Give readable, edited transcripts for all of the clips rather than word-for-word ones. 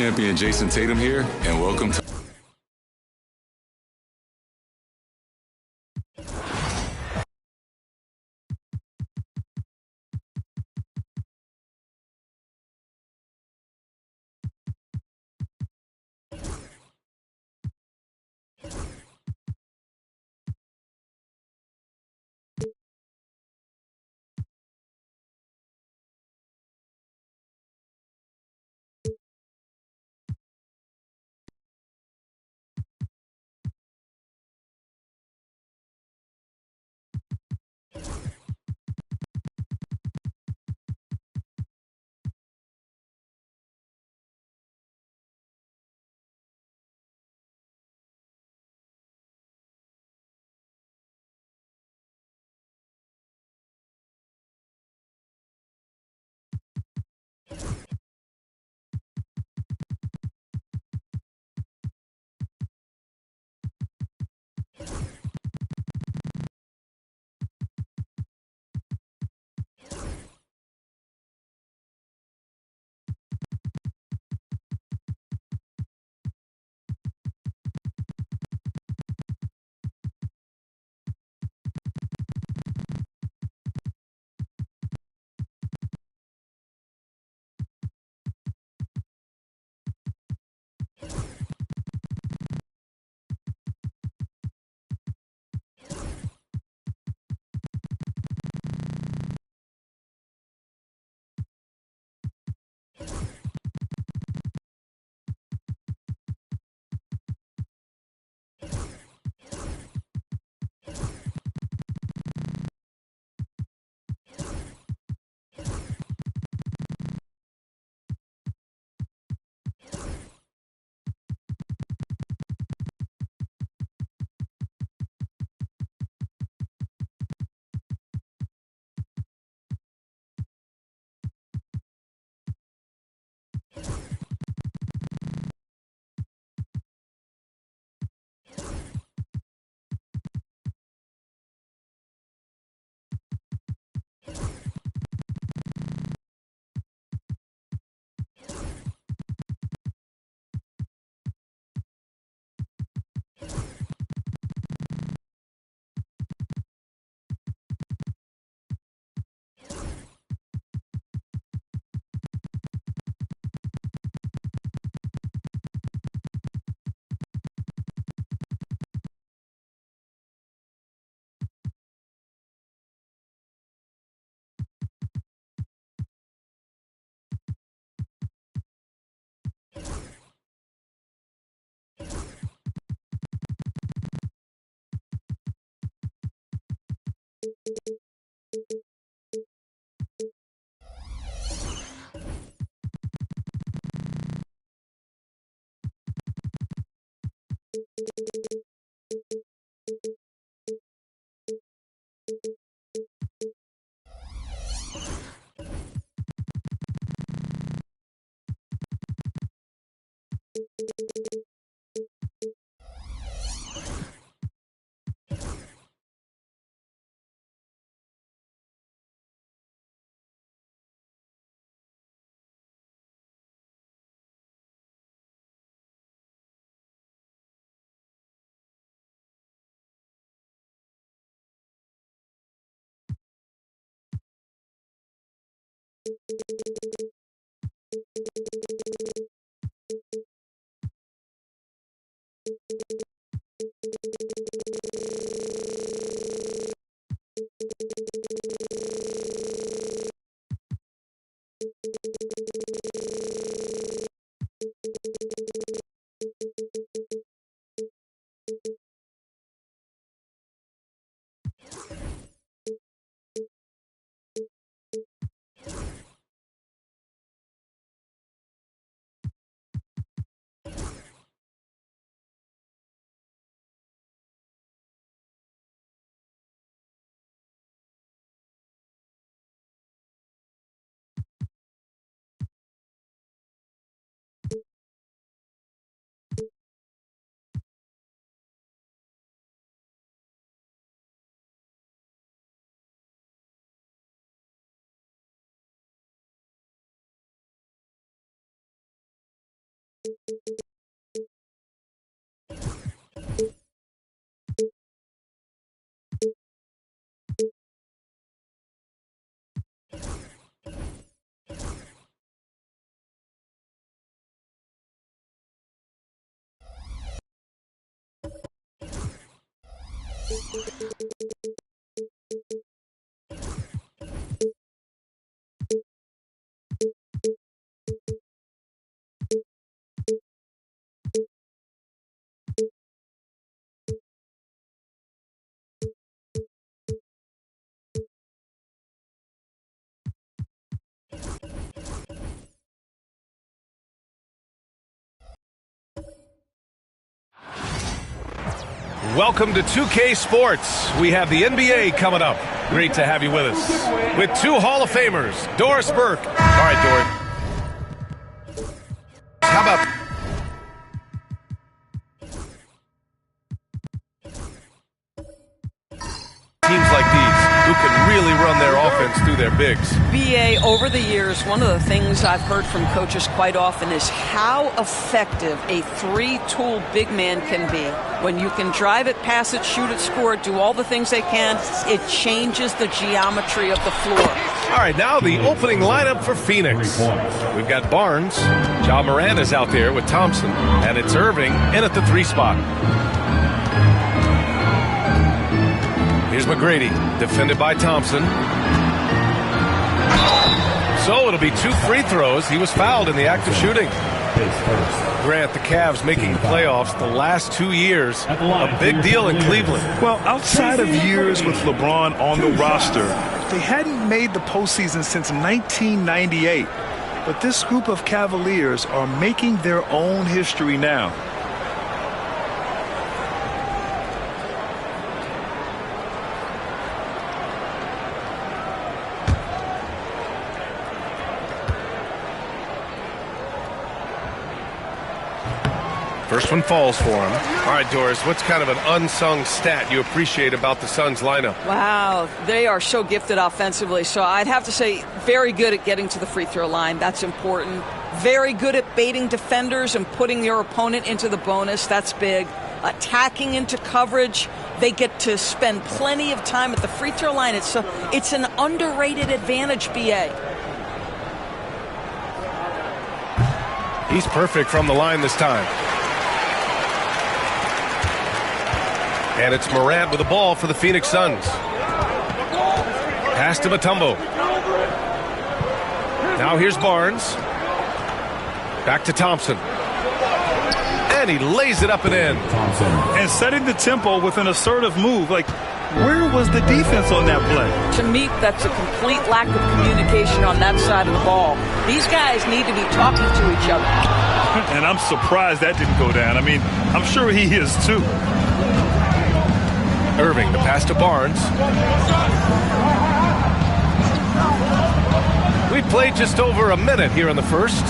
champion Jason Tatum here, and welcome to Welcome to 2K Sports. We have the NBA coming up. Great to have you with us. With two Hall of Famers, Doris Burke. All right, Doris. How about... teams like these who can really run their offense through their bigs. BA, over the years, one of the things I've heard from coaches quite often is how effective a three-tool big man can be. When you can drive it, pass it, shoot it, score it, do all the things they can, it changes the geometry of the floor. All right, now the opening lineup for Phoenix. We've got Barnes. Ja Morant is out there with Thompson. And it's Irving in at the 3 spot. Here's McGrady, defended by Thompson. So it'll be 2 free throws. He was fouled in the act of shooting. Grant, the Cavs making the playoffs the last 2 years. A big deal in Cleveland. Well, outside of years with LeBron on the roster, they hadn't made the postseason since 1998. But this group of Cavaliers are making their own history now. First one falls for him. All right, Doris, what's kind of an unsung stat you appreciate about the Suns lineup? Wow, they are so gifted offensively. So I'd have to say very good at getting to the free throw line. That's important. Very good at baiting defenders and putting your opponent into the bonus. That's big. Attacking into coverage. They get to spend plenty of time at the free throw line. It's an underrated advantage, BA. He's perfect from the line this time. And it's Morant with the ball for the Phoenix Suns. Pass to Mutombo. Now here's Barnes. Back to Thompson. And he lays it up and in. And setting the tempo with an assertive move. Like, where was the defense on that play? To me, that's a complete lack of communication on that side of the ball. These guys need to be talking to each other. And I'm surprised that didn't go down. I mean, I'm sure he is too. Irving, the pass to Barnes. We played just over a minute here in the first.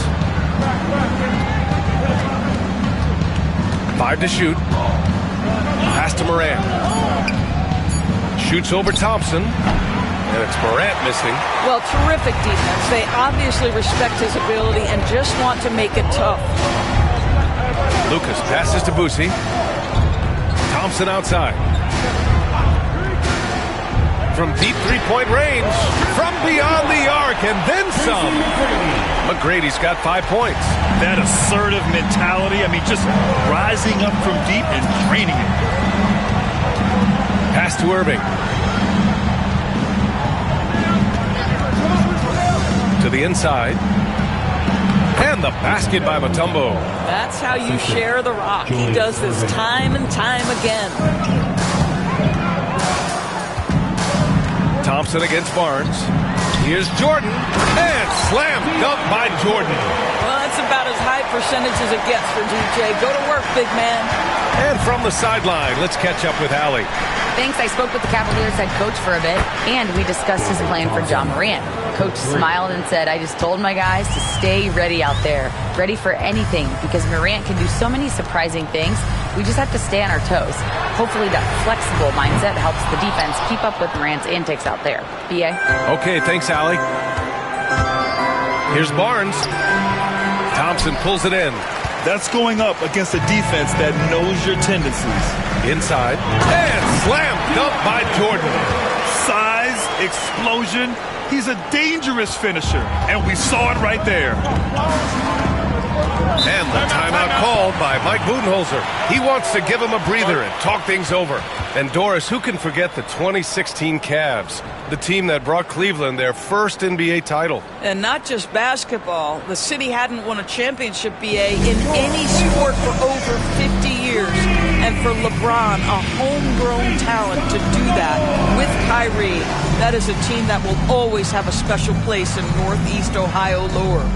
5 to shoot. Pass to Morant. Shoots over Thompson. And it's Morant missing. Well, terrific defense. They obviously respect his ability and just want to make it tough. Lucas passes to Boosie. Thompson outside. From deep three-point range, from beyond the arc, and then some. McGrady's got 5 points. That assertive mentality, I mean, just rising up from deep and draining it. Pass to Irving. To the inside. And the basket by Mutombo. That's how you share the rock. He does this time and time again. Thompson against Barnes. Here's Jordan. And slam dunk by Jordan. Well, that's about as high percentage as it gets for DJ. Go to work, big man. And from the sideline, let's catch up with Allie. Thanks. I spoke with the Cavaliers head coach for a bit, and we discussed his plan for Ja Morant. Coach smiled and said, I just told my guys to stay ready out there, ready for anything, because Morant can do so many surprising things. We just have to stay on our toes. Hopefully that flexible mindset helps the defense keep up with Morant's antics out there. B.A.? Okay, thanks, Allie. Here's Barnes. Thompson pulls it in. That's going up against a defense that knows your tendencies. Inside. And slam dunk by Jordan. Size, explosion. He's a dangerous finisher, and we saw it right there. And the timeout called by Mike Budenholzer. He wants to give him a breather and talk things over. And Doris, who can forget the 2016 Cavs, the team that brought Cleveland their first NBA title? And not just basketball. The city hadn't won a championship, BA, in any sport for over 50 years. And for LeBron, a homegrown talent, to do that with Kyrie, that is a team that will always have a special place in Northeast Ohio lore.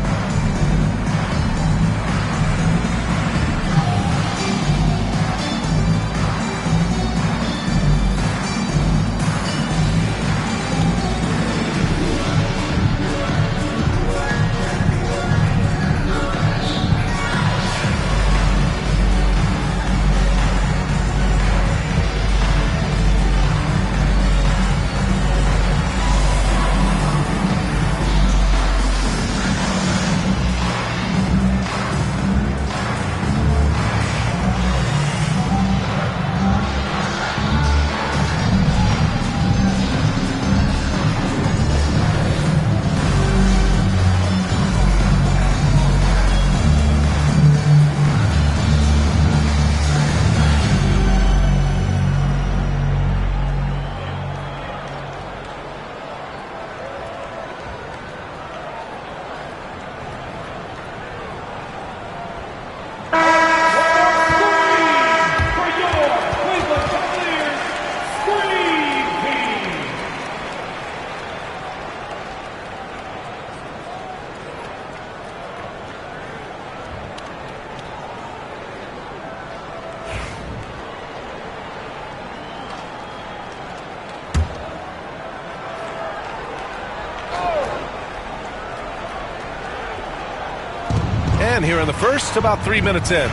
And here in the first, about 3 minutes in.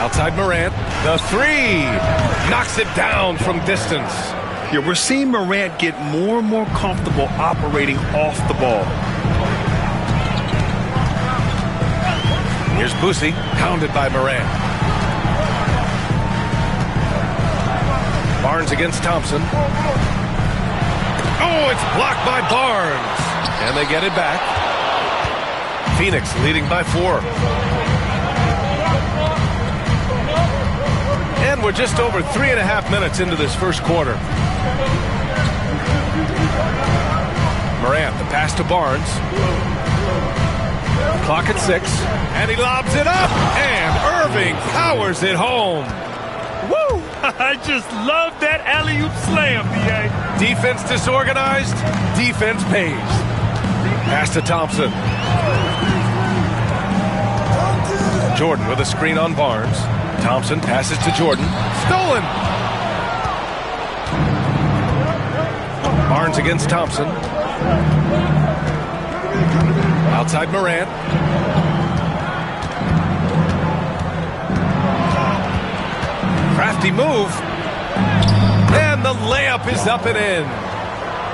Outside Morant, the three. Knocks it down from distance. Yeah, we're seeing Morant get more and more comfortable operating off the ball. Here's Boosie, pounded by Morant. Barnes against Thompson. Oh, it's blocked by Barnes. And they get it back. Phoenix leading by 4. And we're just over 3.5 minutes into this first quarter. Morant, the pass to Barnes. Clock at 6. And he lobs it up. And Irving powers it home. Woo! I just love that alley-oop slam, B.A. Defense disorganized. Defense pays. Pass to Thompson. Jordan with a screen on Barnes. Thompson passes to Jordan. Stolen! Barnes against Thompson. Outside Morant. Crafty move. And the layup is up and in.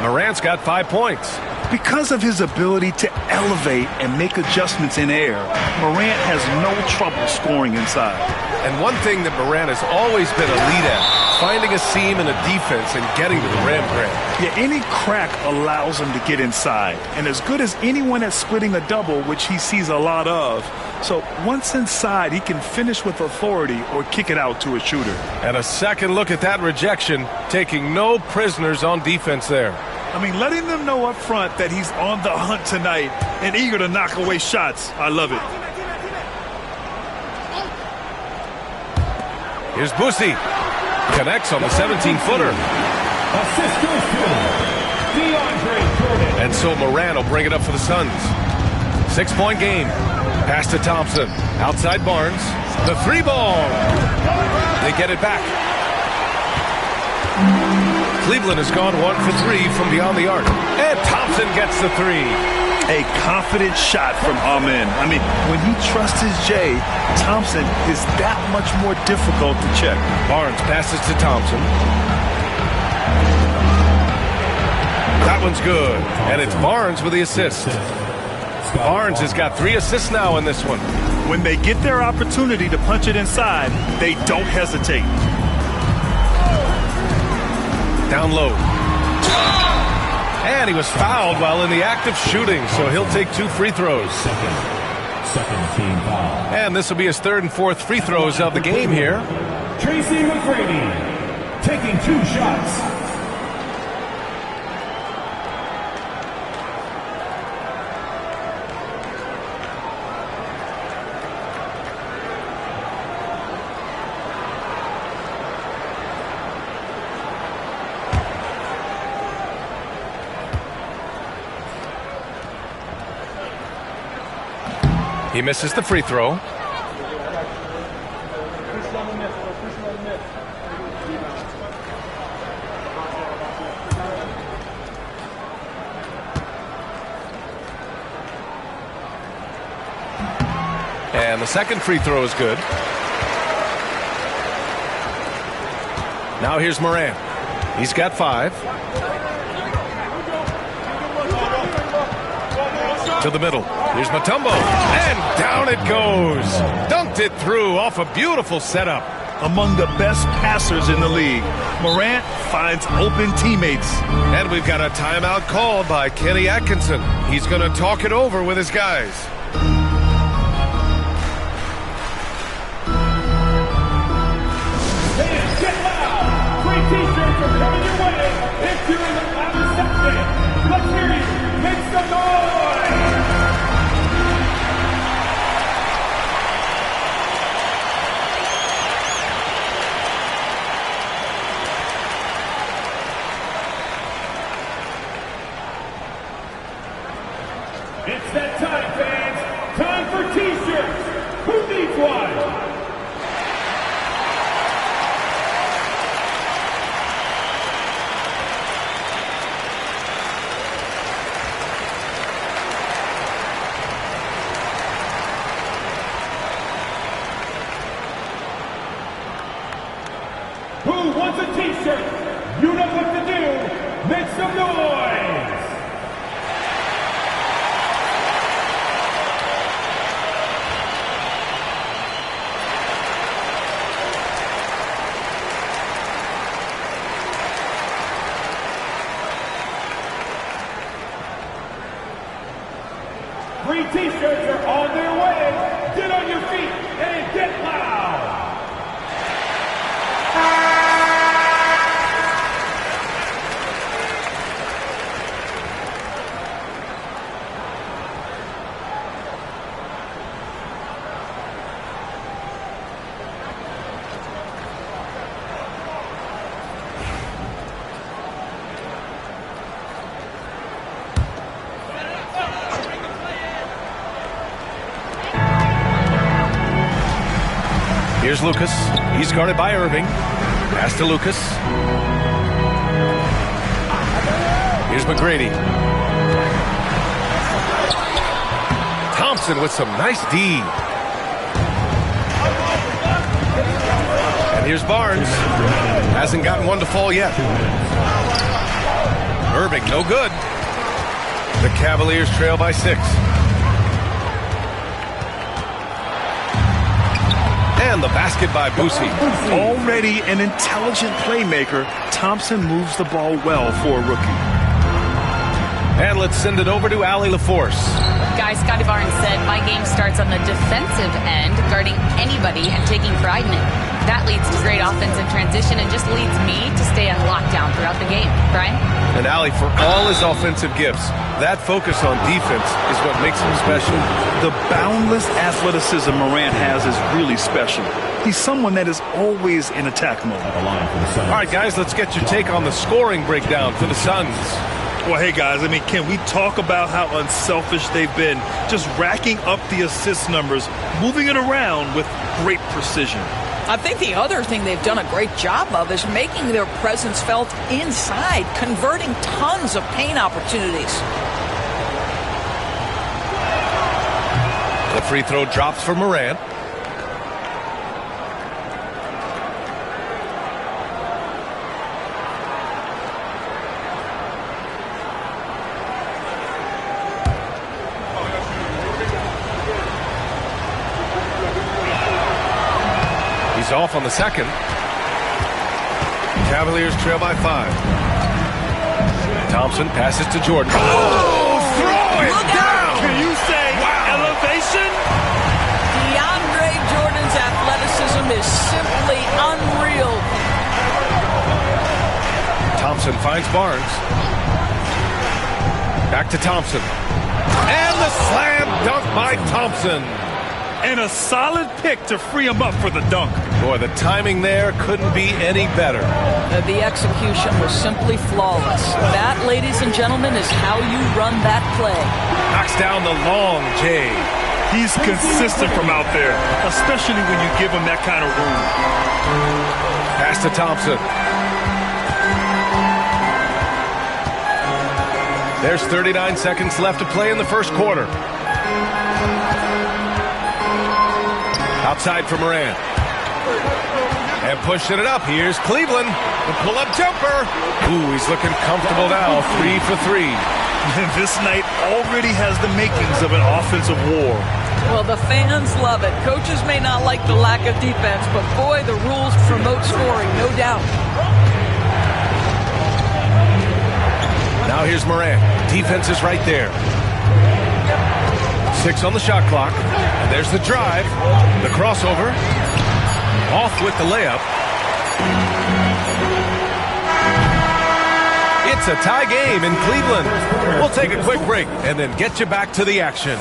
Morant's got 5 points. Because of his ability to elevate and make adjustments in air, Morant has no trouble scoring inside. And one thing that Morant has always been elite at, finding a seam in a defense and getting to the rim, Grant. Yeah, any crack allows him to get inside. And as good as anyone at splitting a double, which he sees a lot of. So once inside, he can finish with authority or kick it out to a shooter. And a second look at that rejection, taking no prisoners on defense there. I mean, letting them know up front that he's on the hunt tonight and eager to knock away shots. I love it. Here's Boosie. Connects on the 17-footer. And so Morant will bring it up for the Suns. 6-point game. Pass to Thompson. Outside Barnes. The 3-ball. They get it back. Cleveland has gone 1 for 3 from beyond the arc. And Thompson gets the 3. A confident shot from Amen. I mean, when he trusts his J, Thompson is that much more difficult to check. Barnes passes to Thompson. That one's good. And it's Barnes with the assist. Barnes has got 3 assists now in this one. When they get their opportunity to punch it inside, they don't hesitate. Down low. And he was fouled while in the act of shooting, so he'll take 2 free throws. Second team foul. And this will be his 3rd and 4th free throws of the game here. Tracy McGrady taking 2 shots. He misses the free throw. And the second free throw is good. Now here's Moran. He's got 5. To the middle. Here's Mutombo. And down it goes. Dunked it through off a beautiful setup. Among the best passers in the league, Morant finds open teammates. And we've got a timeout called by Kenny Atkinson. He's going to talk it over with his guys. Fans, get loud! Free t-shirts are coming your way if you're in the Flowers section. Let's hear you. Make some noise! It's that time, fans. Time for t-shirts. Who needs one? Who wants a t-shirt? You know what to do. Make some noise. Free t-shirts are on their way. Get on your feet and get loud. Here's Lucas. He's guarded by Irving. Pass to Lucas. Here's McGrady. Thompson with some nice D. And here's Barnes. Hasn't gotten one to fall yet. Irving, no good. The Cavaliers trail by 6. And the basket by Boosie. Already an intelligent playmaker, Thompson moves the ball well for a rookie. And let's send it over to Allie LaForce. Guys, Scotty Barnes said, my game starts on the defensive end, guarding anybody and taking pride in it. That leads to great offensive transition and just leads me to stay on lockdown throughout the game. Brian? And Allie, for all his offensive gifts, that focus on defense is what makes him special. The boundless athleticism Morant has is really special. He's someone that is always in attack mode. All right, guys, let's get your take on the scoring breakdown for the Suns. Well, hey, guys, I mean, can we talk about how unselfish they've been? Just racking up the assist numbers, moving it around with great precision. I think the other thing they've done a great job of is making their presence felt inside, converting tons of paint opportunities. The free throw drops for Morant. off on the second. Cavaliers trail by 5. Thompson passes to Jordan. Oh, throw it down! Can you say elevation? DeAndre Jordan's athleticism is simply unreal. Thompson finds Barnes. Back to Thompson. And the slam dunk by Thompson. And a solid pick to free him up for the dunk. Boy, the timing there couldn't be any better. The execution was simply flawless. That, ladies and gentlemen, is how you run that play. Knocks down the long J. He's consistent from out there, especially when you give him that kind of room. Pass to Thompson. There's 39 seconds left to play in the first quarter. Outside for Morant. And pushing it up. Here's Cleveland. The pull-up jumper. Ooh, he's looking comfortable now. 3 for 3. This night already has the makings of an offensive war. Well, the fans love it. Coaches may not like the lack of defense, but boy, the rules promote scoring, no doubt. Now here's Morant. Defense is right there. 6 on the shot clock. And there's the drive. The crossover. Off with the layup. It's a tie game in Cleveland. We'll take a quick break and then get you back to the action.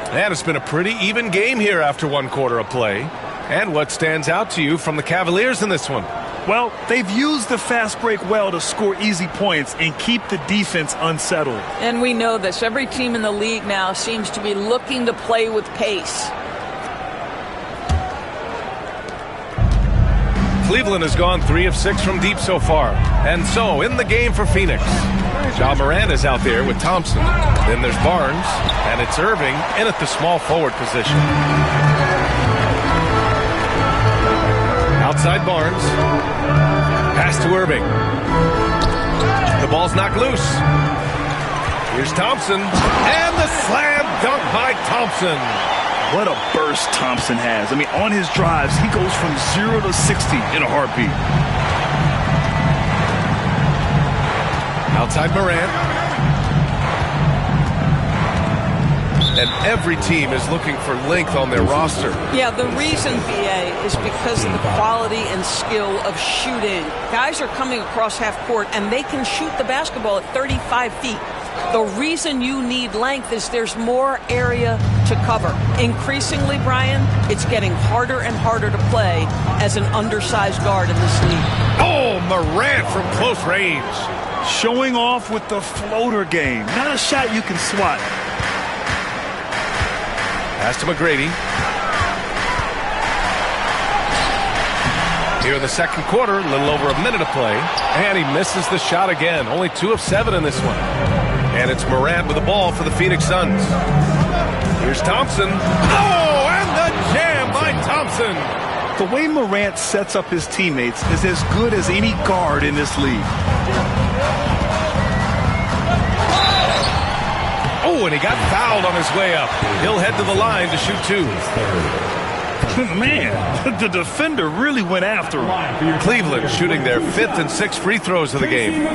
And it's been a pretty even game here after 1 quarter of play. And what stands out to you from the Cavaliers in this one? Well, they've used the fast break well to score easy points and keep the defense unsettled. And we know this. Every team in the league now seems to be looking to play with pace. Cleveland has gone 3 of 6 from deep so far. And so, in the game for Phoenix, Ja Morant is out there with Thompson. Then there's Barnes, and it's Irving in at the small forward position. Outside Barnes. Pass to Irving. The ball's knocked loose. Here's Thompson, and the slam dunk by Thompson. What a burst Thompson has. I mean, on his drives, he goes from 0 to 60 in a heartbeat. Outside Morant. And every team is looking for length on their roster. Yeah, the reason, BA, is because of the quality and skill of shooting. Guys are coming across half court, and they can shoot the basketball at 35 feet. The reason you need length is there's more area to cover. Increasingly, Brian, it's getting harder and harder to play as an undersized guard in this league. Oh, Morant from close range. Showing off with the floater game. Not a shot you can swat. Pass to McGrady. Here in the second quarter, a little over a minute to play. And he misses the shot again. Only 2 of 7 in this one. And it's Morant with the ball for the Phoenix Suns. Here's Thompson. Oh, and the jam by Thompson. The way Morant sets up his teammates is as good as any guard in this league. Oh, and he got fouled on his way up. He'll head to the line to shoot 2. Man, the defender really went after him. Cleveland shooting their 5th and 6th free throws of the game.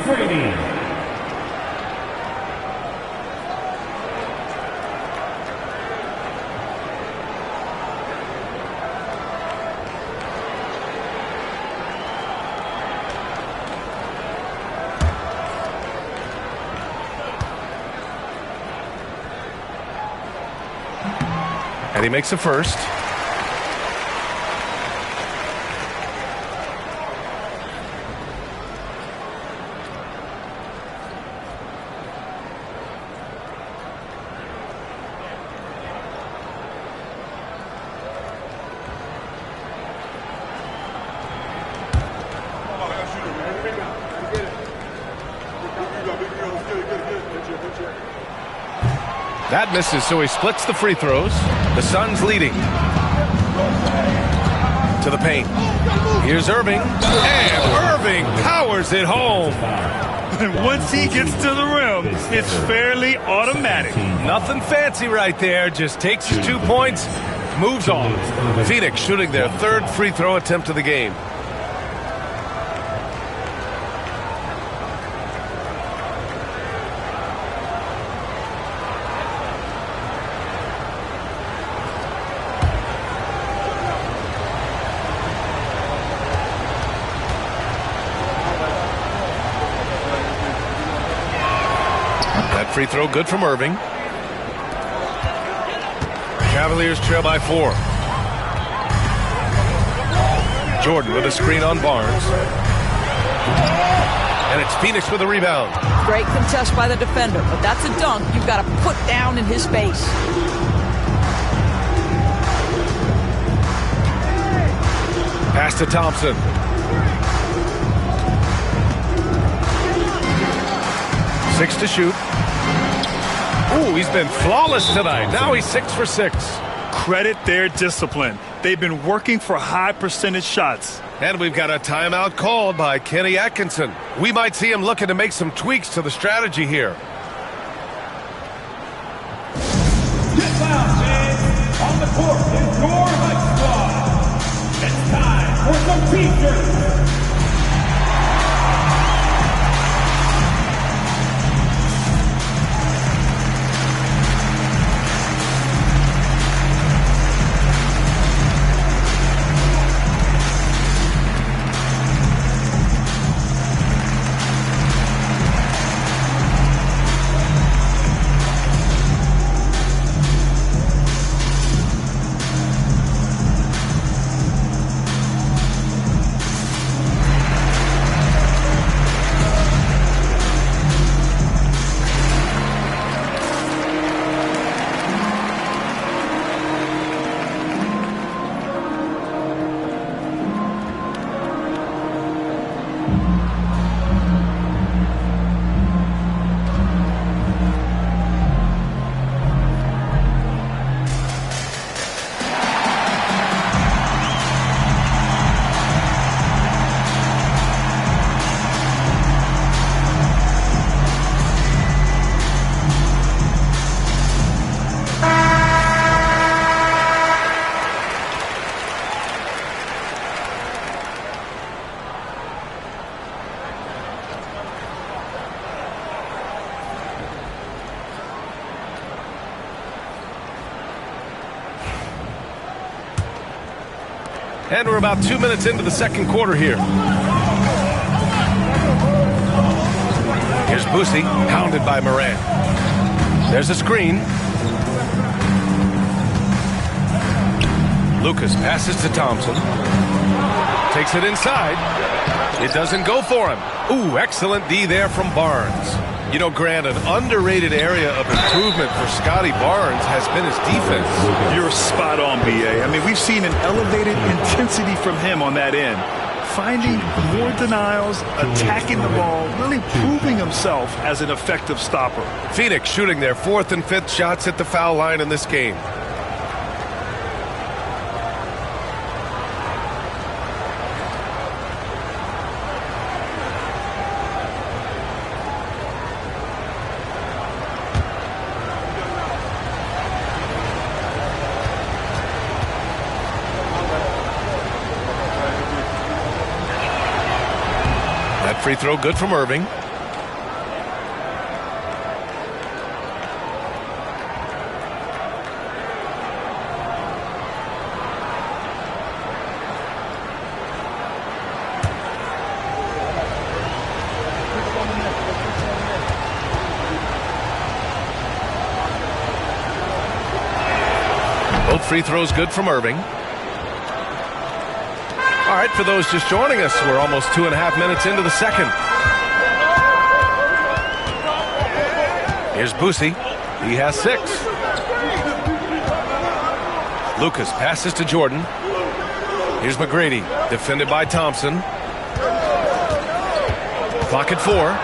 And he makes a first. That misses, so he splits the free throws. The Suns leading. To the paint. Here's Irving. And Irving powers it home. And once he gets to the rim, it's fairly automatic. Nothing fancy right there. Just takes his 2 points, moves on. Phoenix shooting their third free throw attempt of the game. Free throw good from Irving. Cavaliers trail by 4. Jordan with a screen on Barnes. And it's Phoenix with a rebound. Great contest by the defender, but that's a dunk you've got to put down in his face. Pass to Thompson. Six to shoot. Ooh, he's been flawless tonight. Now he's 6 for 6. Credit their discipline. They've been working for high percentage shots. And we've got a timeout called by Kenny Atkinson. We might see him looking to make some tweaks to the strategy here. Get down, man. On the court is your high squad. It's time for some features. And we're about 2 minutes into the second quarter here. Here's Boosie, hounded by Morant. There's a screen. Lucas passes to Thompson. Takes it inside. It doesn't go for him. Ooh, excellent D there from Barnes. You know, Grant, an underrated area of improvement for Scotty Barnes has been his defense. You're spot on, B.A. I mean, we've seen an elevated intensity from him on that end. Finding more denials, attacking the ball, really proving himself as an effective stopper. Phoenix shooting their 4th and 5th shots at the foul line in this game. Free throw good from Irving. Both free throws good from Irving. All right, for those just joining us, we're almost 2.5 minutes into the second. Here's Boosie. He has 6. Lucas passes to Jordan. Here's McGrady, defended by Thompson. Clock at 4.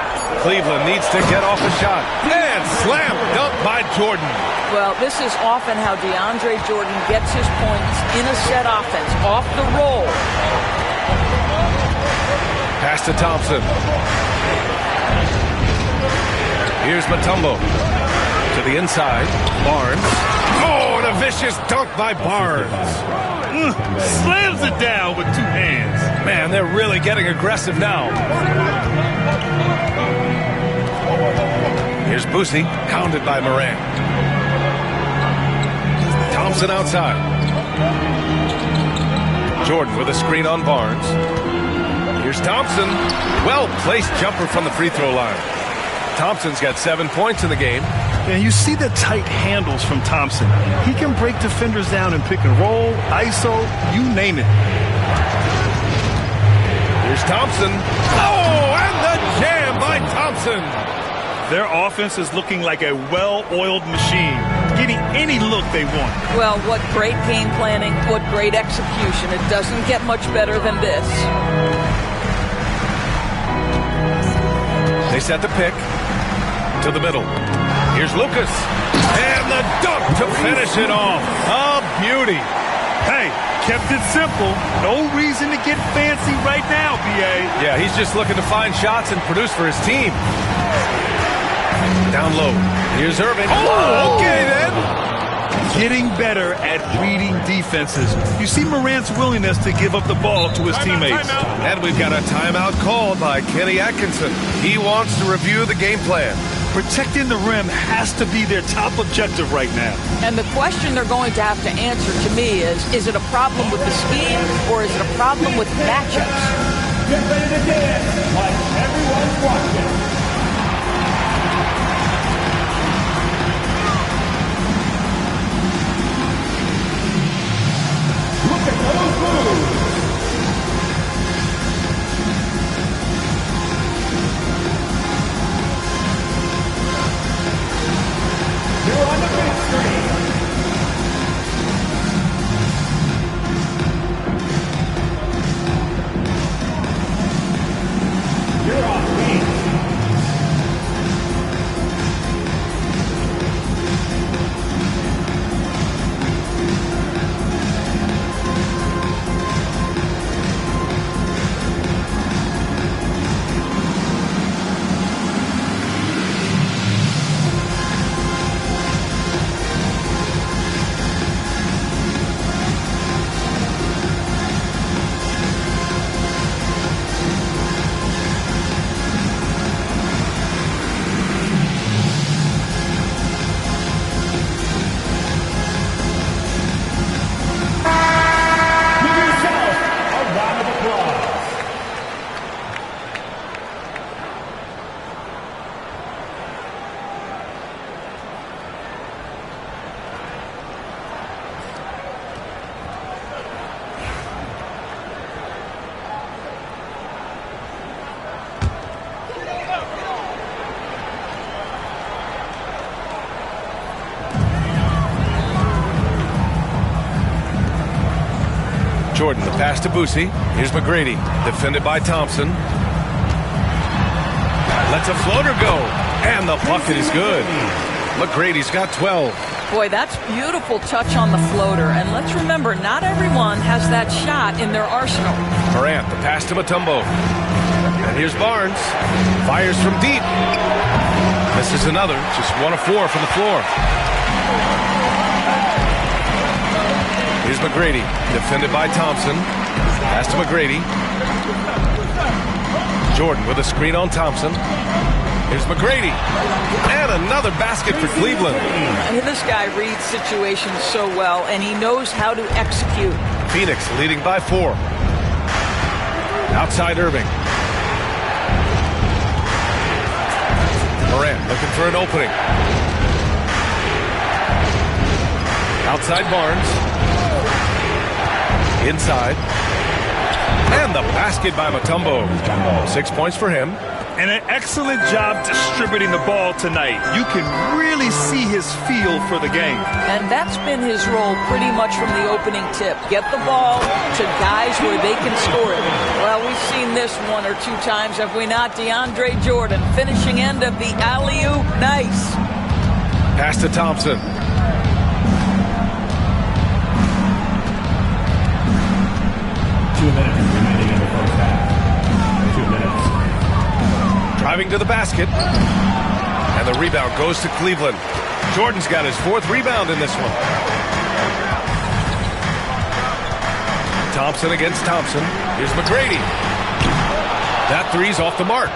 Cleveland needs to get off a shot. And And slam dunk by Jordan. Well, this is often how DeAndre Jordan gets his points in a set offense, off the roll. Pass to Thompson. Here's Mutombo. To the inside. Barnes. Oh, and a vicious dunk by Barnes. Slams it down with 2 hands. Man, they're really getting aggressive now. Here's Boosie, hounded by Morant. Thompson outside. Jordan with a screen on Barnes. Here's Thompson. Well-placed jumper from the free throw line. Thompson's got 7 points in the game. And you see the tight handles from Thompson. He can break defenders down in pick and roll, ISO, you name it. Here's Thompson. Oh, and the jam by Thompson. Their offense is looking like a well-oiled machine, getting any look they want. Well, what great game planning, what great execution. It doesn't get much better than this. They set the pick to the middle. Here's Lucas. And the dunk to finish it off. A beauty. Hey, kept it simple. No reason to get fancy right now, B.A. Yeah, he's just looking to find shots and produce for his team. Down low. Here's Irving. Oh, okay then. Getting better at reading defenses. You see Morant's willingness to give up the ball to his teammates. And we've got a timeout called by Kenny Atkinson. He wants to review the game plan. Protecting the rim has to be their top objective right now. And the question they're going to have to answer to me is it a problem with the scheme or is it a problem with matchups? Get ready to dance like everyone's watching. Look at those moves. You're on the big screen. You're on me. Jordan, the pass to Boosie. Here's McGrady, defended by Thompson. Lets a floater go, and the bucket is good. McGrady's got 12. Boy, that's beautiful touch on the floater. And let's remember, not everyone has that shot in their arsenal. Morant, the pass to Mutombo. And here's Barnes. Fires from deep. This is another, just 1 of 4 from the floor. Here's McGrady, defended by Thompson. Pass to McGrady. Jordan with a screen on Thompson. Here's McGrady. And another basket for Cleveland. And this guy reads situations so well, and he knows how to execute. Phoenix leading by 4. Outside Irving. Morant looking for an opening. Outside Barnes. Inside. And the basket by Mutombo. 6 points for him. And an excellent job distributing the ball tonight. You can really see his feel for the game. And that's been his role pretty much from the opening tip. Get the ball to guys where they can score it. Well, we've seen this 1 or 2 times, have we not? DeAndre Jordan, finishing end of the alley-oop. Nice. Pass to Thompson. Driving to the basket. And the rebound goes to Cleveland. Jordan's got his 4th rebound in this one. Thompson against Thompson. Here's McGrady. That three's off the mark.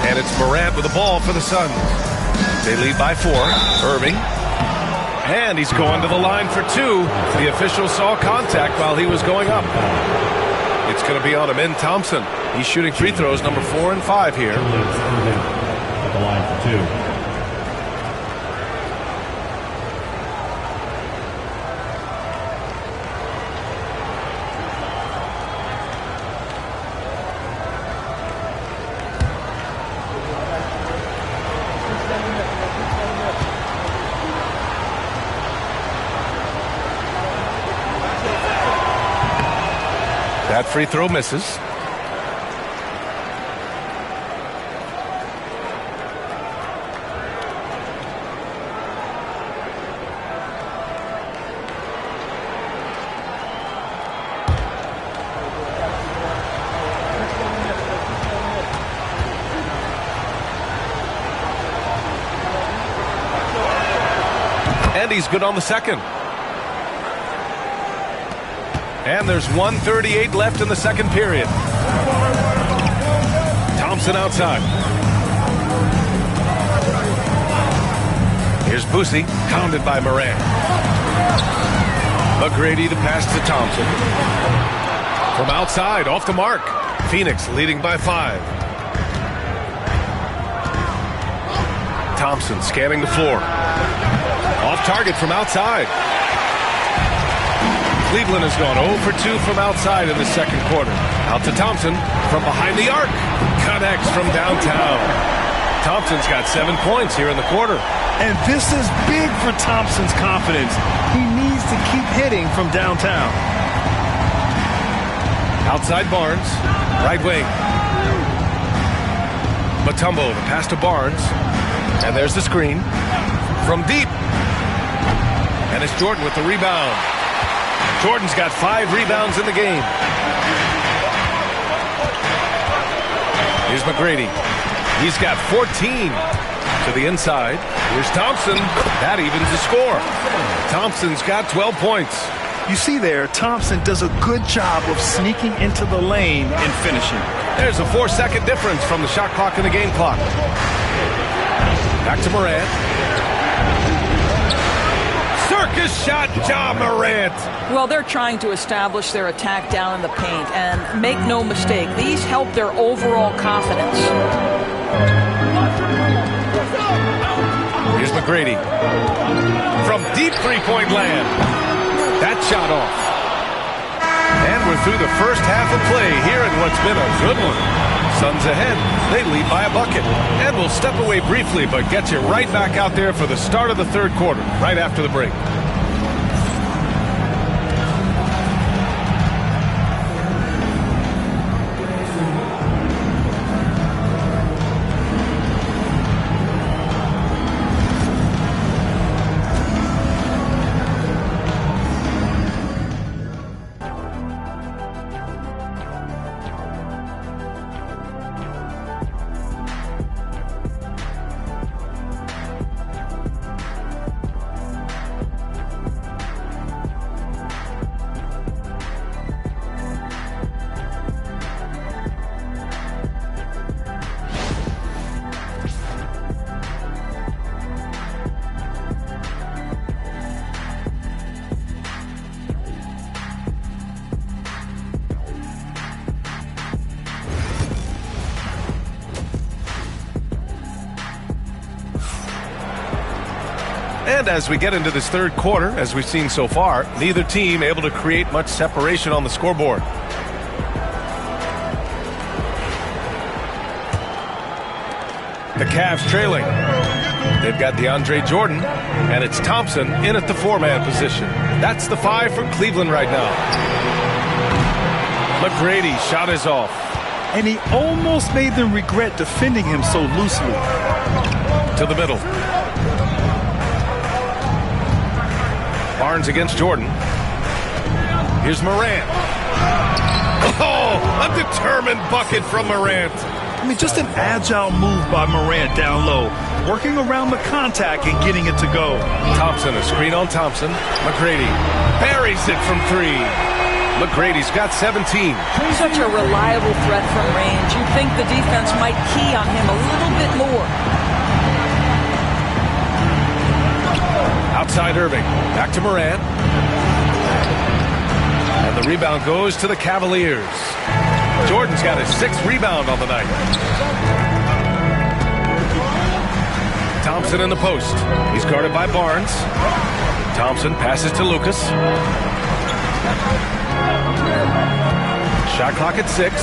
And it's Morant with the ball for the Suns. They lead by 4. Irving. And he's going to the line for 2. The official saw contact while he was going up. It's going to be on him in Thompson. He's shooting free throws number 4 and 5 here. At the line for 2. That free throw misses. And he's good on the second. And there's 1:38 left in the second period. Thompson outside. Here's Boosie, pounded by Morant. McGrady to pass to Thompson. From outside, off the mark. Phoenix leading by 5. Thompson scanning the floor. Off target from outside. Cleveland has gone 0 for 2 from outside in the second quarter. Out to Thompson from behind the arc. Connects from downtown. Thompson's got 7 points here in the quarter. And this is big for Thompson's confidence. He needs to keep hitting from downtown. Outside Barnes. Right wing. Mutombo to pass to Barnes. And there's the screen. From deep. And it's Jordan with the rebound. Jordan's got 5 rebounds in the game. Here's McGrady. He's got 14 to the inside. Here's Thompson. That evens the score. Thompson's got 12 points. You see there, Thompson does a good job of sneaking into the lane and finishing. There's a 4-second difference from the shot clock and the game clock. Back to Morant. Circus shot, Ja Morant. Well, they're trying to establish their attack down in the paint, and make no mistake, these help their overall confidence. Here's McGrady. From deep three-point land. That shot off. And we're through the first half of play here in what's been a good one. Suns ahead. They lead by a bucket. And we'll step away briefly, but get you right back out there for the start of the third quarter, right after the break. And as we get into this third quarter, as we've seen so far, neither team able to create much separation on the scoreboard. The Cavs trailing. They've got DeAndre Jordan, and it's Thompson in at the 4-man position. That's the 5 for Cleveland right now. McGrady shot is off. And he almost made them regret defending him so loosely. To the middle. Barnes against Jordan. Here's Morant. Oh, a determined bucket from Morant. I mean, just an agile move by Morant down low, working around the contact and getting it to go. Thompson, a screen on Thompson. McGrady buries it from 3. McGrady's got 17. Such a reliable threat from range. You'd think the defense might key on him a little bit more. Outside Irving. Back to Morant. And the rebound goes to the Cavaliers. Jordan's got his 6th rebound on the night. Thompson in the post. He's guarded by Barnes. Thompson passes to Lucas. Shot clock at 6.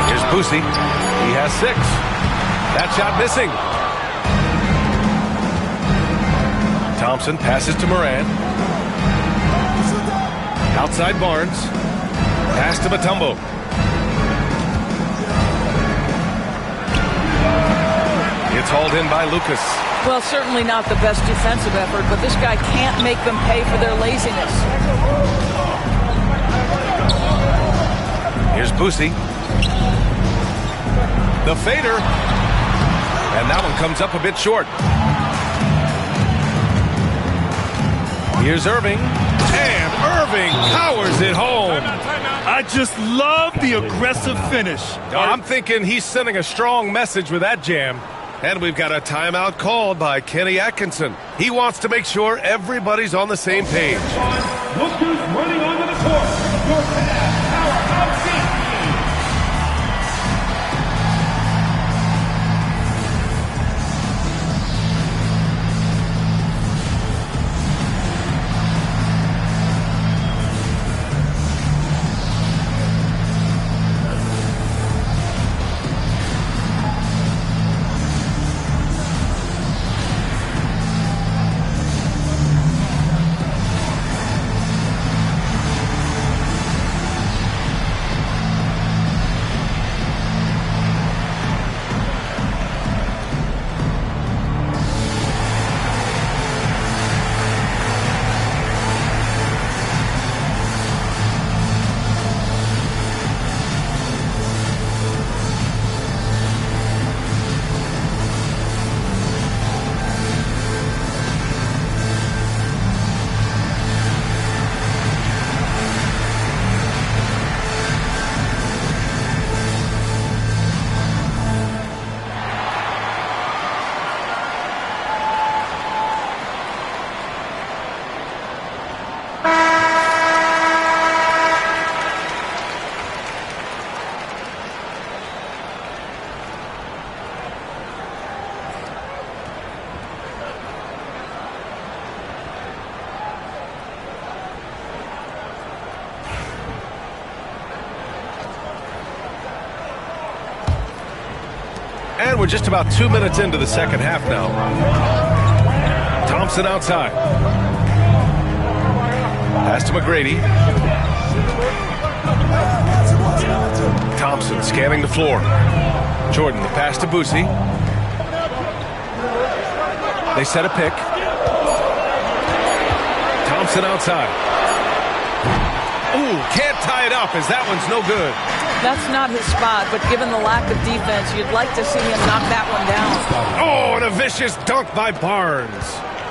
Here's Boosie. He has 6. That shot missing. Thompson passes to Morant. Outside Barnes. Pass to Mutombo. It's hauled in by Lucas. Well, certainly not the best defensive effort, but this guy can't make them pay for their laziness. Here's Boosie. The fader. And that one comes up a bit short. Here's Irving. And Irving powers it home. I just love the aggressive finish. I'm thinking he's sending a strong message with that jam. And we've got a timeout called by Kenny Atkinson. He wants to make sure everybody's on the same page. Look who's running onto the court. Your powerhouse team. And we're just about 2 minutes into the second half now. Thompson outside. Pass to McGrady. Thompson scanning the floor. Jordan, the pass to Boosie. They set a pick. Thompson outside. Ooh, can't tie it up as that one's no good. That's not his spot, but given the lack of defense, you'd like to see him knock that one down. Oh, and a vicious dunk by Barnes.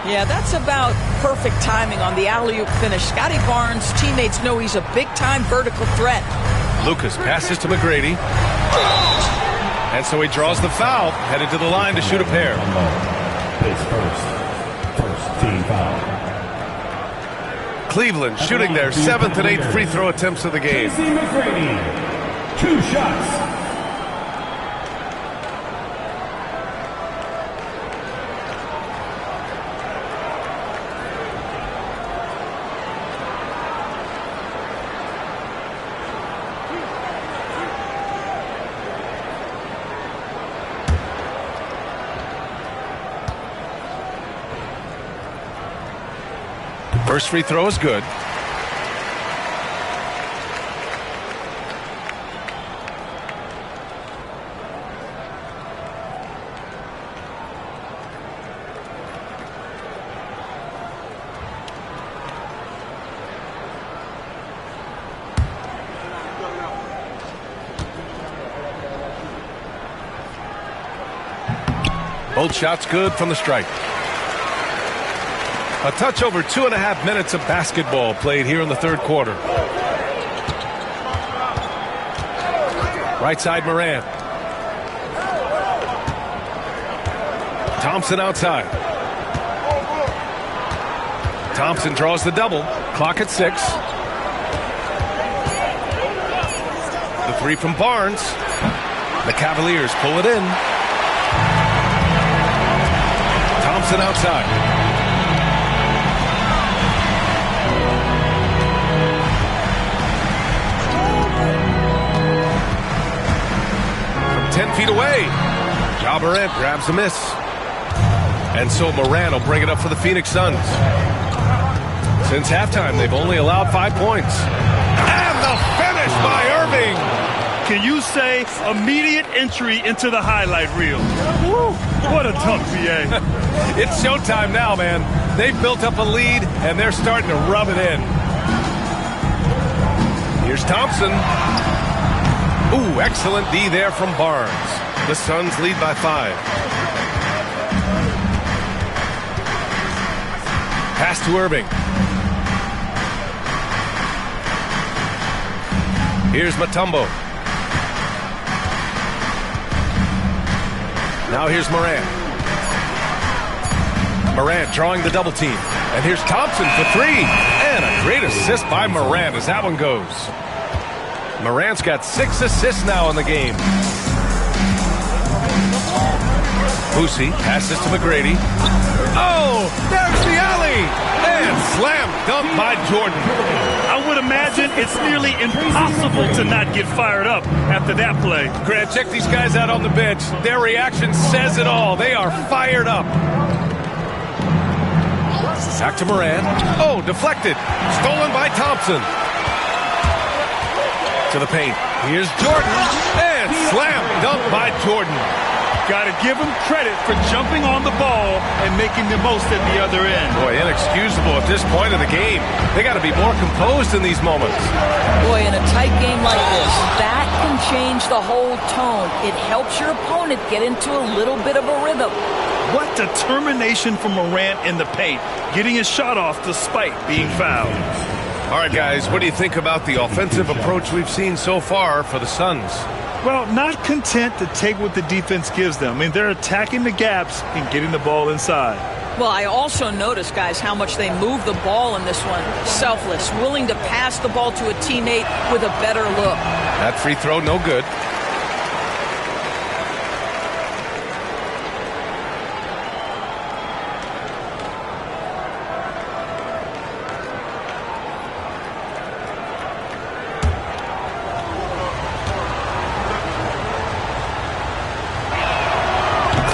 Yeah, that's about perfect timing on the alley-oop finish. Scotty Barnes' teammates know he's a big-time vertical threat. Lucas passes to McGrady. And so he draws the foul, headed to the line to shoot a pair. His first team foul. Cleveland shooting their 7th and 8th free throw attempts of the game. McGrady. 2 shots. First free throw is good. Both shots good from the stripe. A touch over 2.5 minutes of basketball played here in the third quarter. Right side, Moran. Thompson outside. Thompson draws the double. Clock at 6. The three from Barnes. The Cavaliers pull it in. Thompson outside. From 10 feet away, Ja Morant grabs a miss. And so Moran will bring it up for the Phoenix Suns. Since halftime, they've only allowed 5 points. And the finish by Irving. Can you say immediate entry into the highlight reel? Woo, what a dunk, BA. It's showtime now, man. They've built up a lead, and they're starting to rub it in. Here's Thompson. Ooh, excellent D there from Barnes. The Suns lead by 5. Pass to Irving. Here's Mutombo. Now here's Moran. Moran drawing the double team. And here's Thompson for 3. And a great assist by Moran as that one goes. Moran's got 6 assists now in the game. Boosie passes to McGrady. Oh, there's the alley! And slam dunk by Jordan. I would imagine it's nearly impossible to not get fired up after that play. Grant, check these guys out on the bench. Their reaction says it all. They are fired up. Back to Moran. Oh, deflected. Stolen by Thompson. To the paint. Here's Jordan. And slam dunk by Jordan. Got to give him credit for jumping on the ball and making the most at the other end. Boy, inexcusable at this point of the game. They got to be more composed in these moments. Boy, in a tight game like this, that can change the whole tone. It helps your opponent get into a little bit of a rhythm. What determination from Morant in the paint, getting his shot off despite being fouled. All right, guys, what do you think about the offensive approach we've seen so far for the Suns? Well, not content to take what the defense gives them. I mean, they're attacking the gaps and getting the ball inside. Well, I also noticed, guys, how much they move the ball in this one. Selfless, willing to pass the ball to a teammate with a better look. That free throw, no good.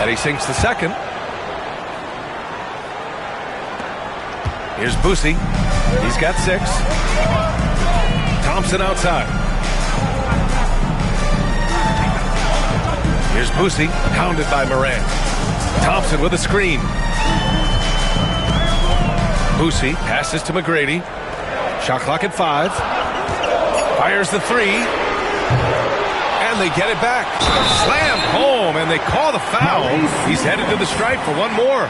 He sinks the second. Here's Boosie. He's got 6. Thompson outside. Here's Boosie, hounded by Moran. Thompson with a screen. Boosie passes to McGrady. Shot clock at 5. Fires the 3. And they get it back. Slam home, and they call the foul. He's headed to the stripe for one more.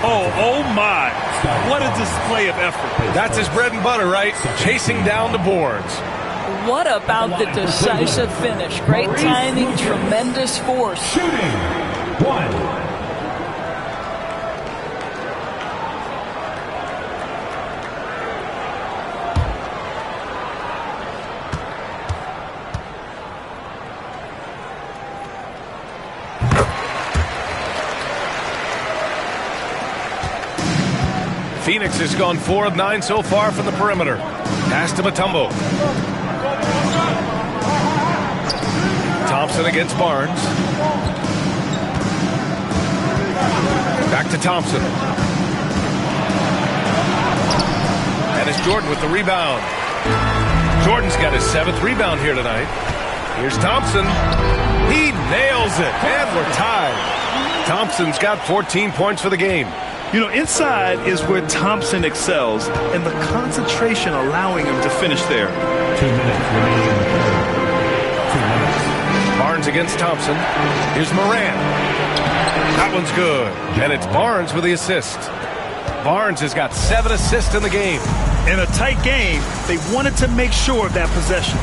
Oh my. What a display of effort. That's his bread and butter, right? Chasing down the boards. What about the decisive finish? Great timing, tremendous force. Shooting. 1. Phoenix has gone 4 of 9 so far from the perimeter. Pass to Mutombo. Thompson against Barnes. Back to Thompson. And it's Jordan with the rebound. Jordan's got his 7th rebound here tonight. Here's Thompson. He nails it, and we're tied. Thompson's got 14 points for the game. You know, inside is where Thompson excels, and the concentration allowing him to finish there. 2 minutes remaining in the third. 2 minutes. Barnes against Thompson. Here's Moran. That one's good. And it's Barnes with the assist. Barnes has got 7 assists in the game. In a tight game, they wanted to make sure of that possession.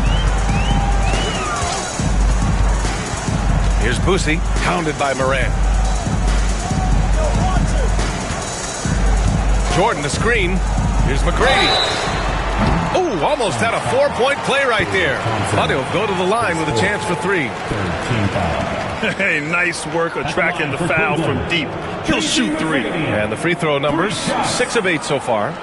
Here's Boosie, hounded by Morant. Jordan the screen. Here's McGrady. Oh, almost had a 4-point play right there. But he'll go to the line with a chance for 3. Hey, nice work attracting the foul from deep. He'll shoot 3. And the free throw numbers, 6 of 8 so far.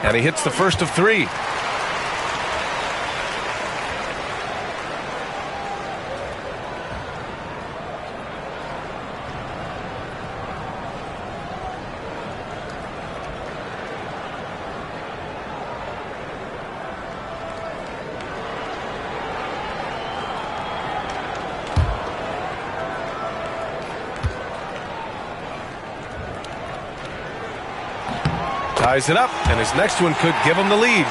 And he hits the first of 3. Ties it up, and his next one could give him the lead.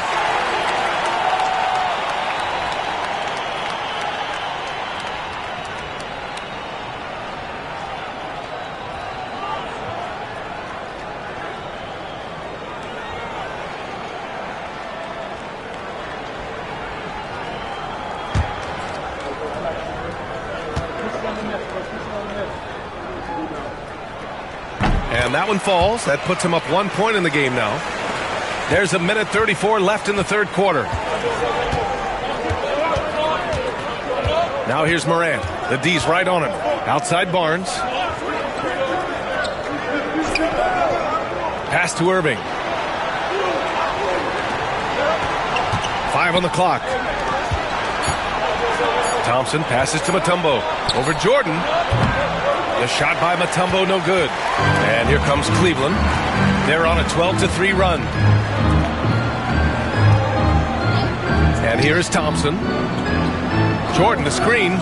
And that one falls. That puts him up 1 point in the game now. There's a minute 34 left in the third quarter. Now here's Morant. The D's right on him. Outside Barnes. Pass to Irving. 5 on the clock. Thompson passes to Mutombo. Over Jordan. The shot by Mutombo, no good. And here comes Cleveland. They're on a 12-3 run. And here is Thompson. Jordan, the screen.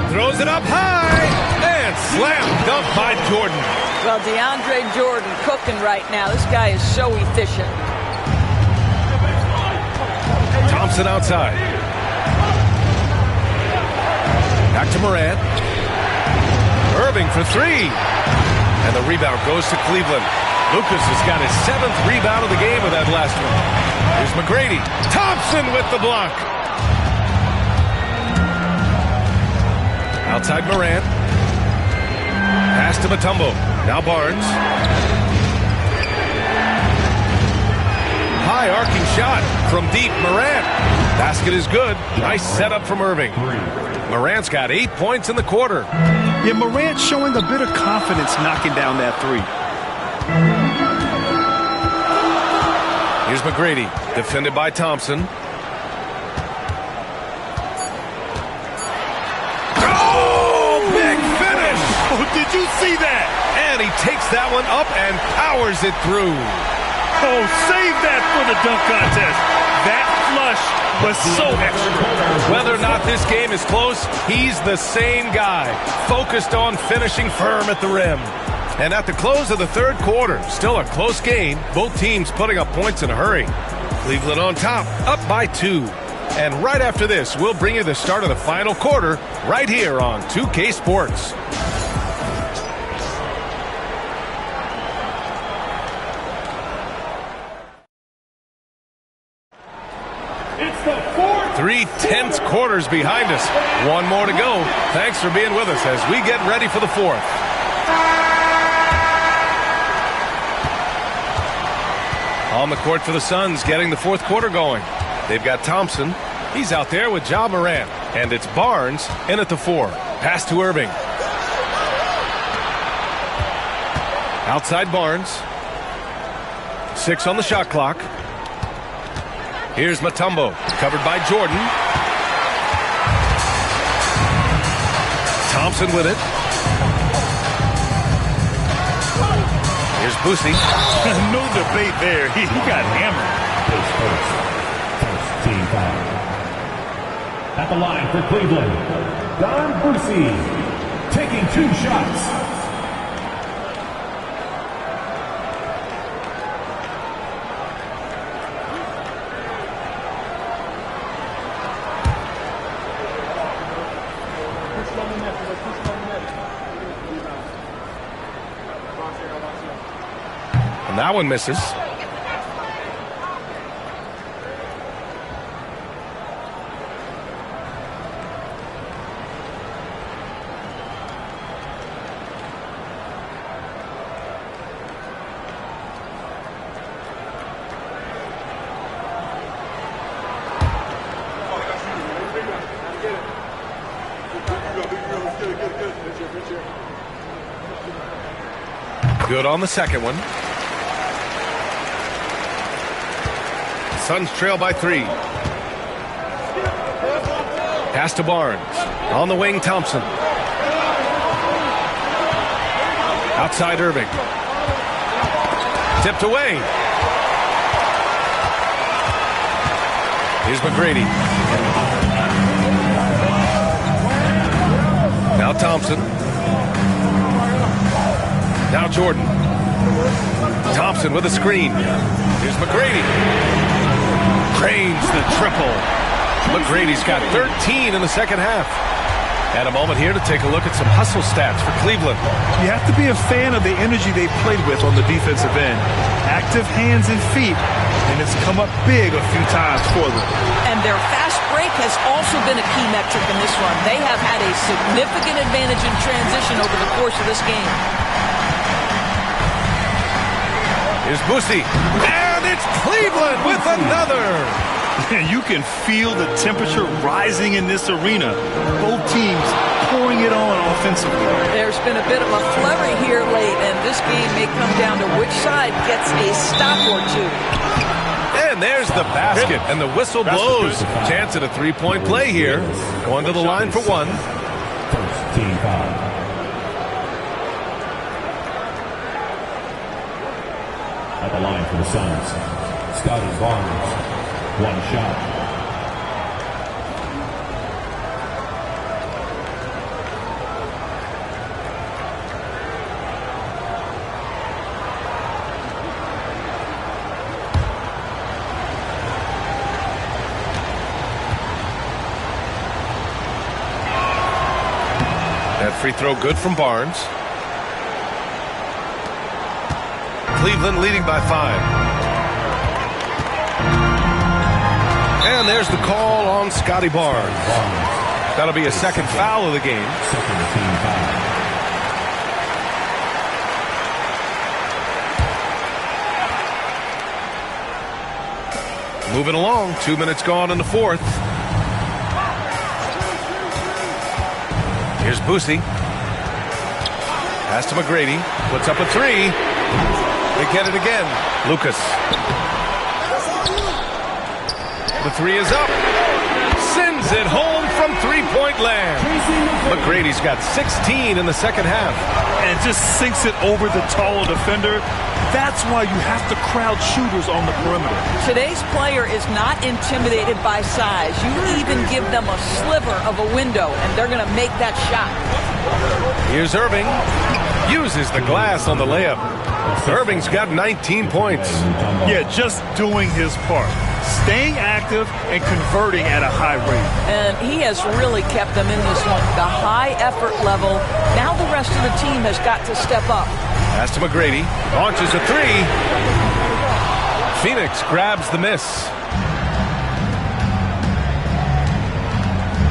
Throws it up high. And slam dunk by Jordan. Well, DeAndre Jordan cooking right now. This guy is so efficient. Thompson outside. Back to Morant. Irving for 3. And the rebound goes to Cleveland. Lucas has got his 7th rebound of the game with that last one. Here's McGrady. Thompson with the block. Outside Morant. Pass to Mutombo. Now Barnes. High arcing shot from deep. Morant. Basket is good. Nice setup from Irving. Morant's got 8 points in the quarter. Yeah, Morant showing a bit of confidence knocking down that 3. Here's McGrady, defended by Thompson. Oh, big finish! Oh, did you see that? And he takes that one up and powers it through. Oh, save that for the dunk contest. That flush was so extra. Whether or not this game is close, he's the same guy, focused on finishing firm at the rim. And at the close of the third quarter, still a close game, both teams putting up points in a hurry. Cleveland on top, up by 2. And right after this, we'll bring you the start of the final quarter right here on 2K Sports. It's the fourth. 3 tense quarters behind us. One more to go. Thanks for being with us as we get ready for the fourth. On the court for the Suns, getting the fourth quarter going. They've got Thompson. He's out there with Ja Morant. And it's Barnes in at the 4. Pass to Irving. Outside Barnes. 6 on the shot clock. Here's Mutombo, covered by Jordan. Thompson with it. Here's Boosie. No debate there. He got hammered. First team foul. At the line for Cleveland, Don Boosie taking 2 shots. And that one misses. Good on the second one. Suns trail by 3. Pass to Barnes. On the wing, Thompson. Outside Irving. Tipped away. Here's McGrady. Now Thompson. Now Jordan. Thompson with a screen. Here's McGrady. Cranes the triple. McGrady's got 13 in the second half. And a moment here to take a look at some hustle stats for Cleveland. You have to be a fan of the energy they played with on the defensive end. Active hands and feet, and it's come up big a few times for them. And their fast break has also been a key metric in this run. They have had a significant advantage in transition over the course of this game. Here's Boosie. And it's Cleveland with another. You can feel the temperature rising in this arena. Both teams pouring it on offensively. There's been a bit of a flurry here late, and this game may come down to which side gets a stop or two. And there's the basket, and the whistle blows. Chance at a three-point play here. Going to the line for 1. First team foul. At the line for the Suns, Scotty Barnes. 1 shot. That free throw good from Barnes. Cleveland leading by 5. And there's the call on Scotty Barnes. That'll be a second foul of the game. Second team foul. Moving along, 2 minutes gone in the fourth. Here's Boosie. Pass to McGrady. Puts up a 3. They get it again. Lucas. The 3 is up. Sends it home from three-point land. McGrady's got 16 in the second half. And just sinks it over the taller defender. That's why you have to crowd shooters on the perimeter. Today's player is not intimidated by size. You even give them a sliver of a window, and they're going to make that shot. Here's Irving. Uses the glass on the layup. Irving's got 19 points. Yeah, just doing his part. Staying active and converting at a high rate. And he has really kept them in this one. The high effort level. Now the rest of the team has got to step up. Pass to McGrady. Launches a 3. Phoenix grabs the miss.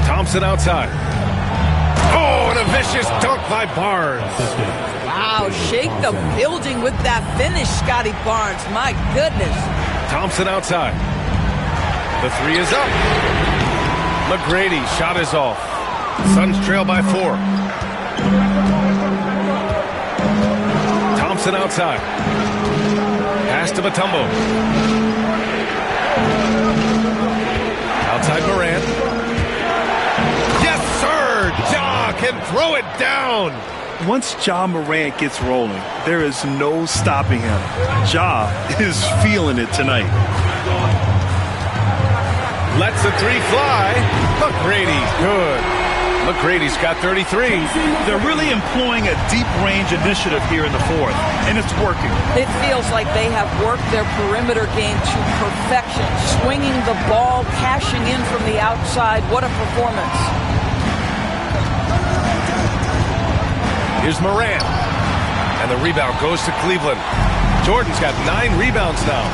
Thompson outside. Oh, and a vicious dunk by Barnes. Wow, shake the building with that finish, Scotty Barnes. My goodness. Thompson outside. The 3 is up. McGrady shot is off. Suns trail by 4. Thompson outside. Pass to Mutombo. Outside Morant. Yes, sir! Ja can throw it down. Once Ja Morant gets rolling, there is no stopping him. Ja is feeling it tonight. Lets the three fly. McGrady, good. McGrady's got 33. They're really employing a deep range initiative here in the fourth, and it's working. It feels like they have worked their perimeter game to perfection, swinging the ball, cashing in from the outside. What a performance. Here's Morant. And the rebound goes to Cleveland. Jordan's got 9 rebounds now.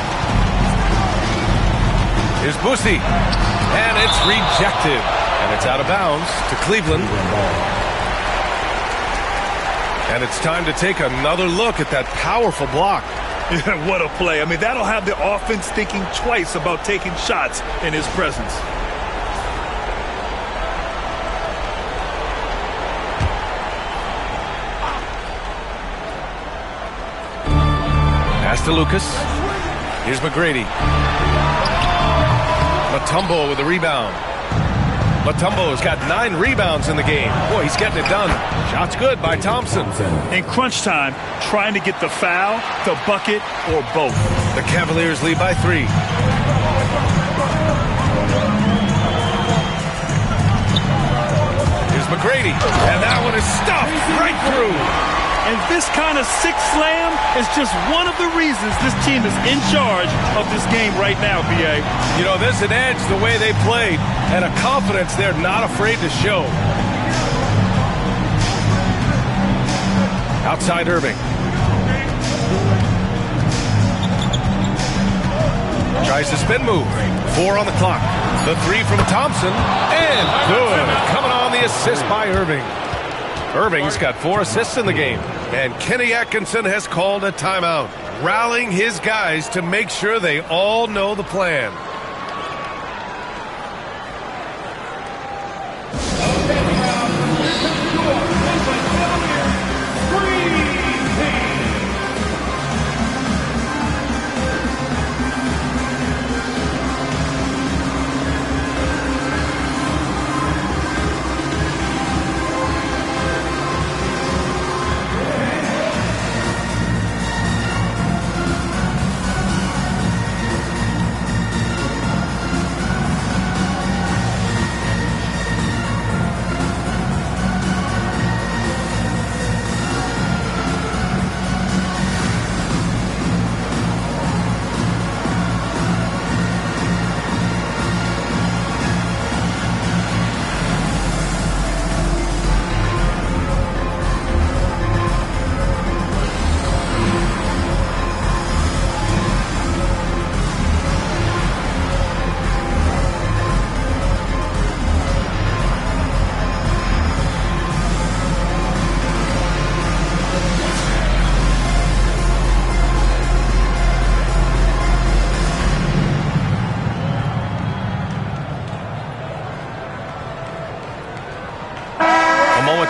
Here's Boosie. And it's rejected. And it's out of bounds to Cleveland. And it's time to take another look at that powerful block. Yeah, what a play. I mean, that'll have the offense thinking twice about taking shots in his presence. Pass to Lucas. Here's McGrady. Mutombo with the rebound. Mutombo's got 9 rebounds in the game. Boy, he's getting it done. Shot's good by Thompson. In crunch time, trying to get the foul, the bucket, or both. The Cavaliers lead by 3. Here's McGrady. And that one is stuffed right through. And this kind of six slam is just one of the reasons this team is in charge of this game right now, B.A. You know, there's an edge the way they played and a confidence they're not afraid to show. Outside Irving. Tries to spin move. 4 on the clock. The 3 from Thompson. And good. Coming on the assist by Irving. Irving's got 4 assists in the game. And Kenny Atkinson has called a timeout, rallying his guys to make sure they all know the plan.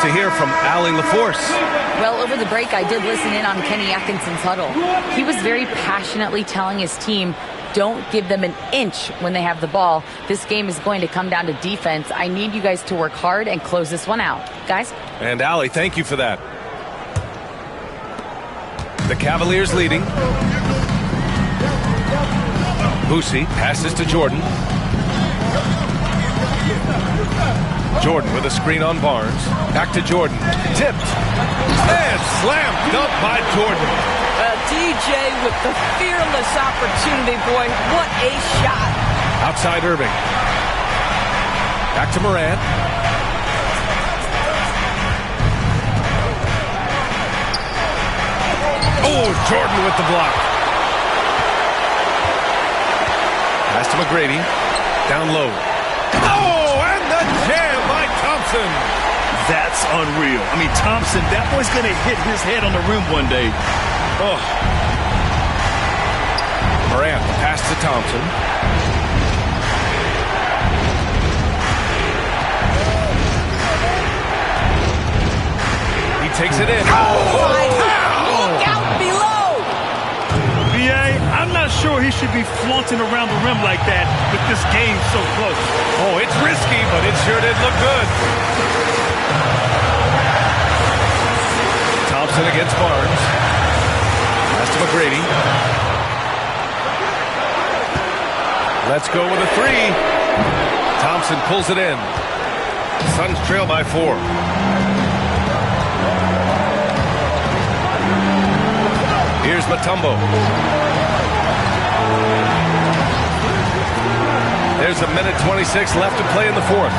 To hear from Allie LaForce. Well, over the break, I did listen in on Kenny Atkinson's huddle. He was very passionately telling his team, don't give them an inch when they have the ball. This game is going to come down to defense. I need you guys to work hard and close this one out. Guys? And Allie, thank you for that. The Cavaliers leading. Boosie passes to Jordan. Jordan with a screen on Barnes. Back to Jordan. Tipped. And slam dunk by Jordan. DJ with the fearless opportunity, boy. What a shot. Outside Irving. Back to Morant. Oh, Jordan with the block. Pass to McGrady. Down low. Oh, and the jam by Thompson. That's unreal. I mean, Thompson, that boy's going to hit his head on the rim one day. Oh. Morant, pass to Thompson. He takes it in. Oh, my God. Look out below. B.A., I'm not sure he should be flaunting around the rim like that with this game so close. Oh, it's risky, but it sure did look good. Thompson against Barnes. Pass to McGrady. Let's go with a three. Thompson pulls it in. Suns trail by 4. Here's Mutombo. There's a minute 26 left to play in the 4th.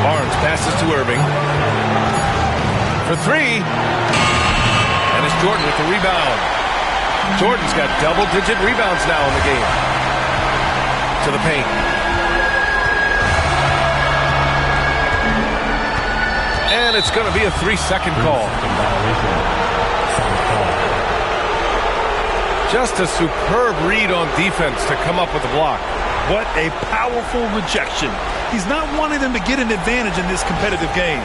Barnes passes to Irving. For 3. And it's Jordan with the rebound. Jordan's got double-digit rebounds now in the game. To the paint. And it's going to be a 3-second call. Just a superb read on defense to come up with the block. What a powerful rejection. He's not wanting them to get an advantage in this competitive game.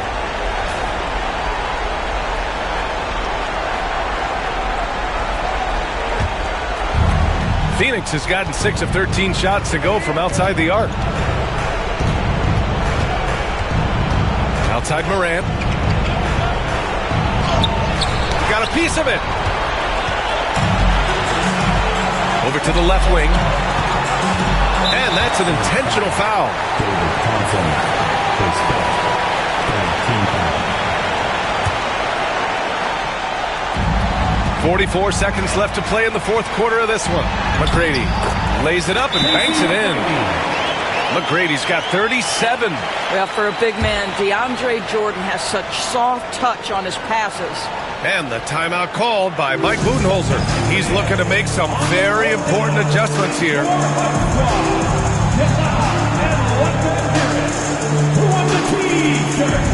Phoenix has gotten 6 of 13 shots to go from outside the arc. Outside Morant. Got a piece of it. Over to the left wing. And that's an intentional foul. 44 seconds left to play in the 4th quarter of this one. McGrady lays it up and banks it in. McGrady's got 37. Well, for a big man, DeAndre Jordan has such soft touch on his passes. And the timeout called by Mike Budenholzer. He's looking to make some very important adjustments here. Who won the T-shirt?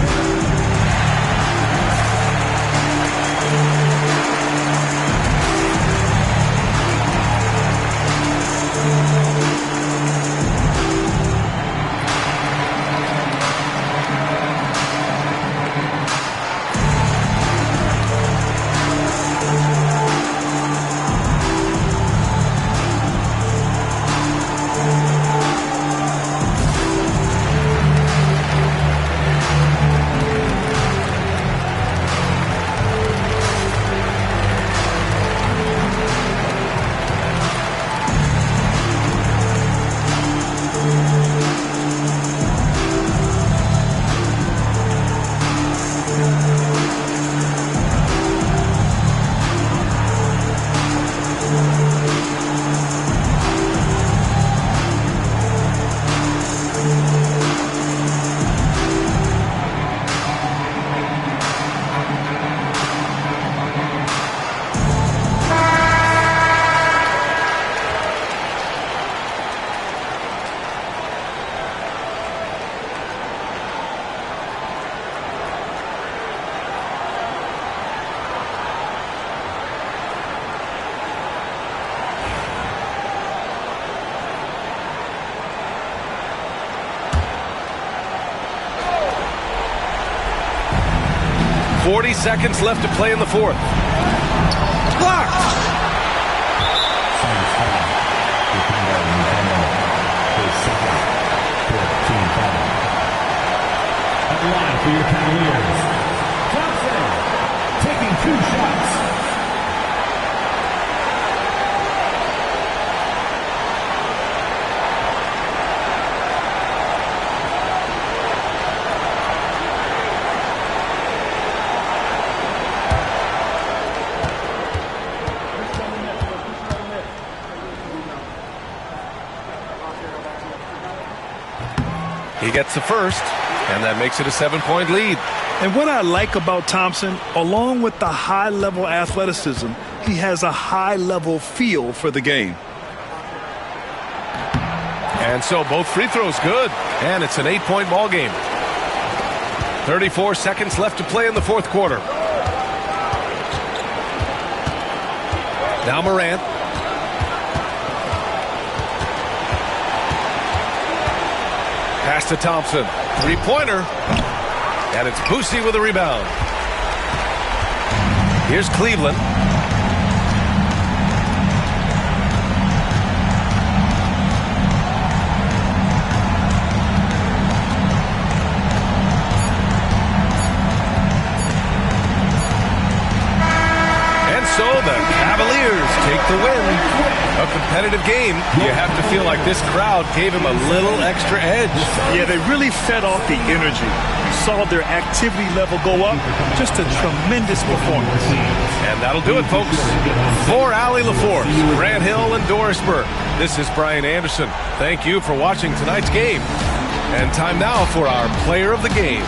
Seconds left to play in the 4th. Blocked! At the line for your Cavaliers, Thompson taking 2 shots. He gets the first, and that makes it a 7-point lead. And what I like about Thompson, along with the high-level athleticism, he has a high-level feel for the game. And so both free throws good, and it's an 8-point ball game. 34 seconds left to play in the 4th quarter. Now Morant. Pass to Thompson. 3-pointer. And it's Boosie with a rebound. Here's Cleveland. competitive game, you have to feel like this crowd gave him a little extra edge. Yeah, they really fed off the energy. You saw their activity level go up. Just a tremendous performance. And that'll do it, folks. For Allie LaForce, Grant Hill, and Doris Burke, this is Brian Anderson. Thank you for watching tonight's game. And time now for our player of the game.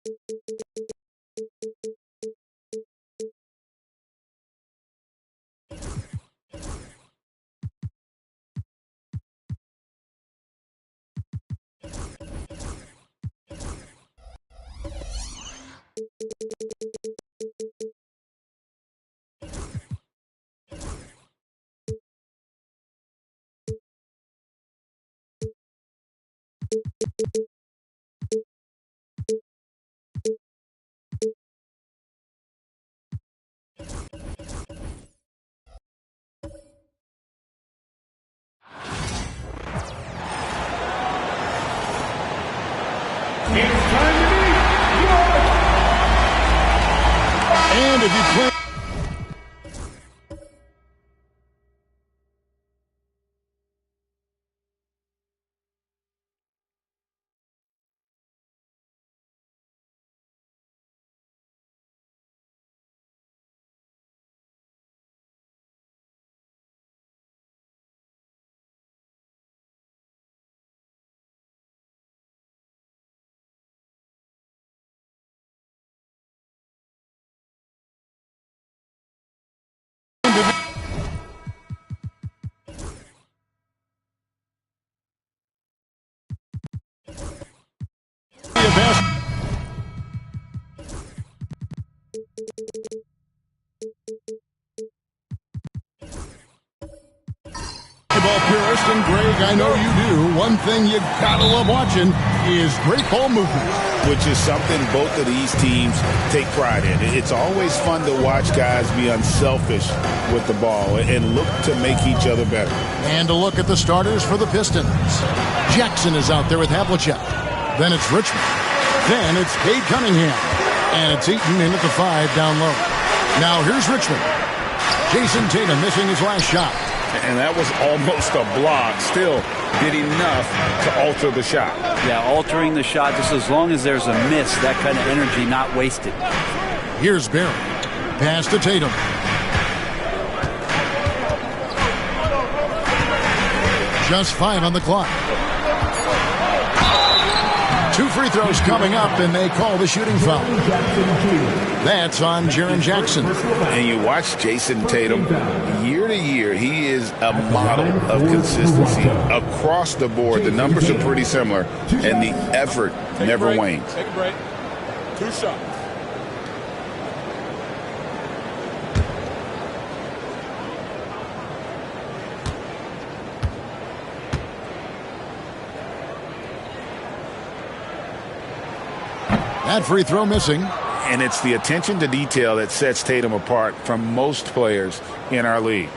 It's time to meet your... And if you play... Ball purist, and Greg, I know you do. One thing you gotta love watching is great ball movement, which is something both of these teams take pride in. It's always fun to watch guys be unselfish with the ball and look to make each other better. And a look at the starters for the Pistons. Jackson is out there with Havlicek. Then it's Richmond. Then it's Cade Cunningham. And it's Eaton in at the 5 down low. Now here's Richmond. Jason Tatum missing his last shot. And that was almost a block. Still did enough to alter the shot. Yeah, altering the shot, just as long as there's a miss, that kind of energy not wasted. Here's Barry. Pass to Tatum. Just 5 on the clock. 2 free throws coming up, and they call the shooting foul. That's on Jaren Jackson. And you watch Jason Tatum, year to year, he is a model of consistency across the board. The numbers are pretty similar, and the effort never wanes. Take a break. 2 shots. That free throw missing. And it's the attention to detail that sets Tatum apart from most players in our league.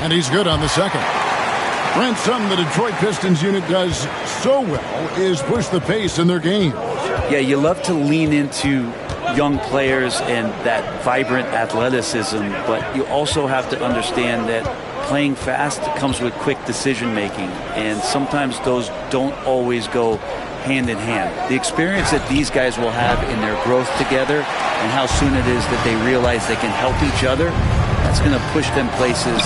And he's good on the second. Brent, something the Detroit Pistons unit does so well is push the pace in their game. Yeah, you love to lean into young players and that vibrant athleticism, but you also have to understand that playing fast comes with quick decision making, and sometimes those don't always go hand in hand. The experience that these guys will have in their growth together and how soon it is that they realize they can help each other, that's going to push them places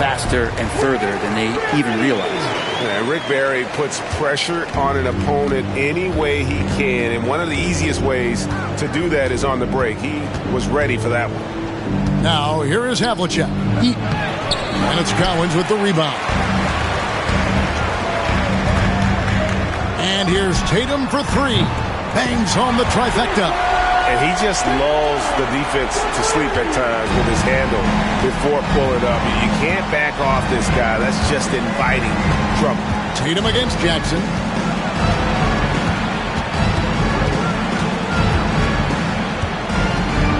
faster and further than they even realize. Yeah, Rick Barry puts pressure on an opponent any way he can, and one of the easiest ways to do that is on the break. He was ready for that one. Now, here is Havlicek. And it's Cowens with the rebound. And here's Tatum for 3. Bangs home the trifecta. And he just lulls the defense to sleep at times with his handle before pulling up. You can't back off this guy. That's just inviting trouble. Tatum against Jackson.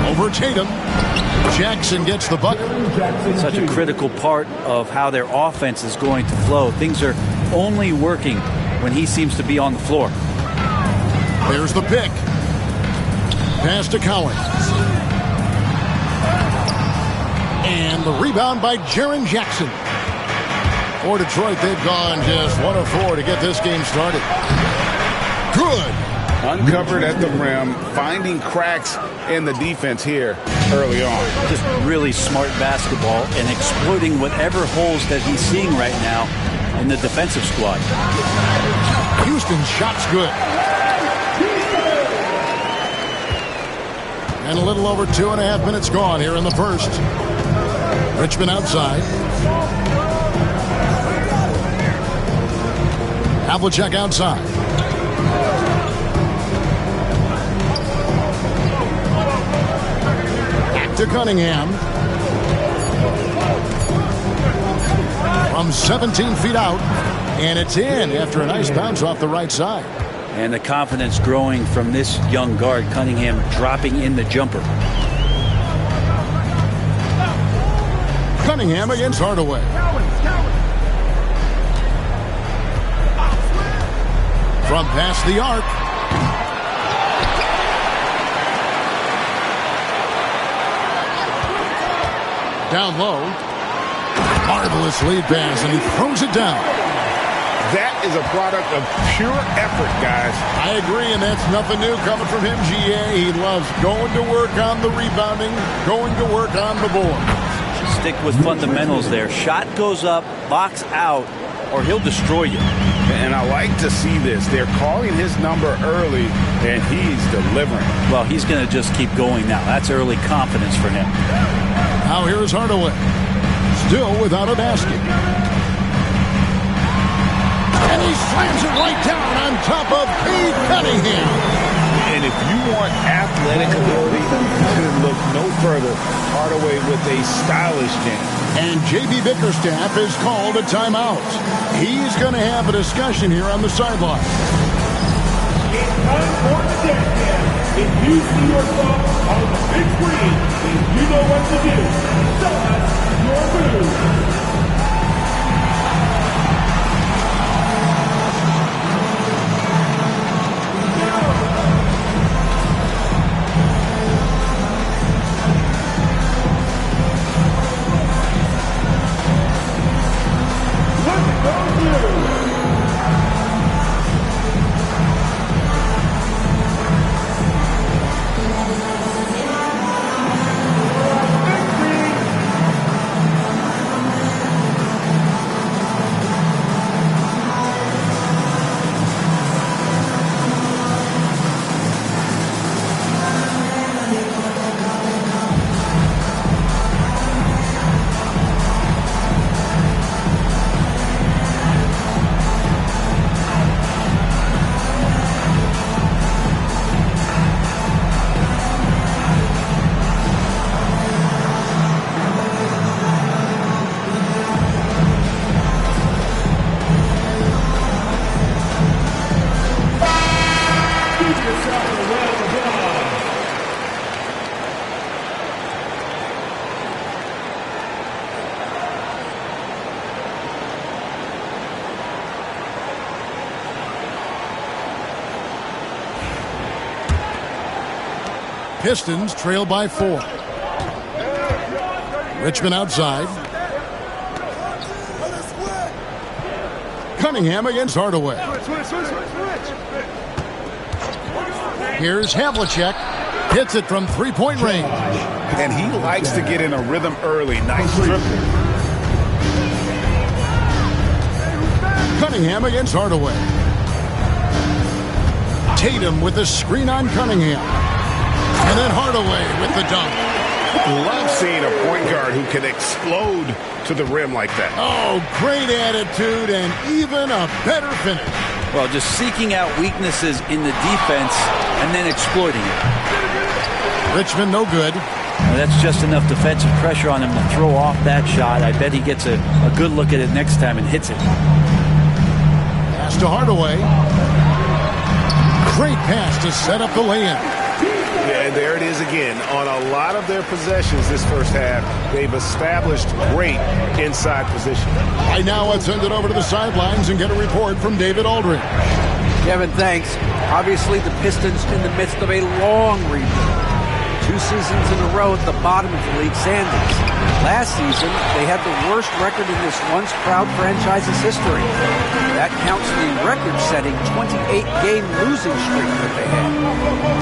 Over Tatum. Jackson gets the bucket. Such a critical part of how their offense is going to flow. Things are only working when he seems to be on the floor. There's the pick. Pass to Cowens. And the rebound by Jaren Jackson. For Detroit, they've gone just 1 of 4 to get this game started. Good. Uncovered at the rim, finding cracks in the defense here early on. Just really smart basketball and exploiting whatever holes that he's seeing right now in the defensive squad. Houston's shot's good. And a little over 2.5 minutes gone here in the first. Richmond outside. Havlicek outside. Back to Cunningham. From 17 feet out. And it's in after a nice bounce off the right side. And the confidence growing from this young guard, Cunningham, dropping in the jumper. Cunningham against Hardaway. From past the arc. Down low. Marvelous lead pass, and he throws it down. That is a product of pure effort, guys. I agree, and that's nothing new coming from him, GA. He loves going to work on the rebounding, going to work on the board. Stick with fundamentals there. Shot goes up, box out, or he'll destroy you. And I like to see this. They're calling his number early, and he's delivering. Well, he's going to just keep going now. That's early confidence for him. Now here's Hardaway. Still without a basket. And he slams it right down on top of Cade Cunningham. And if you want athletic ability, you could look no further. Hardaway with a stylish game. And J.B. Bickerstaff has called a timeout. He's going to have a discussion here on the sideline. It's time for the dance cam. If you see yourself on the big screen, then you know what to do. Show us your move. Pistons trail by 4. Richmond outside. Cunningham against Hardaway. Here's Havlicek. Hits it from three-point range. And he likes to get in a rhythm early. Nice dribble. Cunningham against Hardaway. Tatum with the screen on Cunningham. And then Hardaway with the dunk. Love seeing a point guard who can explode to the rim like that. Oh, great attitude and even a better finish. Well, just seeking out weaknesses in the defense and then exploiting it. Richmond no good. Well, that's just enough defensive pressure on him to throw off that shot. I bet he gets a good look at it next time and hits it. Pass to Hardaway. Great pass to set up the lay-in. Yeah, there it is again. On a lot of their possessions this first half, they've established great inside position. Right now, let's send it over to the sidelines and get a report from David Aldridge. Kevin, thanks. Obviously, the Pistons in the midst of a long rebuild. 2 seasons in a row at the bottom of the league standings. Last season, they had the worst record in this once proud franchise's history. That counts the record-setting 28-game losing streak that they had.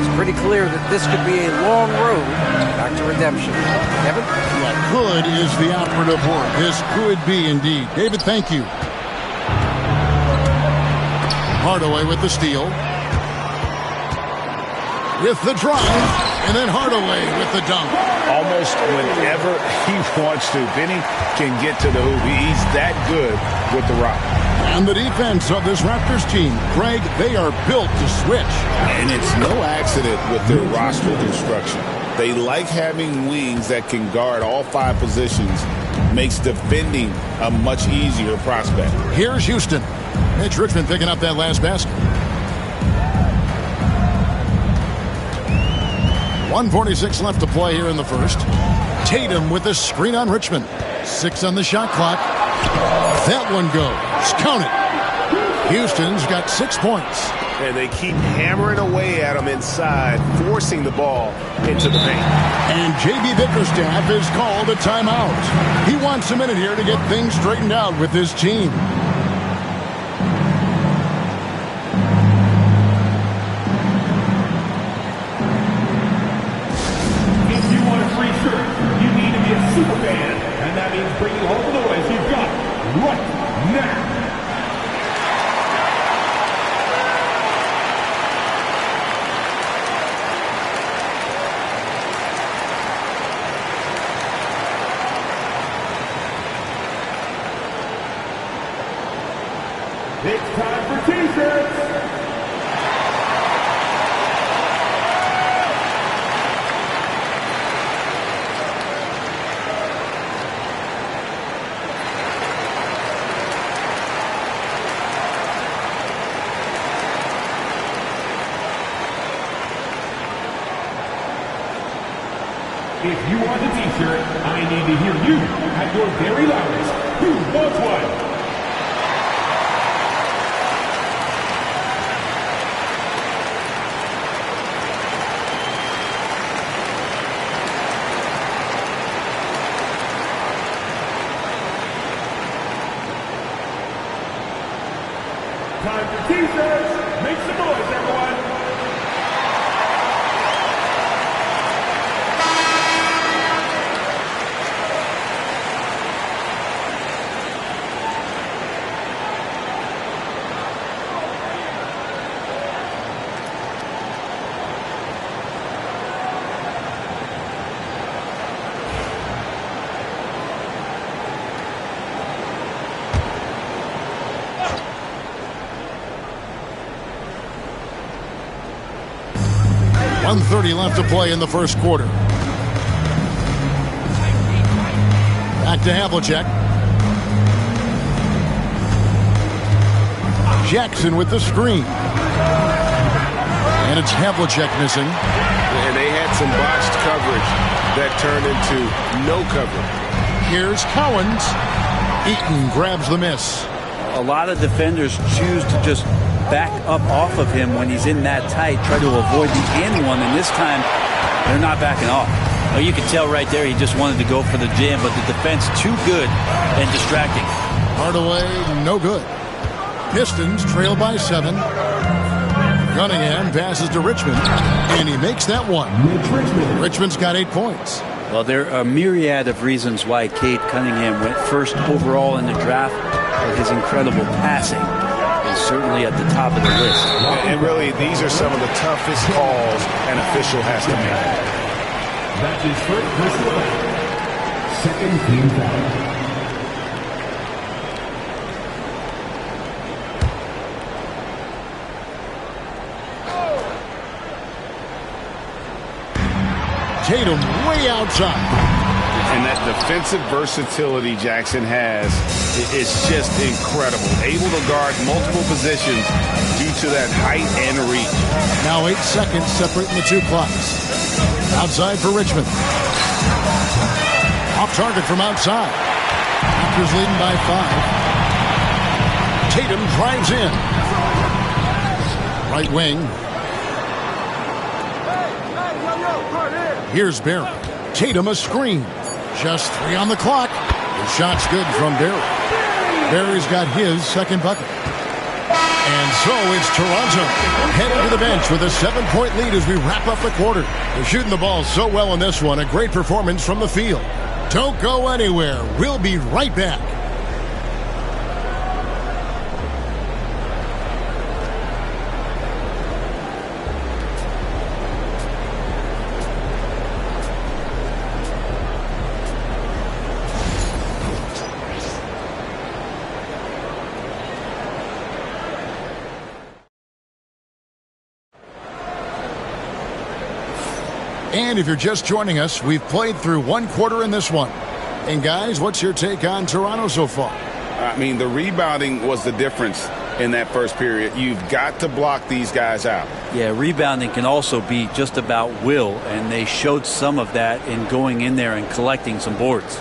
It's pretty clear that this could be a long road back to redemption. Kevin? Well, could is the operative word. This could be indeed. David, thank you. Hardaway with the steal. With the drive, and then Hardaway with the dunk. Almost whenever he wants to. Benny can get to the hoop. He's that good with the rock. And the defense of this Raptors team, Greg, they are built to switch. And it's no accident with their roster construction. They like having wings that can guard all 5 positions. Makes defending a much easier prospect. Here's Houston. Mitch Richmond picking up that last basket. 1:46 left to play here in the first. Tatum with the screen on Richmond. 6 on the shot clock. That one goes. Count it. Houston's got 6 points. And they keep hammering away at him inside, forcing the ball into the paint. And J.B. Bickerstaff has called a timeout. He wants a minute here to get things straightened out with his team. Super fan, and that means bringing all the noise you've got right now. It's time for t-shirts. If you want a t-shirt, I need to hear you at your very loudest. Who wants one? Time for t-shirts. Make some noise, everyone. .130 left to play in the first quarter. Back to Havlicek. Jackson with the screen. And it's Havlicek missing. And they had some botched coverage that turned into no coverage. Here's Cowens. Eaton grabs the miss. A lot of defenders choose to just back up off of him when he's in that tight, try to avoid the and one, and this time they're not backing off. Oh, you can tell right there he just wanted to go for the jam, but the defense too good and distracting. Hardaway, no good. Pistons trail by 7. Cunningham passes to Richmond, and he makes that one. Richmond's got 8 points. Well, there are a myriad of reasons why Cade Cunningham went first overall in the draft, but his incredible passing is certainly at the top of the list. And really, these are some of the toughest calls an official has to make. That's his first personal foul. Second team foul. Tatum way outside. And that defensive versatility Jackson has is just incredible. Able to guard multiple positions due to that height and reach. Now 8 seconds separating the 2 clocks. Outside for Richmond. Off target from outside. Raptors leading by 5. Tatum drives in. Right wing. Here's Barry. Tatum a screen. Just 3 on the clock. The shot's good from Barry. Barry's got his second bucket. And so it's Toronto heading to the bench with a 7-point lead as we wrap up the quarter. They're shooting the ball so well in this one. A great performance from the field. Don't go anywhere. We'll be right back. And if you're just joining us, we've played through 1 quarter in this one. And guys, what's your take on Toronto so far? I mean, the rebounding was the difference in that first period. You've got to block these guys out. Yeah, rebounding can also be just about will, and they showed some of that in going in there and collecting some boards.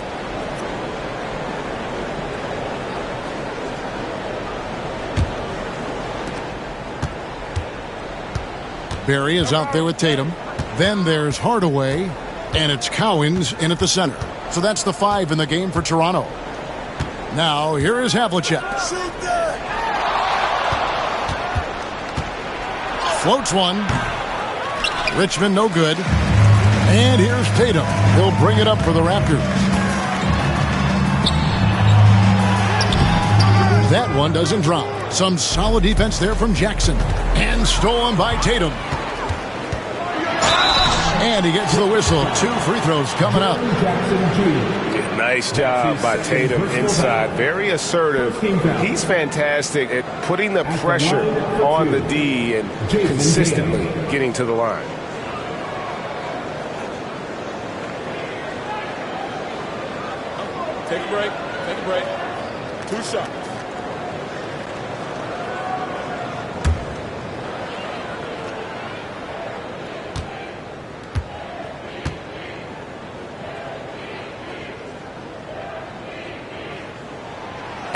Barry is out there with Tatum. Then there's Hardaway, and it's Cowens in at the center. So that's the 5 in the game for Toronto. Now, here is Havlicek. Floats one. Richmond no good. And here's Tatum. He'll bring it up for the Raptors. That one doesn't drop. Some solid defense there from Jackson. And stolen by Tatum. And he gets the whistle. 2 free throws coming up. Nice job by Tatum inside. Very assertive. He's fantastic at putting the pressure on the D and consistently getting to the line. Take a break. Take a break. 2 shots.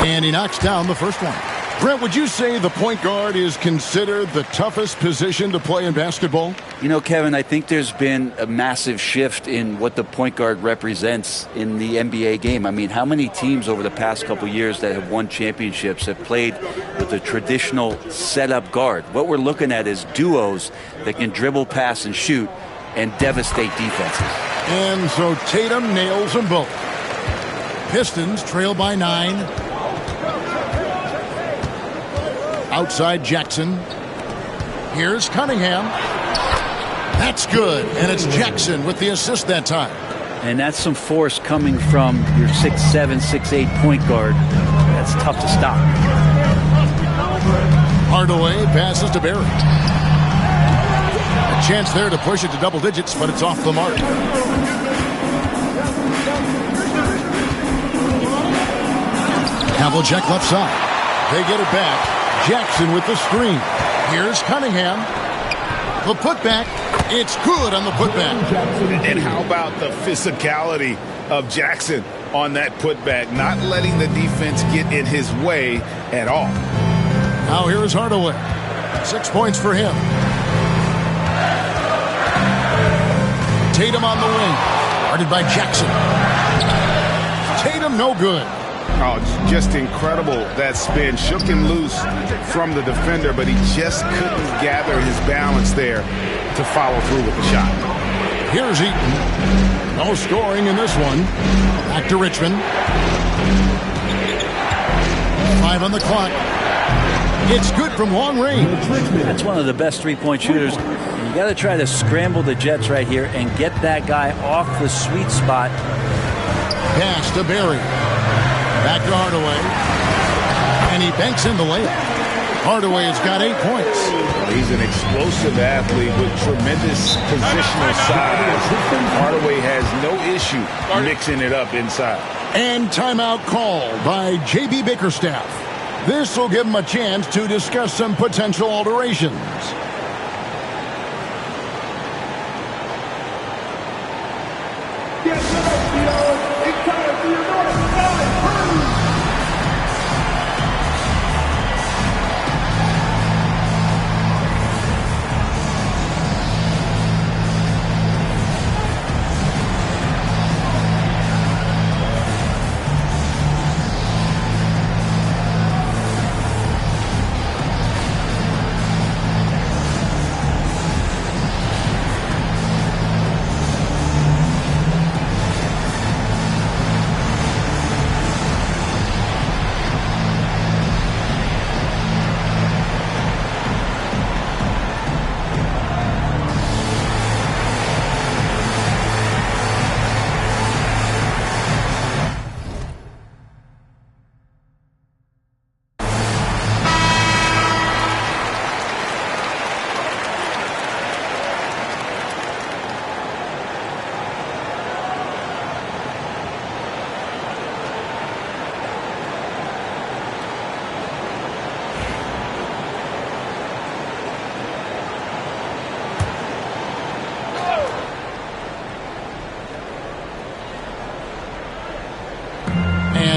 And he knocks down the first one. Brent, would you say the point guard is considered the toughest position to play in basketball? You know, Kevin, I think there's been a massive shift in what the point guard represents in the NBA game. I mean, how many teams over the past couple years that have won championships have played with a traditional setup guard? What we're looking at is duos that can dribble, pass, and shoot and devastate defenses. And so Tatum nails them both. Pistons trail by 9. Outside Jackson. Here's Cunningham. That's good. And it's Jackson with the assist that time. And that's some force coming from your 6'7", 6'8" point guard. That's tough to stop. Hardaway passes to Barry. A chance there to push it to double digits, but it's off the mark. Havlicek left side. They get it back. Jackson with the screen. Here's Cunningham. The putback. It's good on the putback. And how about the physicality of Jackson on that putback, not letting the defense get in his way at all. Now here's Hardaway. 6 points for him. Tatum on the wing. Guarded by Jackson. Tatum no good. Oh, just incredible, that spin. Shook him loose from the defender, but he just couldn't gather his balance there to follow through with the shot. Here's Eaton. No scoring in this one. Back to Richmond. 5 on the clock. It's good from long range. That's one of the best three-point shooters. You got to try to scramble the Jets right here and get that guy off the sweet spot. Pass to Barry. Back to Hardaway. And he banks in the layup. Hardaway has got 8 points. He's an explosive athlete with tremendous positional size. Hardaway has no issue mixing it up inside. And timeout called by J.B. Bickerstaff. This will give him a chance to discuss some potential alterations.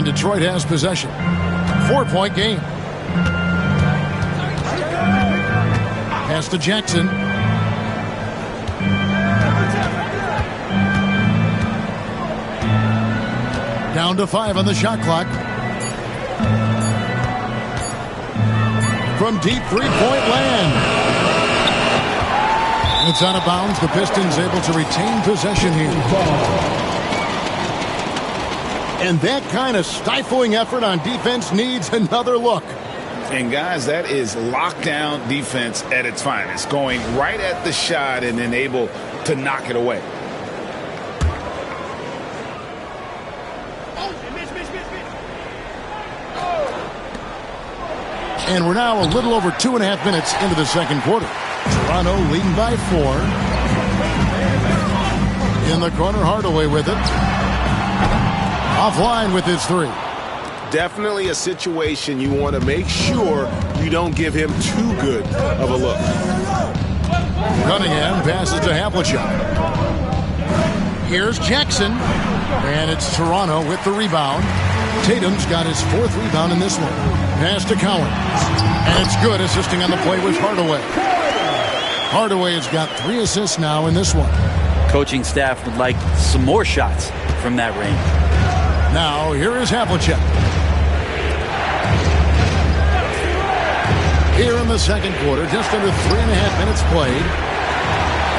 And Detroit has possession. 4-point game. Pass to Jackson. Down to 5 on the shot clock. From deep three-point land. It's out of bounds. The Pistons able to retain possession here. And that kind of stifling effort on defense needs another look. And guys, that is lockdown defense at its finest. Going right at the shot and then able to knock it away. And we're now a little over 2.5 minutes into the second quarter. Toronto leading by 4. In the corner, Hardaway with it. Offline with his 3. Definitely a situation you want to make sure you don't give him too good of a look. Cunningham passes to Havlicek. Here's Jackson. And it's Toronto with the rebound. Tatum's got his 4th rebound in this one. Pass to Collins. And it's good, assisting on the play with Hardaway. Hardaway has got 3 assists now in this one. Coaching staff would like some more shots from that range. Now, here is Havlicek. Here in the second quarter, just under 3.5 minutes played.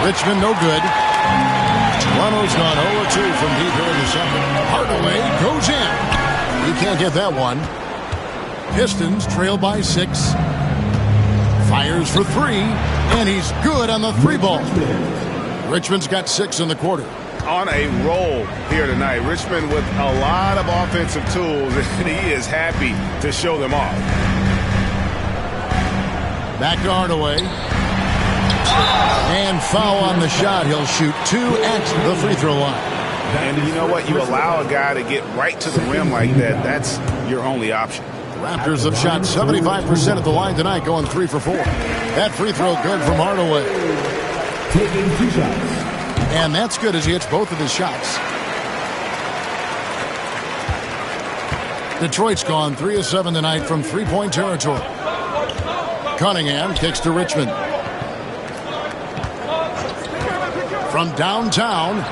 Richmond no good. Toronto's gone 0-2 from deep here in the second. Hardaway goes in. He can't get that one. Pistons trail by 6. Fires for 3. And he's good on the 3 ball. Richmond's got 6 in the quarter. On a roll here tonight. Richmond with a lot of offensive tools, and he is happy to show them off. Back to Hardaway. And foul on the shot. He'll shoot 2 at the free throw line. And you know what? You allow a guy to get right to the rim like that. That's your only option. Raptors have shot 75% at the line tonight, going 3 for 4. That free throw good from Hardaway. Taking 2 shots. And that's good as he hits both of his shots. Detroit's gone 3 of 7 tonight from 3-point territory. Cunningham kicks to Richmond. From downtown.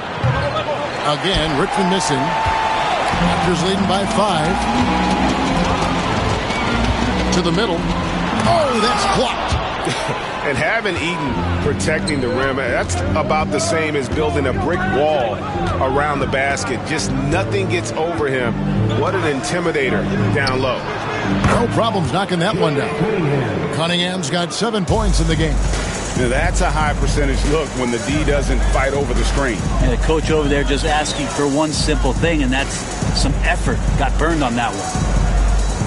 Again, Richmond missing. Raptors leading by 5. To the middle. Oh, that's blocked. And having Eaton protecting the rim, that's about the same as building a brick wall around the basket. Just nothing gets over him. What an intimidator down low. No problems knocking that one down. Cunningham's got 7 points in the game. Now that's a high percentage look when the D doesn't fight over the screen. And the coach over there just asking for one simple thing, and that's some effort. Got burned on that one.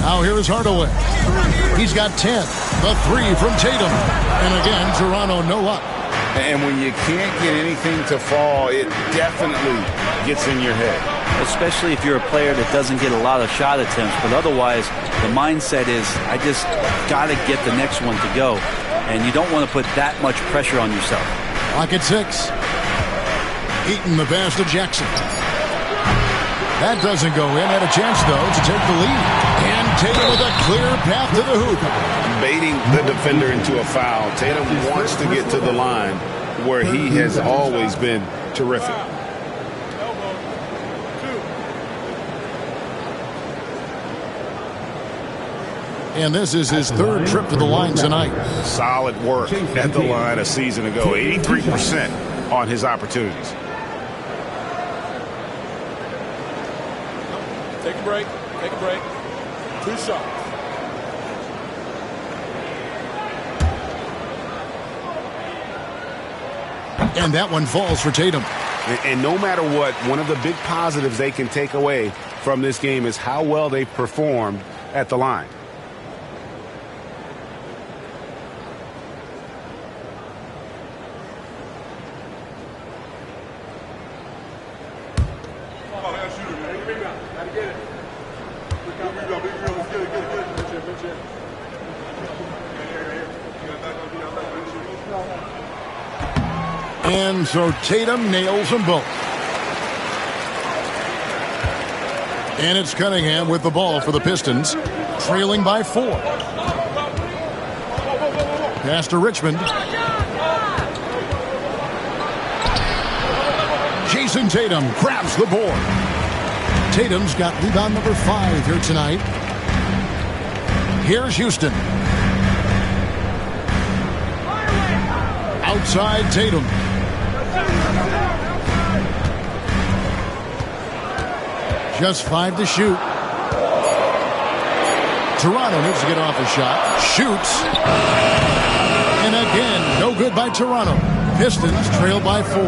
Now here is Hardaway. He's got 10. The 3 from Tatum. And again, Toronto no up. And when you can't get anything to fall, it definitely gets in your head. Especially if you're a player that doesn't get a lot of shot attempts. But otherwise, the mindset is, I just got to get the next one to go. And you don't want to put that much pressure on yourself. Clock at 6. Eaton the pass to Jackson. That doesn't go in. Had a chance, though, to take the lead. And Tatum with a clear path to the hoop. Baiting the defender into a foul. Tatum wants to get to the line where he has always been terrific. And this is his 3rd trip to the line tonight. Solid work at the line a season ago. 83% on his opportunities. Take a break. Take a break. 2 shots. And that one falls for Tatum. And no matter what, one of the big positives they can take away from this game is how well they performed at the line. And so Tatum nails them both. And it's Cunningham with the ball for the Pistons, trailing by 4. Pass to Richmond. Jason Tatum grabs the board. Tatum's got rebound number 5 here tonight. Here's Houston. Outside Tatum. Just 5 to shoot. Toronto needs to get off a shot. Shoots. And again, no good by Toronto. Pistons trail by 4.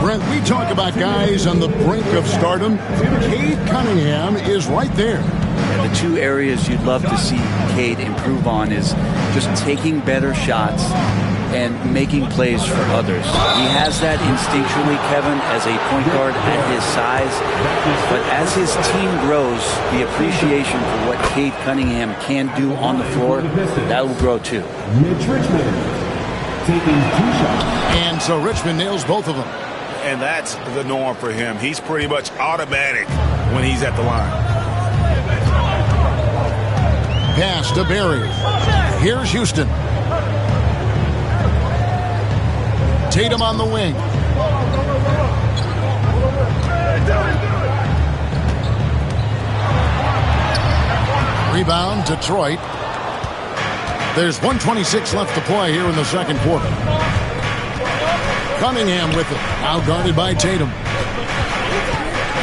Brent, we talk about guys on the brink of stardom. Cade Cunningham is right there. Yeah, the 2 areas you'd love to see Cade improve on is just taking better shots and making plays for others. He has that instinctually, Kevin, as a point guard at his size. But as his team grows, the appreciation for what Cade Cunningham can do on the floor, that will grow too. Mitch Richmond taking 2 shots. And so Richmond nails both of them. And that's the norm for him. He's pretty much automatic when he's at the line. Pass to Barry. Here's Houston. Tatum on the wing. Rebound, Detroit. There's 1:26 left to play here in the second quarter. Cunningham with it. Now guarded by Tatum.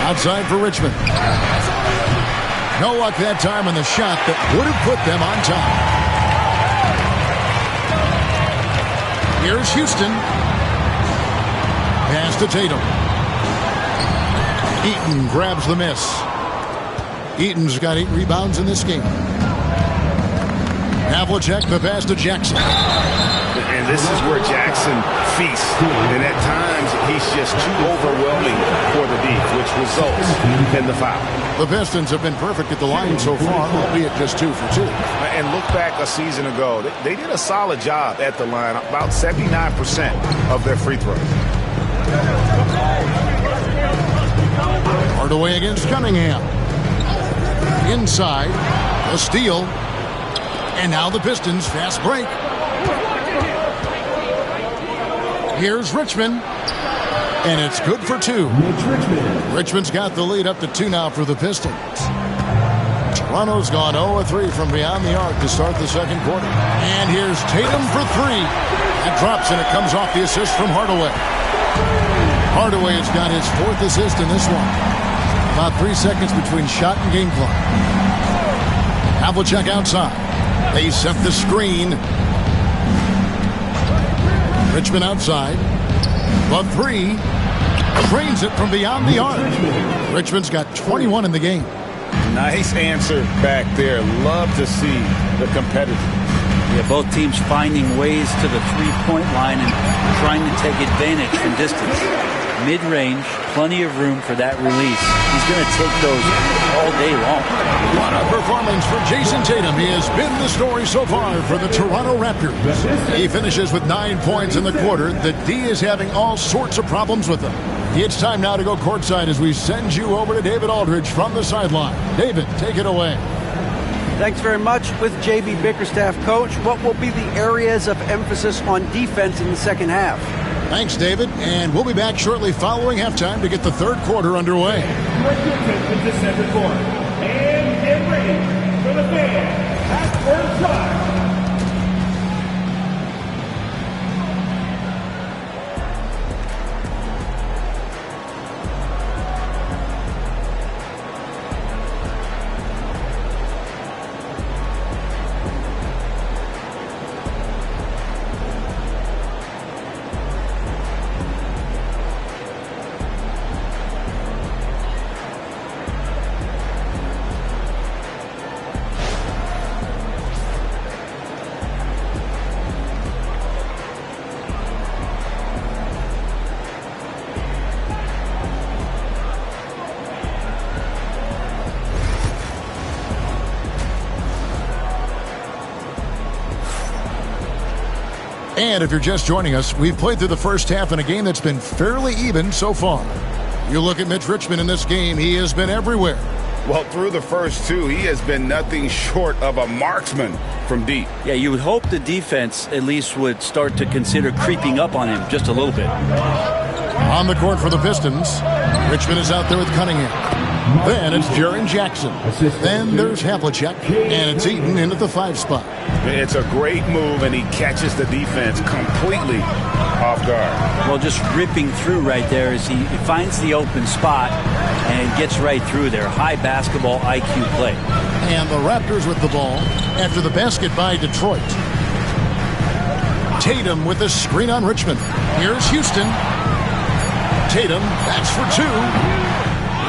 Outside for Richmond. No luck that time on the shot that would have put them on top. Here's Houston. Pass to Tatum. Eaton grabs the miss. Eaton's got 8 rebounds in this game. Havlicek, the pass to Jackson. And this is where Jackson feasts. And at times, he's just too overwhelming for the D, which results in the foul. The Pistons have been perfect at the line so far, albeit just 2 for 2. And look back a season ago. They did a solid job at the line, about 79% of their free throws. Hardaway against Cunningham. Inside, a steal. And now the Pistons fast break. Here's Richmond. And it's good for 2. Richmond's got the lead up to 2 now for the Pistons. Toronto's gone 0-3 from beyond the arc to start the second quarter. And here's Tatum for 3. That drops and it comes off the assist from Hardaway. Hardaway has got his 4th assist in this one. About 3 seconds between shot and game clock. Havlicek outside. They set the screen. Richmond outside. But 3. Drains it from beyond the arc. Richmond's got 21 in the game. Nice answer back there. Love to see the competitive. Yeah, both teams finding ways to the three-point line and trying to take advantage from distance. Mid-range, plenty of room for that release. He's going to take those all day long. What a performance for Jason Tatum. He has been the story so far for the Toronto Raptors. He finishes with 9 points in the quarter. The D is having all sorts of problems with him. It's time now to go courtside as we send you over to David Aldridge from the sideline. David, take it away. Thanks very much. With J.B. Bickerstaff, Coach, what will be the areas of emphasis on defense in the second half? Thanks, David. And we'll be back shortly following halftime to get the third quarter underway. Into center court. And get ready for the fans at first time. And if you're just joining us, we've played through the first half in a game that's been fairly even so far. You look at Mitch Richmond in this game, he has been everywhere. Well, through the first two, he has been nothing short of a marksman from deep. Yeah, you would hope the defense at least would start to consider creeping up on him just a little bit. On the court for the Pistons, Richmond is out there with Cunningham. Then it's Jaren Jackson. Then there's Havlicek, and it's Eaton in at the 5 spot. It's a great move, and he catches the defense completely off guard. Well, just ripping through right there as he finds the open spot and gets right through there. High basketball IQ play. And the Raptors with the ball after the basket by Detroit. Tatum with the screen on Richmond. Here's Houston. Tatum, that's for 2.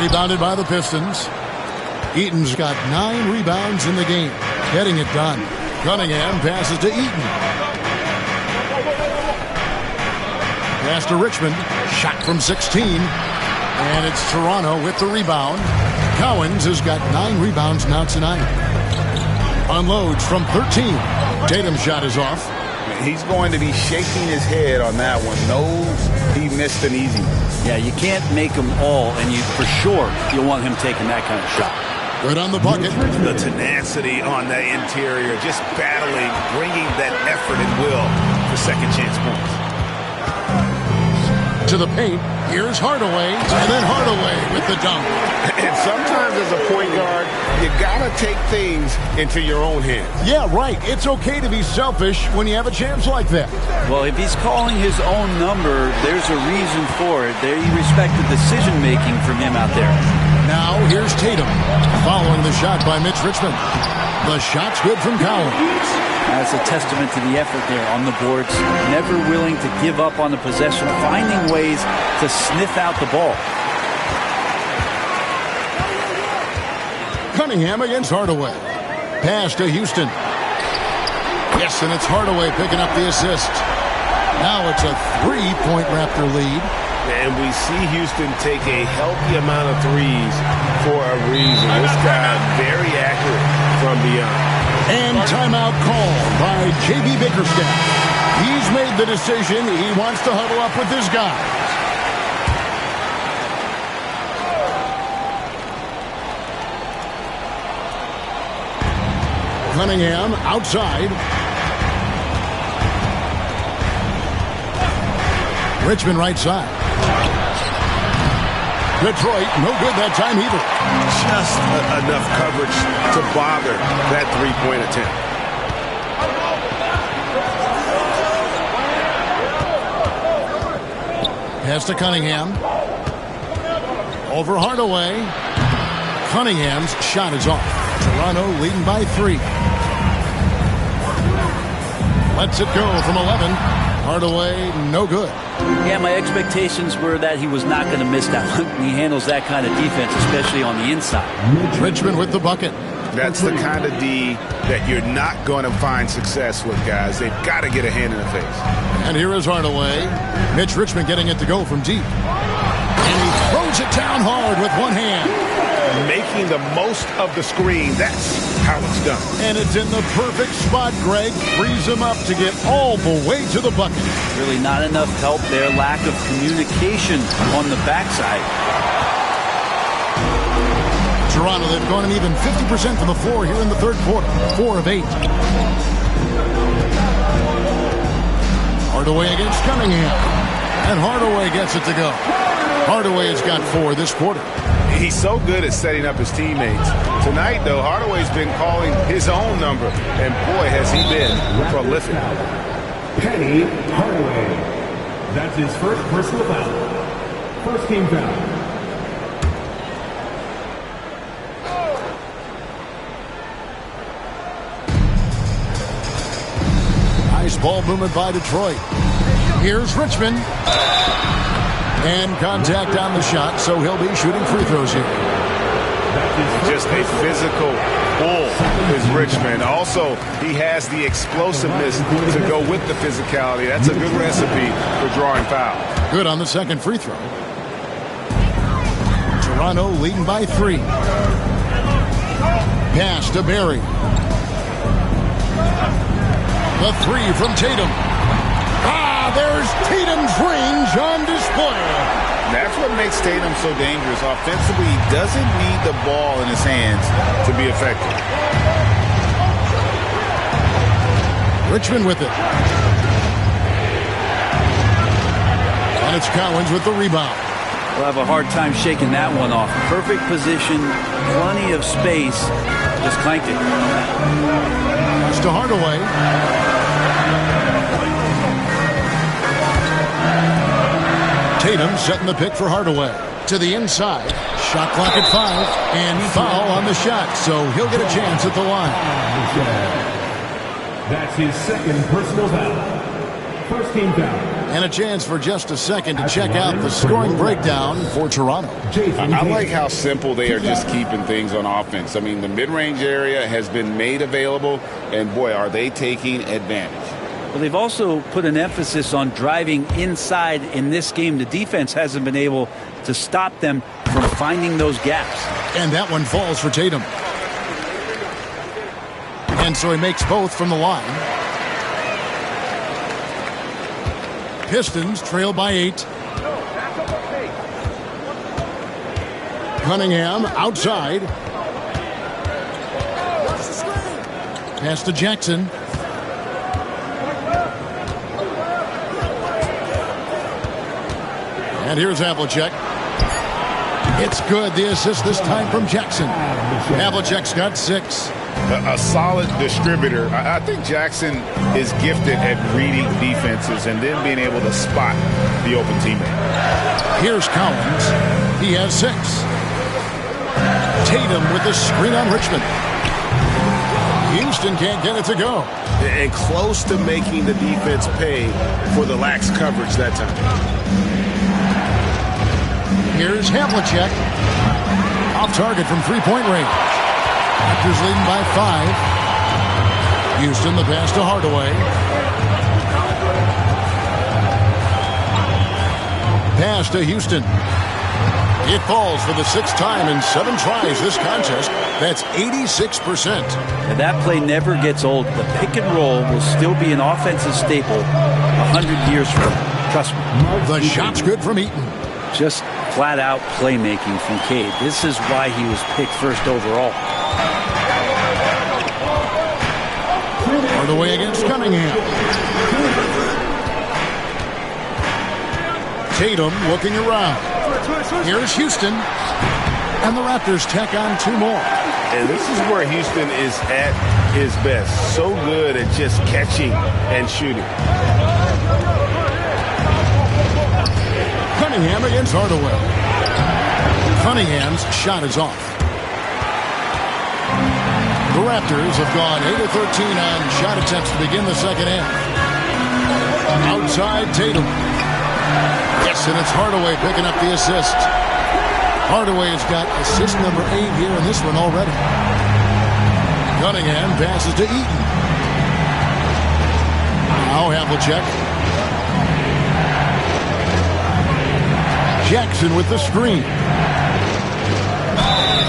Rebounded by the Pistons. Eaton's got 9 rebounds in the game. Getting it done. Cunningham passes to Eaton. Pass to Richmond. Shot from 16. And it's Toronto with the rebound. Cowens has got 9 rebounds now tonight. Unloads from 13. Tatum's shot is off. He's going to be shaking his head on that one. Knows he missed an easy one. Yeah, you can't make them all, and for sure you'll want him taking that kind of shot. Good on the bucket. The tenacity on the interior, just battling, bringing that effort and will for second chance points. To the paint, here's Hardaway, and then Hardaway with the dunk. And sometimes as a point guard, you gotta take things into your own hands. Yeah, right. It's okay to be selfish when you have a chance like that. Well, if he's calling his own number, there's a reason for it. They respect the decision-making from him out there. Now, here's Tatum, following the shot by Mitch Richmond. The shot's good from Cowens. That's a testament to the effort there on the boards. Never willing to give up on the possession, finding ways to sniff out the ball. Cunningham against Hardaway. Pass to Houston. Yes, and it's Hardaway picking up the assist. Now it's a 3-point Raptor lead. And we see Houston take a healthy amount of threes for a reason. This guy very accurate from beyond. And timeout called by J.B. Bickerstaff. He's made the decision. He wants to huddle up with his guys. Cunningham outside. Richmond right side. Detroit, no good that time either. Just enough coverage to bother that three-point attempt. Pass to Cunningham. Over Hardaway. Cunningham's shot is off. Toronto leading by 3. Lets it go from 11. Hardaway, no good. Yeah, my expectations were that he was not going to miss that one. He handles that kind of defense, especially on the inside. Richmond with the bucket. That's the kind of D that you're not going to find success with, guys. They've got to get a hand in the face. And here is Hardaway. Mitch Richmond getting it to go from deep. And he throws it down hard with one hand. Making the most of the screen. That's how it's done. And it's in the perfect spot, Greg. Frees him up to get all the way to the bucket. Really not enough help there. Lack of communication on the backside. Toronto, they've gone an even 50% from the floor here in the third quarter. 4 of 8. Hardaway against Cunningham. And Hardaway gets it to go. Hardaway has got 4 this quarter. He's so good at setting up his teammates. Tonight, though, Hardaway's been calling his own number. And boy, has he been prolific. Penny Hardaway. That's his first personal foul. First team foul. Nice ball movement by Detroit. Here's Richmond. And contact on the shot, so he'll be shooting free throws here. Just a physical bull is Richmond. Also, he has the explosiveness to go with the physicality. That's a good recipe for drawing fouls. Good on the second free throw. Toronto leading by 3. Pass to Barry. The 3 from Tatum. There's Tatum's range on display. That's what makes Tatum so dangerous. Offensively, he doesn't need the ball in his hands to be effective. Richmond with it. And it's Collins with the rebound. We'll have a hard time shaking that one off. Perfect position, plenty of space. Just clanked it. Pass to Hardaway. Tatum setting the pick for Hardaway. To the inside. Shot clock at 5. And foul on the shot. So he'll get a chance at the line. That's his second personal foul. First team foul. And a chance for just a second to check out the scoring breakdown for Toronto. I like how simple they are just keeping things on offense. I mean, the mid-range area has been made available, and boy, are they taking advantage. Well, they've also put an emphasis on driving inside in this game. The defense hasn't been able to stop them from finding those gaps. And that one falls for Tatum. And so he makes both from the line. Pistons trail by 8. Cunningham outside. Pass to Jackson. And here's Havlicek. It's good. The assist this time from Jackson. Havlicek's got 6. A solid distributor. I think Jackson is gifted at reading defenses and then being able to spot the open teammate. Here's Collins. He has 6. Tatum with the screen on Richmond. Houston can't get it to go. And close to making the defense pay for the lax coverage that time. Here's Havlicek. Off target from three-point range. Raptors leading by 5. Houston the pass to Hardaway. Pass to Houston. It falls for the 6th time in 7 tries this contest. That's 86%. And that play never gets old. The pick and roll will still be an offensive staple 100 years from now. Trust me. The shot's good from Eaton. Just flat-out playmaking from Cade. This is why he was picked first overall. Hardaway against Cunningham. Tatum looking around. Here's Houston. And the Raptors tack on 2 more. And this is where Houston is at his best. So good at just catching and shooting. Cunningham against Hardaway. Cunningham's shot is off. The Raptors have gone 8 of 13 on shot attempts to begin the second half. Outside Tatum. Yes, and it's Hardaway picking up the assist. Hardaway has got assist number 8 here in this one already. Cunningham passes to Eaton. Now Havlicek. Jackson with the screen.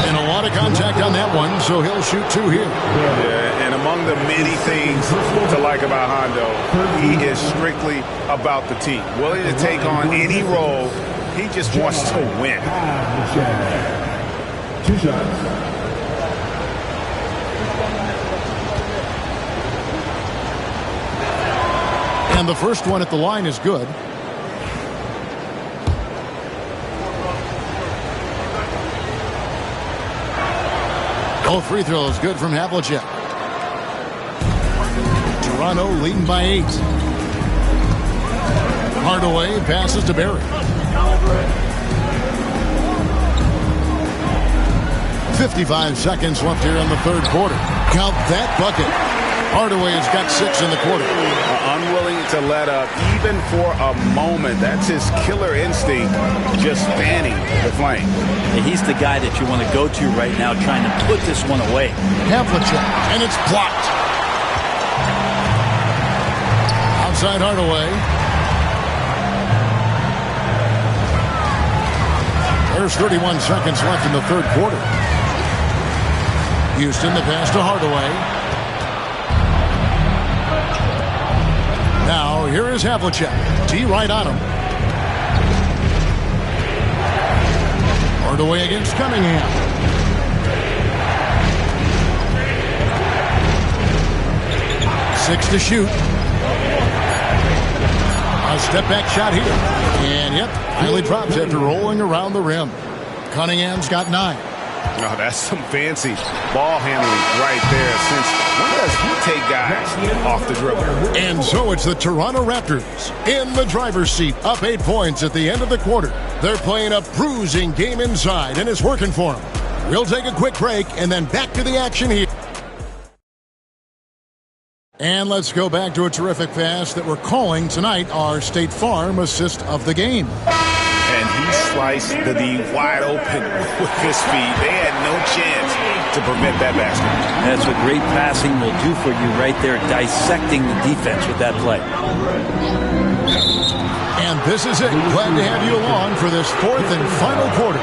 And a lot of contact on that one, so he'll shoot 2 here. Yeah, and among the many things to like about Hondo, he is strictly about the team. Willing to take on any role. He just wants to win. 2 shots. And the first one at the line is good. Both free throws good from Havlicek. Toronto leading by 8. Hardaway passes to Barry. 55 seconds left here in the 3rd quarter. Count that bucket. Hardaway has got 6 in the quarter. Unwilling to let up even for a moment. That's his killer instinct, just fanning the flame. And he's the guy that you want to go to right now trying to put this one away. Havlicek, and it's blocked. Outside Hardaway. There's 31 seconds left in the 3rd quarter. Houston, the pass to Hardaway. Now, here is Havlicek. T right on him. Hardaway against Cunningham. Six to shoot. A step-back shot here. And, yep, highly drops after rolling around the rim. Cunningham's got 9. Oh, that's some fancy ball handling right there. Since when does he take guys off the dribble? And so it's the Toronto Raptors in the driver's seat, up 8 points at the end of the quarter. They're playing a bruising game inside, and it's working for them. We'll take a quick break and then back to the action here. And let's go back to a terrific pass that we're calling tonight our State Farm assist of the game. And he sliced the D wide open with his speed. They had no chance to prevent that basket. That's what great passing will do for you right there, dissecting the defense with that play. And this is it. Glad to have you along for this fourth and final quarter.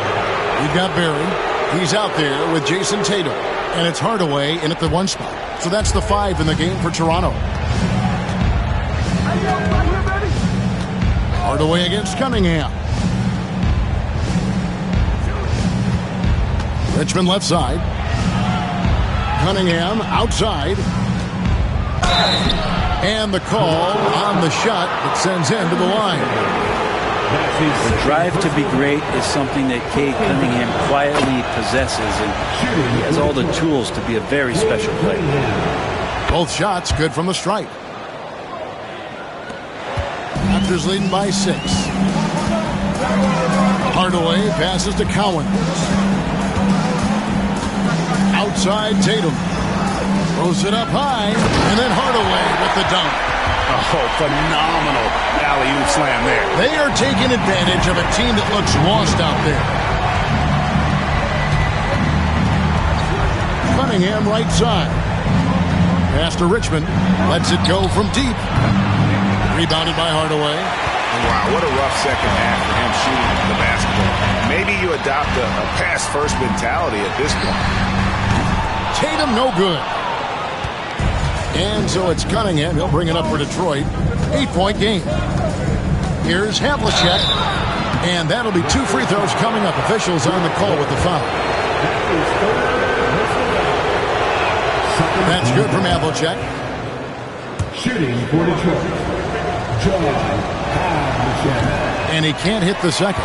We've got Barry. He's out there with Jason Tatum. And it's Hardaway in at the 1 spot. So that's the 5 in the game for Toronto. Hardaway against Cunningham. Richmond left side. Cunningham outside. And the call on the shot that sends him to the line. The drive to be great is something that Cade Cunningham quietly possesses, and he has all the tools to be a very special player. Both shots good from the stripe. Raptors leading by 6. Hardaway passes to Cowan. Outside Tatum. Throws it up high, and then Hardaway with the dunk. Oh, phenomenal alley-oop slam there. They are taking advantage of a team that looks lost out there. Cunningham right side. Pass to Richmond. Lets it go from deep. Rebounded by Hardaway. Wow, what a rough second half for him shooting the basketball. Maybe you adopt a pass-first mentality at this point. Tatum no good. And so it's Cunningham. He'll bring it up for Detroit. 8-point game. Here's Havlicek. And that'll be 2 free throws coming up. Officials on the call with the foul. That's good from Havlicek. Shooting for Detroit, John Havlicek. And he can't hit the second.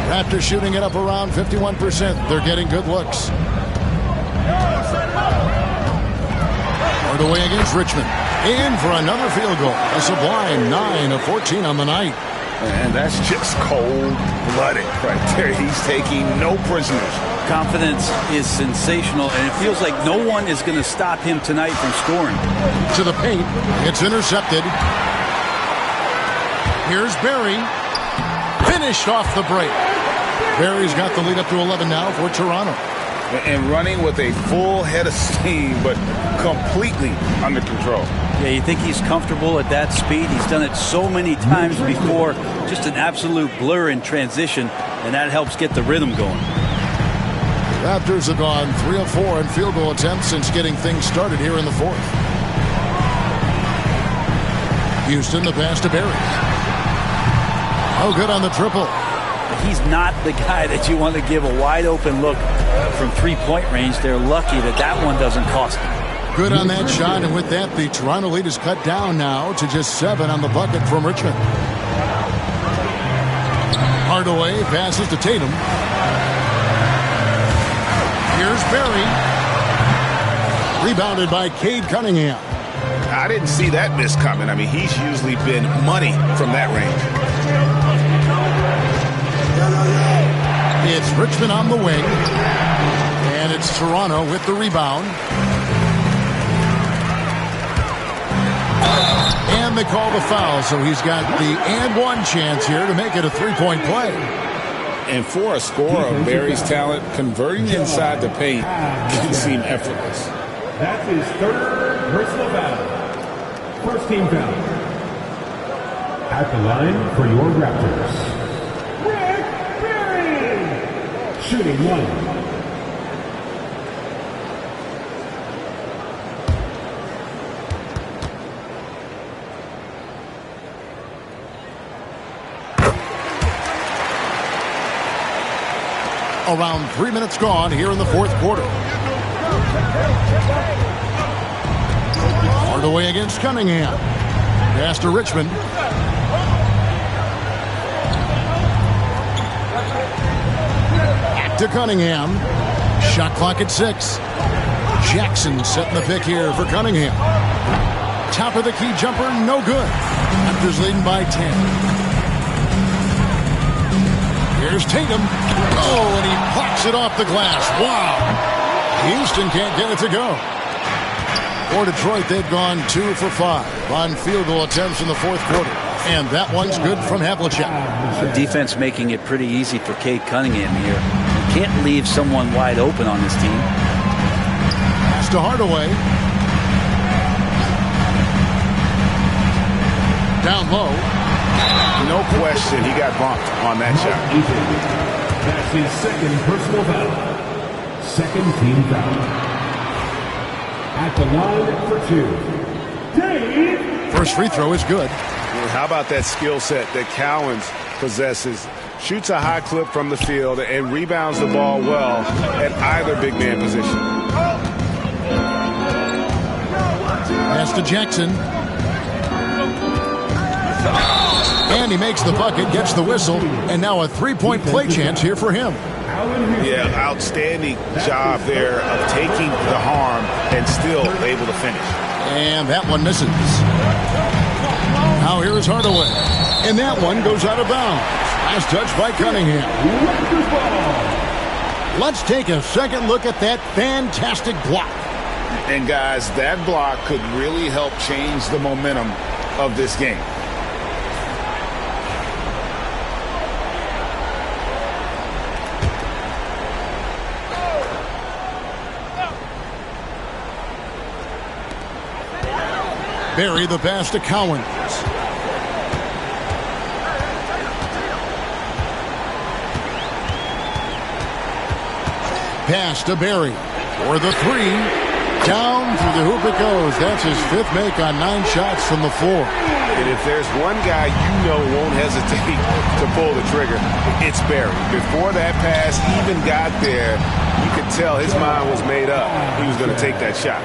Raptors shooting it up around 51%. They're getting good looks. Hardaway against Richmond. In for another field goal. A sublime 9 of 14 on the night. And that's just cold-blooded right there. He's taking no prisoners. Confidence is sensational, and it feels like no one is going to stop him tonight from scoring. To the paint. It's intercepted. Here's Barry. Finished off the break. Barry's got the lead up to 11 now for Toronto. And running with a full head of steam, but completely under control. Yeah, you think he's comfortable at that speed. He's done it so many times before. Just an absolute blur in transition, and that helps get the rhythm going. Raptors have gone 3 of 4 in field goal attempts since getting things started here in the 4th. Houston, the pass to Barry. Oh, good on the triple. He's not the guy that you want to give a wide open look from 3-point range. They're lucky that that one doesn't cost them. Good on that shot, and with that, the Toronto lead is cut down now to just 7 on the bucket from Richmond. Hardaway passes to Tatum. Here's Barry. Rebounded by Cade Cunningham. I didn't see that miss coming. I mean, he's usually been money from that range. It's Richmond on the wing. And it's Toronto with the rebound. And they call the foul, so he's got the and one chance here to make it a 3-point play. And for a scorer of Barry's talent, converting inside the paint can seem effortless. That's his 3rd personal foul. First team foul. At the line for your Raptors, Rick Barry. Shooting 1. Around 3 minutes gone here in the fourth quarter. Hardaway against Cunningham. Pass to Richmond. Back to Cunningham. Shot clock at 6. Jackson setting the pick here for Cunningham. Top of the key jumper, no good. Raptors leading by 10. Here's Tatum. Oh, and he pops it off the glass. Wow. Houston can't get it to go. For Detroit, they've gone 2 for 5 on field goal attempts in the fourth quarter. And that one's good from Havlicek. The defense making it pretty easy for Cade Cunningham here. You can't leave someone wide open on this team. Pass to Hardaway. Down low. No question, he got bumped on that shot. That's his second personal foul. Second team foul. At the line for 2. First free throw is good. How about that skill set that Cowens possesses? Shoots a high clip from the field and rebounds the ball well at either big man position. Pass to Jackson. And he makes the bucket, gets the whistle, and now a three-point play chance here for him. Yeah, outstanding job there of taking the harm and still able to finish. And that one misses. Now here is Hardaway. And that one goes out of bounds. Last touch by Cunningham. Let's take a second look at that fantastic block. And guys, that block could really help change the momentum of this game. Barry the pass to Cowens. Pass to Barry for the 3. Down through the hoop it goes. That's his 5th make on 9 shots from the floor. And if there's one guy you know won't hesitate to pull the trigger, it's Barry. Before that pass even got there, you could tell his mind was made up. He was going to take that shot.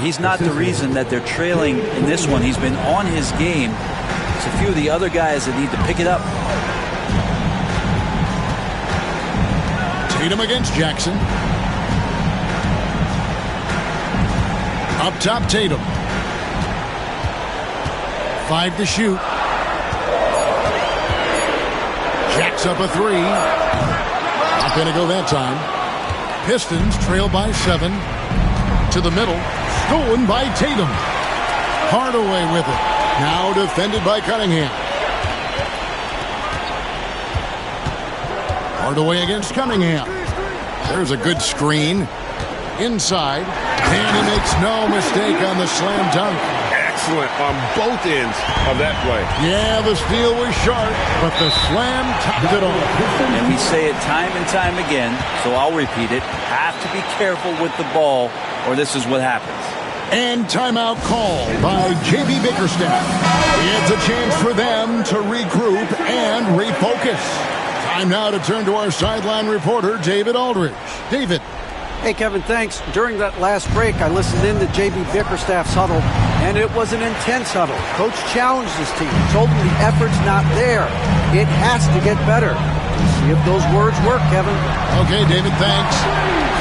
He's not the reason that they're trailing in this one. He's been on his game. It's a few of the other guys that need to pick it up. Tatum against Jackson. Up top, Tatum. 5 to shoot. Jacks up a 3. Not going to go that time. Pistons trail by 7. To the middle. Stolen by Tatum. Hardaway with it. Now defended by Cunningham. Hardaway against Cunningham. There's a good screen. Inside. And he makes no mistake on the slam dunk. Excellent on both ends of that play. Yeah, the steal was sharp, but the slam topped it off. And we say it time and time again, so I'll repeat it. Have to be careful with the ball, or this is what happens. And timeout called by J.B. Bickerstaff. It's a chance for them to regroup and refocus. Time now to turn to our sideline reporter, David Aldridge. David. Hey, Kevin, thanks. During that last break, I listened in to J.B. Bickerstaff's huddle, and it was an intense huddle. Coach challenged his team, told them the effort's not there. It has to get better. We'll see if those words work, Kevin. Okay, David, thanks.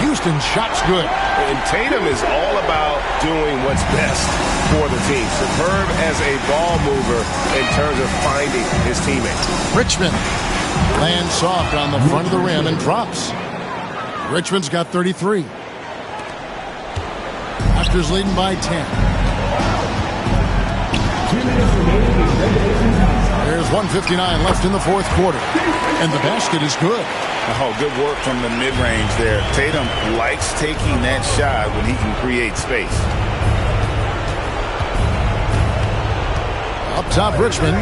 Houston shot's good. And Tatum is all about doing what's best for the team. Superb as a ball mover in terms of finding his teammates. Richmond lands soft on the front of the rim and drops. Richmond's got 33. Raptors leading by 10. There's 1:59 left in the fourth quarter. And the basket is good. Oh, good work from the mid-range there. Tatum likes taking that shot when he can create space. Up top, Richmond.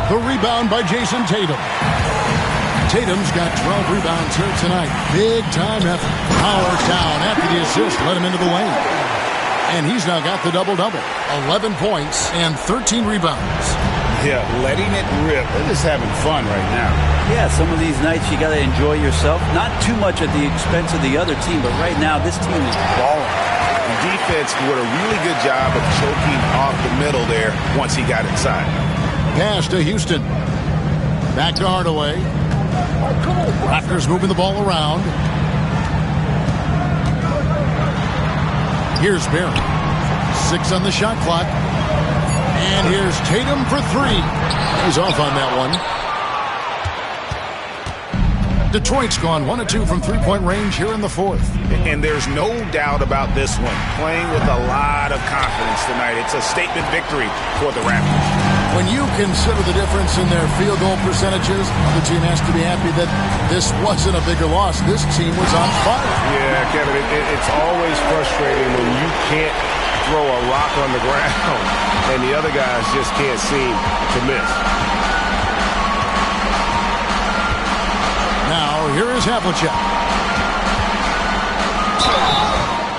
The rebound by Jason Tatum. Tatum's got 12 rebounds here tonight. Big time effort. Power down after the assist led him into the lane. And he's now got the double-double. 11 points and 13 rebounds. Yeah, letting it rip. They're just having fun right now. Yeah, some of these nights you got to enjoy yourself. Not too much at the expense of the other team, but right now this team is balling. The defense did a really good job of choking off the middle there once he got inside. Pass to Houston. Back to Hardaway. Raptors moving the ball around. Here's Barry. 6 on the shot clock. And here's Tatum for 3. He's off on that one. Detroit's gone 1 of 2 from three-point range here in the fourth. And there's no doubt about this one. Playing with a lot of confidence tonight. It's a statement victory for the Raptors. When you consider the difference in their field goal percentages, the team has to be happy that this wasn't a bigger loss. This team was on fire. Yeah, Kevin, it's always frustrating when you can't throw a rock on the ground and the other guys just can't seem to miss. Now, here is Havlicek.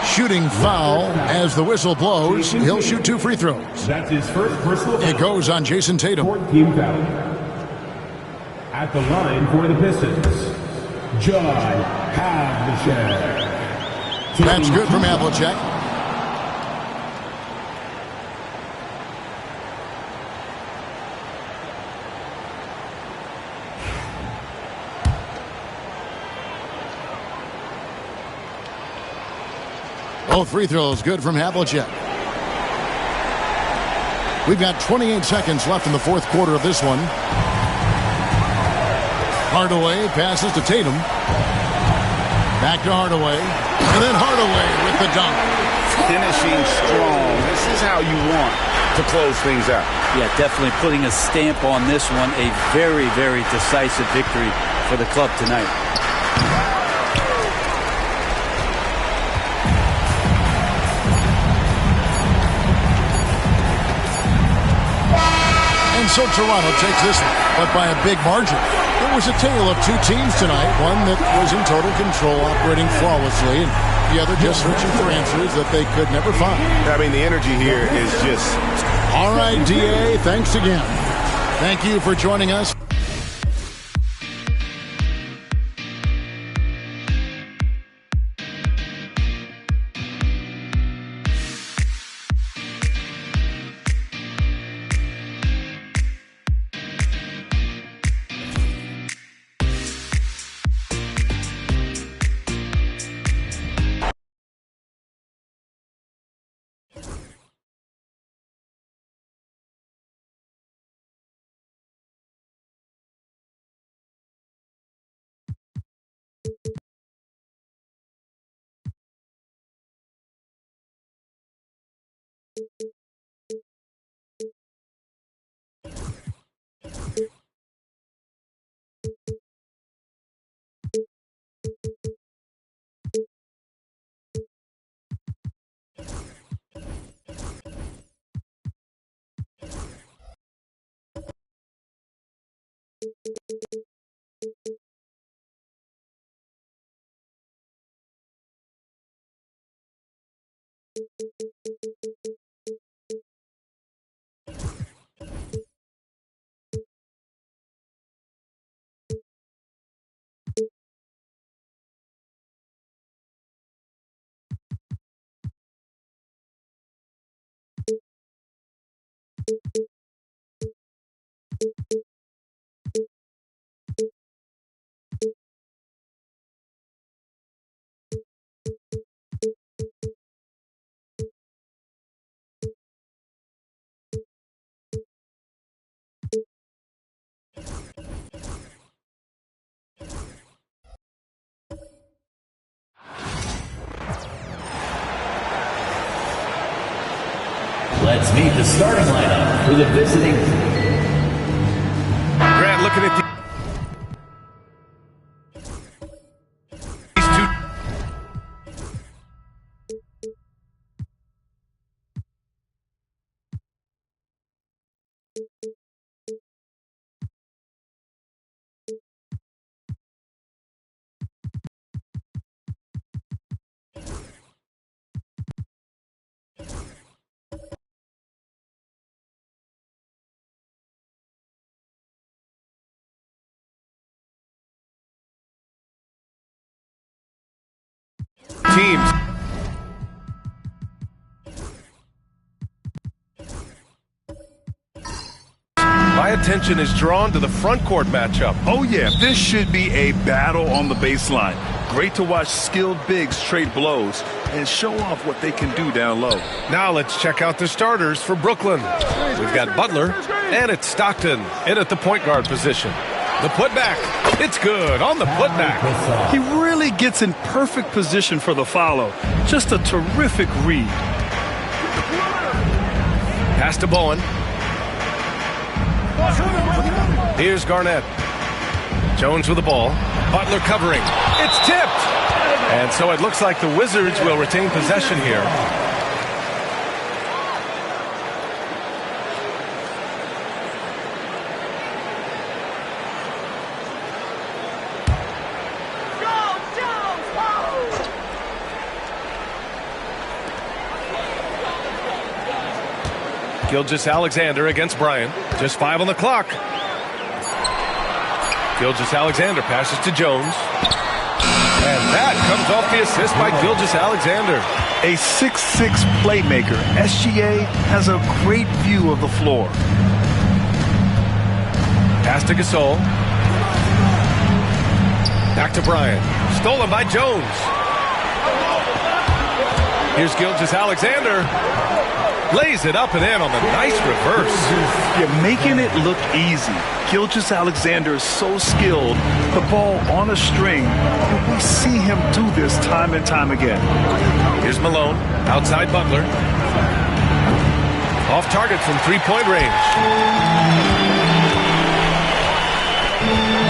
Shooting foul as the whistle blows. He'll shoot 2 free throws. That's his first personal foul. It goes on Jason Tatum. 4th team foul. At the line for the Pistons, John Havlicek. That's good from Havlicek. Both free throws good from Havlicek. We've got 28 seconds left in the fourth quarter of this one. Hardaway passes to Tatum. Back to Hardaway. And then Hardaway with the dunk. Finishing strong. This is how you want to close things out. Yeah, definitely putting a stamp on this one. A very, very decisive victory for the club tonight. So Toronto takes this one, but by a big margin. It was a tale of 2 teams tonight, one that was in total control, operating flawlessly, and the other just searching for answers that they could never find. I mean, the energy here is just... All right, DA, thanks again. Thank you for joining us. Let's meet the starting lineup for the visiting. Grant looking at these two. teams. My attention is drawn to the front court matchup. Oh, yeah, this should be a battle on the baseline. Great to watch skilled bigs trade blows and show off what they can do down low. Now let's check out the starters for Brooklyn. We've got Butler, and it's Stockton in at the point guard position. The putback, it's good on the putback. He really gets in perfect position for the follow. Just a terrific read. Pass to Bowen. Here's Garnett. Jones with the ball. Butler covering. It's tipped. And so it looks like the Wizards will retain possession here. Gilgeous-Alexander against Bryant. Just 5 on the clock. Gilgeous-Alexander passes to Jones. And that comes off the assist by Gilgeous-Alexander. A 6'6" playmaker, SGA has a great view of the floor. Pass to Gasol. Back to Bryant. Stolen by Jones. Here's Gilgeous-Alexander. Lays it up and in on the nice reverse. You're making it look easy. Gilgeous-Alexander is so skilled. The ball on a string. And we see him do this time and time again. Here's Malone. Outside Butler. Off target from three-point range.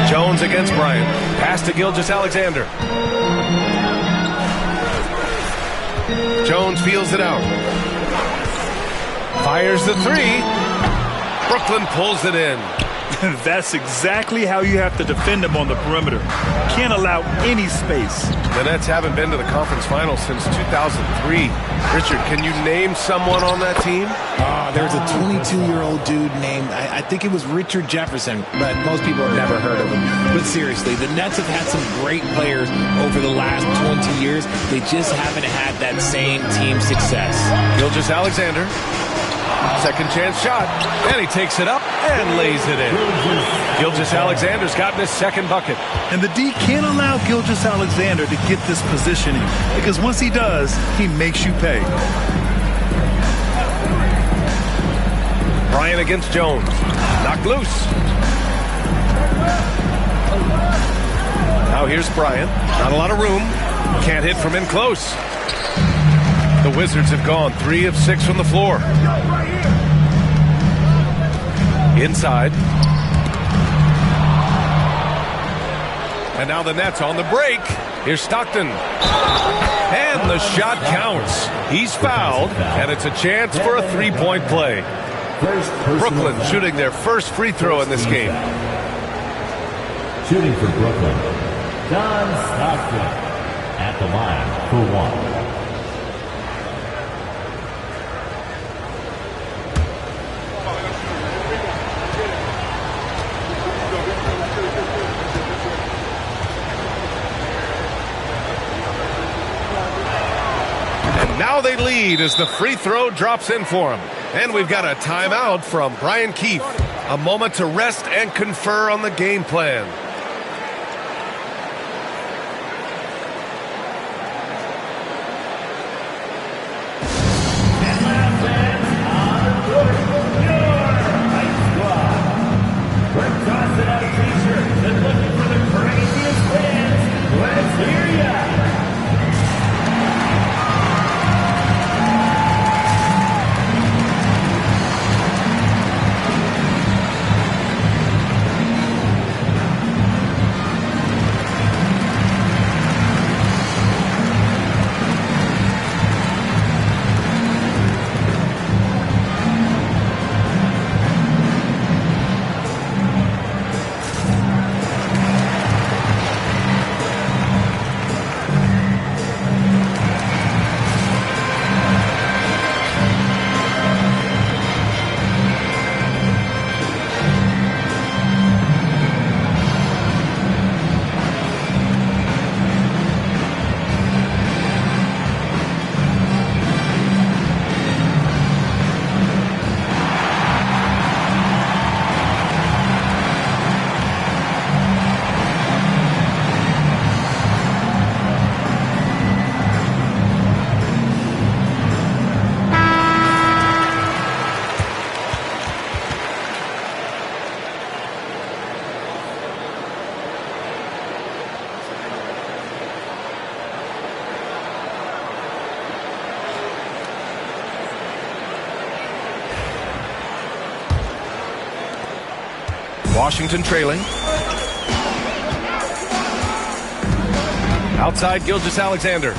Jones against Bryant. Pass to Gilgeous-Alexander. Jones feels it out. Fires the three. Brooklyn pulls it in. That's exactly how you have to defend him on the perimeter. Can't allow any space. The Nets haven't been to the conference finals since 2003. Richard, can you name someone on that team? There's a 22-year-old dude named, I think it was Richard Jefferson, but most people have never heard of him. But seriously, the Nets have had some great players over the last 20 years. They just haven't had that same team success. Gilgeous-Alexander. Second chance shot, and he takes it up and lays it in. Gilgeous-Alexander's gotten his second bucket. And the D can't allow Gilgeous-Alexander to get this positioning, because once he does, he makes you pay. Bryant against Jones. Knocked loose. Now here's Bryant. Not a lot of room. Can't hit from in close. The Wizards have gone 3 of 6 from the floor. Inside. And now the Nets on the break. Here's Stockton. And the shot counts. He's fouled, and it's a chance for a three-point play. Brooklyn shooting their first free throw in this game. Shooting for Brooklyn, John Stockton at the line for one. Now they lead as the free throw drops in for them. And we've got a timeout from Brian Keefe. A moment to rest and confer on the game plan. Washington trailing. Outside, Gilgeous-Alexander.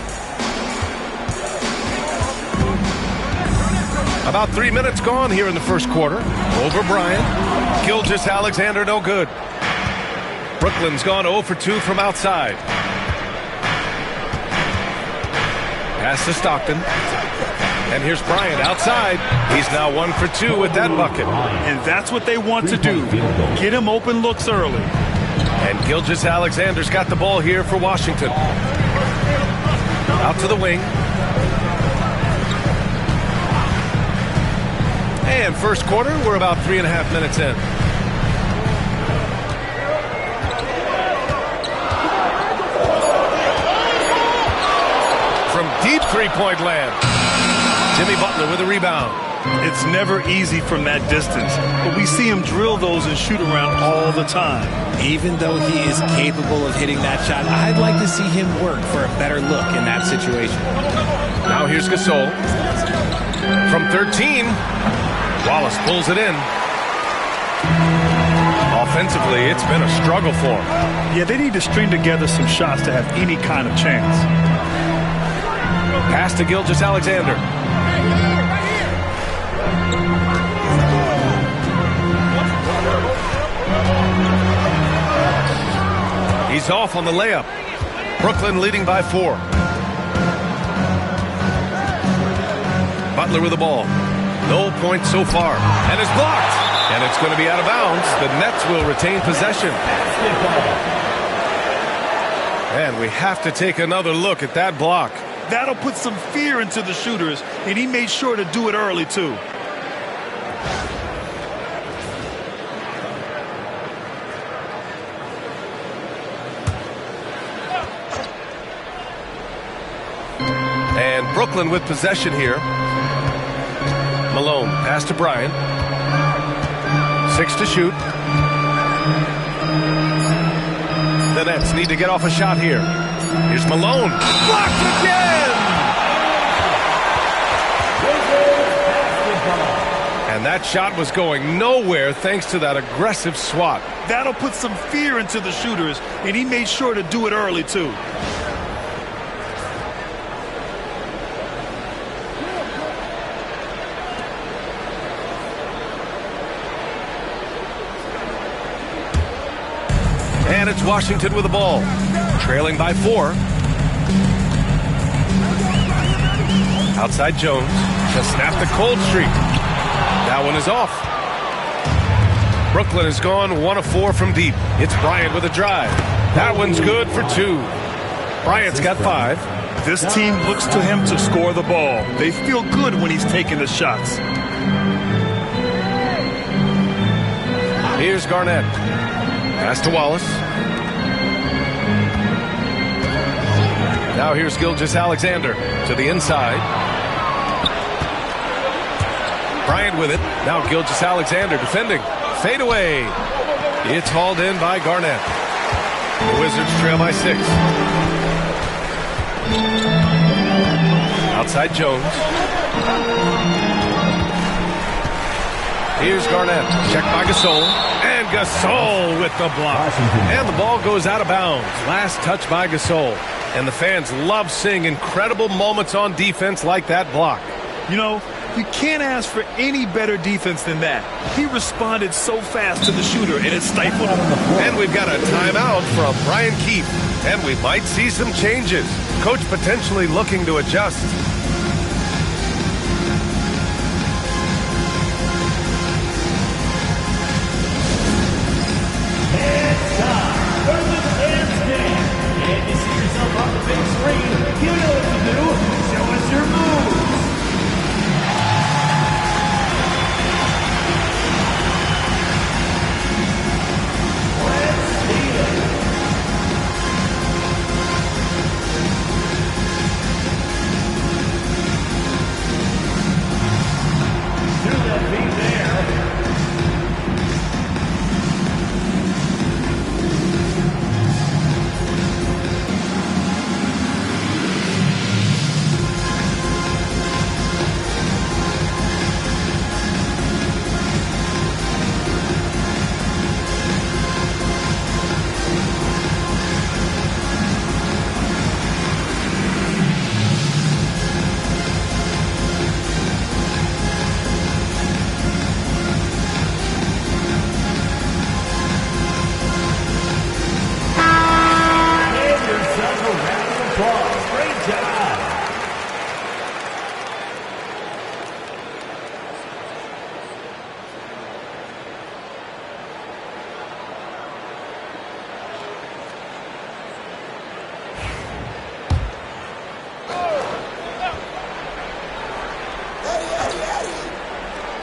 About 3 minutes gone here in the first quarter. Over Bryant. Gilgeous-Alexander no good. Brooklyn's gone 0 for 2 from outside. Pass to Stockton. And here's Bryant outside. He's now 1 for 2 with that bucket. And that's what they want to do. Get him open looks early. And Gilgeous-Alexander's got the ball here for Washington. Out to the wing. And first quarter, we're about 3.5 minutes in. From deep three-point land. Jimmy Butler with a rebound. It's never easy from that distance, but we see him drill those and shoot around all the time. Even though he is capable of hitting that shot, I'd like to see him work for a better look in that situation. Now here's Gasol. From 13, Wallace pulls it in. Offensively, it's been a struggle for him. Yeah, they need to string together some shots to have any kind of chance. Pass to Gilgeous-Alexander. He's off on the layup. Brooklyn leading by 4. Butler with the ball. No points so far. And it's blocked. And it's going to be out of bounds. The Nets will retain possession. And we have to take another look at that block. That'll put some fear into the shooters, and he made sure to do it early, too. And Brooklyn with possession here. Malone, pass to Bryant. 6 to shoot. The Nets need to get off a shot here. Here's Malone. Blocked again! And that shot was going nowhere thanks to that aggressive swat. That'll put some fear into the shooters, and he made sure to do it early, too. And it's Washington with the ball. Trailing by 4. Outside Jones to snap the cold streak. That one is off. Brooklyn has gone 1 of 4 from deep. It's Bryant with a drive. That one's good for 2. Bryant's got 5. This team looks to him to score the ball. They feel good when he's taking the shots. Here's Garnett. Pass to Wallace. Now here's Gilgeous-Alexander to the inside. Bryant with it. Now Gilgeous-Alexander defending. Fade away. It's hauled in by Garnett. The Wizards trail by 6. Outside Jones. Here's Garnett. Checked by Gasol. And Gasol with the block. And the ball goes out of bounds. Last touch by Gasol. And the fans love seeing incredible moments on defense like that block. You know, you can't ask for any better defense than that. He responded so fast to the shooter, and it stifled him. And we've got a timeout from Brian Keefe. And we might see some changes. Coach potentially looking to adjust. It's time for the fans game. If you see yourself on the big screen, you know what to do. Show us your moves. Let's see it. To the feet there.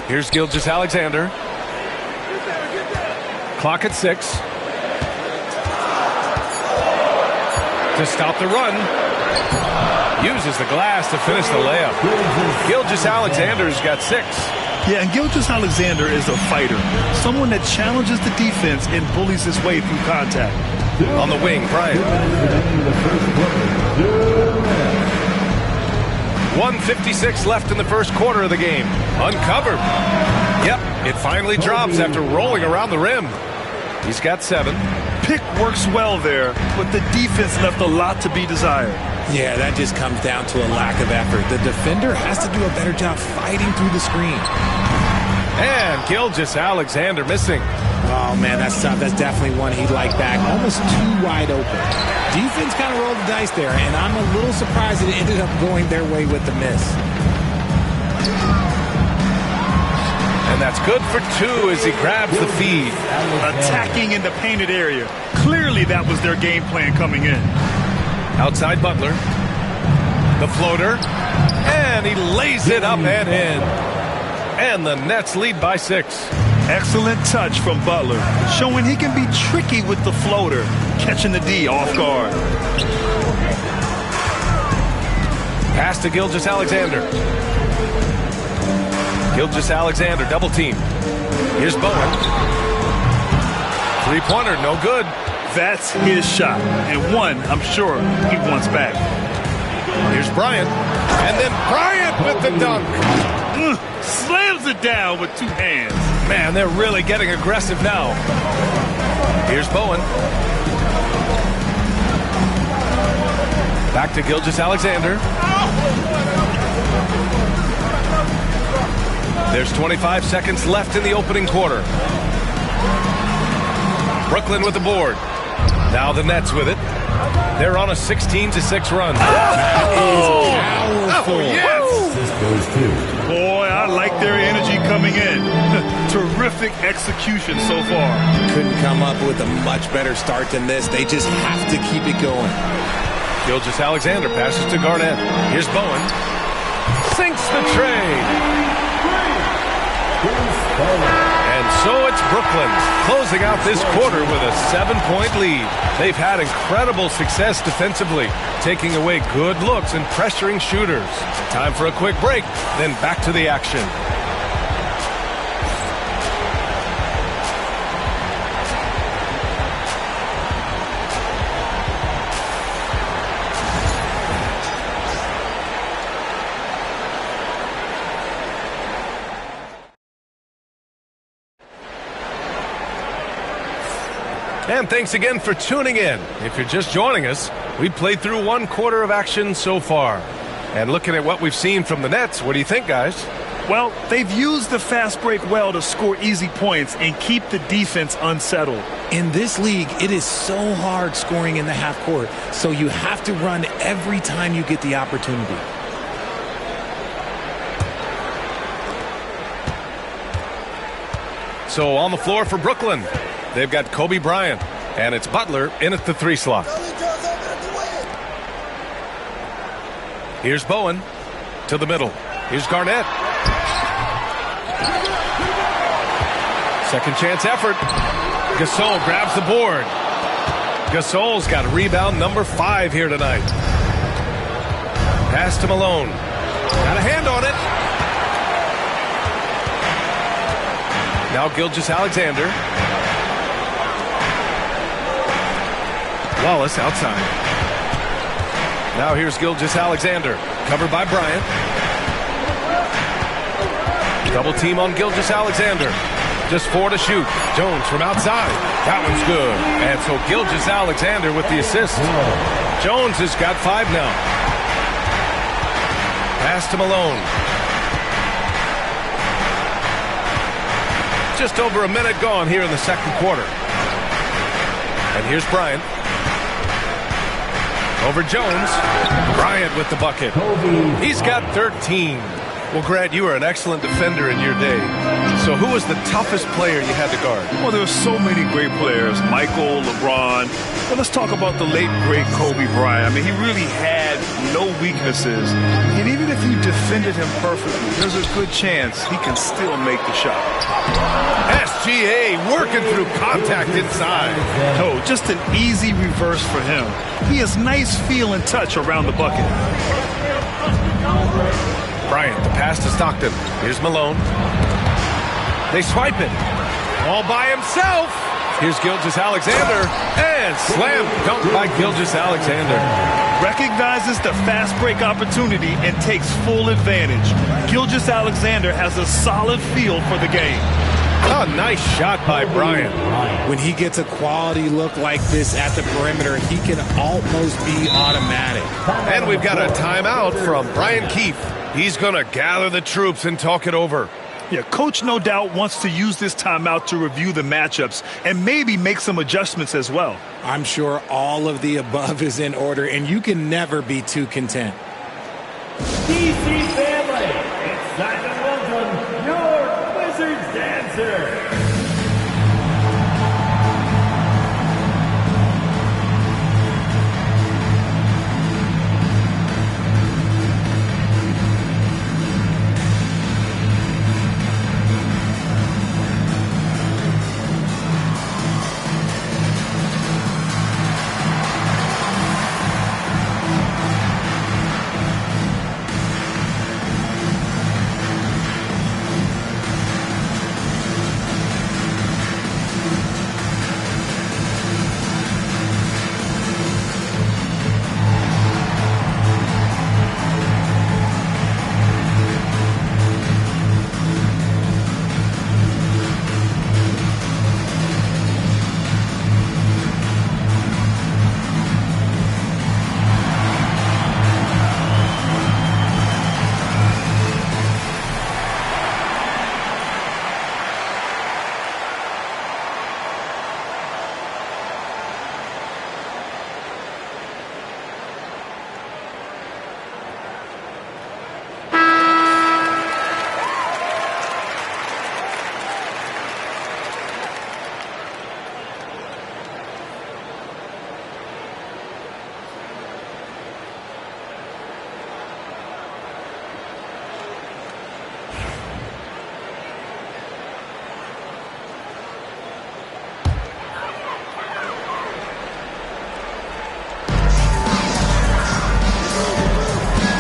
Here's Gilgeous-Alexander. Clock at 6. To stop the run. Uses the glass to finish the layup. Gilgeous-Alexander's got 6. Yeah, and Gilgeous-Alexander is a fighter. Someone that challenges the defense and bullies his way through contact. On the wing, Bryant. 1:56 left in the first quarter of the game. Uncovered. Yep, it finally drops after rolling around the rim. He's got 7. Pick works well there, but the defense left a lot to be desired. Yeah, that just comes down to a lack of effort. The defender has to do a better job fighting through the screen. And Gilgeous-Alexander missing. Oh, man, that's tough. That's definitely one he'd like back. Almost too wide open. Defense kind of rolled the dice there, and I'm a little surprised that it ended up going their way with the miss. And that's good for 2 as he grabs the feed. Attacking in the painted area. Clearly that was their game plan coming in. Outside Butler. The floater. And he lays it up and in. And the Nets lead by 6. Excellent touch from Butler, showing he can be tricky with the floater, catching the D off guard. Pass to Gilgeous-Alexander. Gilgeous-Alexander double team. Here's Bowen. 3-pointer, no good. That's his shot, and one I'm sure he wants back. Here's Bryant, and then Bryant with the dunk. Slams it down with 2 hands. Man, they're really getting aggressive now. Here's Bowen. Back to Gilgeous-Alexander. There's 25 seconds left in the opening quarter. Brooklyn with the board. Now the Nets with it. They're on a 16-6 run. Oh, yes! Boy, I like their energy coming in. Terrific execution so far. Couldn't come up with a much better start than this. They just have to keep it going. Gilgeous-Alexander passes to Garnett. Here's Bowen. Sinks the tray. And so it's Brooklyn closing out this quarter with a 7-point lead. They've had incredible success defensively, taking away good looks and pressuring shooters. Time for a quick break, then back to the action. And thanks again for tuning in. If you're just joining us, we played through 1 quarter of action so far. And looking at what we've seen from the Nets, what do you think, guys? Well, they've used the fast break well to score easy points and keep the defense unsettled. In this league, it is so hard scoring in the half court, so you have to run every time you get the opportunity. So on the floor for Brooklyn, they've got Kobe Bryant, and it's Butler in at the 3 slot. Here's Bowen to the middle. Here's Garnett. Second chance effort. Gasol grabs the board. Gasol's got rebound number 5 here tonight. Pass to Malone. Got a hand on it. Now Gilgeous-Alexander. Wallace outside. Now here's Gilgeous-Alexander. Covered by Bryant. Double team on Gilgeous-Alexander. Just 4 to shoot. Jones from outside. That one's good. And so Gilgeous-Alexander with the assist. Jones has got 5 now. Pass to Malone. Just over a minute gone here in the second quarter. And here's Bryant. Over Jones. Bryant with the bucket. He's got 13. Well, Grant, you were an excellent defender in your day. So who was the toughest player you had to guard? Well, there were so many great players. Michael, LeBron. Well, let's talk about the late, great Kobe Bryant. I mean, he really had no weaknesses. And even if you defended him perfectly, there's a good chance he can still make the shot. SGA working through contact inside. No, just an easy reverse for him. He has nice feel and touch around the bucket. Bryant, the pass to Stockton. Here's Malone. They swipe it. All by himself. Here's Gilgeous-Alexander. And slam dunk by Gilgeous-Alexander. Recognizes the fast break opportunity and takes full advantage. Gilgeous-Alexander has a solid feel for the game. Oh, nice shot by Bryant. When he gets a quality look like this at the perimeter, he can almost be automatic. And we've got a timeout from Brian Keefe. He's going to gather the troops and talk it over. Yeah, Coach no doubt wants to use this timeout to review the matchups and maybe make some adjustments as well. I'm sure all of the above is in order, and you can never be too content. DC family, it's time to welcome your Wizards dancer.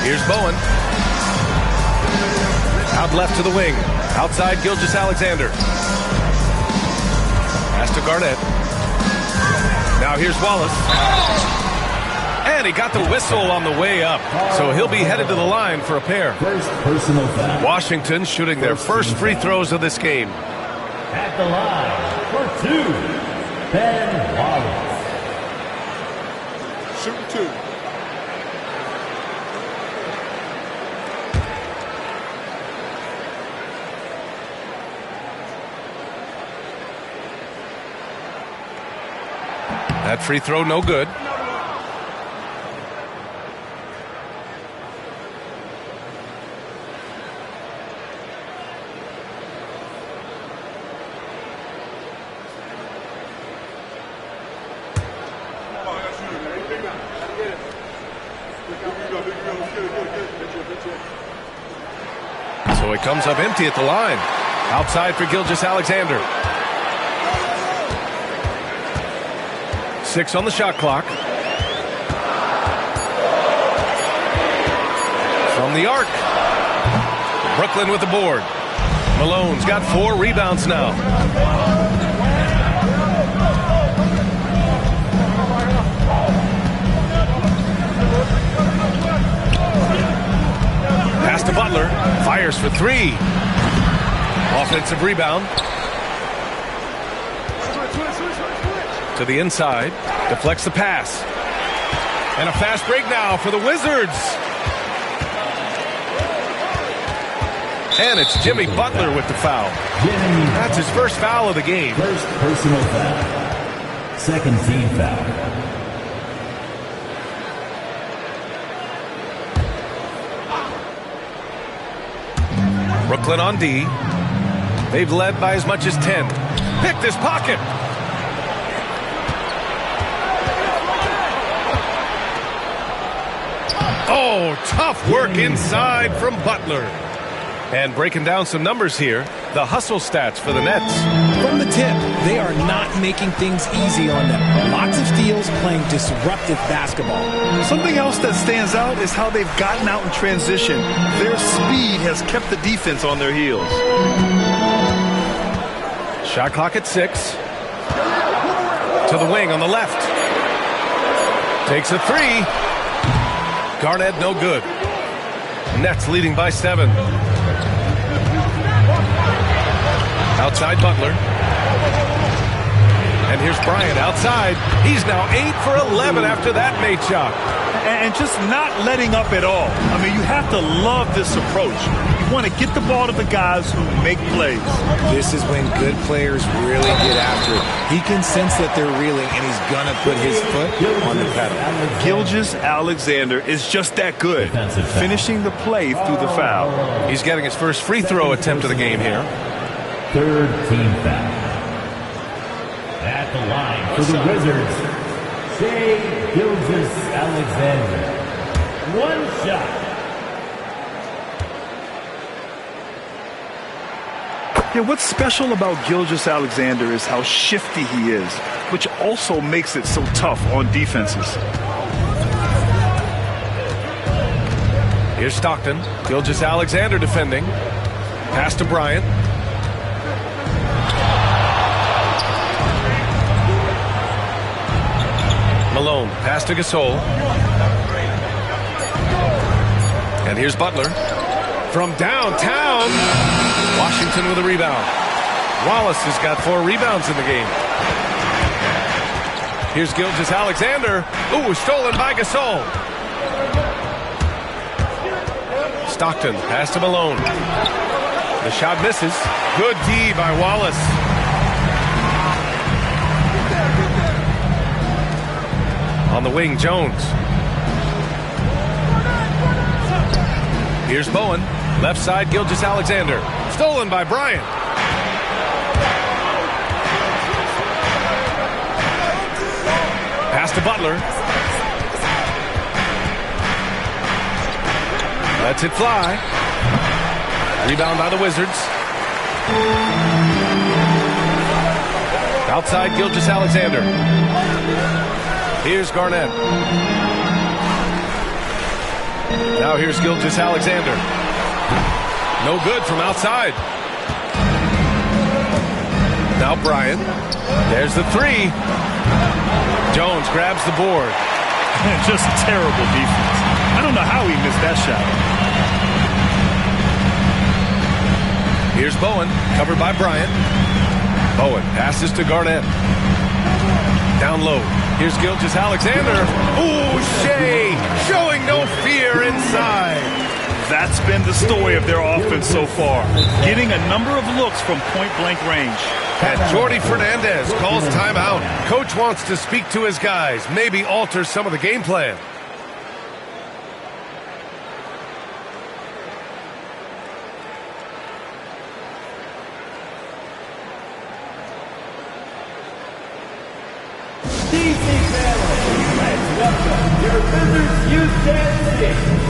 Here's Bowen. Out left to the wing. Outside Gilgeous-Alexander. Pass to Garnett. Now here's Wallace. And he got the whistle on the way up. So he'll be headed to the line for a pair. First personal foul. Washington shooting their first free throws of this game. At the line for two, Ben Wallace. Shooting two. That free throw no good. So it comes up empty at the line. Outside for Gilgeous-Alexander. 6 on the shot clock. From the arc. Brooklyn with the board. Malone's got 4 rebounds now. Pass to Butler. Fires for 3. Offensive rebound. To the inside. Deflects the pass. And a fast break now for the Wizards. And it's Jimmy Butler with the foul. That's his first foul of the game. First personal foul. Second team foul. Brooklyn on D. They've led by as much as 10. Picked his pocket. Oh, tough work inside from Butler. And breaking down some numbers here, the hustle stats for the Nets. From the tip, they are not making things easy on them. Lots of steals, playing disruptive basketball. Something else that stands out is how they've gotten out in transition. Their speed has kept the defense on their heels. Shot clock at 6. To the wing on the left. Takes a 3. Garnett no good. Nets leading by 7. Outside Butler. And here's Bryant outside. He's now 8 for 11 after that made shot. And just not letting up at all. I mean, you have to love this approach. You want to get the ball to the guys who make plays. This is when good players really get after it. He can sense that they're reeling, and he's going to put his foot on the pedal. Gilgeous-Alexander is just that good, finishing the play through the foul. He's getting his first free throw attempt of the game here. Third team foul. At the line for the Wizards, Shai Gilgeous-Alexander. One shot. Yeah, what's special about Gilgeous-Alexander is how shifty he is, which also makes it so tough on defenses. Here's Stockton. Gilgeous-Alexander defending. Pass to Bryant. Malone, pass to Gasol. And here's Butler. From downtown, Washington with a rebound. Wallace has got 4 rebounds in the game. Here's Gilgeous-Alexander. Ooh, stolen by Gasol. Stockton, pass to Malone. The shot misses. Good D by Wallace. On the wing, Jones. Here's Bowen. Left side, Gilgeous-Alexander. Stolen by Bryant. Pass to Butler. Lets it fly. Rebound by the Wizards. Outside, Gilgeous-Alexander. Here's Garnett. Now here's Gilgeous-Alexander. No good from outside. Now Bryant. There's the 3. Jones grabs the board. Just terrible defense. I don't know how he missed that shot. Here's Bowen, covered by Bryant. Bowen passes to Garnett. Down low. Here's Gilgeous-Alexander. Ooh, Shai showing no fear inside. That's been the story of their offense so far. Getting a number of looks from point-blank range. And Jordi Fernandez calls timeout. Coach wants to speak to his guys, maybe alter some of the game plan. Let's welcome your Wizards Youth Dance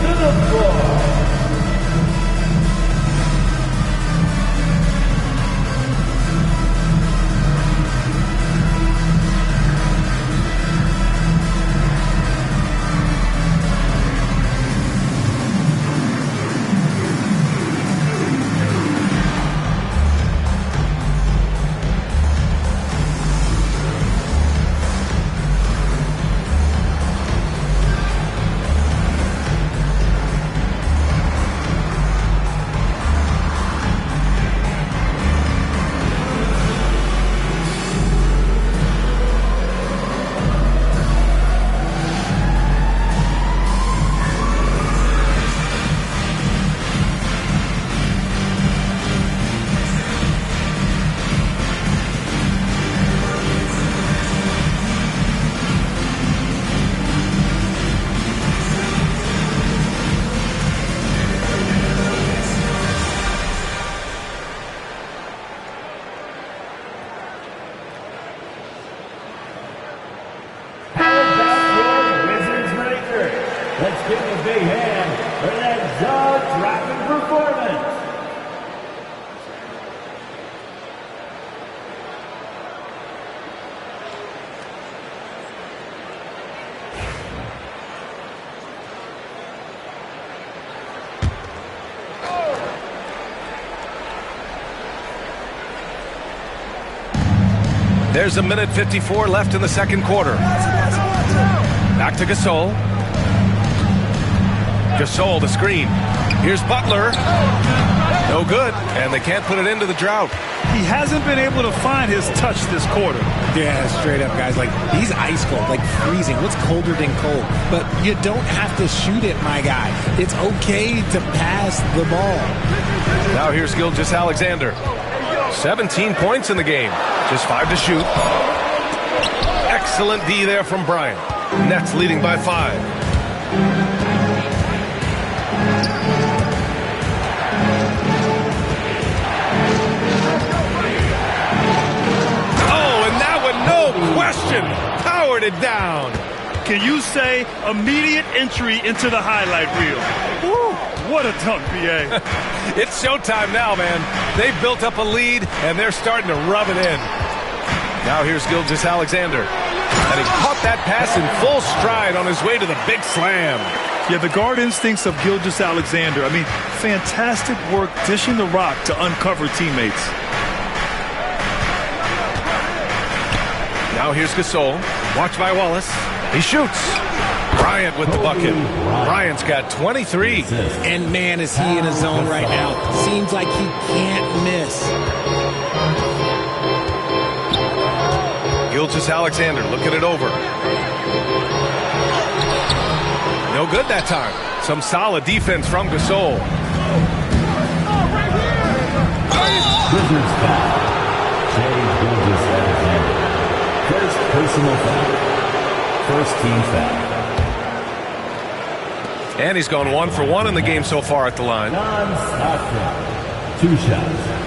to the floor. Let's give them a big hand. There's a minute 54 left in the second quarter. Back to Gasol. Gasol, the screen. Here's Butler. No good, and they can't put it into the drought. He hasn't been able to find his touch this quarter. Yeah, straight up, guys. Like, he's ice cold, like freezing. What's colder than cold? But you don't have to shoot it, my guy. It's okay to pass the ball. Now here's Gilgeous-Alexander. 17 points in the game. Just 5 to shoot. Excellent D there from Bryant. Nets leading by 5. Question, powered it down. Can you say immediate entry into the highlight reel? Woo, what a dunk, B.A. It's showtime now, man. They've built up a lead, and they're starting to rub it in. Now here's Gilgeous-Alexander. And he caught that pass in full stride on his way to the big slam. Yeah, the guard instincts of Gilgeous-Alexander. I mean, fantastic work dishing the rock to uncover teammates. Now here's Gasol. Watch by Wallace. He shoots. Bryant with the bucket. Bryant's got 23. And man, is he in a zone right now. Seems like he can't miss. Gilgeous-Alexander looking it over. No good that time. Some solid defense from Gasol. Wizards foul. Shai Gilgeous-Alexander. First personal foul. First team foul. And he's gone 1 for 1 in the game so far at the line. Non-stop foul. 2 shots.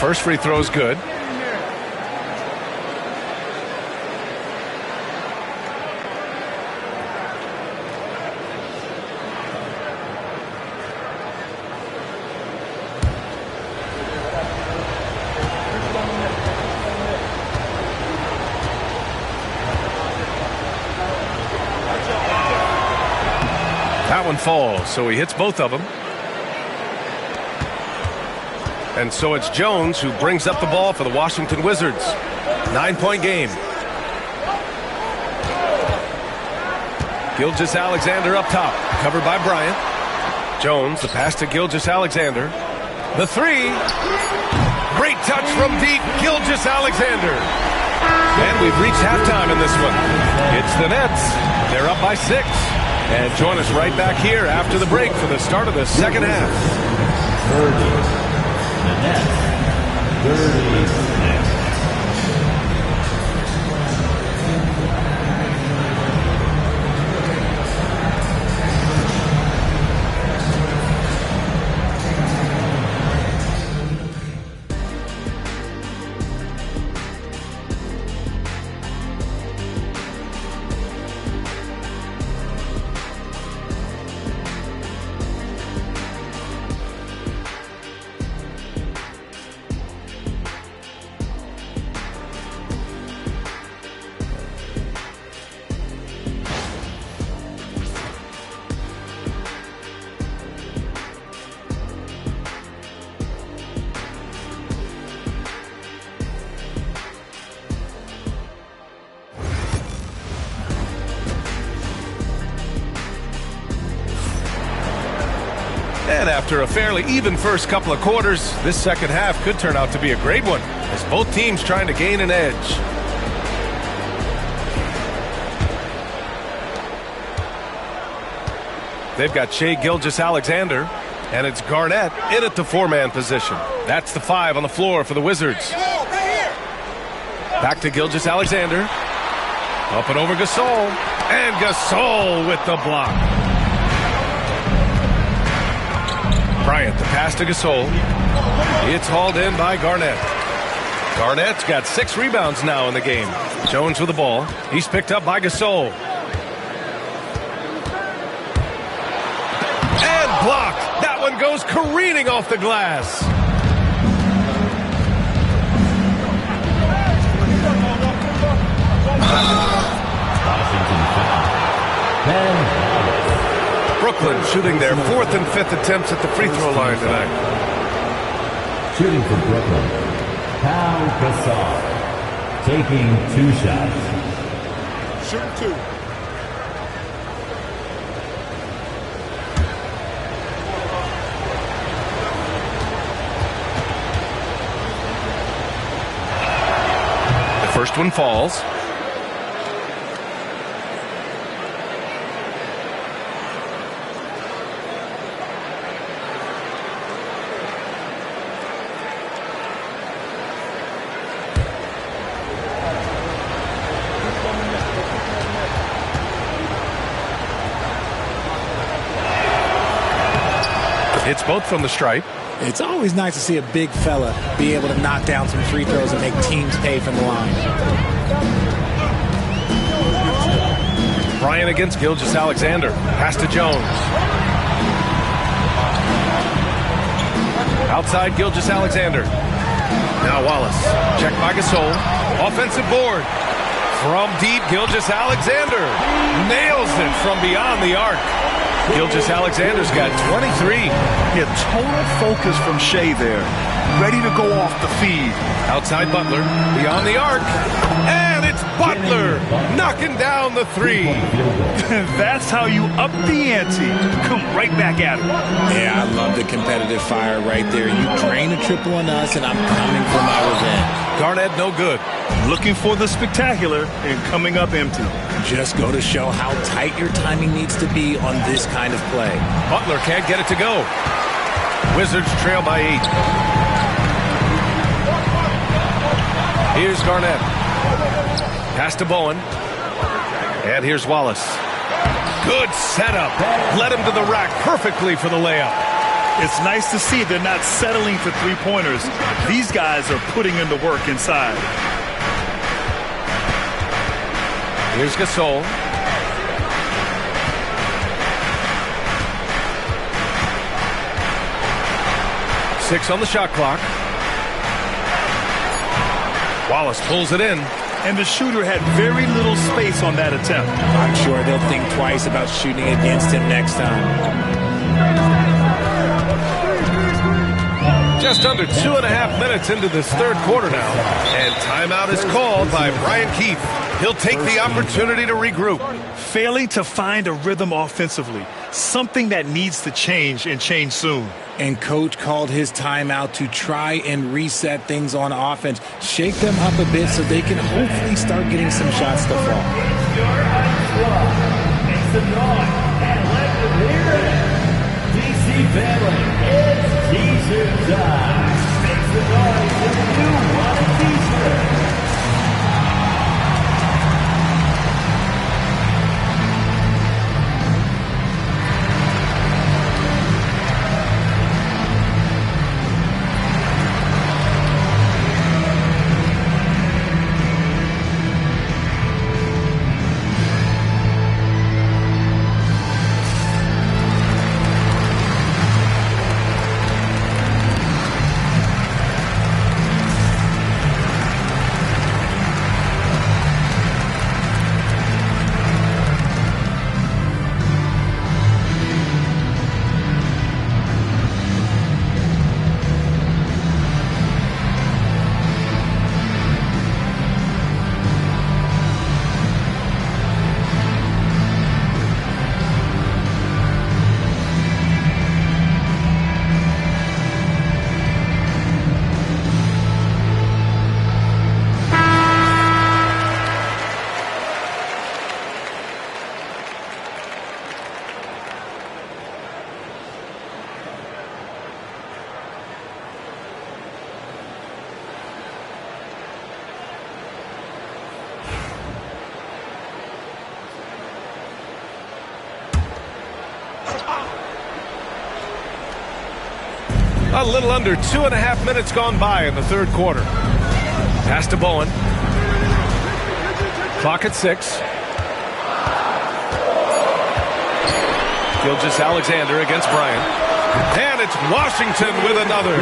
First free throw is good. That one falls, so he hits both of them. And so it's Jones who brings up the ball for the Washington Wizards. 9-point game. Gilgeous-Alexander up top, covered by Bryant. Jones, the pass to Gilgeous-Alexander. The three. Great touch from deep, Gilgeous-Alexander. And we've reached halftime in this one. It's the Nets. They're up by 6. And join us right back here after the break for the start of the second half. 30. The Nets, 36. And after a fairly even first couple of quarters, this second half could turn out to be a great one, as both teams trying to gain an edge. They've got Shai Gilgeous-Alexander, and it's Garnett in at the 4-man position. That's the 5 on the floor for the Wizards. Back to Gilgeous-Alexander. Up and over Gasol. And Gasol with the block. Bryant, the pass to Gasol. It's hauled in by Garnett. Garnett's got 6 rebounds now in the game. Jones with the ball. He's picked up by Gasol. And blocked. That That one goes careening off the glass. Brooklyn shooting their 4th and 5th attempts at the free throw line tonight. Shooting for Brooklyn, Pau Gasol, taking 2 shots. Shooting 2. The first one falls. It's both from the stripe. It's always nice to see a big fella be able to knock down some free throws and make teams pay from the line. Bryant against Gilgeous-Alexander. Pass to Jones. Outside Gilgeous-Alexander. Now Wallace. Checked by Gasol. Offensive board. From deep, Gilgeous-Alexander nails it from beyond the arc. Gilgeous-Alexander's got 23. Yeah, total focus from Shea there. Ready to go off the feed. Outside Butler, beyond the arc. And it's Butler knocking down the 3. That's how you up the ante. Come right back at it. Yeah, I love the competitive fire right there. You drain a triple on us, and I'm coming for my revenge. Garnett, no good. Looking for the spectacular and coming up empty. Just go to show how tight your timing needs to be on this kind of play. Butler can't get it to go. Wizards trail by 8. Here's Garnett. Pass to Bowen. And here's Wallace. Good setup. Led him to the rack perfectly for the layup. It's nice to see they're not settling for three-pointers. These guys are putting in the work inside. Here's Gasol. Six on the shot clock. Wallace pulls it in. And the shooter had very little space on that attempt. I'm sure they'll think twice about shooting against him next time. Just under 2.5 minutes into this third quarter now. And timeout is called by Brian Keith. He'll take the opportunity to regroup. Failing to find a rhythm offensively. Something that needs to change and change soon. And coach called his timeout to try and reset things on offense. Shake them up a bit so they can hopefully start getting some shots to fall. Makes the noise and let them hear it. DC family, it's T-shirt time. Makes the noise if you want a T-shirt. A little under 2.5 minutes gone by in the third quarter. Pass to Bowen. Clock at 6. Gilgeous-Alexander against Bryant. And it's Washington with another.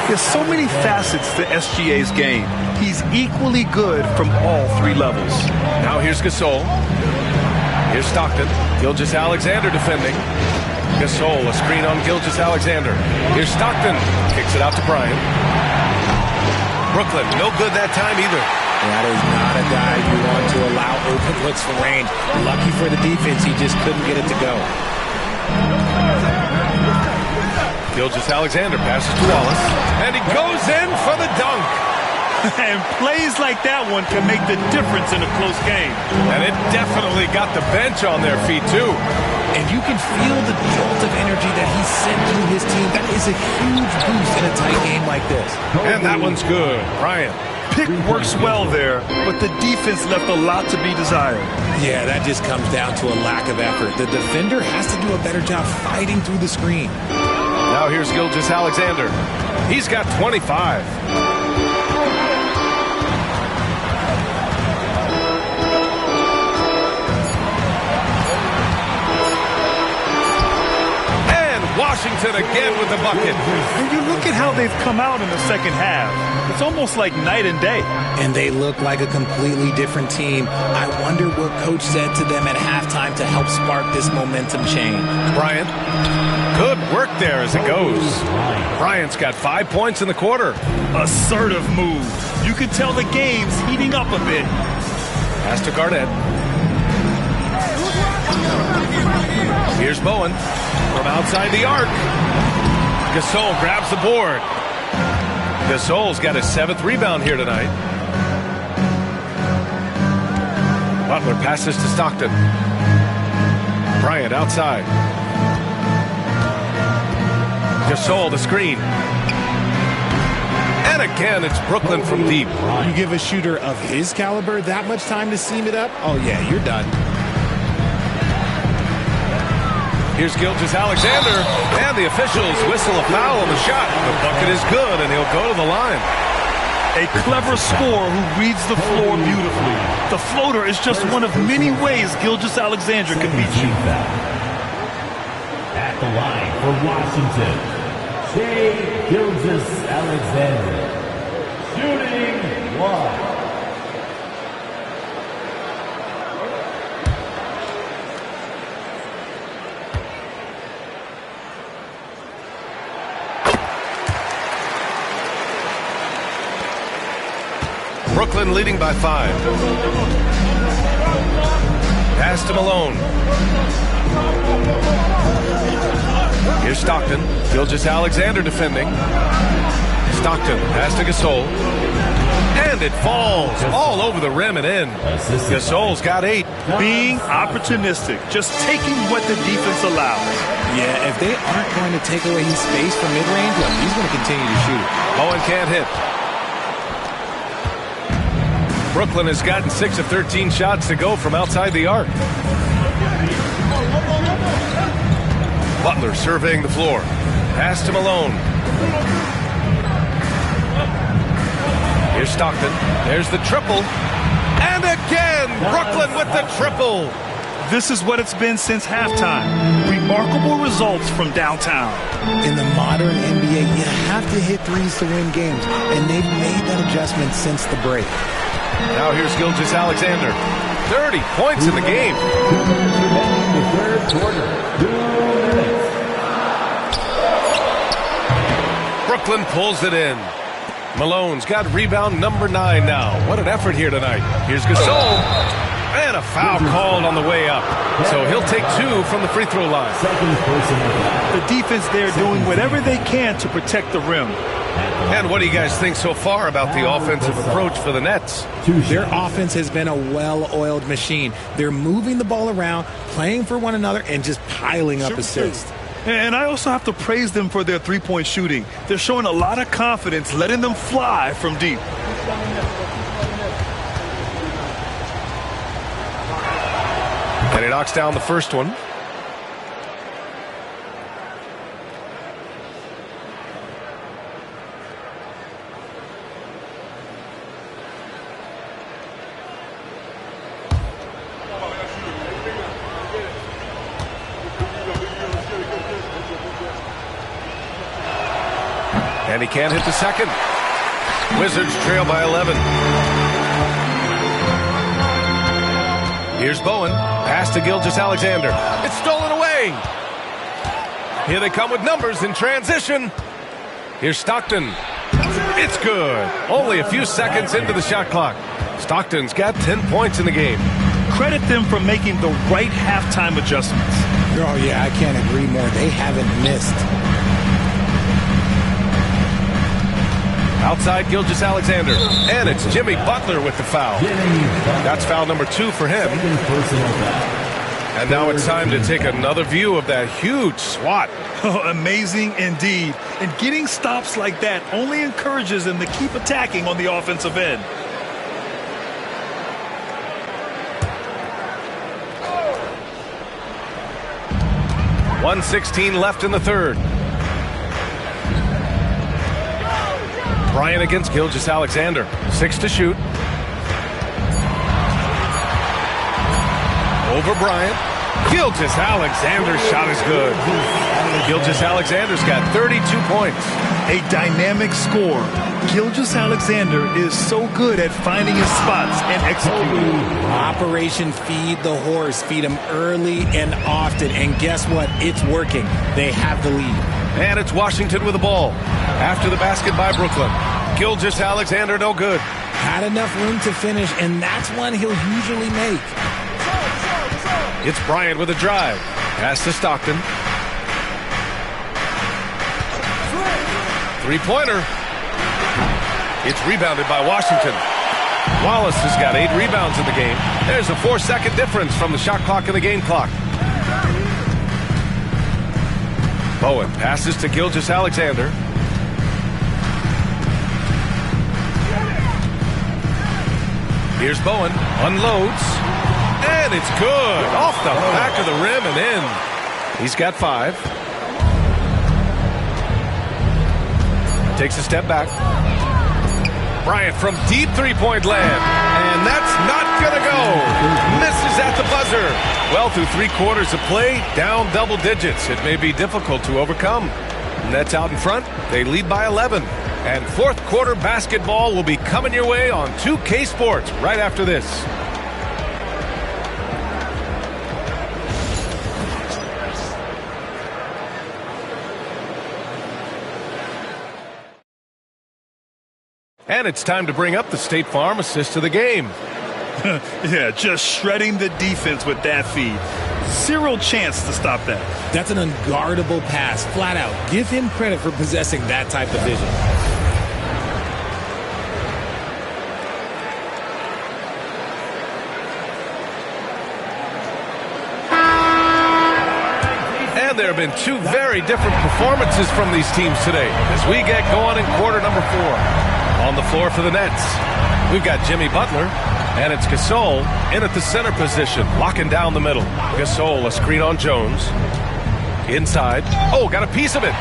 There's so many facets to SGA's game. He's equally good from all three levels. Now here's Gasol. Here's Stockton. Gilgeous-Alexander defending. Gasol, a screen on Gilgeous-Alexander. Here's Stockton. Kicks it out to Bryant. Brooklyn, no good that time either. That is not a guy you want to allow open looks from range. Lucky for the defense, he just couldn't get it to go. Gilgeous-Alexander passes to Wallace. And he goes in for the dunk. And plays like that one can make the difference in a close game. And it definitely got the bench on their feet, too. And you can feel the jolt of energy that he sent through his team. That is a huge boost in a tight game like this. And that one's good. Bryant. Pick works well there, but the defense left a lot to be desired. Yeah, that just comes down to a lack of effort. The defender has to do a better job fighting through the screen. Now here's Gilgeous-Alexander. He's got 25. Washington again with the bucket. And you look at how they've come out in the second half. It's almost like night and day. And they look like a completely different team. I wonder what coach said to them at halftime to help spark this momentum change. Bryant. Good work there as it goes. Bryant's got 5 points in the quarter. Assertive move. You can tell the game's heating up a bit. Pass to Garnett. Here's Bowen from outside the arc. Gasol grabs the board. Gasol's got his 7th rebound here tonight. Butler passes to Stockton. Bryant outside. Gasol the screen. And again, it's Brooklyn from deep. You give a shooter of his caliber that much time to seam it up? Oh, yeah, you're done. Here's Gilgeous-Alexander, and the officials whistle a foul on the shot. The bucket is good, and he'll go to the line. A clever scorer who reads the floor beautifully. The floater is just one of many ways Gilgeous-Alexander can beat you. At the line for Washington, Shai Gilgeous-Alexander. Shooting 1. Brooklyn leading by 5. Pass to Malone. Here's Stockton. Gilgeous-Alexander defending. Stockton pass to Gasol. And it falls all over the rim and in. Gasol's got 8. Being opportunistic, just taking what the defense allows. Yeah, if they aren't going to take away his space from mid-range, well, he's going to continue to shoot. Bowen can't hit. Brooklyn has gotten 6 of 13 shots to go from outside the arc. Butler surveying the floor. Pass to Malone. Here's Stockton. There's the triple. And again, Brooklyn with the triple. This is what it's been since halftime. Remarkable results from downtown. In the modern NBA, you have to hit threes to win games, and they've made that adjustment since the break. Now here's Gilgeous-Alexander. 30 points in the game. The third quarter. 2 minutes. Brooklyn pulls it in. Malone's got rebound number 9 now. What an effort here tonight. Here's Gasol. And a foul called on the way up. So he'll take 2 from the free throw line. The defense there doing whatever they can to protect the rim. And what do you guys think so far about the offensive approach for the Nets? Their offense has been a well-oiled machine. They're moving the ball around, playing for one another, and just piling up assists. And I also have to praise them for their three-point shooting. They're showing a lot of confidence, letting them fly from deep. And he knocks down the first one. And he can't hit the second. Wizards trail by 11. Here's Bowen. Pass to Gilgeous-Alexander. It's stolen away. Here they come with numbers in transition. Here's Stockton. It's good. Only a few seconds into the shot clock. Stockton's got 10 points in the game. Credit them for making the right halftime adjustments. Oh, yeah, I can't agree more. They haven't missed. Outside Gilgeous-Alexander. And it's Jimmy Butler with the foul. That's foul number 2 for him. And now it's time to take another view of that huge swat. Oh, amazing indeed. And getting stops like that only encourages them to keep attacking on the offensive end. .116 left in the third. Bryant against Gilgeous-Alexander. 6 to shoot. Over Bryant. Gilgeous-Alexander's shot is good. Gilgeous-Alexander's got 32 points. A dynamic score. Gilgeous-Alexander is so good at finding his spots and executing. Operation Feed the Horse. Feed him early and often. And guess what? It's working. They have the lead. And it's Washington with the ball. After the basket by Brooklyn. Gilgeous-Alexander no good. Had enough room to finish, and that's one he'll usually make. It's Bryant with a drive. Pass to Stockton. Three-pointer. It's rebounded by Washington. Wallace has got 8 rebounds in the game. There's a 4-second difference from the shot clock and the game clock. Bowen passes to Gilgeous-Alexander. Here's Bowen. Unloads. And it's good. Off the back of the rim and in. He's got 5. Takes a step back. Bryant from deep three-point land. And that's not going to go. Misses at the buzzer. Well, through 3 quarters of play, down double digits. It may be difficult to overcome. Nets out in front. They lead by 11. And fourth quarter basketball will be coming your way on 2K Sports right after this. And it's time to bring up the State Farm assist of the game. Yeah, just shredding the defense with that feed. Zero chance to stop that. That's an unguardable pass, flat out. Give him credit for possessing that type of vision. And there have been 2 very different performances from these teams today as we get going in quarter number 4. On the floor for the Nets, we've got Jimmy Butler, and it's Gasol in at the center position, locking down the middle. Gasol, a screen on Jones. Inside. Oh, got a piece of it.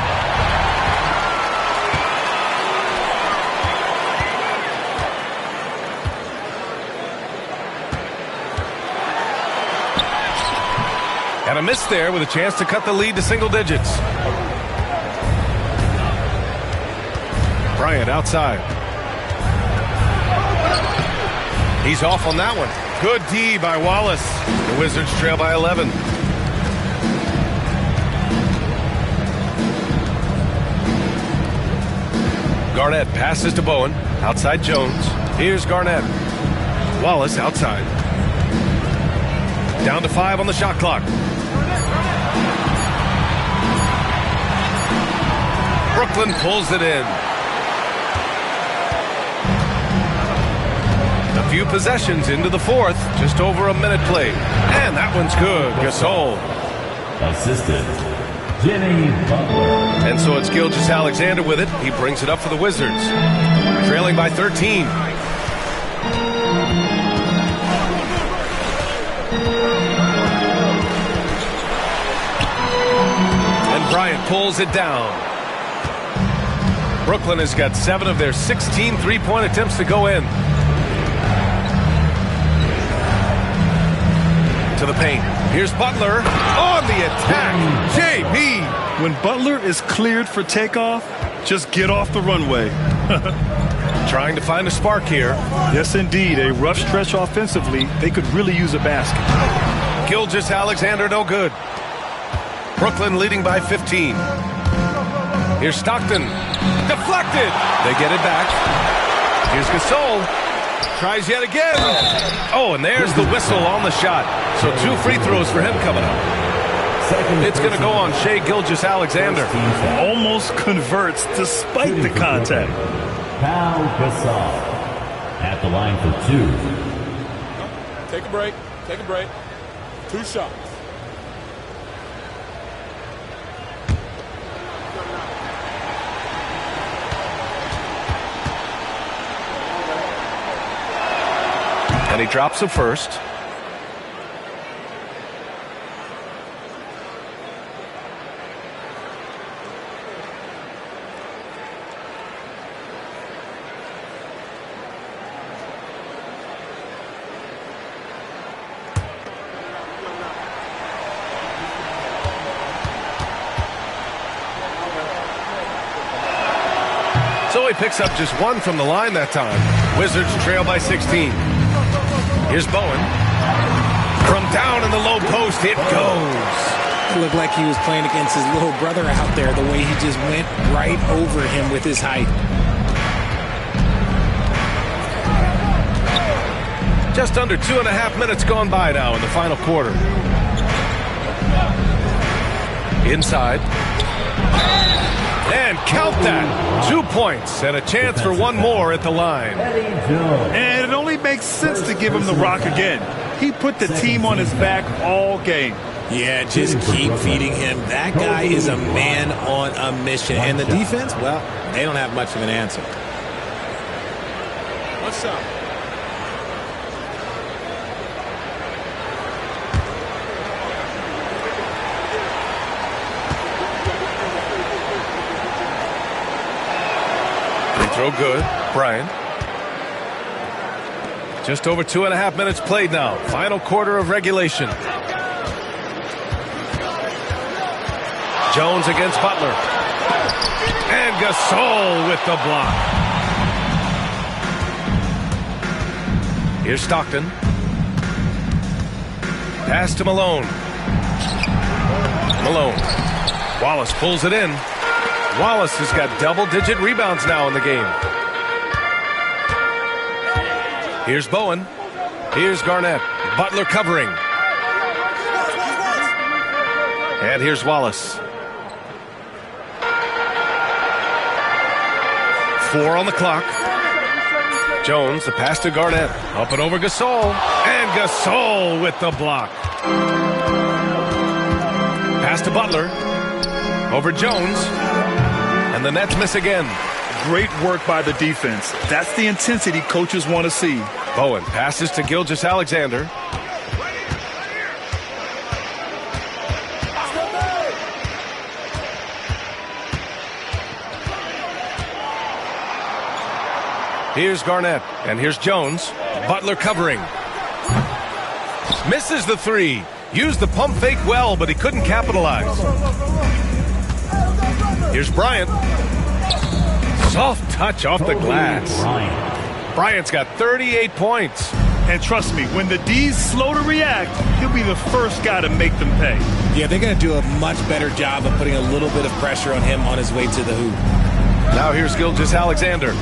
And a miss there with a chance to cut the lead to single digits. Bryant outside. He's off on that one. Good D by Wallace. The Wizards trail by 11. Garnett passes to Bowen. Outside Jones. Here's Garnett. Wallace outside. Down to 5 on the shot clock. Brooklyn pulls it in. A few possessions into the fourth. Just over a minute played. And that one's good. Gasol. Assistant, Jimmy Butler. And so it's Gilgeous-Alexander with it. He brings it up for the Wizards. Trailing by 13. And Bryant pulls it down. Brooklyn has got 7 of their 16 three-point attempts to go in. To the paint. Here's Butler on the attack. JB. When Butler is cleared for takeoff, Just get off the runway. Trying to find a spark here. Yes, indeed. A rough stretch offensively. They could really use a basket. Gilgeous-Alexander, no good. Brooklyn leading by 15. Here's Stockton. Deflected. They get it back. Here's Gasol. Tries yet again. Oh, and there's the whistle on the shot. So 2 free throws for him coming up. It's going to go on Shai Gilgeous-Alexander. Almost converts despite the contact. Pau Gasol at the line for 2. Take a break. Take a break. 2 shots. And he drops the first. So he picks up just 1 from the line that time. Wizards trail by 16. Here's Bowen. From down in the low post, it goes. It looked like he was playing against his little brother out there, the way he just went right over him with his height. Just under 2.5 minutes gone by now in the final quarter. Inside. And count that. 2 points and a chance for 1 more at the line. And it only makes sense to give him the rock again. He put the team on his back all game. Yeah, just keep feeding him. That guy is a man on a mission. And the defense, well, they don't have much of an answer. What's up? Throw good. Bryant. Just over 2.5 minutes played now. Final quarter of regulation. Jones against Butler. And Gasol with the block. Here's Stockton. Pass to Malone. Malone. Wallace pulls it in. Wallace has got double-digit rebounds now in the game. Here's Bowen. Here's Garnett. Butler covering. And here's Wallace. 4 on the clock. Jones, the pass to Garnett. Up and over Gasol. And Gasol with the block. Pass to Butler. Over Jones. And the Nets miss again. Great work by the defense. That's the intensity coaches want to see. Bowen passes to Gilgeous-Alexander. Here's Garnett, and here's Jones. Butler covering. Misses the 3. Used the pump fake well, but he couldn't capitalize. Here's Bryant. Soft touch off the glass. Bryant's got 38 points. And trust me, when the D's slow to react, he'll be the first guy to make them pay. Yeah, they're going to do a much better job of putting a little bit of pressure on him on his way to the hoop. Now here's Gilgeous-Alexander.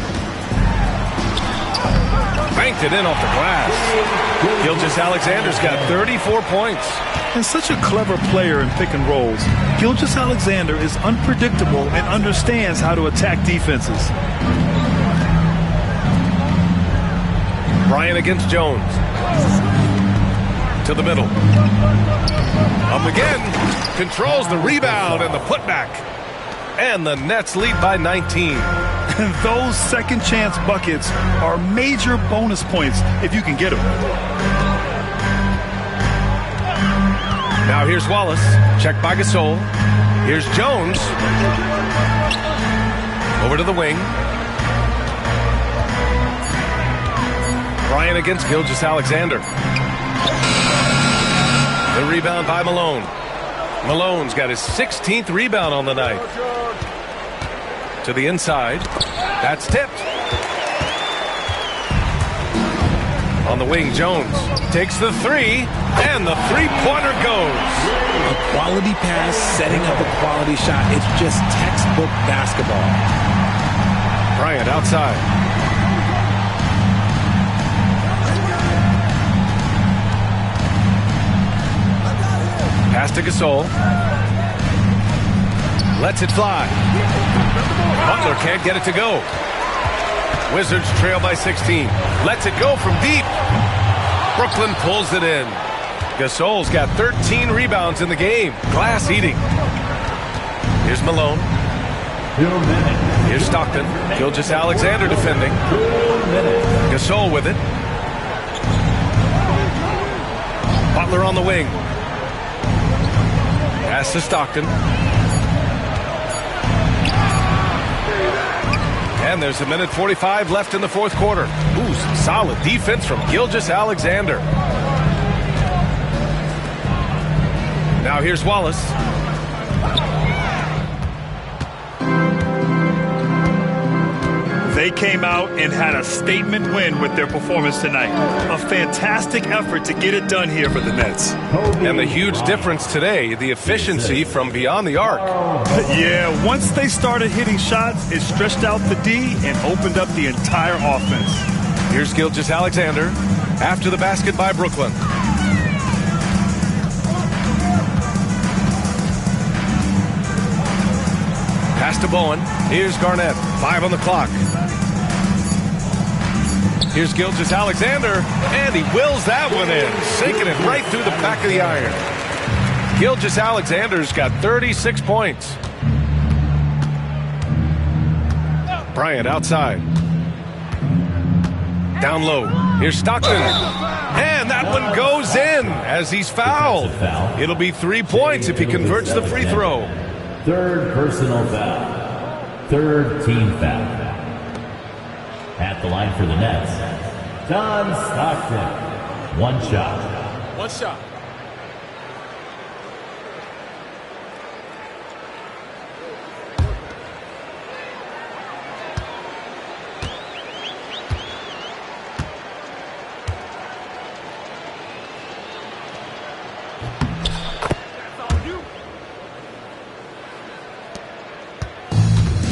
Banked it in off the glass. Gilgeous-Alexander's got 34 points. And such a clever player in pick and rolls, Gilgeous-Alexander is unpredictable and understands how to attack defenses. Bryant against Jones. To the middle. Up again. Controls the rebound and the putback. And the Nets lead by 19. And those second chance buckets are major bonus points if you can get them. Now here's Wallace. Checked by Gasol. Here's Jones. Over to the wing. Bryant against Gilgeous-Alexander. The rebound by Malone. Malone's got his 16th rebound on the night. To the inside. That's tipped. On the wing, Jones takes the three, and the three-pointer goes. A quality pass, setting up a quality shot. It's just textbook basketball. Bryant outside. Pass to Gasol. Lets it fly. Butler can't get it to go. Wizards trail by 16. Lets it go from deep. Brooklyn pulls it in. Gasol's got 13 rebounds in the game. Glass eating. Here's Malone. Here's Stockton. Gilgeous-Alexander defending. Gasol with it. Butler on the wing. Pass to Stockton. And there's 1:45 left in the fourth quarter. Ooh, some solid defense from Gilgeous-Alexander. Now here's Wallace. They came out and had a statement win with their performance tonight. A fantastic effort to get it done here for the Nets. And the huge difference today, the efficiency from beyond the arc. Yeah, once they started hitting shots, it stretched out the D and opened up the entire offense. Here's Gilgeous-Alexander after the basket by Brooklyn. Pass to Bowen. Here's Garnett. 5 on the clock. Here's Gilgeous-Alexander, and he wills that one in, sinking it right through the back of the iron. Gilgeous-Alexander's got 36 points. Bryant outside. Down low. Here's Stockton. And that one goes in as he's fouled. It'll be 3 points if he converts the free throw. Third personal foul. Third team foul. At the line for the Nets, John Stockton. One shot. One shot.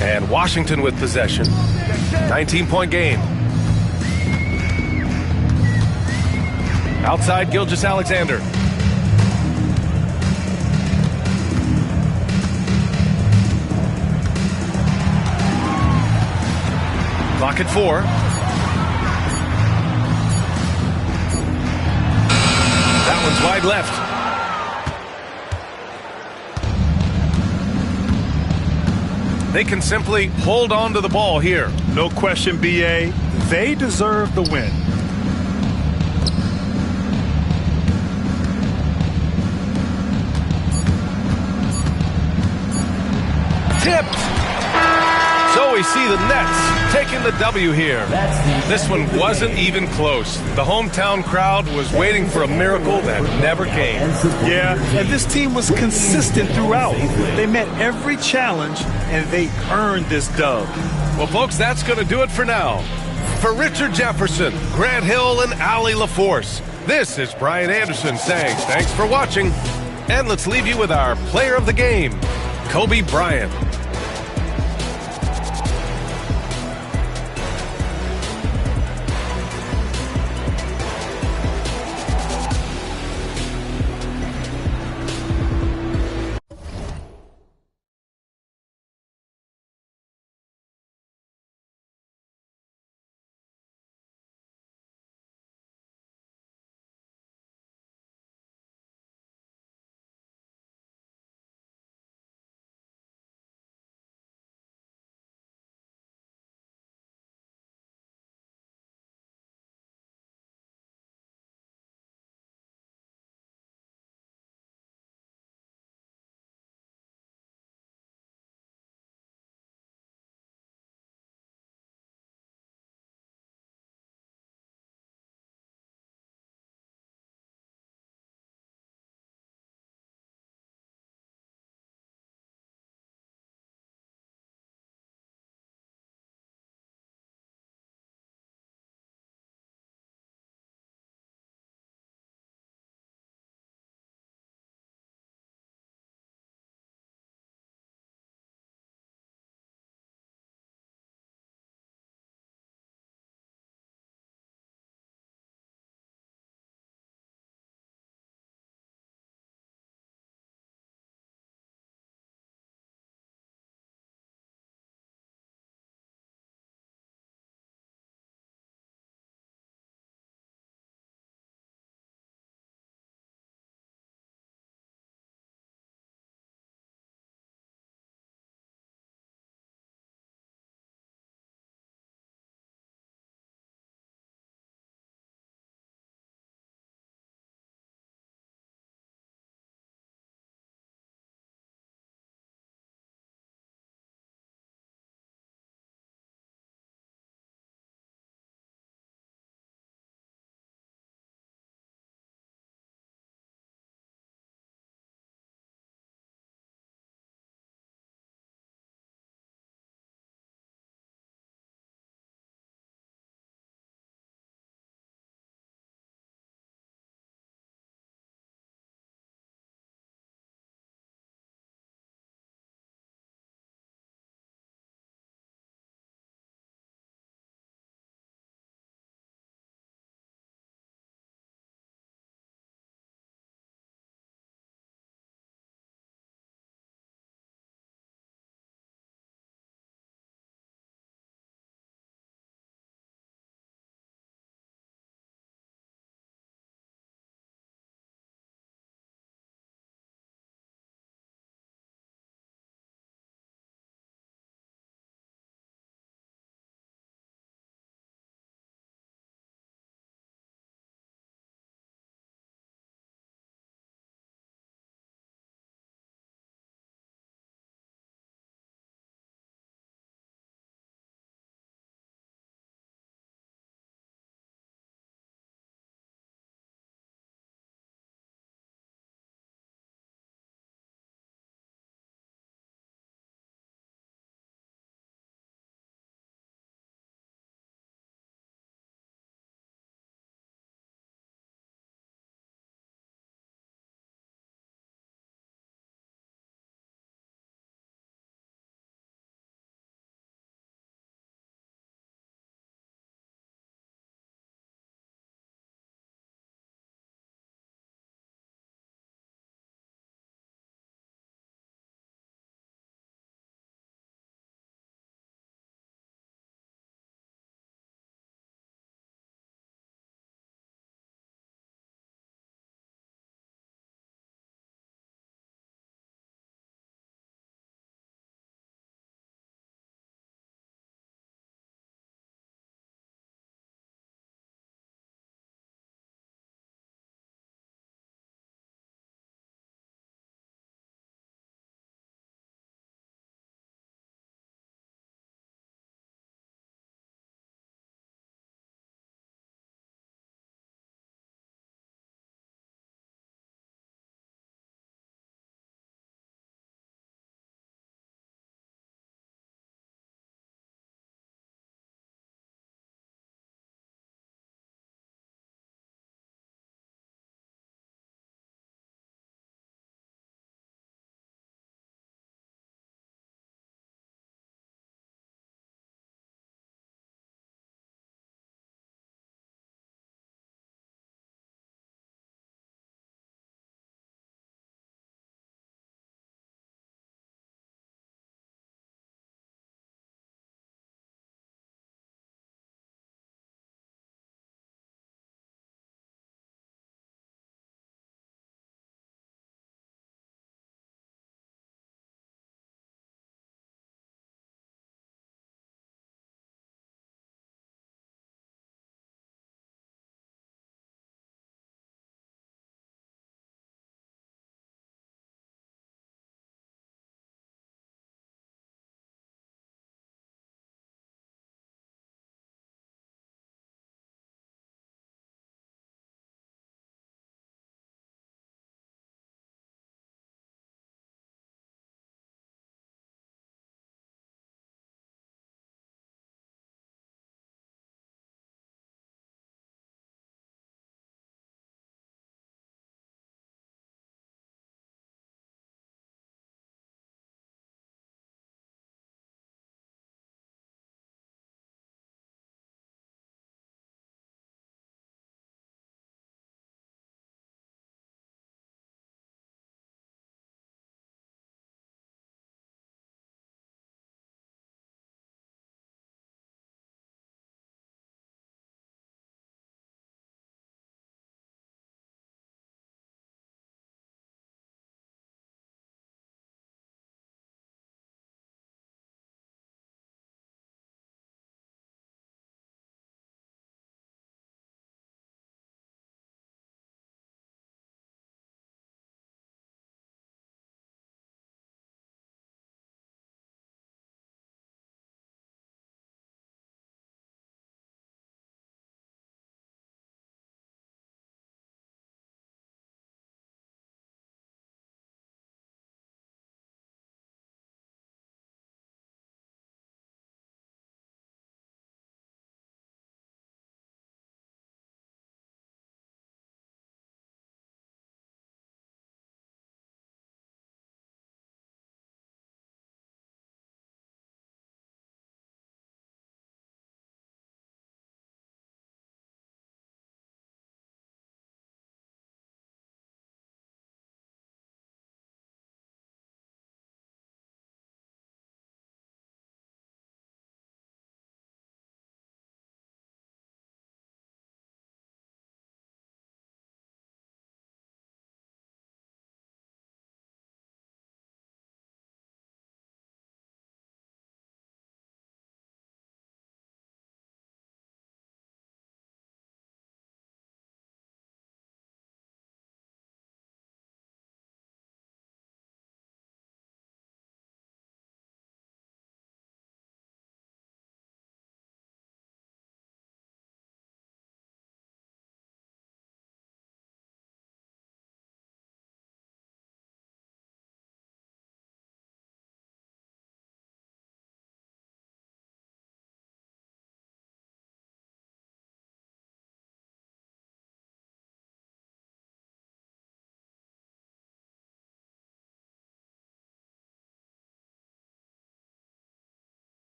And Washington with possession. 19-point game. Outside, Gilgeous-Alexander. Clock at 4. That one's wide left. They can simply hold on to the ball here. No question, B.A. They deserve the win. Tipped. So we see the Nets taking the W here. This one wasn't even close. The hometown crowd was waiting for a miracle that never came. Yeah, and this team was consistent throughout. They met every challenge, and they earned this dub. Well, folks, that's going to do it for now. For Richard Jefferson, Grant Hill, and Allie LaForce, this is Brian Anderson saying thanks for watching. And let's leave you with our player of the game, Kobe Bryant.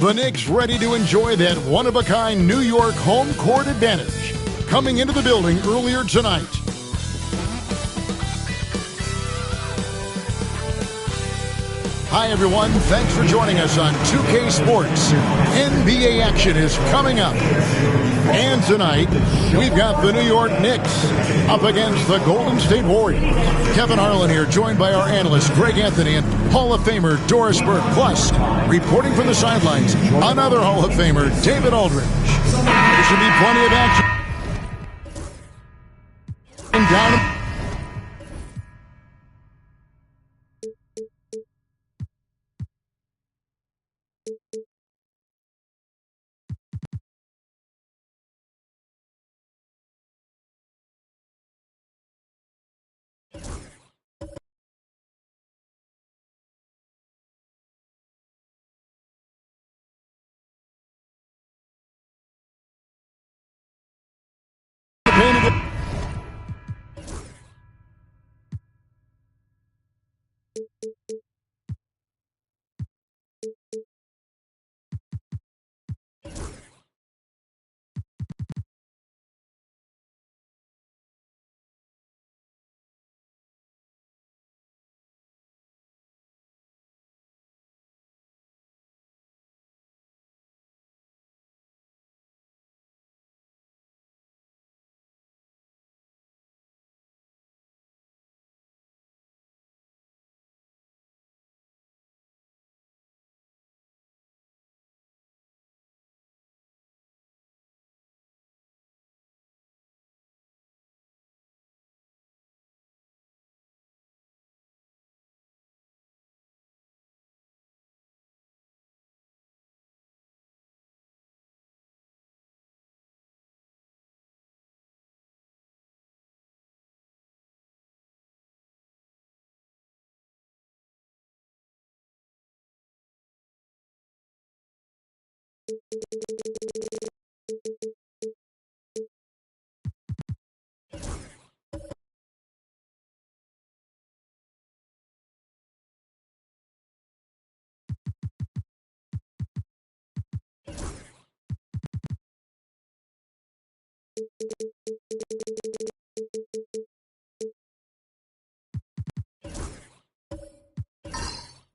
The Knicks ready to enjoy that one-of-a-kind New York home court advantage. Coming into the building earlier tonight. Hi, everyone. Thanks for joining us on 2K Sports. NBA action is coming up. And tonight, we've got the New York Knicks up against the Golden State Warriors. Kevin Harlan here, joined by our analyst, Greg Anthony, and Hall of Famer Doris Burke. Plus, reporting from the sidelines, another Hall of Famer, David Aldridge. There should be plenty of action. And down.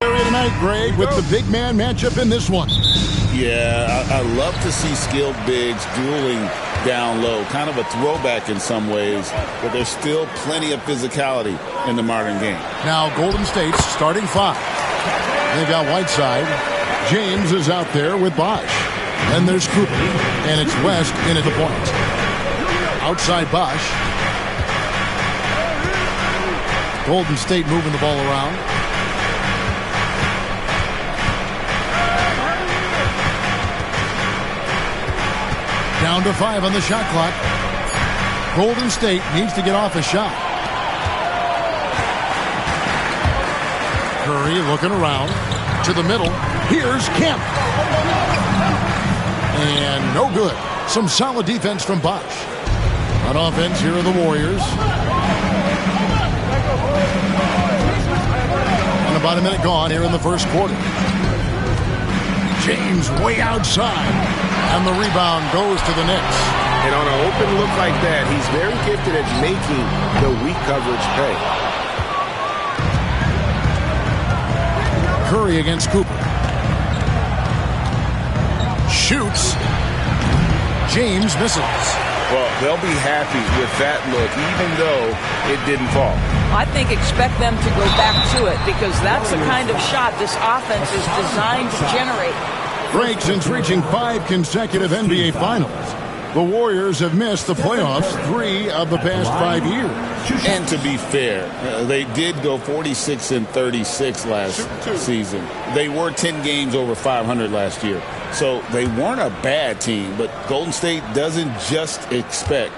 Tonight, Greg, with the big man matchup in this one. Yeah, I love to see skilled bigs dueling down low. Kind of a throwback in some ways, but there's still plenty of physicality in the modern game. Now, Golden State's starting five. They've got Whiteside. James is out there with Bosh. Then there's Cooper. And it's West in at the point. Outside Bosh. Golden State moving the ball around. Down to 5 on the shot clock. Golden State needs to get off a shot. Curry looking around to the middle. Here's Kemp. And no good. Some solid defense from Bosch. On offense, here are the Warriors. And about a minute gone here in the first quarter. James way outside. And the rebound goes to the Knicks. And on an open look like that, he's very gifted at making the weak coverage pay. Curry against Cooper. Shoots. James misses. Well, they'll be happy with that look, even though it didn't fall. I think expect them to go back to it because that's the kind of shot this offense is designed to generate. Frank, since reaching 5 consecutive NBA Finals, the Warriors have missed the playoffs 3 of the past 5 years. And to be fair, they did go 46-36 last season. They were 10 games over 500 last year. So they weren't a bad team, but Golden State doesn't just expect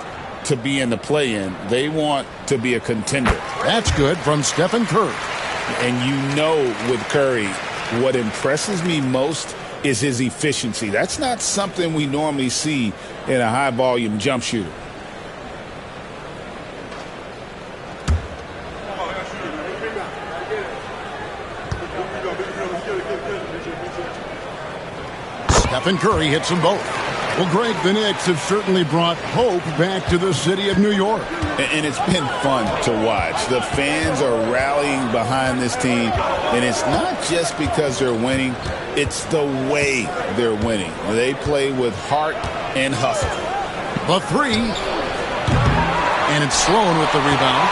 to be in the play-in. They want to be a contender. That's good from Stephen Curry. And you know with Curry, what impresses me most is his efficiency. That's not something we normally see in a high-volume jump shooter. Stephen Curry hits them both. Well, Greg, the Knicks have certainly brought hope back to the city of New York. And it's been fun to watch. The fans are rallying behind this team, and it's not just because they're winning. It's the way they're winning. They play with heart and hustle. The 3. And it's Sloan with the rebound.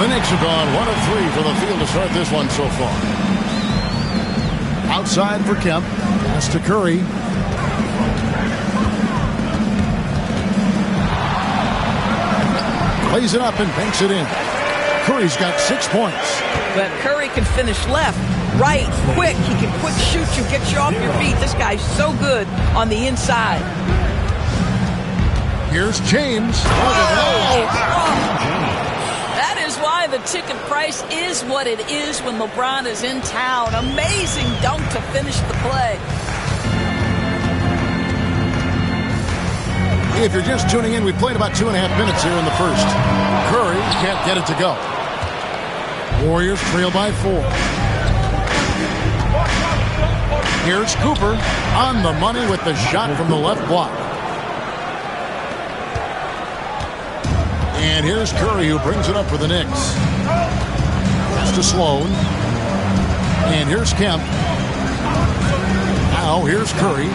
The Knicks have gone 1 of 3 from the field to start this one so far. Outside for Kemp. Pass to Curry. Plays it up and banks it in. Curry's got 6 points. But Curry can finish left, right, quick. He can quick shoot you, get you off your feet. This guy's so good on the inside. Here's James. That is why the ticket price is what it is when LeBron is in town. Amazing dunk to finish the play. If you're just tuning in, we played about 2.5 minutes here in the first. Curry can't get it to go. Warriors trail by 4. Here's Cooper on the money with the shot from the left block. And here's Curry who brings it up for the Knicks. Pass to Sloan. And here's Kemp. Now here's Curry.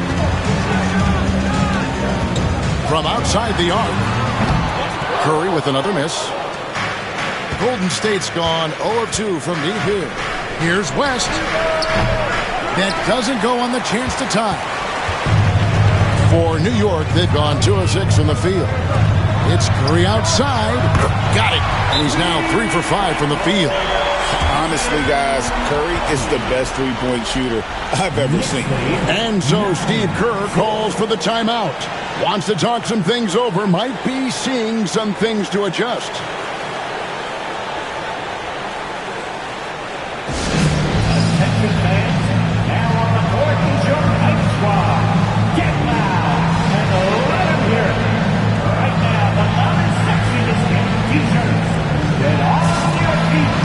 From outside the arc. Curry with another miss. Golden State's gone 0 of 2 from deep here. Here's West. That doesn't go on the chance to tie. For New York, they've gone 2 of 6 from the field. It's Curry outside. Got it. And he's now 3 for 5 from the field. Honestly, guys, Curry is the best three-point shooter I've ever seen. And so Steve Kerr calls for the timeout. Wants to talk some things over. Might be seeing some things to adjust. Attention fans, now on the court is your night squad. Get loud and let them hear it. Right now, the loudest, sexiest getting t-shirts. Get off your feet.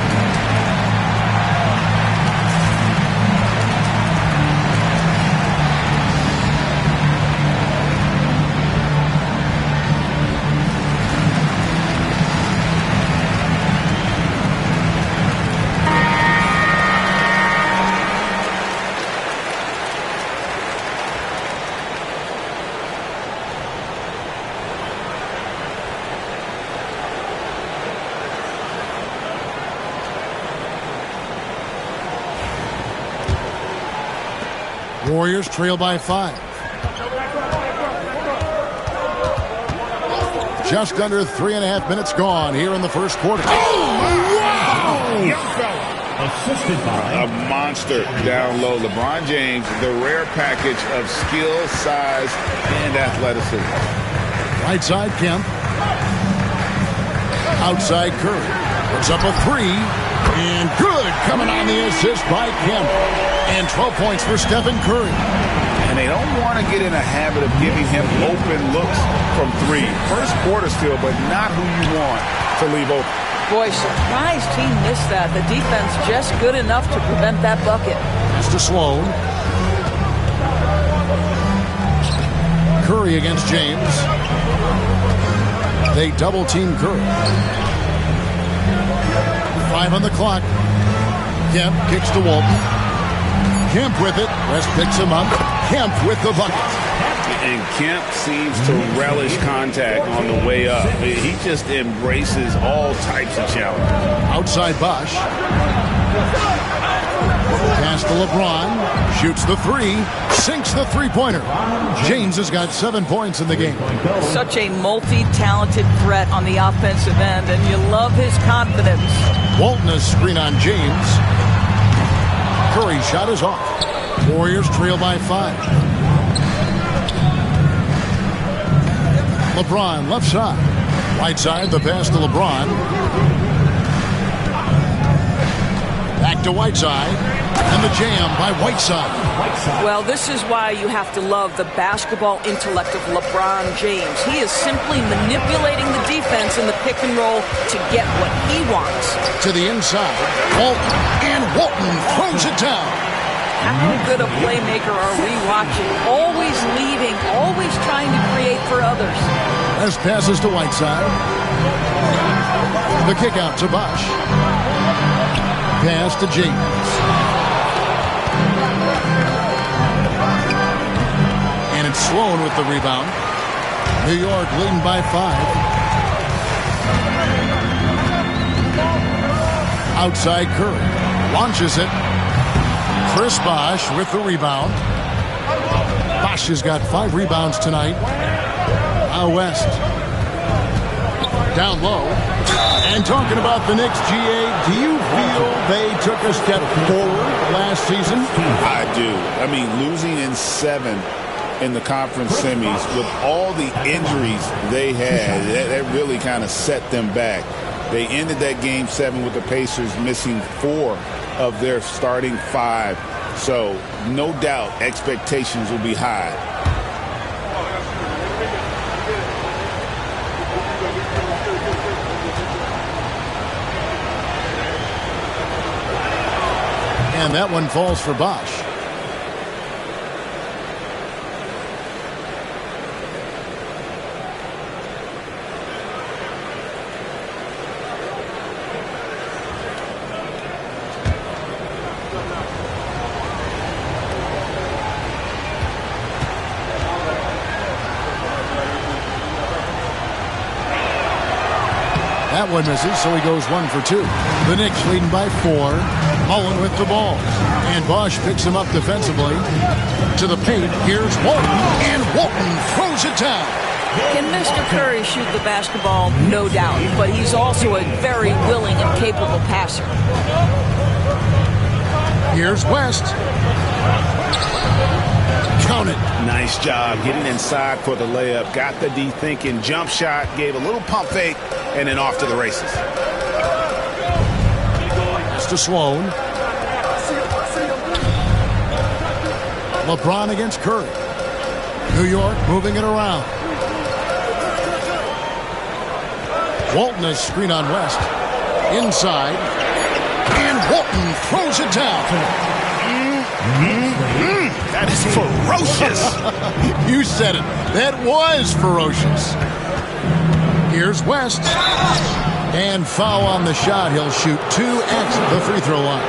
Warriors trail by 5. Just under 3.5 minutes gone here in the first quarter. Oh, wow! Young fella. assisted by a monster down low. LeBron James, the rare package of skill, size, and athleticism. Right side, Kemp. Outside, Curry. Puts up a three. And good coming on the assist by Kemp. And 12 points for Stephen Curry. And they don't want to get in a habit of giving him open looks from three. First quarter still, but not who you want to leave open. Boy, surprised he missed that. The defense just good enough to prevent that bucket. It's to Sloan. Curry against James. They double team Curry. 5 on the clock. Kemp kicks to Walton. Kemp with it. West picks him up. Kemp with the bucket. And Kemp seems to relish contact on the way up. He just embraces all types of challenges. Outside Bosch. Pass to LeBron. Shoots the three. Sinks the three-pointer. James has got 7 points in the game. Such a multi-talented threat on the offensive end, and you love his confidence. Walton a screen on James. Curry shot is off. Warriors trail by 5. LeBron left side. Right side, the pass to LeBron. Back to Whiteside. And the jam by Whiteside. Well, this is why you have to love the basketball intellect of LeBron James. He is simply manipulating the defense in the pick and roll to get what he wants. To the inside. Walton. And Walton throws it down. How good a playmaker are we watching? Always leading, always trying to create for others. As passes to Whiteside. The kick out to Bosch. Pass to James. And it's Sloan with the rebound. New York leading by 5. Outside Curry. Launches it. Chris Bosch with the rebound. Bosch has got 5 rebounds tonight. Now West. Down low. And talking about the Knicks, GA, do you feel they took a step forward last season? I do. I mean, losing in 7 in the conference semis with all the injuries they had, that really kind of set them back. They ended that game 7 with the Pacers missing 4 of their starting 5. So, no doubt, expectations will be high. And that one falls for Bosch. That one misses, so he goes 1 for 2. The Knicks leading by 4. Mullen with the ball. And Bosch picks him up defensively. To the paint, here's Walton. And Walton throws it down. Can Mr. Curry shoot the basketball? No doubt. But he's also a very willing and capable passer. Here's West. Count it. Nice job getting inside for the layup. Got the D thinking. Jump shot. Gave a little pump fake. And then off to the races. It's to Sloan. LeBron against Curry. New York moving it around. Walton is screen on West. Inside. And Walton throws it down. That is ferocious. You said it. That was ferocious. Here's West. And foul on the shot. He'll shoot 2 at the free throw line.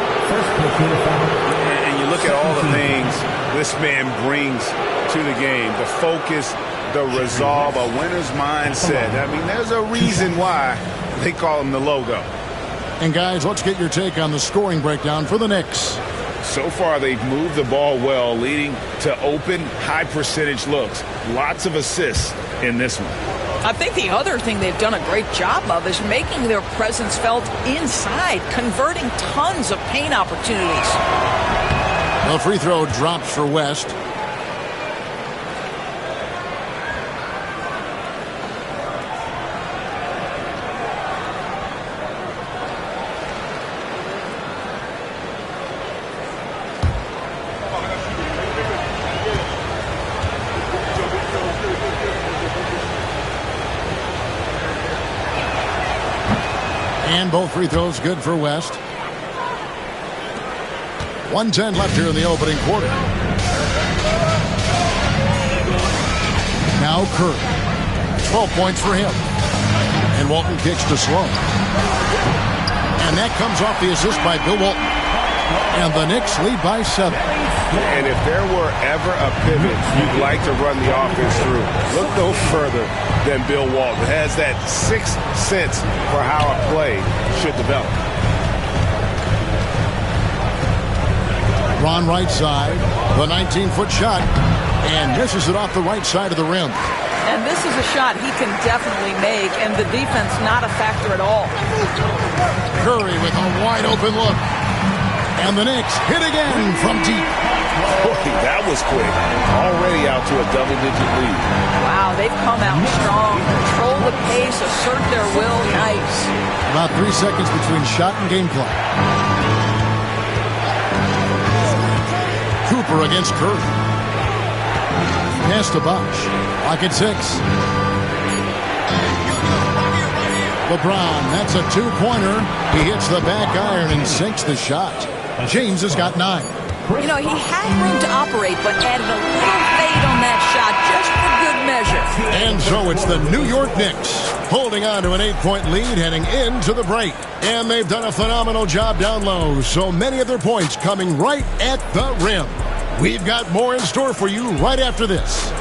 And you look at all the things this man brings to the game. The focus, the resolve, a winner's mindset. I mean, there's a reason why they call him the logo. And guys, let's get your take on the scoring breakdown for the Knicks. So far, they've moved the ball well, leading to open, high percentage looks. Lots of assists in this one. I think the other thing they've done a great job of is making their presence felt inside, converting tons of paint opportunities. The free throw drops for West. And both free throws good for West. 1:10 left here in the opening quarter. Now Curry. 12 points for him. And Walton kicks to Sloan. And that comes off the assist by Bill Walton. And the Knicks lead by 7. And if there were ever a pivot you'd like to run the offense through, look no further than Bill Walton. Has that sixth sense for how a play should develop. Ron right side, the 19-foot shot, and misses it off the right side of the rim. And this is a shot he can definitely make, and the defense not a factor at all. Curry with a wide-open look. And the Knicks hit again from deep. Boy, that was quick. Already out to a double-digit lead. Wow, they've come out strong. Control the pace, assert their will. Nice. About 3 seconds between shot and game clock. Cooper against Curry. Pass to Bosch. Lock at 6. LeBron, that's a two-pointer. He hits the back iron and sinks the shot. James has got 9. You know, he had room to operate, but added a little fade on that shot just for good measure. And so it's the New York Knicks holding on to an 8-point lead heading into the break. And they've done a phenomenal job down low. So many of their points coming right at the rim. We've got more in store for you right after this.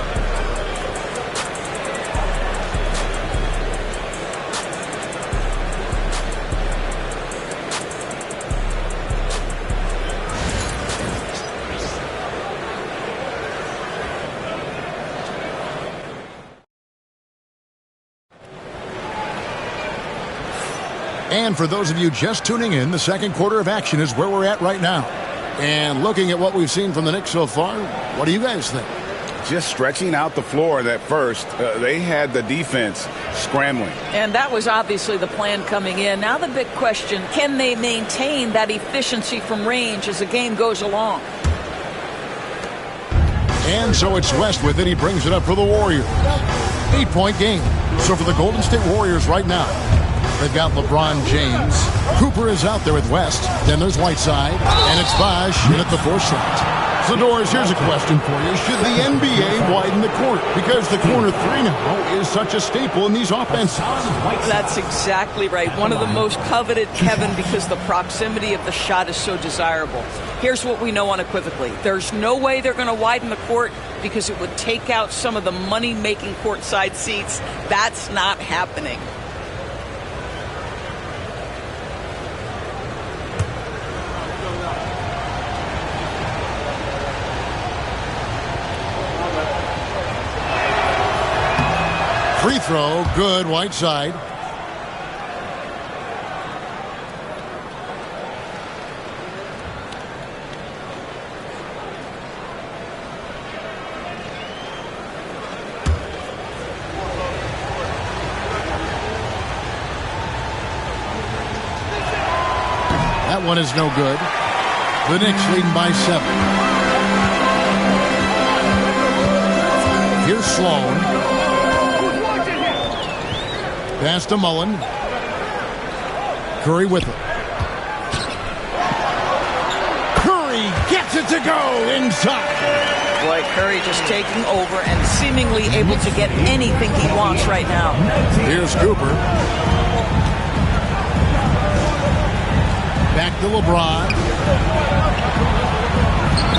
And for those of you just tuning in, the second quarter of action is where we're at right now. And looking at what we've seen from the Knicks so far, what do you guys think? Just stretching out the floor at first. They had the defense scrambling. And that was obviously the plan coming in. Now the big question, can they maintain that efficiency from range as the game goes along? And so it's West with it. He brings it up for the Warriors. 8-point game. So for the Golden State Warriors right now, they've got LeBron James. Cooper is out there with West. Then there's Whiteside. And it's Bosch in at the 4 slot. So, Doris, here's a question for you. Should the NBA widen the court? Because the corner 3 now is such a staple in these offenses. That's exactly right. One of the most coveted, Kevin, because the proximity of the shot is so desirable. Here's what we know unequivocally. There's no way they're going to widen the court because it would take out some of the money-making courtside seats. That's not happening. Free throw, good, Whiteside. That one is no good. The Knicks leading by 7. Here's Sloan. Pass to Mullen. Curry with it. Curry gets it to go inside. Boy, Curry just taking over and seemingly able to get anything he wants right now. Here's Cooper. Back to LeBron.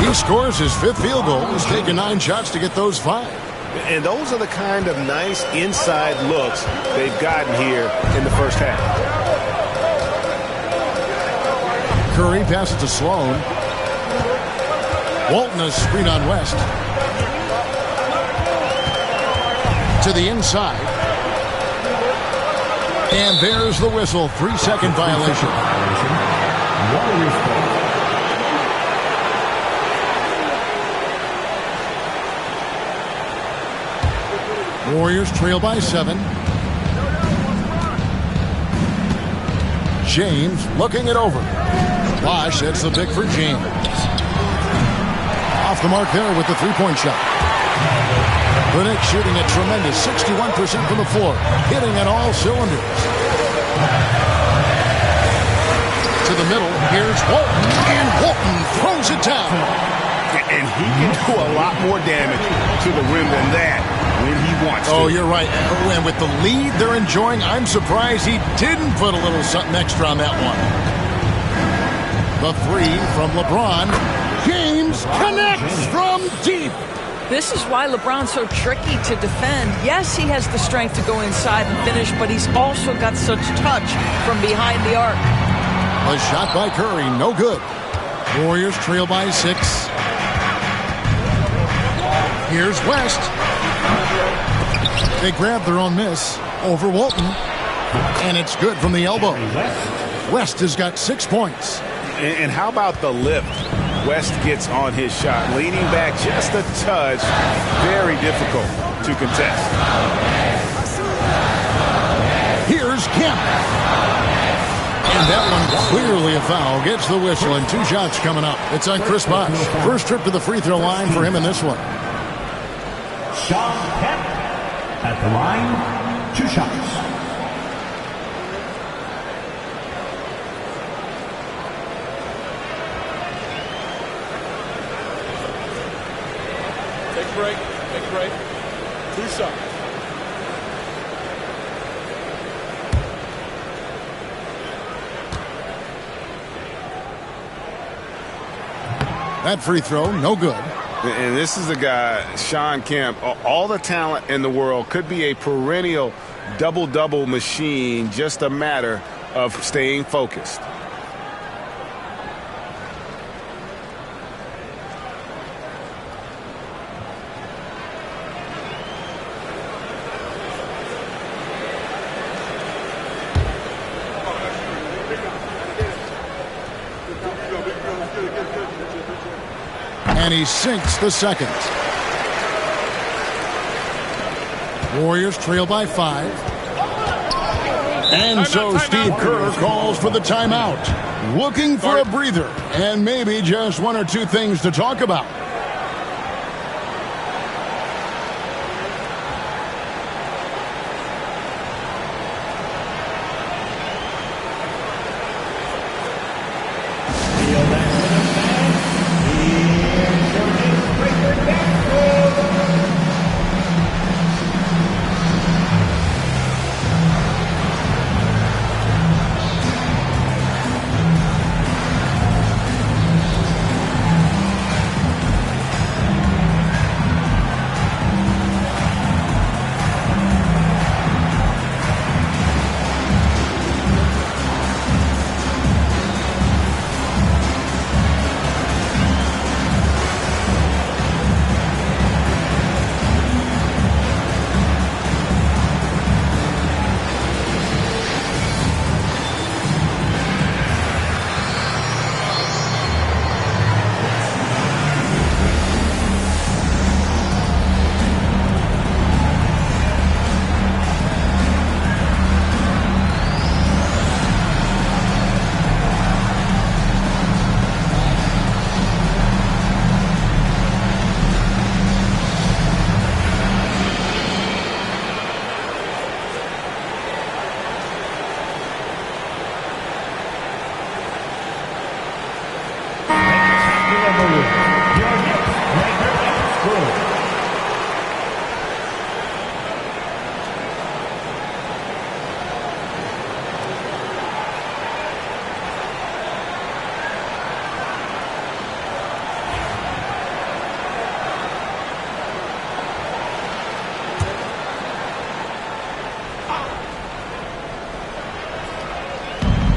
He scores his 5th field goal. He's taken 9 shots to get those 5. And those are the kind of nice inside looks they've gotten here in the first half. Curry passes to Sloan. Walton a screen on West. To the inside. And there's the whistle. 3-second violation. Warriors trail by 7. James looking it over. Bosch hits the pick for James. Off the mark there with the three-point shot. The Knicks shooting a tremendous 61% from the floor, hitting at all cylinders. To the middle, here's Walton, and Walton throws it down. And he can do a lot more damage to the rim than that when he wants to. Oh, you're right. And with the lead they're enjoying, I'm surprised he didn't put a little something extra on that one. The three from LeBron. James connects from deep. This is why LeBron's so tricky to defend. Yes, he has the strength to go inside and finish, but he's also got such touch from behind the arc. A shot by Curry, no good. Warriors trail by 6. Here's West. They grab their own miss over Walton. And it's good from the elbow. West has got 6 points. And how about the lift West gets on his shot? Leaning back just a touch. Very difficult to contest. Here's Kemp. And that one clearly a foul. Gets the whistle and 2 shots coming up. It's on Chris Bosh. First trip to the free throw line for him in this one. Sean Kemp at the line, 2 shots. Take a break. Take a break. 2 shots. That free throw, no good. And this is a guy, Sean Kemp, all the talent in the world, could be a perennial double-double machine, just a matter of staying focused. And he sinks the second. Warriors trail by 5. And so Steve Kerr calls for the timeout. Looking for a breather and maybe just 1 or 2 things to talk about.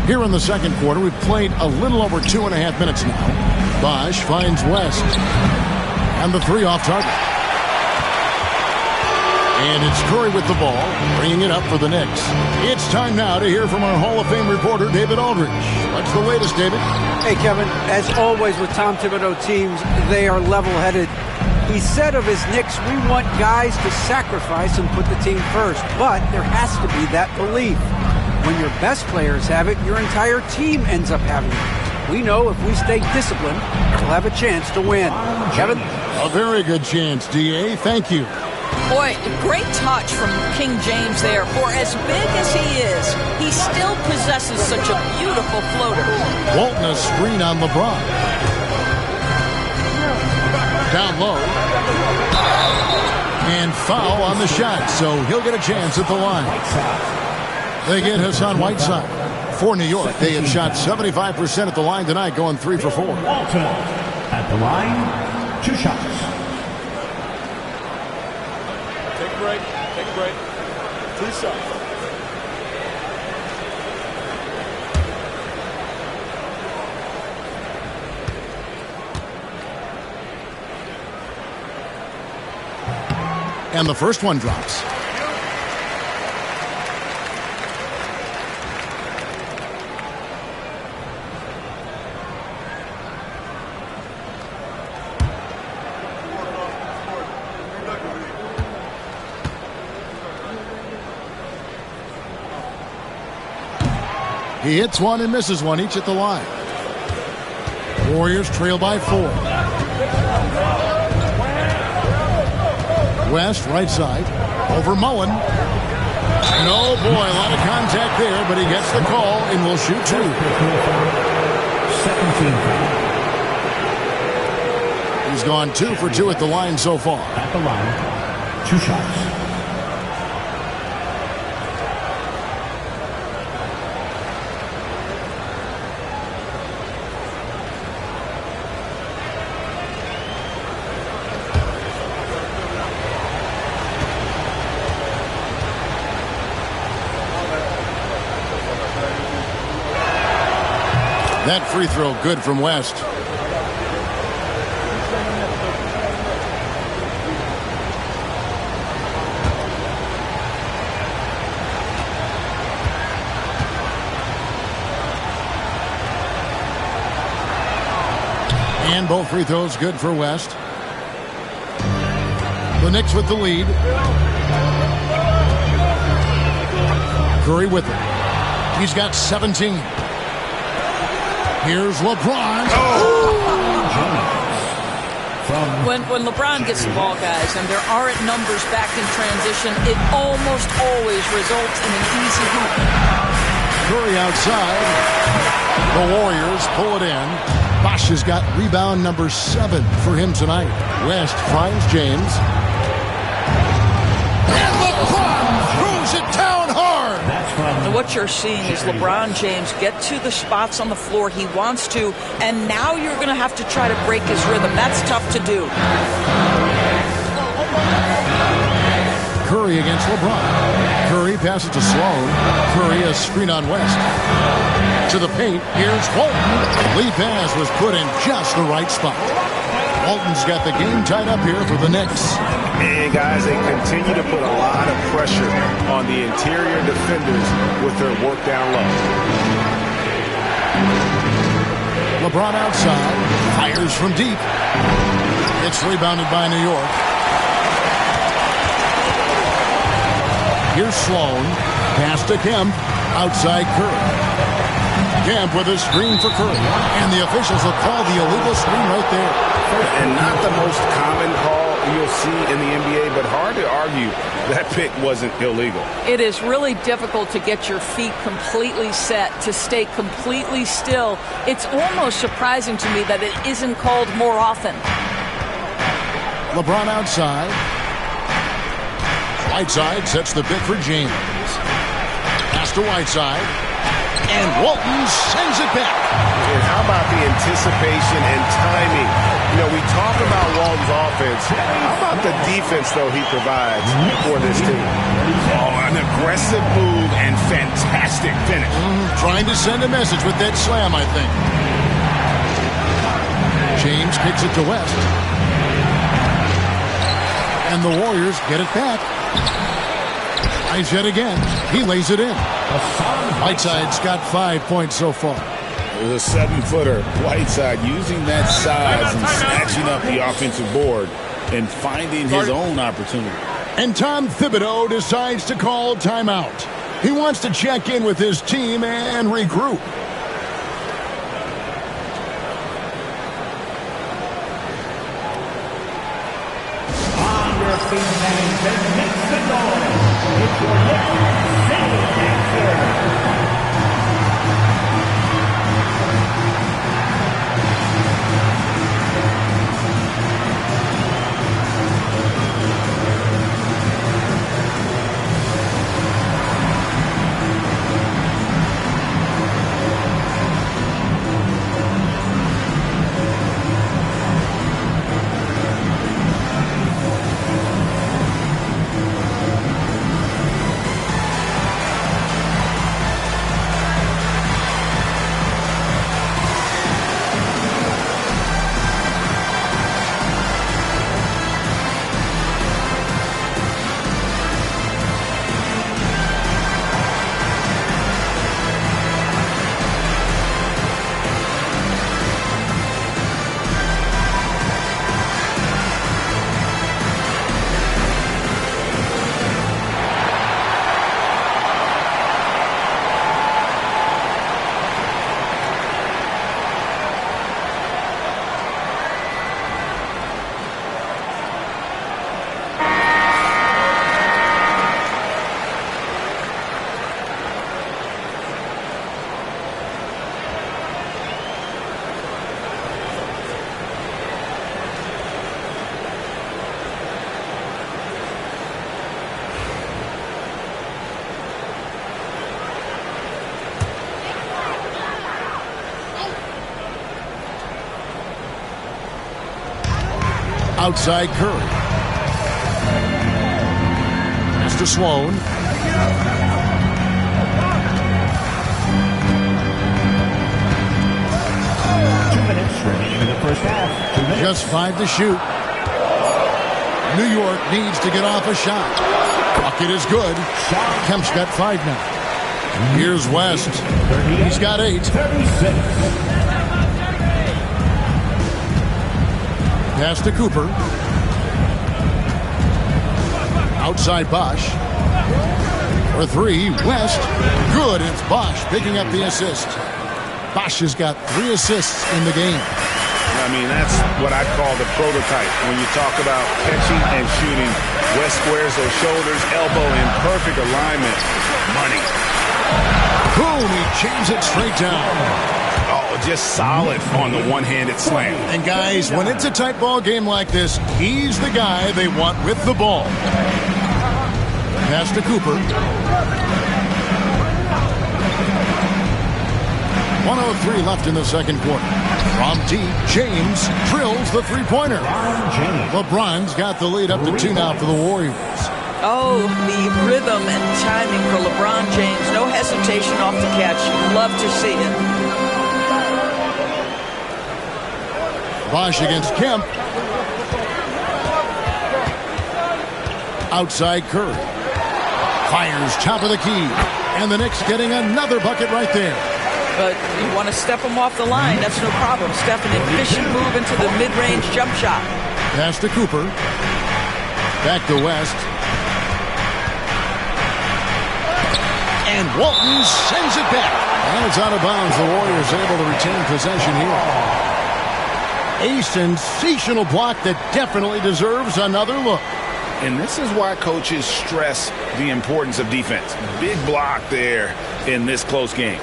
Here in the second quarter, we've played a little over 2.5 minutes now. Bosh finds West. And the 3 off target. And it's Curry with the ball, bringing it up for the Knicks. It's time now to hear from our Hall of Fame reporter, David Aldridge. What's the latest, David? Hey, Kevin, as always with Tom Thibodeau teams, they are level-headed. He said of his Knicks, we want guys to sacrifice and put the team first, but there has to be that belief. When your best players have it, your entire team ends up having it. We know if we stay disciplined, we'll have a chance to win. Kevin? A very good chance, D.A. Thank you. Boy, great touch from King James there. For as big as he is, he still possesses such a beautiful floater. Walton a screen on LeBron. Down low. And foul on the shot, so he'll get a chance at the line. They get Hassan Whiteside. For New York, they have shot 75% at the line tonight, going 3 for 4. Walton at the line, 2 shots. Take a break. 2 shots. And the first one drops. He hits one and misses one, each at the line. Warriors trail by 4. West, right side, over Mullen. And oh boy, a lot of contact there, but he gets the call and will shoot 2. 17 foul. He's gone 2 for 2 at the line so far. At the line, 2 shots. That free throw good from West. And both free throws good for West. The Knicks with the lead. Curry with it. He's got 17. Here's LeBron. When LeBron gets the ball, guys, and there aren't numbers back in transition, it almost always results in an easy hoop. Curry outside. The Warriors pull it in. Bosch has got rebound number 7 for him tonight. West finds James. And LeBron throws it down hard. And what you're seeing is LeBron James get to the spots on the floor he wants to, and now you're going to have to try to break his rhythm. That's tough to do. Curry against LeBron. Curry passes to Sloan. Curry a screen on West. To the paint. Here's Walton. Lead pass was put in just the right spot. Walton's got the game tied up here for the Knicks. And guys, they continue to put a lot of pressure on the interior defenders with their work down low. LeBron outside. Fires from deep. It's rebounded by New York. Here's Sloan. Pass to Kemp. Outside Curry. Kemp with a screen for Curry. And the officials will call the illegal screen right there. And not the most common call you'll see in the NBA, but hard to argue that pick wasn't illegal. It is really difficult to get your feet completely set, to stay completely still. It's almost surprising to me that it isn't called more often. LeBron outside. Whiteside sets the pick for James. Pass to Whiteside. And Walton sends it back. And how about the anticipation and timing? You know, we talk about Walton's offense. How about the defense, though, he provides for this team? Oh, an aggressive move and fantastic finish. Trying to send a message with that slam, I think. James kicks it to West. And And the Warriors get it back. Tries yet again. He lays it in. Whiteside's got 5 points so far. There's a 7-footer. Whiteside using that size and snatching up the offensive board and finding his own opportunity. And Tom Thibodeau decides to call timeout. He wants to check in with his team and regroup. On your feet and make some noise. It's your next single answer. Outside Curry. Pass to Sloan. In the first half. Just 5 to shoot. New York needs to get off a shot. Bucket is good. Kemp's got 5 now. Here's West. He's got 8. 36. Pass to Cooper. Outside Bosch. For 3, West. Good. It's Bosch picking up the assist. Bosch has got 3 assists in the game. I mean, that's what I call the prototype. When you talk about catching and shooting, West squares those shoulders, elbow in perfect alignment. Money. Boom, he jams it straight down. Oh, just solid on the one-handed slam. And guys, when it's a tight ball game like this, he's the guy they want with the ball. Pass to Cooper. 1:03 left in the second quarter. From deep, James drills the three-pointer. LeBron's got the lead up to 2 now for the Warriors. Oh, the rhythm and timing for LeBron James. No hesitation off the catch. Love to see it. Bosch against Kemp. Outside Curry. Fires top of the key. And the Knicks getting another bucket right there. But you want to step him off the line, that's no problem. Step an efficient move into the mid-range jump shot. Pass to Cooper. Back to West. And Walton sends it back. And it's out of bounds. The Warriors able to retain possession here. A sensational block that definitely deserves another look. And this is why coaches stress the importance of defense. Big block there in this close game.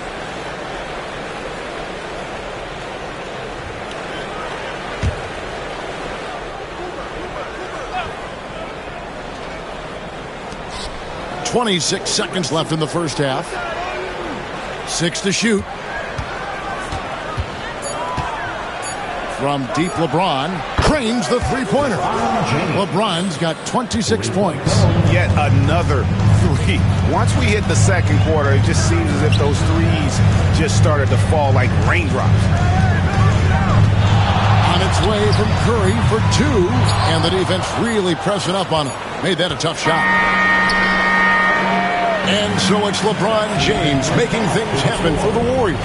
.26 seconds left in the first half. 6 to shoot. From deep, LeBron trains the three-pointer. LeBron's got 26 points. Yet another 3. Once we hit the second quarter, it just seems as if those threes just started to fall like raindrops. On its gets away from Curry for 2, and the defense really pressing up on him. Made that a tough shot. And so it's LeBron James making things happen for the Warriors.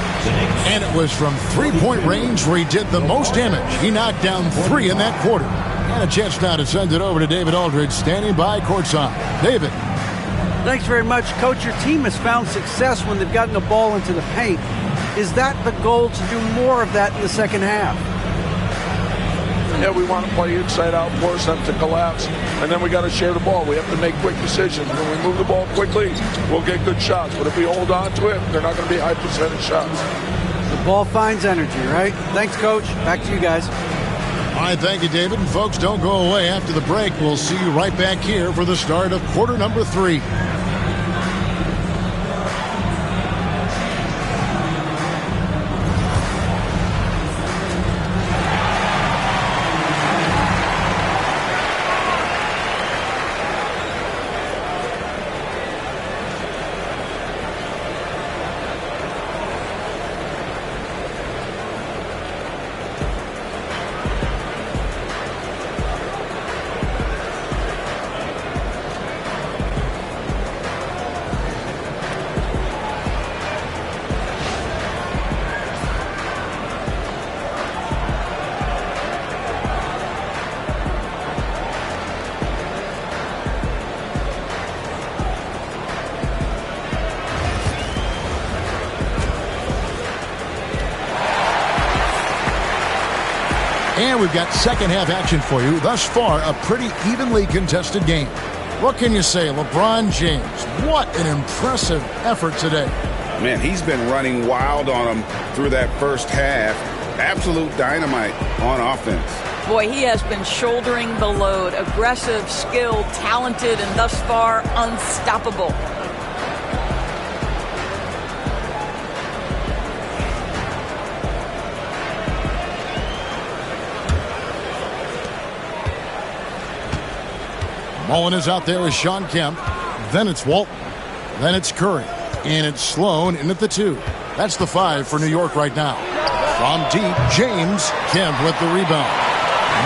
And it was from three-point range where he did the most damage. He knocked down 3 in that quarter. And a chance now to send it over to David Aldridge, standing by courtside. David. Thanks very much, Coach. Your team has found success when they've gotten the ball into the paint. Is that the goal, to do more of that in the second half? Yeah, we want to play inside out, force them to collapse, and then we got to share the ball. We have to make quick decisions. When we move the ball quickly, we'll get good shots. But if we hold on to it, they're not going to be high percentage shots. The ball finds energy, right? Thanks, Coach. Back to you guys. All right, thank you, David. And folks, don't go away. After the break, we'll see you right back here for the start of quarter number 3. And we've got second half action for you. Thus far, a pretty evenly contested game. What can you say, LeBron James? What an impressive effort today. Man, he's been running wild on him through that first half. Absolute dynamite on offense. Boy, he has been shouldering the load. Aggressive, skilled, talented, and thus far unstoppable. Mullen is out there with Sean Kemp. Then it's Walton. Then it's Curry. And it's Sloan in at the 2. That's the 5 for New York right now. From deep, James. Kemp with the rebound.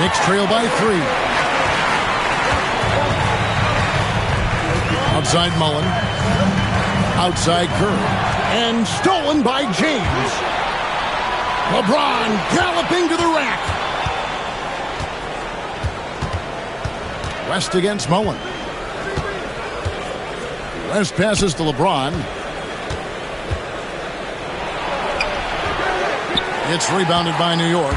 Knicks trail by 3. Outside Mullen. Outside Curry. And stolen by James. LeBron galloping to the rack. West against Mullen. West passes to LeBron. It's rebounded by New York.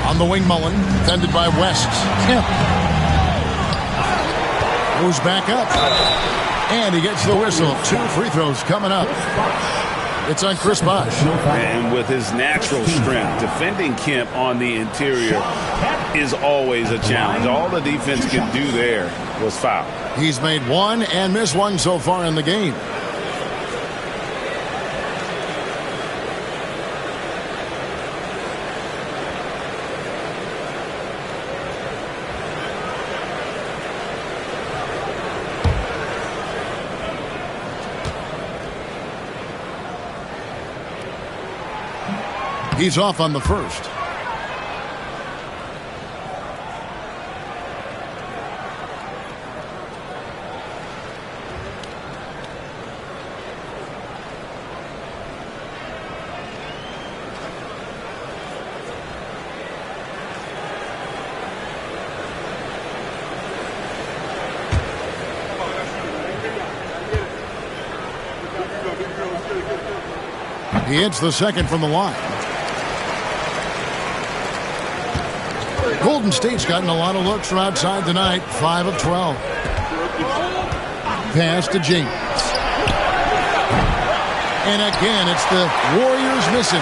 On the wing, Mullen. Defended by West. Kemp. Goes back up. And he gets the whistle. 2 free throws coming up. It's on Chris Bosh. And with his natural strength, defending Kemp on the interior is always a challenge. All the defense can do there was foul. He's made 1 and missed 1 so far in the game. He's off on the first. He hits the second from the line. Golden State's gotten a lot of looks from outside tonight. 5 of 12. Pass to James. And again, it's the Warriors missing.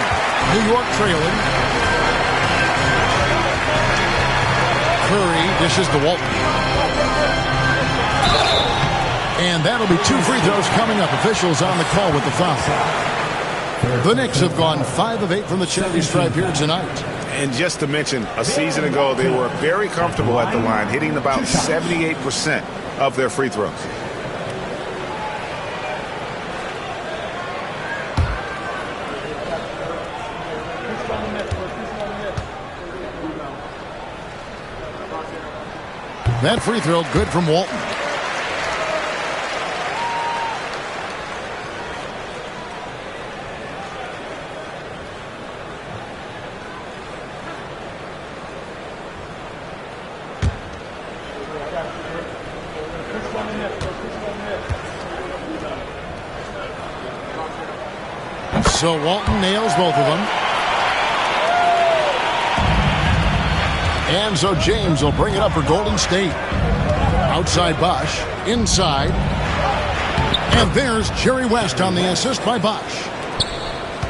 New York trailing. Curry dishes to Walton. And that'll be 2 free throws coming up. Officials on the call with the foul. The Knicks have gone 5 of 8 from the charity stripe here tonight. And just to mention, a season ago, they were very comfortable at the line, hitting about 78% of their free throws. That free throw good from Walton. So Walton nails both of them. And so James will bring it up for Golden State. Outside Bosch. Inside. And there's Jerry West on the assist by Bosch.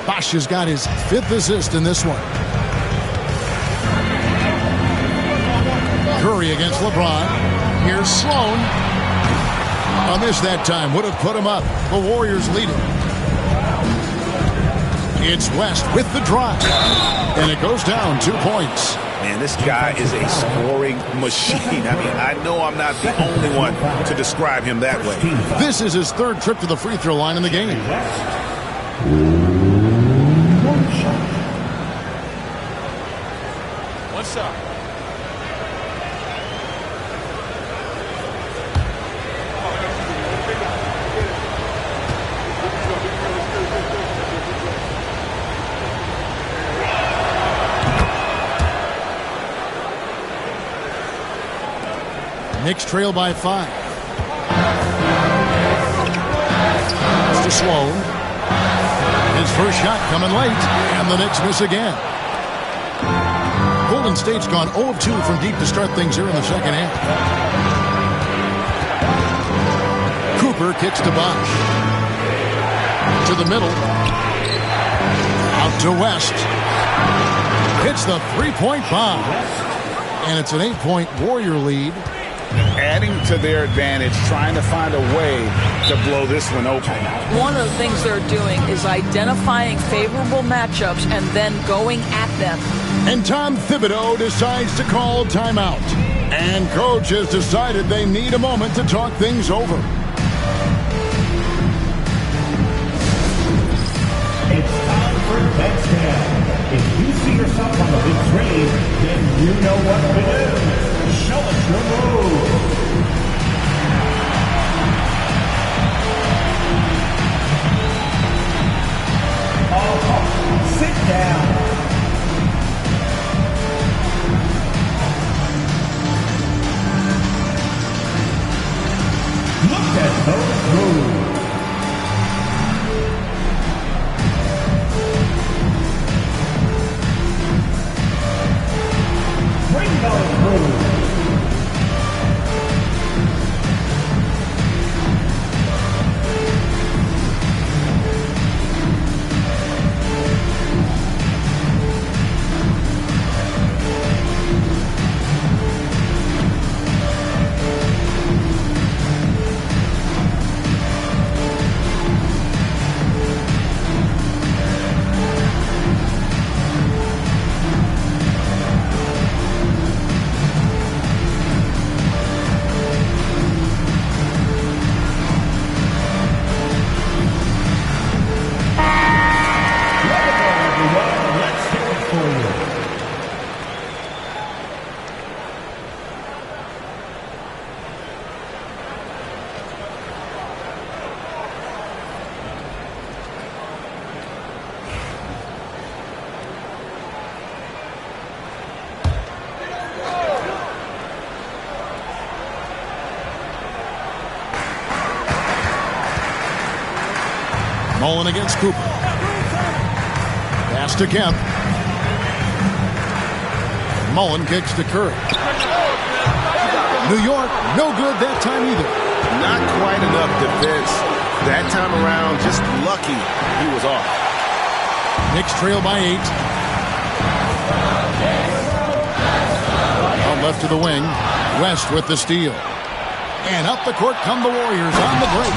Bosch has got his 5th assist in this one. Curry against LeBron. Here's Sloan. A miss that time would have put him up. The Warriors lead it. It's West with the drive. And it goes down 2 points. Man, this guy is a scoring machine. I mean, I know I'm not the only one to describe him that way. This is his 3rd trip to the free throw line in the game. What's up? Knicks trail by 5. It's to Sloan. His first shot coming late, and the Knicks miss again. Golden State's gone 0 of 2 from deep to start things here in the second half. Cooper kicks to Bosch. To the middle. Out to West. Hits the three-point bomb. And it's an 8-point Warrior lead. Adding to their advantage, trying to find a way to blow this one open. One of the things they're doing is identifying favorable matchups and then going at them. And Tom Thibodeau decides to call timeout. And coach has decided they need a moment to talk things over. It's time for next down. If you see yourself on the big screen, then you know what to do. Show us your move. Oh, sit down. Look at those moves. Bring those moves. Mullen against Cooper. Pass to Kemp. Mullen kicks to Curry. New York, no good that time either. Not quite enough defense. That time around, just lucky he was off. Knicks trail by 8. Out left to the wing. West with the steal. And up the court come the Warriors on the break.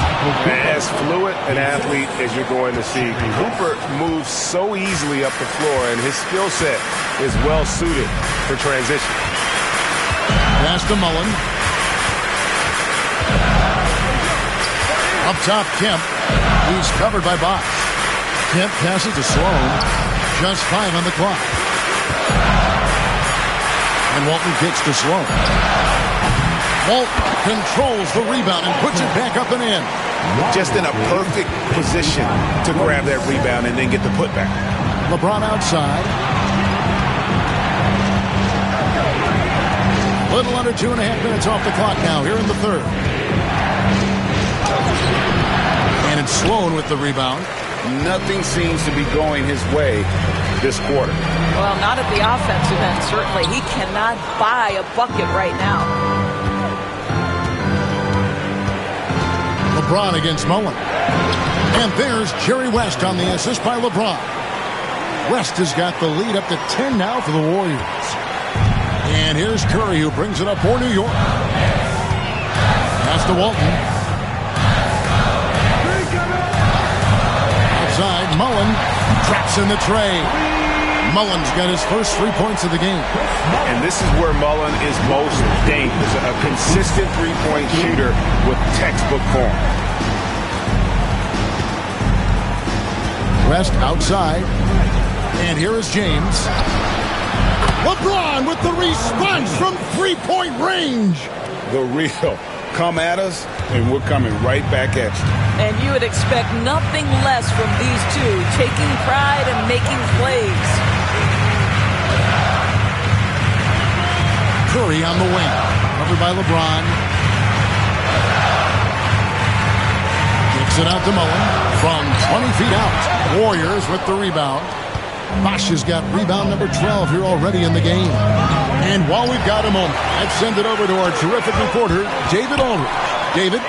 As fluid an athlete as you're going to see, Cooper moves so easily up the floor, and his skill set is well suited for transition. Pass to Mullen. Up top, Kemp. He's covered by Bosch. Kemp passes to Sloan. Just 5 on the clock. And Walton kicks to Sloan. Walton controls the rebound and puts it back up and in. Just in a perfect position to grab that rebound and then get the putback. LeBron outside. A little under 2.5 minutes off the clock now here in the third. And it's Sloan with the rebound. Nothing seems to be going his way this quarter. Well, not at the offensive end, certainly. He cannot buy a bucket right now. LeBron against Mullen. And there's Jerry West on the assist by LeBron. West has got the lead up to 10 now for the Warriors. And here's Curry, who brings it up for New York. Pass to Walton. Outside, Mullen traps in the tray. Mullen's got his first 3 points of the game. And this is where Mullen is most dangerous. A consistent three-point shooter with textbook form. West outside. And here is James. LeBron with the response from three-point range. The real. Come at us, and we're coming right back at you. And you would expect nothing less from these two, taking pride and making plays. Curry on the wing. Covered by LeBron. Kicks it out to Mullen from 20 feet out. Warriors with the rebound. Bosch has got rebound number 12 here already in the game. And while we've got a moment, let's send it over to our terrific reporter, David Aldridge. David?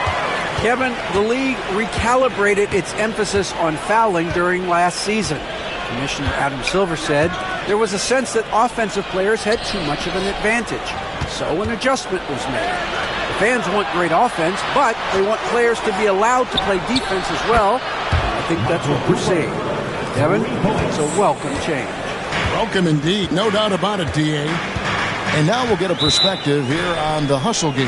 Kevin, the league recalibrated its emphasis on fouling during last season. Commissioner Adam Silver said there was a sense that offensive players had too much of an advantage. So an adjustment was made. The fans want great offense, but they want players to be allowed to play defense as well. I think that's what we're seeing. Kevin, it's a welcome change. Welcome indeed. No doubt about it, D.A. And now we'll get a perspective here on the hustle game,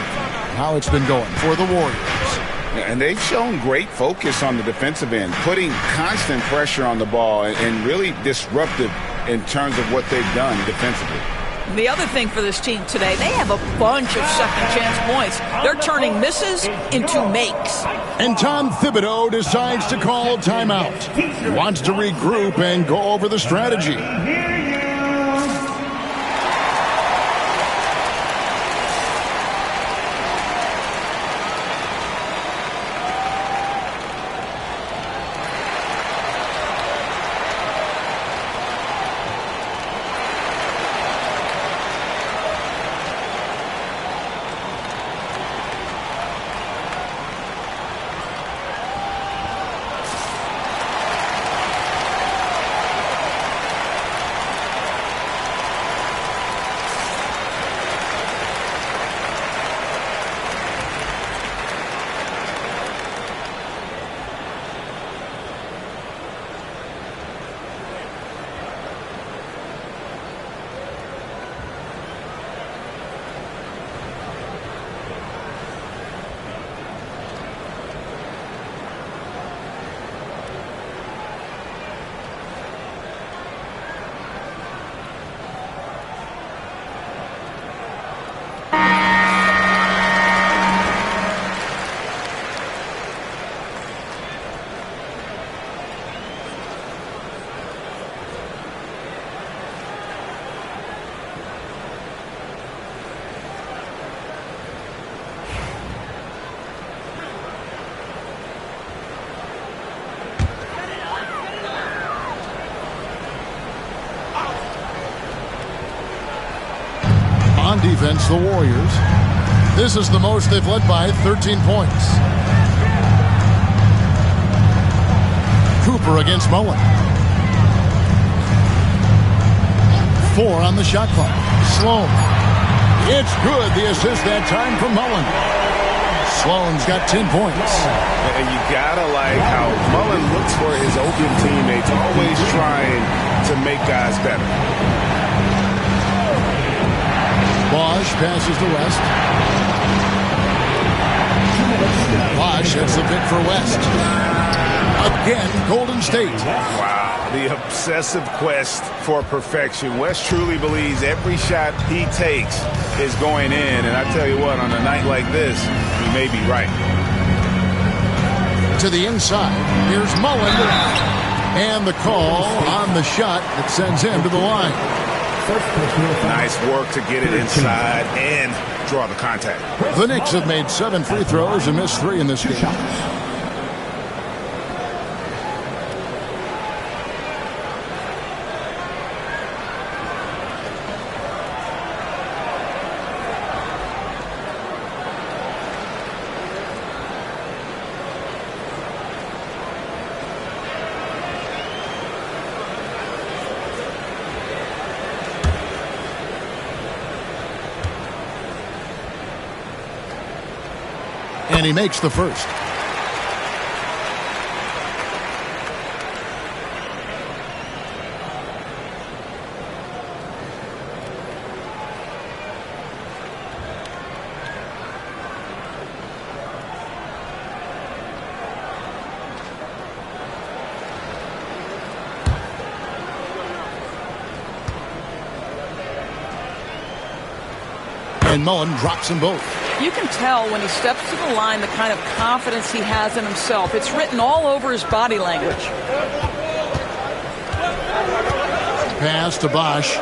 how it's been going for the Warriors. And they've shown great focus on the defensive end, putting constant pressure on the ball and really disruptive in terms of what they've done defensively. The other thing for this team today, they have a bunch of second-chance points. They're turning misses into makes. And Tom Thibodeau decides to call timeout. He wants to regroup and go over the strategy. On defense, the Warriors. This is the most they've led by 13 points. Cooper against Mullen. 4 on the shot clock. Sloan. It's good. The assist that time from Mullen. Sloan's got 10 points. And you gotta like how Mullen looks for his open teammates, always trying to make guys better. Bosch passes to West. Bosch hits the pick for West. Again, Golden State. Wow, the obsessive quest for perfection. West truly believes every shot he takes is going in. And I tell you what, on a night like this, he may be right. To the inside, here's Mullen. And the call on the shot that sends him to the line. Nice work to get it inside and draw the contact. The Knicks have made 7 free throws and missed 3 in this game. And he makes the first. And Mullen drops them both. You can tell when he steps to the line the kind of confidence he has in himself. It's written all over his body language. Pass to Bosch.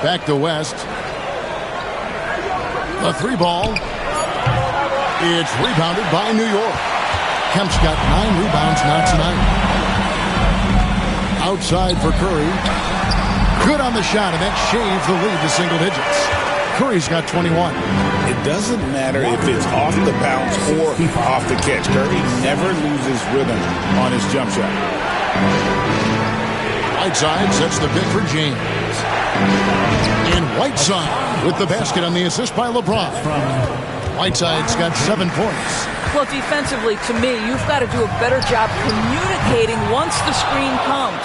Back to West. The 3 ball. It's rebounded by New York. Kemp's got 9 rebounds now tonight. Outside for Curry. Good on the shot, and that shaves the lead to single digits. Curry's got 21. It doesn't matter if it's off the bounce or off the catch. Curry never loses rhythm on his jump shot. Whiteside sets the bid for James. And Whiteside with the basket on the assist by LeBron. Whiteside's got 7 points. Well, defensively, to me, you've got to do a better job communicating once the screen comes.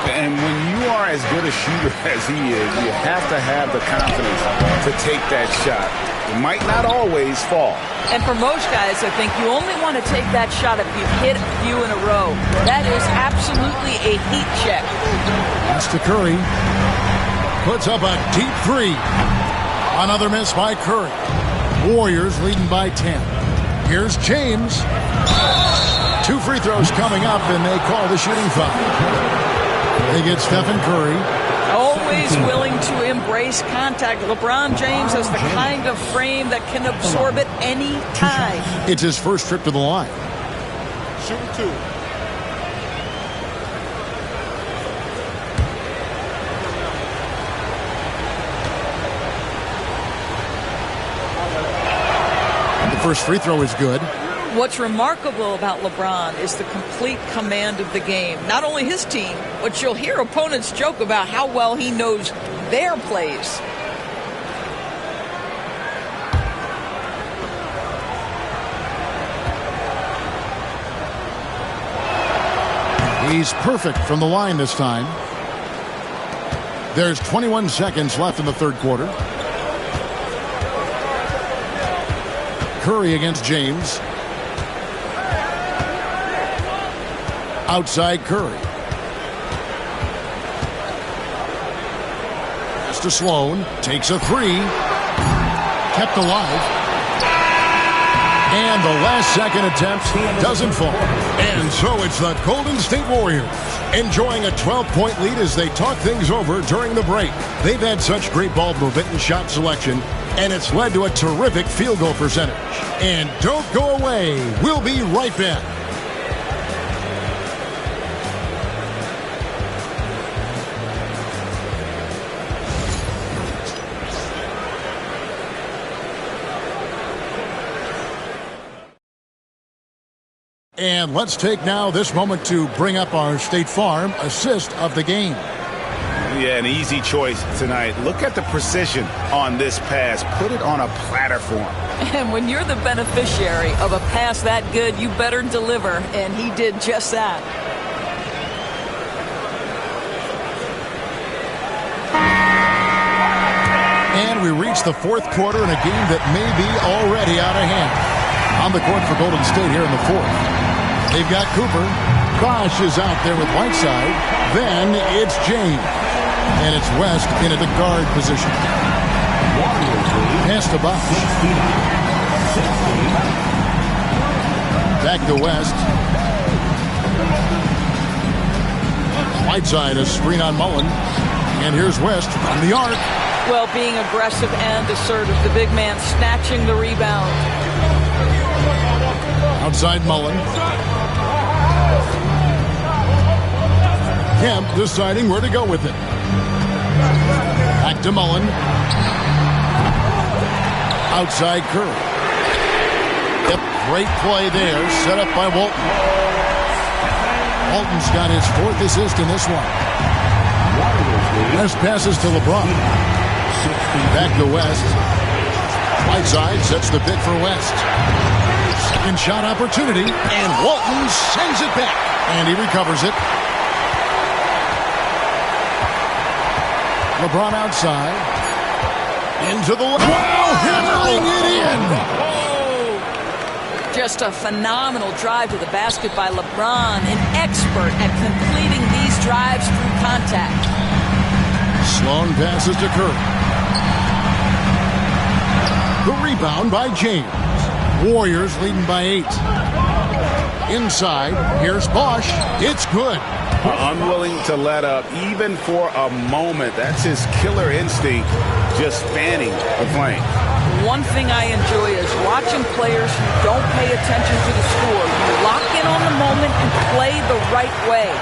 And when you are as good a shooter as he is, you have to have the confidence to take that shot. It might not always fall. And for most guys, I think you only want to take that shot if you've hit a few in a row. That is absolutely a heat check. That's to Curry. Puts up a deep 3. Another miss by Curry. Warriors leading by 10. Here's James. 2 free throws coming up, and they call the shooting foul. They get Stephen Curry. Always willing to embrace contact. LeBron James has the kind of frame that can absorb it any time. It's his first trip to the line. Shooting 2. First free throw is good. What's remarkable about LeBron is the complete command of the game. Not only his team, but you'll hear opponents joke about how well he knows their plays. He's perfect from the line this time. There's 21 seconds left in the third quarter. Curry against James. Outside Curry. Pass to Sloan. Takes a 3. Kept alive. And the last second attempt doesn't fall. And so it's the Golden State Warriors enjoying a 12-point lead as they talk things over during the break. They've had such great ball movement and shot selection, and it's led to a terrific field goal percentage. And don't go away. We'll be right back. And let's take now this moment to bring up our State Farm assist of the game. Yeah, an easy choice tonight. Look at the precision on this pass. Put it on a platter for him. And when you're the beneficiary of a pass that good, you better deliver. And he did just that. And we reach face the fourth quarter in a game that may be already out of hand. On the court for Golden State here in the fourth. They've got Cooper. Bosh is out there with Whiteside. Then it's James. And it's West in at the guard position. Pass to Bosh. Back to West. Whiteside, a screen on Mullen. And here's West from the arc. Well, being aggressive and assertive. The big man snatching the rebound. Outside Mullen. Kemp deciding where to go with it. Back to Mullen. Outside Curry. Yep, great play there. Set up by Walton. Walton's got his fourth assist in this one. West passes to LeBron. Back to West. Whiteside sets the pick for West. Second shot opportunity, and Walton sends it back. And he recovers it. LeBron outside. Into the... Wow! Hammering it in! Just a phenomenal drive to the basket by LeBron, an expert at completing these drives through contact. Sloan passes to Curry. The rebound by James. Warriors leading by 8. Inside, here's Bosh. It's good. Unwilling to let up, even for a moment. That's his killer instinct, just fanning the flame. One thing I enjoy is watching players who don't pay attention to the score. You lock in on the moment and play the right way.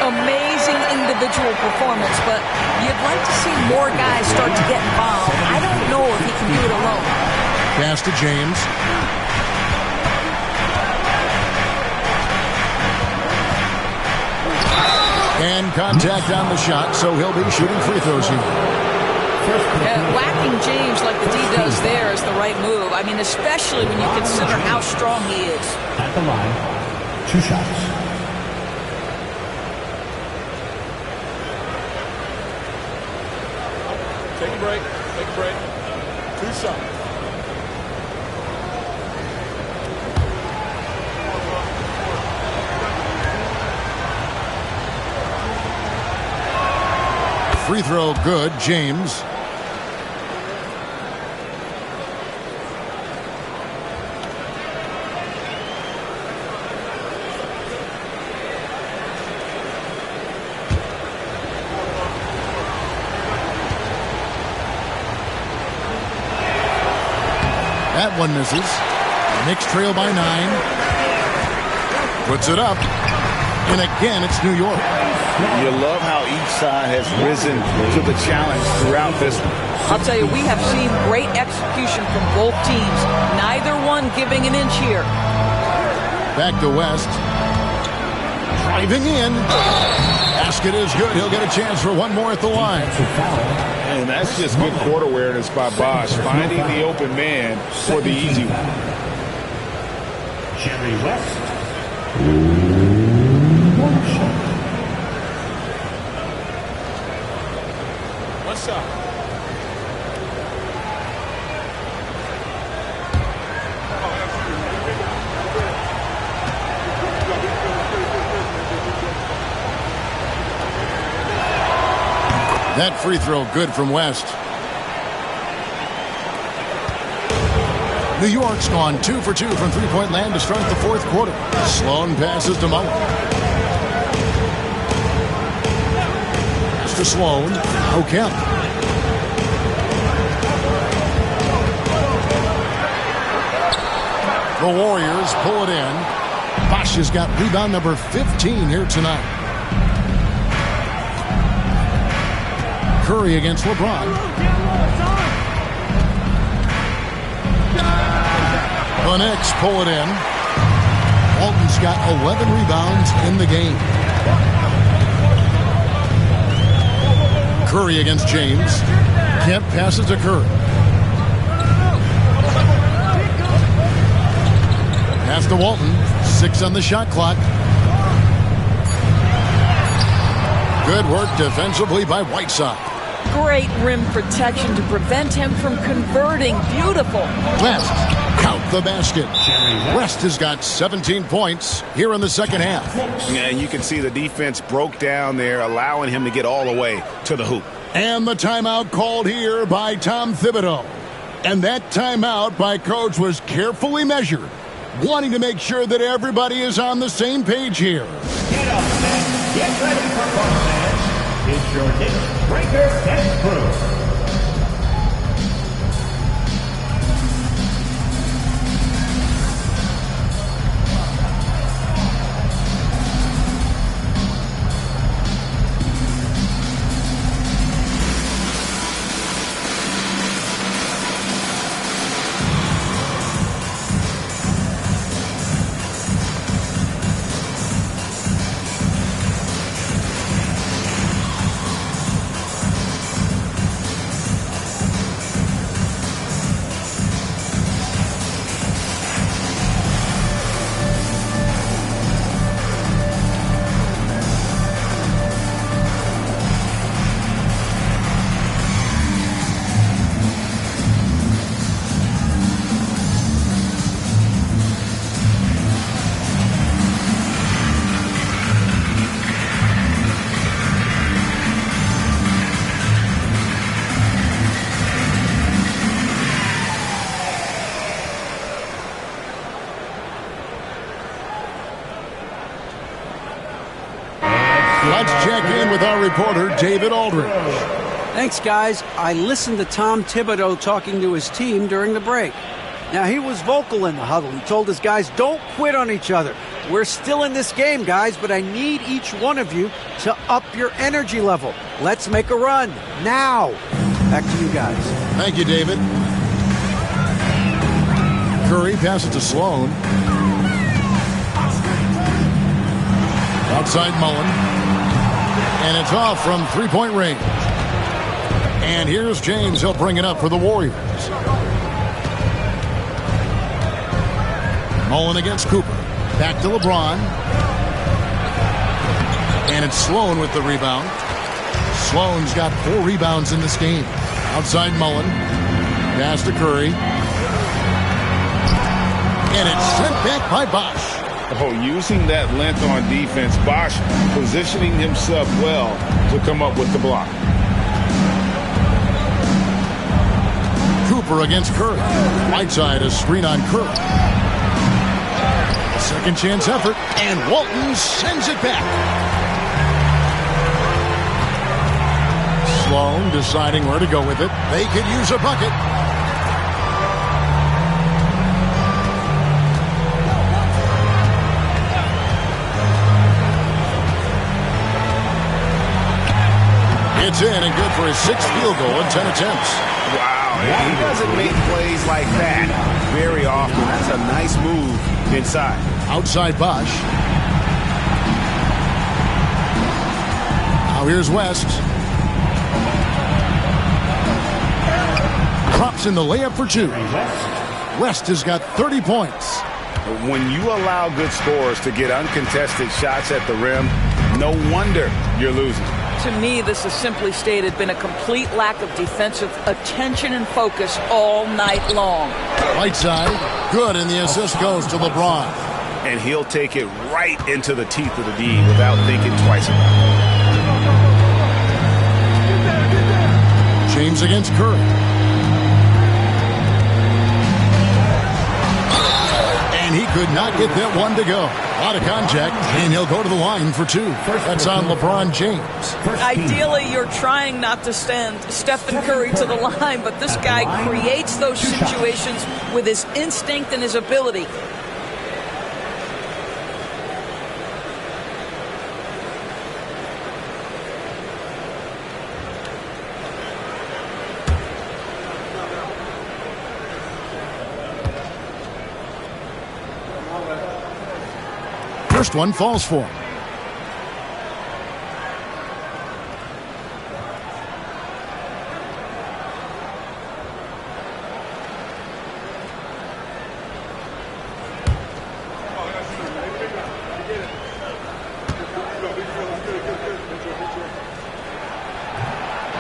Amazing individual performance, but you'd like to see more guys start to get involved. I don't know if he can do it alone. Pass to James. And contact on the shot, so he'll be shooting free throws here. Whacking James like the D does there is the right move. I mean, especially when you consider how strong he is. At the line, 2 shots. Take a break. Take a break. 2 shots. Free throw good, James. That one misses. Knicks trail by 9. Puts it up. And again, it's New York. You love how each side has risen to the challenge throughout this one. I'll tell you, we have seen great execution from both teams. Neither one giving an inch here. Back to West. Driving in. Basket is good. He'll get a chance for one more at the line. And that's just good court awareness by Bosh, finding the open man for the easy one. Jerry West. One shot. That free throw good from West. New York's gone 2 for 2 from three-point land to start the fourth quarter. Sloan passes to Mullen. Pass to Sloan. Kemp. The Warriors pull it in. Bosh has got rebound number 15 here tonight. Curry against LeBron. The Knicks pull it in. Walton's got 11 rebounds in the game. Curry against James. Kemp passes to Curry. Pass to Walton. 6 on the shot clock. Good work defensively by Whiteside. Great rim protection to prevent him from converting. Beautiful. West, count the basket. West has got 17 points here in the second half. Yeah, and you can see the defense broke down there, allowing him to get all the way to the hoop. And the timeout called here by Tom Thibodeau. And that timeout by Coach was carefully measured, wanting to make sure that everybody is on the same page here. Get up and get ready for fun, fans. It's your next breaker and crew. Let's check in with our reporter, David Aldridge. Thanks, guys. I listened to Tom Thibodeau talking to his team during the break. Now, he was vocal in the huddle. He told his guys, don't quit on each other. We're still in this game, guys, but I need each one of you to up your energy level. Let's make a run. Now. Back to you guys. Thank you, David. Curry passes to Sloan. Outside Mullen. And it's off from three-point range. And here's James. He'll bring it up for the Warriors. Mullen against Cooper. Back to LeBron. And it's Sloan with the rebound. Sloan's got 4 rebounds in this game. Outside Mullen. Pass to Curry. And it's sent back by Bosch. Oh, using that length on defense, Bosch positioning himself well to come up with the block. Cooper against Curry. Right side, a screen on Curry. Second chance effort, and Walton sends it back. Sloan deciding where to go with it. They could use a bucket. It's in and good for his 6th field goal in 10 attempts. Wow, he doesn't make plays like that very often. That's a nice move inside. Outside Bosch. Now here's West. Drops in the layup for 2. West has got 30 points. When you allow good scorers to get uncontested shots at the rim, no wonder you're losing. To me, this has simply stated been a complete lack of defensive attention and focus all night long. Right side, good, and the assist goes to LeBron. And he'll take it right into the teeth of the D without thinking twice about it. James against Curry. And he could not get that one to go. A lot of contact, and he'll go to the line for 2. That's on LeBron James. Ideally, you're trying not to send Stephen Curry to the line, but this guy creates those situations with his instinct and his ability. First one falls for him.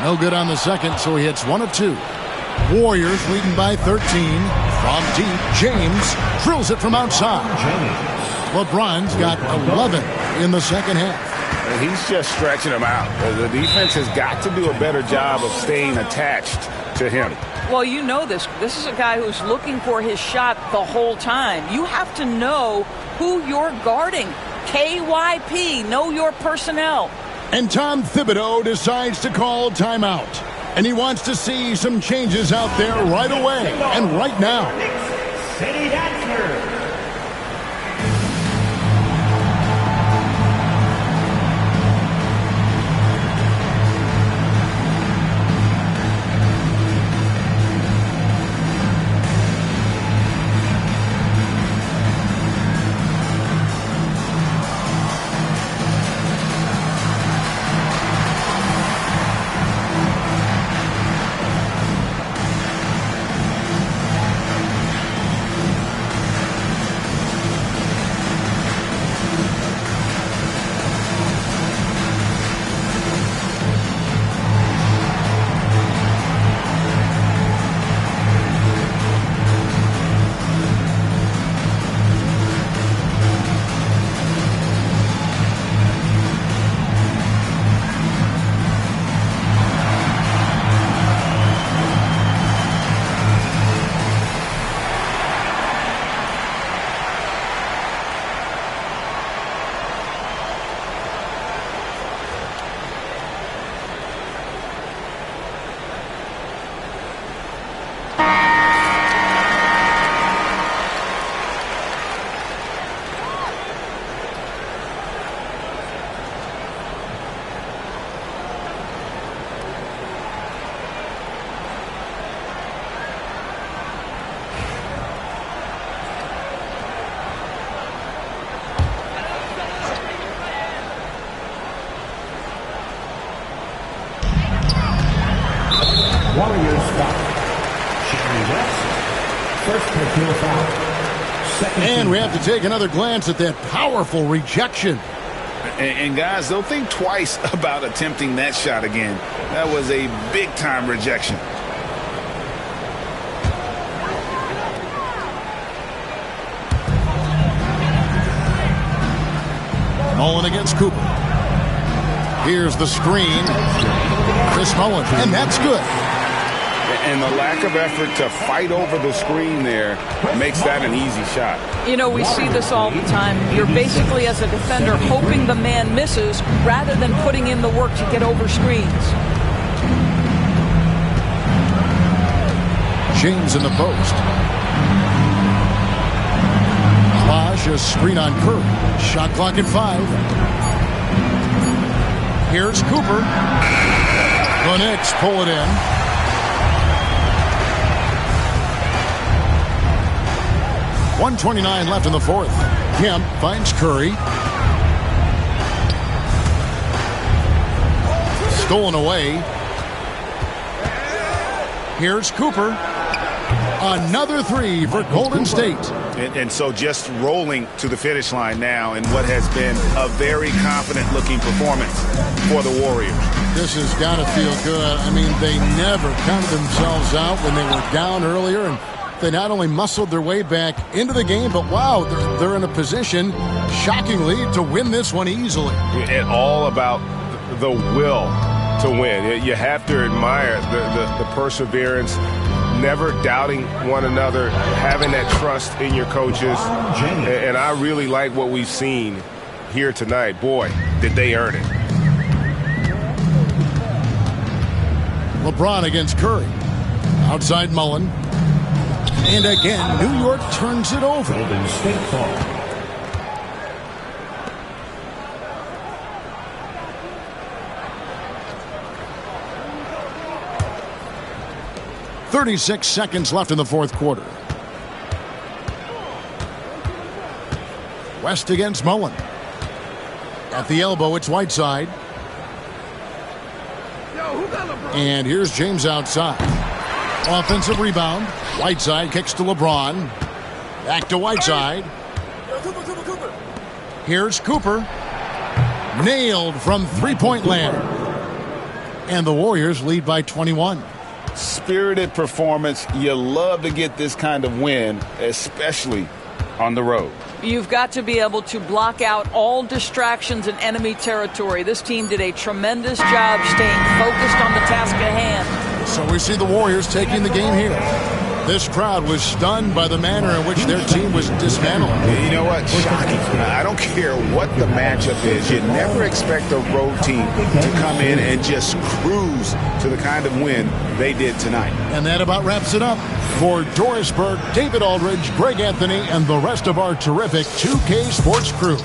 No good on the second, so he hits 1 of 2. Warriors leading by 13. From deep, James drills it from outside. LeBron's got 11 in the second half. He's just stretching him out. The defense has got to do a better job of staying attached to him. Well, you know this. This is a guy who's looking for his shot the whole time. You have to know who you're guarding. KYP, know your personnel. And Tom Thibodeau decides to call timeout. And he wants to see some changes out there right away and right now. City Dancer. Warriors foul. Jerry West. First personal foul. And we have to take another glance at that powerful rejection. And guys, don't think twice about attempting that shot again. That was a big-time rejection. Mullen against Cooper. Here's the screen. Chris Mullen, and that's good. And the lack of effort to fight over the screen there makes that an easy shot. You know, we see this all the time. You're basically, as a defender, hoping the man misses rather than putting in the work to get over screens. James in the post. Bosch, a screen on Curry. Shot clock at 5. Here's Cooper. The Knicks pull it in. .129 left in the fourth. Kemp finds Curry. Stolen away. Here's Cooper. Another three for Golden State. And so just rolling to the finish line now in what has been a very confident-looking performance for the Warriors. This has got to feel good. I mean, they never counted themselves out when they were down earlier, and they not only muscled their way back into the game, but wow, they're in a position, shockingly, to win this one easily. It's all about the will to win. You have to admire the perseverance, never doubting one another, having that trust in your coaches. And I really like what we've seen here tonight. Boy, did they earn it. LeBron against Curry. Outside Mullen. And again, New York turns it over. Golden State ball. .36 seconds left in the fourth quarter. West against Mullen. At the elbow, it's Whiteside. And here's James outside. Offensive rebound. Whiteside kicks to LeBron. Back to Whiteside. Here's Cooper. Nailed from three-point land. and the Warriors lead by 21. Spirited performance. You love to get this kind of win, especially on the road. You've got to be able to block out all distractions in enemy territory. This team did a tremendous job staying focused on the task at hand. So we see the Warriors taking the game here. This crowd was stunned by the manner in which their team was dismantled. You know what? Shocking. I don't care what the matchup is. You never expect a road team to come in and just cruise to the kind of win they did tonight. And that about wraps it up. For Doris Burke, David Aldridge, Greg Anthony, and the rest of our terrific 2K Sports crew.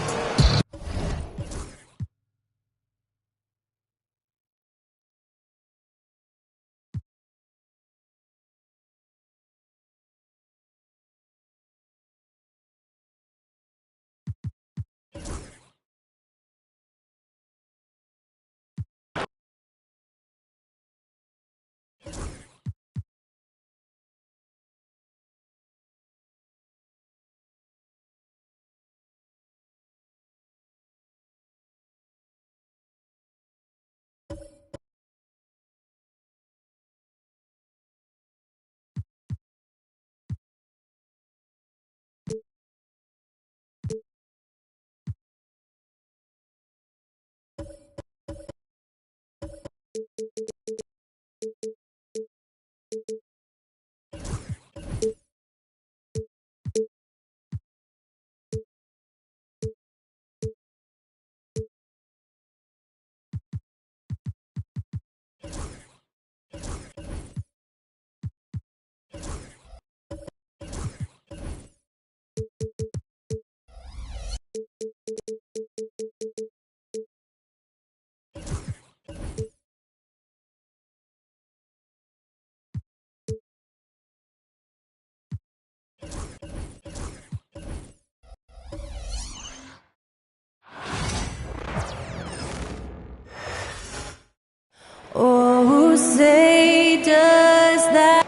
Oh, say does that.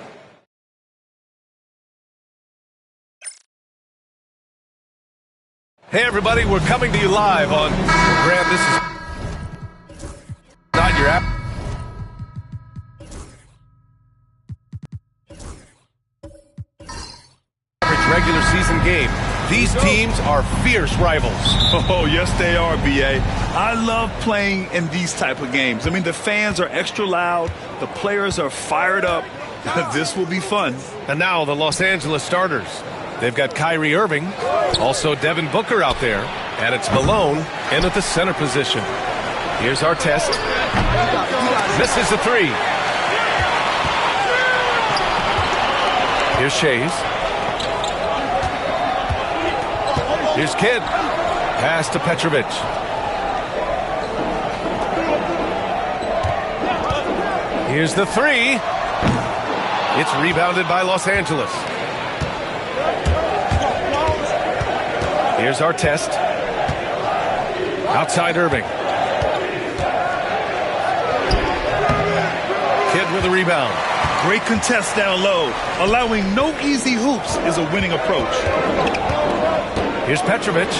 Hey, everybody, we're coming to you live on Grant. This is not your app. Regular season game. These teams are fierce rivals. Oh, yes, they are, B.A. I love playing in these type of games. I mean, the fans are extra loud. The players are fired up. This will be fun. And now the Los Angeles starters. They've got Kyrie Irving, also Devin Booker out there, and it's Malone in at the center position. Here's our test. Misses the three. Here's Shays. Here's Kidd. Pass to Petrovic. Here's the three. It's rebounded by Los Angeles. Here's our test. Outside Irving. Kidd with a rebound. Great contest down low. Allowing no easy hoops is a winning approach. Here's Petrovic.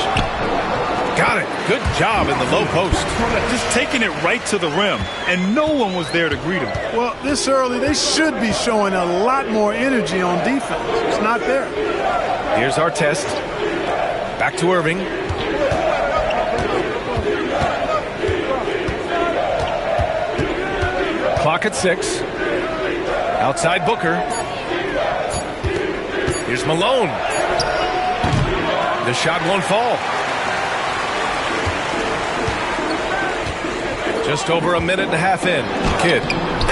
Got it. Good job in the low post. Just taking it right to the rim, and no one was there to greet him. Well, this early, they should be showing a lot more energy on defense. It's not there. Here's our test. Back to Irving. Clock at 6. Outside Booker. Here's Malone. The shot won't fall. Just over a minute and a half in. Kidd.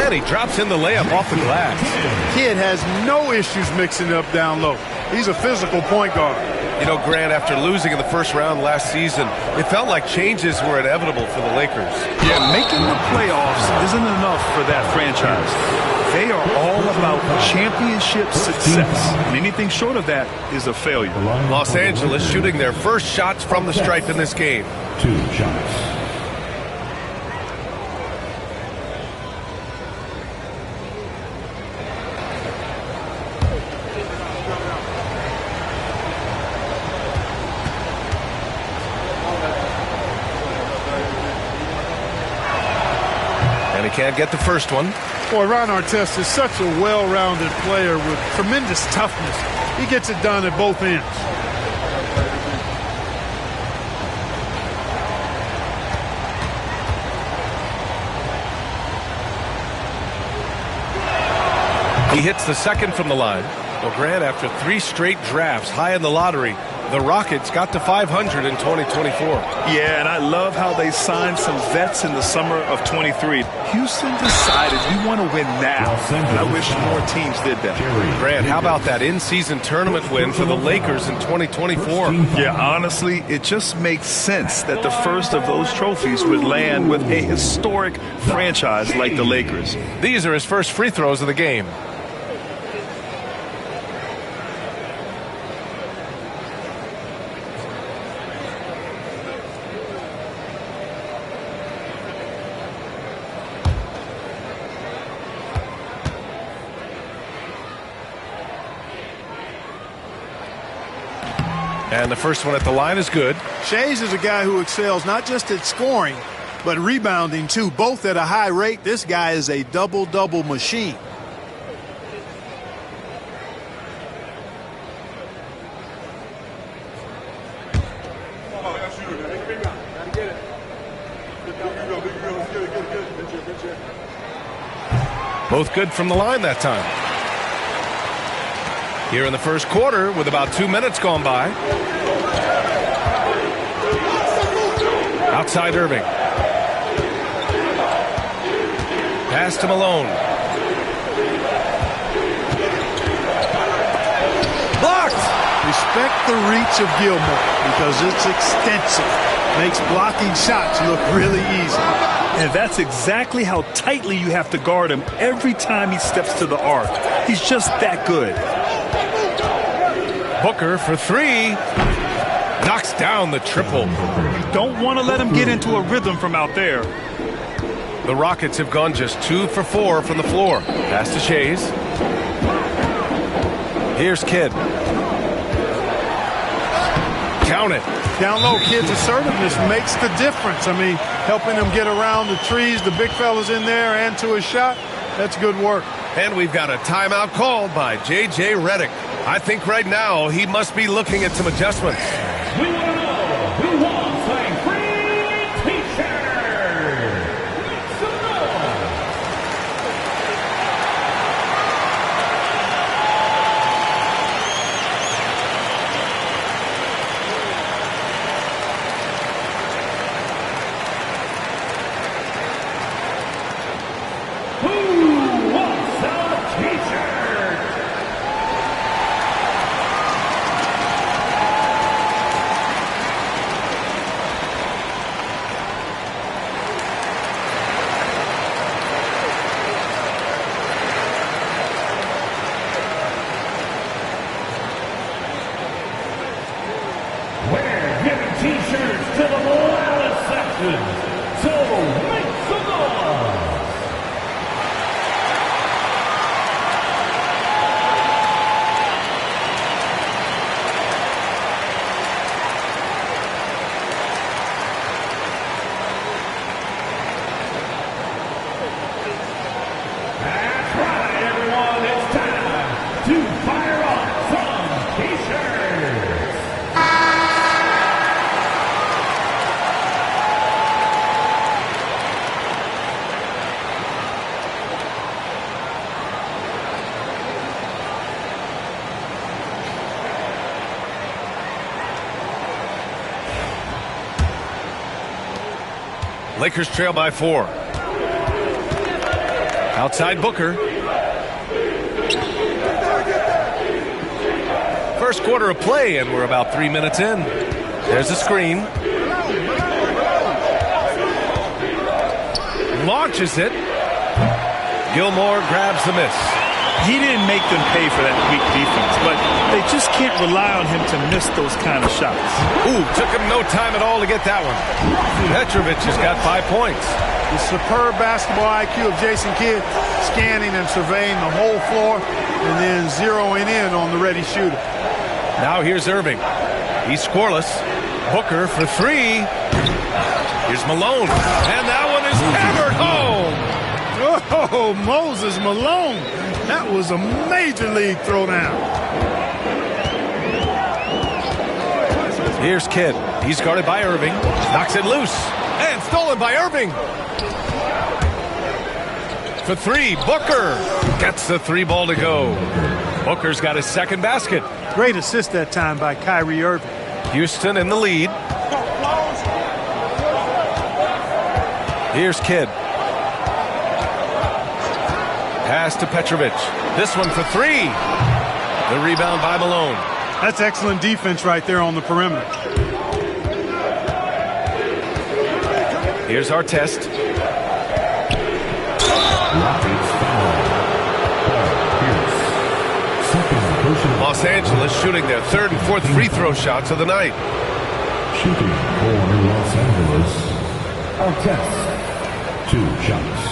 And he drops in the layup off the glass. Kidd has no issues mixing it up down low. He's a physical point guard. You know, Grant, after losing in the first round last season, it felt like changes were inevitable for the Lakers. Yeah, making the playoffs isn't enough for that franchise. They are all about championship success, and anything short of that is a failure. Los Angeles shooting their first shots from the stripe in this game. 2 shots. can't get the first one. Boy, Ron Artest is such a well-rounded player with tremendous toughness. He gets it done at both ends. He hits the second from the line. Well, Grant, after 3 straight drafts high in the lottery, the Rockets got to 500 in 2024. Yeah, and I love how they signed some vets in the summer of 23. Houston decided we want to win now. And I wish more teams did that. Grant, how about that in-season tournament win for the Lakers in 2024? Yeah, honestly, it just makes sense that the first of those trophies would land with a historic franchise like the Lakers. These are his first free throws of the game. And the first one at the line is good. Shays is a guy who excels not just at scoring, but rebounding too, both at a high rate. This guy is a double-double machine. Both good from the line that time. Here in the first quarter with about 2 minutes gone by. Outside Irving. Pass to Malone. Blocked! Respect the reach of Gilmore because it's extensive. Makes blocking shots look really easy. And that's exactly how tightly you have to guard him every time he steps to the arc. He's just that good. Booker for 3. Knocks down the triple. You don't want to let him get into a rhythm from out there. The Rockets have gone just 2 for 4 from the floor. Pass to Shays. Here's Kidd. Count it. Down low, Kidd's assertiveness makes the difference. I mean, helping him get around the trees, the big fellas in there, and to a shot. That's good work. And we've got a timeout called by J.J. Redick. I think right now he must be looking at some adjustments. We want to know who wants a free t-shirt. Make some noise. Who wants a t-shirt? We're giving t-shirts to the loudest section, so make some noise. That's right, everyone. It's time to fire up some t-shirts. Lakers trail by 4. Outside Booker. First quarter of play, and we're about 3 minutes in. There's a screen. Launches it. Gilmore grabs the miss. He didn't make them pay for that weak defense, but they just can't rely on him to miss those kind of shots. Ooh, took him no time at all to get that one. Petrovic has got 5 points. The superb basketball IQ of Jason Kidd, scanning and surveying the whole floor and then zeroing in on the ready shooter. Now here's Irving. He's scoreless. Booker for 3. Here's Malone. And that one is hammered home. Whoa, Moses Malone. That was a major league throwdown. Here's Kidd. He's guarded by Irving. Knocks it loose. And stolen by Irving. For three, Booker gets the three ball to go. Booker's got his second basket. Great assist that time by Kyrie Irving. Houston in the lead. Here's Kidd. Pass to Petrovic. This one for three. The rebound by Malone. That's excellent defense right there on the perimeter. Here's our test. Los Angeles shooting their third and fourth free throw shots of the night. Shooting for Los Angeles. Our test. 2 shots.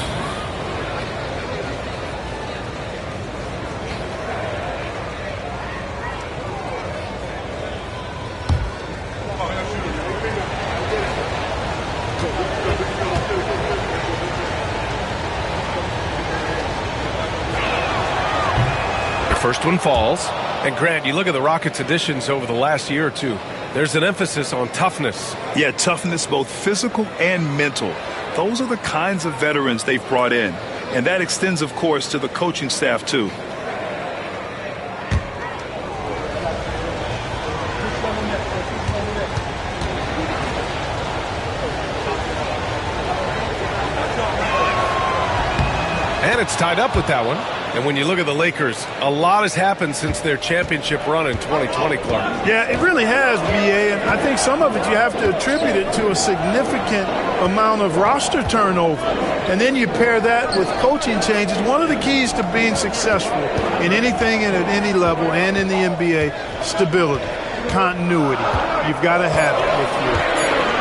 The first one falls. And Grant, you look at the Rockets' additions over the last year or two. There's an emphasis on toughness. Yeah, toughness, both physical and mental. Those are the kinds of veterans they've brought in. And that extends, of course, to the coaching staff, too. And it's tied up with that one. And when you look at the Lakers, a lot has happened since their championship run in 2020, Clark. Yeah, it really has, BA, and I think some of it you have to attribute it to a significant amount of roster turnover. And then you pair that with coaching changes. One of the keys to being successful in anything and at any level and in the NBA, stability, continuity. You've got to have it with your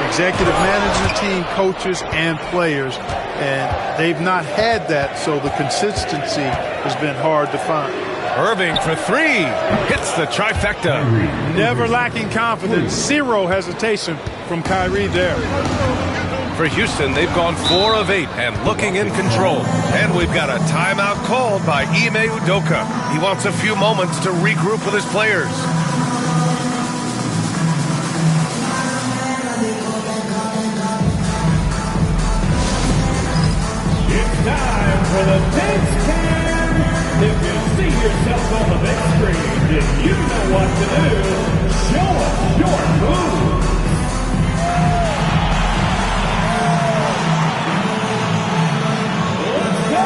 executive management team, coaches, and players. And they've not had that, so the consistency has been hard to find. Irving for three. Hits the trifecta. Never lacking confidence. Zero hesitation from Kyrie there. For Houston, they've gone 4 of 8 and looking in control. And we've got a timeout called by Ime Udoka. He wants a few moments to regroup with his players. Time for the dance cam. If you see yourself on the big screen, then you know what to do. Show us your moves. Let's go.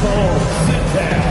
Oh, sit down.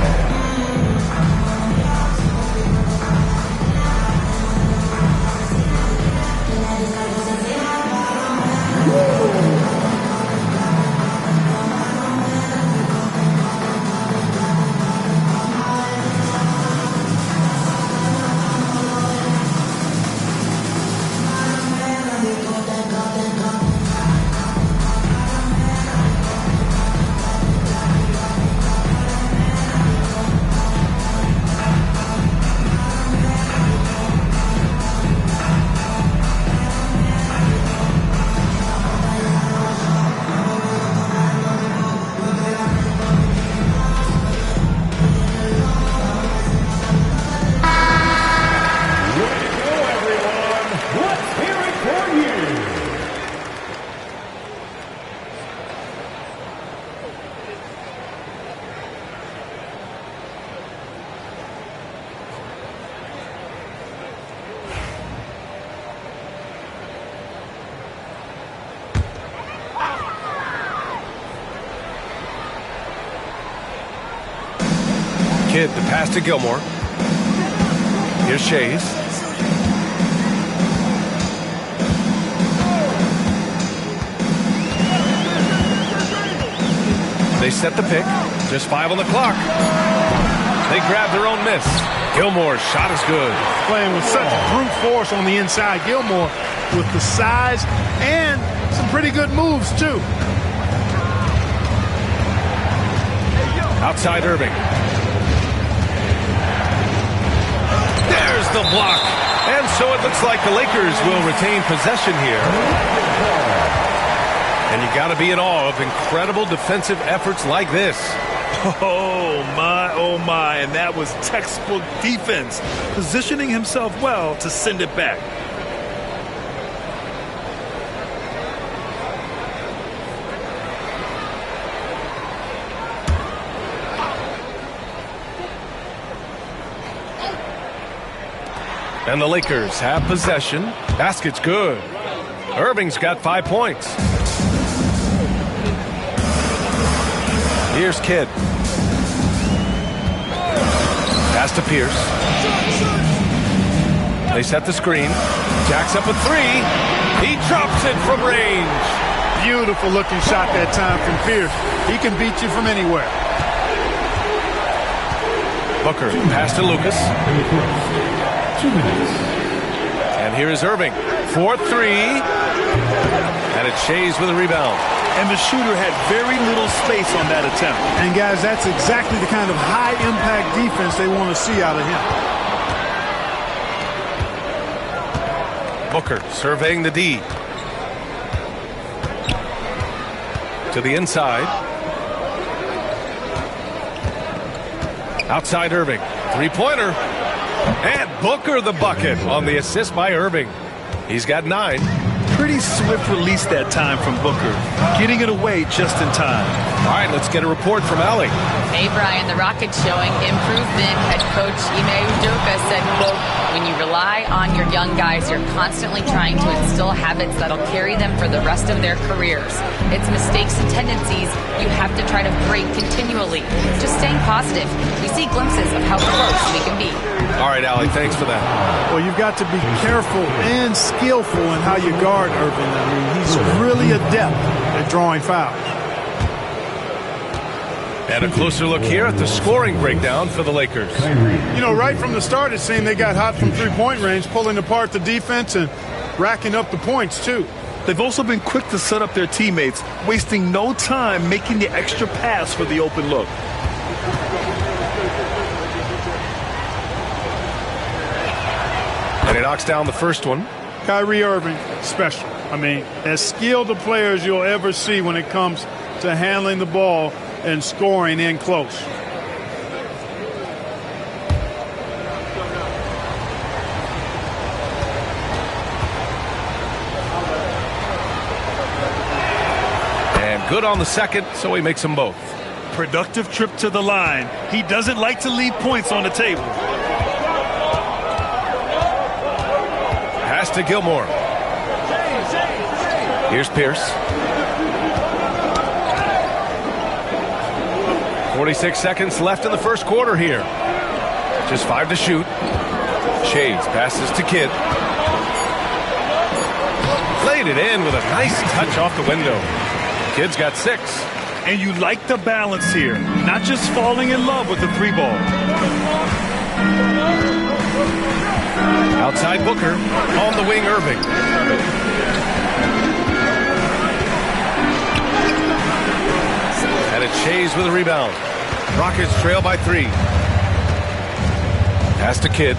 Kidd, the pass to Gilmore. Here's Shays. They set the pick. Just 5 on the clock. They grab their own miss. Gilmore's shot is good. Playing with such brute force on the inside. Gilmore with the size and some pretty good moves, too. Outside Irving. There's the block. And so it looks like the Lakers will retain possession here. And you got to be in awe of incredible defensive efforts like this. Oh, my, and that was textbook defense, positioning himself well to send it back. And the Lakers have possession. Basket's good. Irving's got 5 points. Here's Kidd. Pass to Pierce. They set the screen. Jacks up a 3. He drops it from range. Beautiful looking shot that time from Pierce. He can beat you from anywhere. Booker, pass to Lucas. 2 minutes. And here is Irving. 4-3. And it's Shays with a rebound. And the shooter had very little space on that attempt. And guys, that's exactly the kind of high impact defense they want to see out of him. Booker surveying the D. To the inside. Outside Irving. 3-pointer. And Booker the bucket on the assist by Irving. He's got 9. Pretty swift release that time from Booker, getting it away just in time. All right, let's get a report from Allie. Hey, Brian, the Rockets showing improvement. Head coach Ime Udoka said, quote, when you rely on your young guys, you're constantly trying to instill habits that'll carry them for the rest of their careers. It's mistakes and tendencies you have to try to break continually. Just staying positive. We see glimpses of how close we can be. All right, Allie, thanks for that. Well, you've got to be careful and skillful in how you guard Irving. I mean, he's really adept at drawing fouls. And a closer look here at the scoring breakdown for the Lakers. You know, right from the start, it seemed they got hot from three-point range, pulling apart the defense and racking up the points, too. They've also been quick to set up their teammates, wasting no time making the extra pass for the open look. And he knocks down the first one. Kyrie Irving, special. I mean, as skilled a player as you'll ever see when it comes to handling the ball and scoring in close. And good on the second, so he makes them both. Productive trip to the line. He doesn't like to leave points on the table. Pass to Gilmore. Here's Pierce. 46 seconds left in the first quarter here. Just 5 to shoot. Shades passes to Kidd. Laid it in with a nice touch off the window. Kidd's got 6. And you like the balance here. Not just falling in love with the 3-ball. Outside Booker. On the wing, Irving. And it's Shays with a rebound. Rockets trail by 3. Pass to Kidd.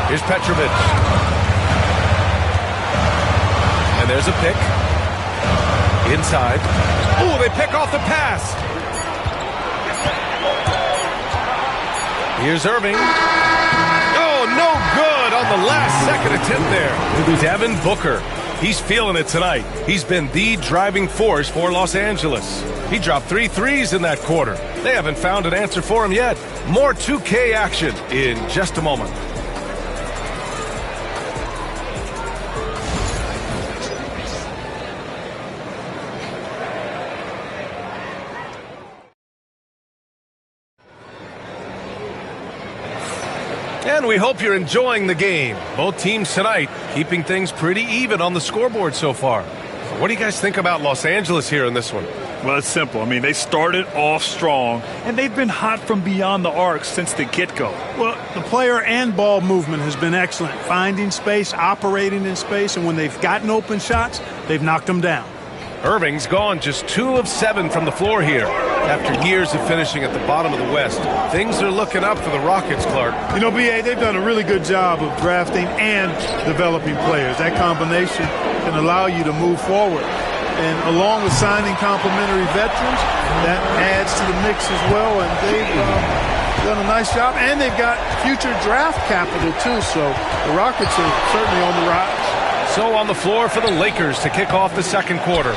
Here's Petrovic. And there's a pick. Inside. Oh, they pick off the pass. Here's Irving. Oh, no good on the last second attempt there. Devin Booker. He's feeling it tonight. He's been the driving force for Los Angeles. He dropped 3 threes in that quarter. They haven't found an answer for him yet. More 2K action in just a moment. And we hope you're enjoying the game. Both teams tonight keeping things pretty even on the scoreboard so far. What do you guys think about Los Angeles here in this one? Well, it's simple. I mean, they started off strong, and they've been hot from beyond the arc since the get-go. Well, the player and ball movement has been excellent. Finding space, operating in space, and when they've gotten open shots, they've knocked them down. Irving's gone just 2 of 7 from the floor here. After years of finishing at the bottom of the West, things are looking up for the Rockets, Clark. You know, B.A., they've done a really good job of drafting and developing players. That combination can allow you to move forward. And along with signing complementary veterans, that adds to the mix as well. And they've done a nice job. And they've got future draft capital, too. So the Rockets are certainly on the rise. So on the floor for the Lakers to kick off the second quarter.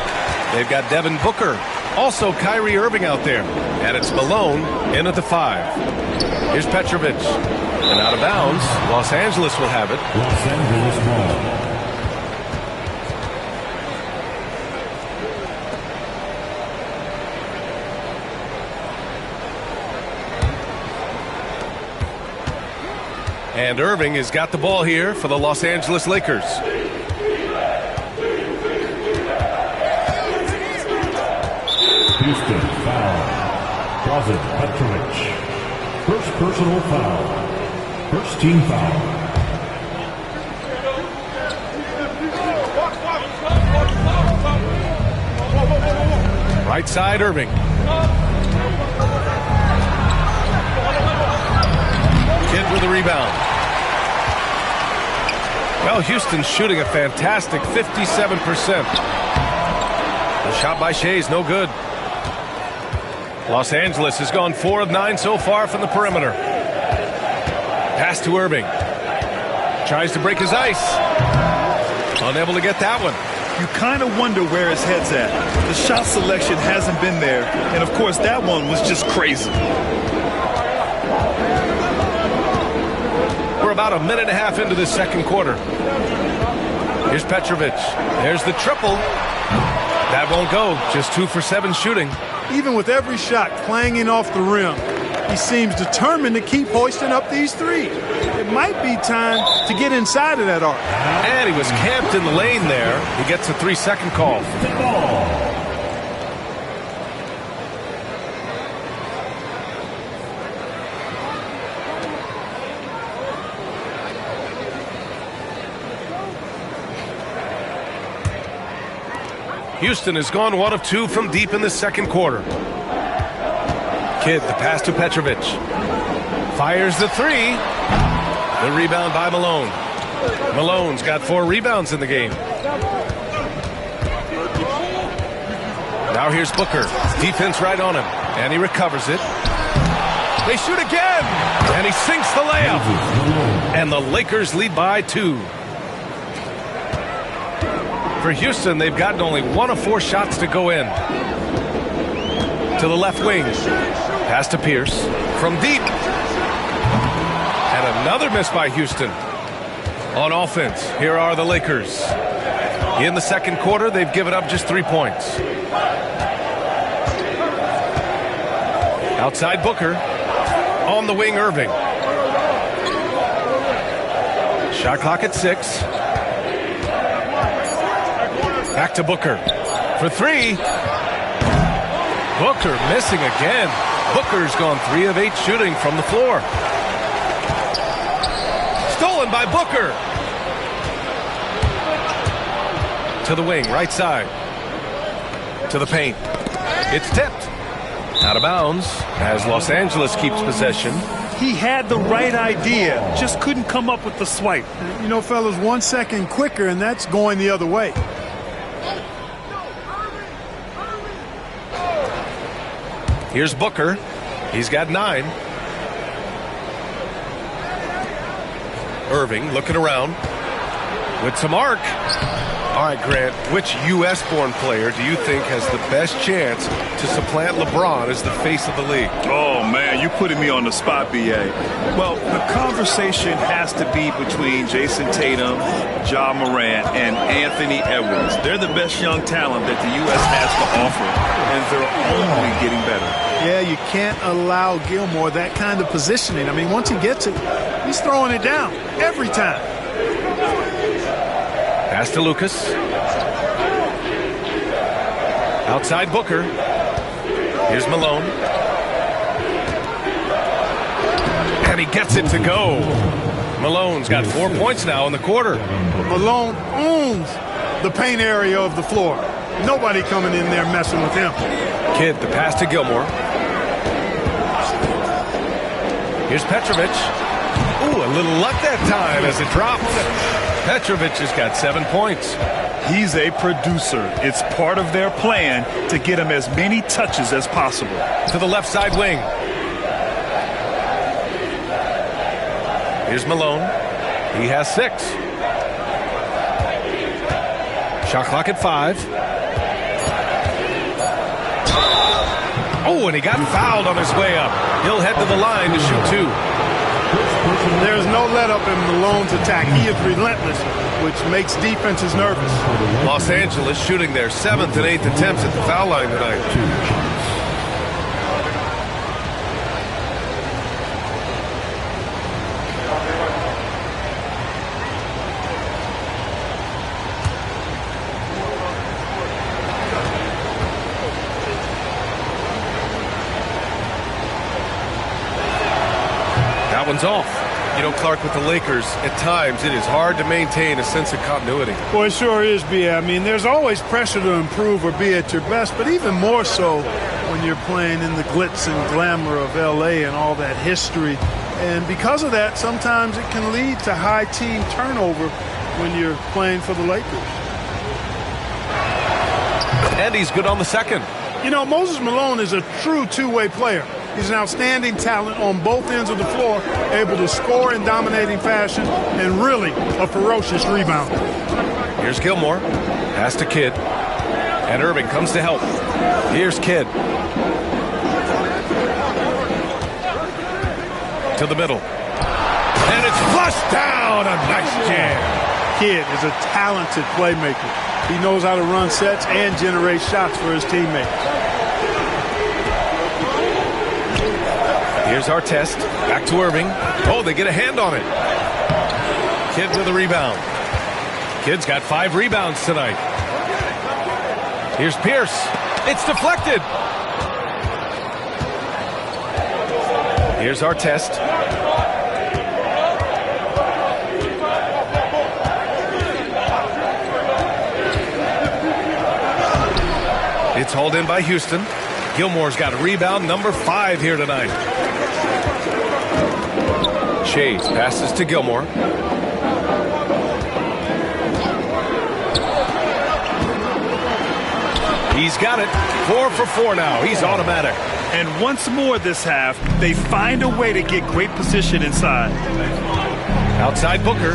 They've got Devin Booker. Also Kyrie Irving out there. And it's Malone in at the 5. Here's Petrovic. And out of bounds, Los Angeles will have it. Los Angeles ball. And Irving has got the ball here for the Los Angeles Lakers. Houston foul. Drazen Petrovic. First personal foul. First team foul. Right side, Irving. Kidd with the rebound. Well, Houston's shooting a fantastic 57%. The shot by Shea is no good. Los Angeles has gone 4 of 9 so far from the perimeter. Pass to Irving. Tries to break his ice. Unable to get that one. You kind of wonder where his head's at. The shot selection hasn't been there. And, of course, that one was just crazy. We're about a minute and a half into this second quarter. Here's Petrovic. There's the triple. That won't go. Just 2 for 7 shooting. Even with every shot clanging off the rim, he seems determined to keep hoisting up these threes. It might be time to get inside of that arc. And he was camped in the lane there. He gets a 3-second call. Houston has gone 1 of 2 from deep in the second quarter. Kidd, the pass to Petrovic. Fires the 3. The rebound by Malone. Malone's got 4 rebounds in the game. Now here's Booker. Defense right on him. And he recovers it. They shoot again. And he sinks the layup. And the Lakers lead by 2. For Houston, they've gotten only 1 of 4 shots to go in. To the left wing. Pass to Pierce. From deep. And another miss by Houston. On offense, here are the Lakers. In the second quarter, they've given up just 3 points. Outside Booker. On the wing, Irving. Shot clock at 6. Back to Booker for 3. Booker missing again. Booker's gone 3 of 8 shooting from the floor. Stolen by Booker. To the wing, right side. To the paint. It's tipped. Out of bounds as Los Angeles keeps possession. He had the right idea, just couldn't come up with the swipe. You know, fellas, 1 second quicker, and that's going the other way. Here's Booker. He's got 9. Irving looking around with some arc. All right, Grant, which U.S.-born player do you think has the best chance to supplant LeBron as the face of the league? Oh, man, you're putting me on the spot, B.A. Well, the conversation has to be between Jason Tatum, Ja Morant, and Anthony Edwards. They're the best young talent that the U.S. has to offer, and they're only getting better. Yeah, you can't allow Gilmore that kind of positioning. I mean, once he gets it, he's throwing it down every time. Pass to Lucas. Outside Booker. Here's Malone. And he gets it to go. Malone's got 4 points now in the quarter. Malone owns the paint area of the floor. Nobody coming in there messing with him. Kidd, the pass to Gilmore. Here's Petrovic. Ooh, a little luck that time as it dropped. Petrovic has got 7 points. He's a producer. It's part of their plan to get him as many touches as possible. To the left side wing. Here's Malone. He has 6. Shot clock at 5. Oh, and he got fouled on his way up. He'll head to the line to shoot 2. There's no let up in Malone's attack. He is relentless, which makes defenses nervous. Los Angeles shooting their 7th and 8th attempts at the foul line tonight. That one's off. You know, Clark, with the Lakers, at times it is hard to maintain a sense of continuity. Well, it sure is, B.A. I mean, there's always pressure to improve or be at your best, but even more so when you're playing in the glitz and glamour of L.A. and all that history. And because of that, sometimes it can lead to high team turnover when you're playing for the Lakers. And he's good on the second. You know, Moses Malone is a true two-way player. He's an outstanding talent on both ends of the floor, able to score in dominating fashion, and really a ferocious rebounder. Here's Gilmore. Pass to Kidd. And Irving comes to help. Here's Kidd. To the middle. And it's flushed down. A nice jam. Kidd is a talented playmaker. He knows how to run sets and generate shots for his teammates. Here's Artest. Back to Irving. Oh, they get a hand on it. Kidd with a rebound. Kidd's got 5 rebounds tonight. Here's Pierce. It's deflected. Here's Artest. It's hauled in by Houston. Gilmore's got a rebound, number 5 here tonight. Shades passes to Gilmore. He's got it. 4 for 4 now. He's automatic. And once more this half, they find a way to get great position inside. Outside Booker.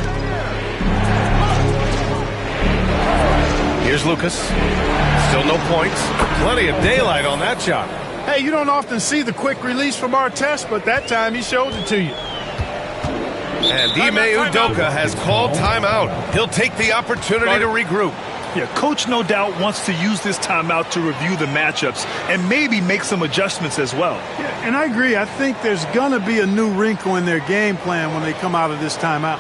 Here's Lucas. Still no points. Plenty of daylight on that shot. Hey, you don't often see the quick release from Artest, but that time he showed it to you. And Ime Udoka has called timeout. He'll take the opportunity to regroup. Yeah, Coach no doubt wants to use this timeout to review the matchups and maybe make some adjustments as well. Yeah, and I agree. I think there's going to be a new wrinkle in their game plan when they come out of this timeout.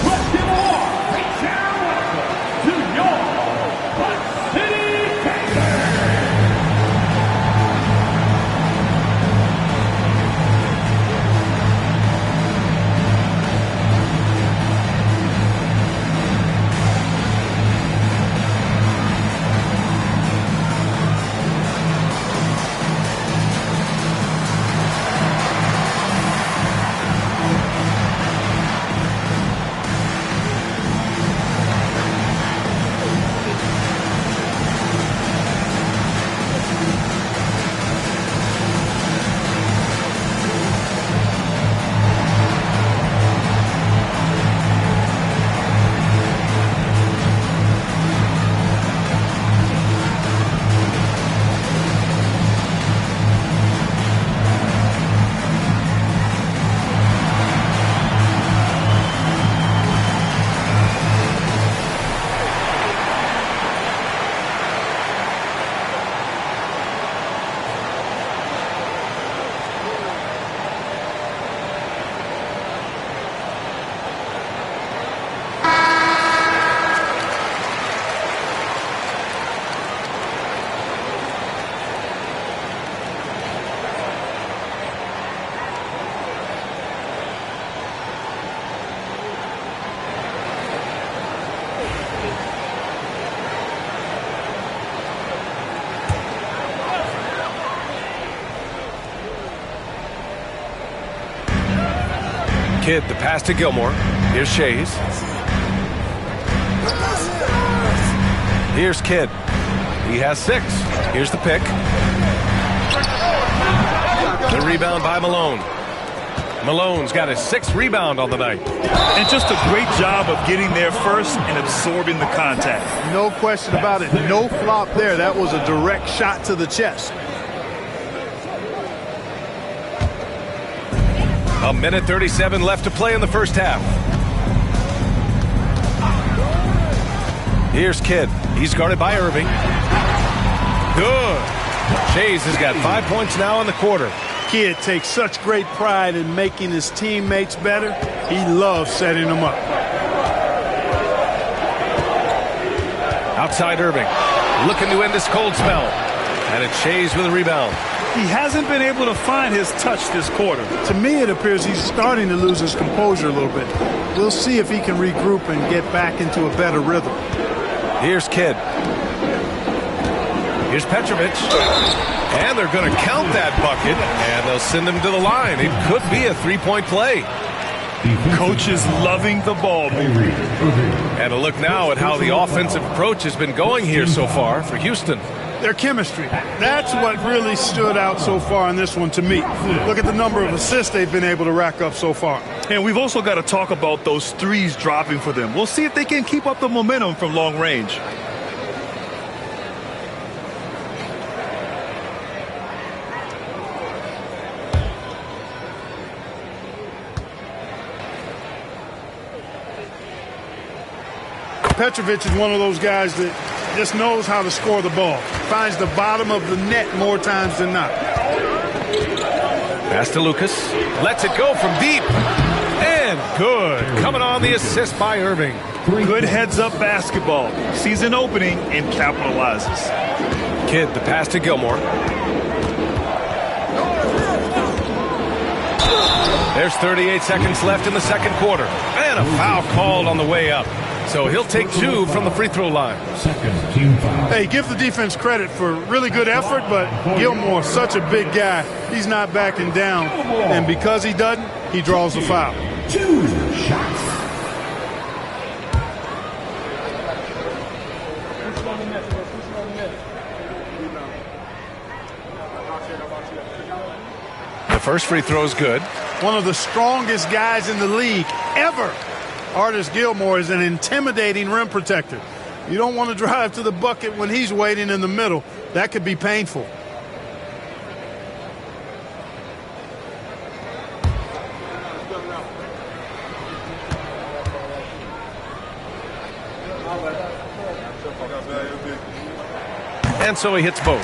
Let's give a big shout out to your Buck City Pacers. Kidd, the pass to Gilmore. Here's Shays. Here's Kidd. He has 6. Here's the pick. The rebound by Malone. Malone's got his 6th rebound on the night. And just a great job of getting there first and absorbing the contact. No question about it. No flop there. That was a direct shot to the chest. A minute 37 left to play in the first half. Here's Kidd. He's guarded by Irving. Good. Shays has got 5 points now in the quarter. Kidd takes such great pride in making his teammates better. He loves setting them up. Outside Irving. Looking to end this cold spell. And it's Shays with a rebound. He hasn't been able to find his touch this quarter. To me, it appears he's starting to lose his composure a little bit. We'll see if he can regroup and get back into a better rhythm. Here's Kidd. Here's Petrovic. And they're going to count that bucket, and they'll send him to the line. It could be a 3-point play. Coach is loving the ball movement. And a look now at how the offensive approach has been going here so far for Houston. Their chemistry. That's what really stood out so far in this one to me. Look at the number of assists they've been able to rack up so far. And we've also got to talk about those threes dropping for them. We'll see if they can keep up the momentum from long range. Petrovic is one of those guys that just knows how to score the ball. Finds the bottom of the net more times than not. Pass to Lucas. Lets it go from deep. And good. Coming on the assist by Irving. Good heads-up basketball. Sees an opening and capitalizes. Kidd, the pass to Gilmore. There's 38 seconds left in the second quarter. And a foul called on the way up. So he'll take 2 from the free throw line. Hey, give the defense credit for really good effort, but Gilmore, such a big guy, he's not backing down. And because he doesn't, he draws the foul. 2 shots. The first free throw is good. One of the strongest guys in the league ever. Artis Gilmore is an intimidating rim protector. You don't want to drive to the bucket when he's waiting in the middle. That could be painful. And so he hits both.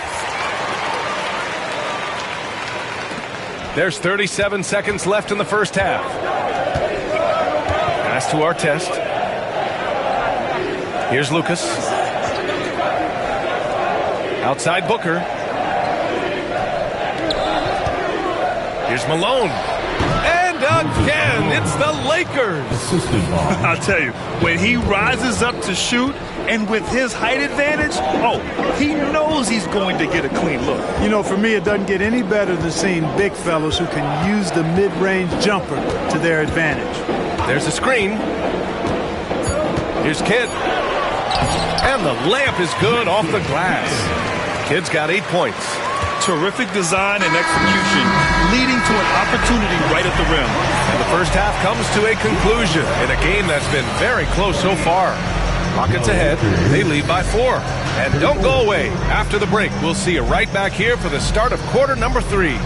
There's 37 seconds left in the first half. Pass to Artest. Here's Lucas. Outside Booker. Here's Malone. And again, it's the Lakers. I'll tell you, when he rises up to shoot, and with his height advantage, he knows he's going to get a clean look. You know, for me, it doesn't get any better than seeing big fellas who can use the mid-range jumper to their advantage. There's a screen. Here's Kidd. And the layup is good off the glass. Kidd's got 8 points. Terrific design and execution, leading to an opportunity right at the rim. And the first half comes to a conclusion in a game that's been very close so far. Rockets ahead. They lead by 4. And don't go away. After the break, we'll see you right back here for the start of quarter number 3.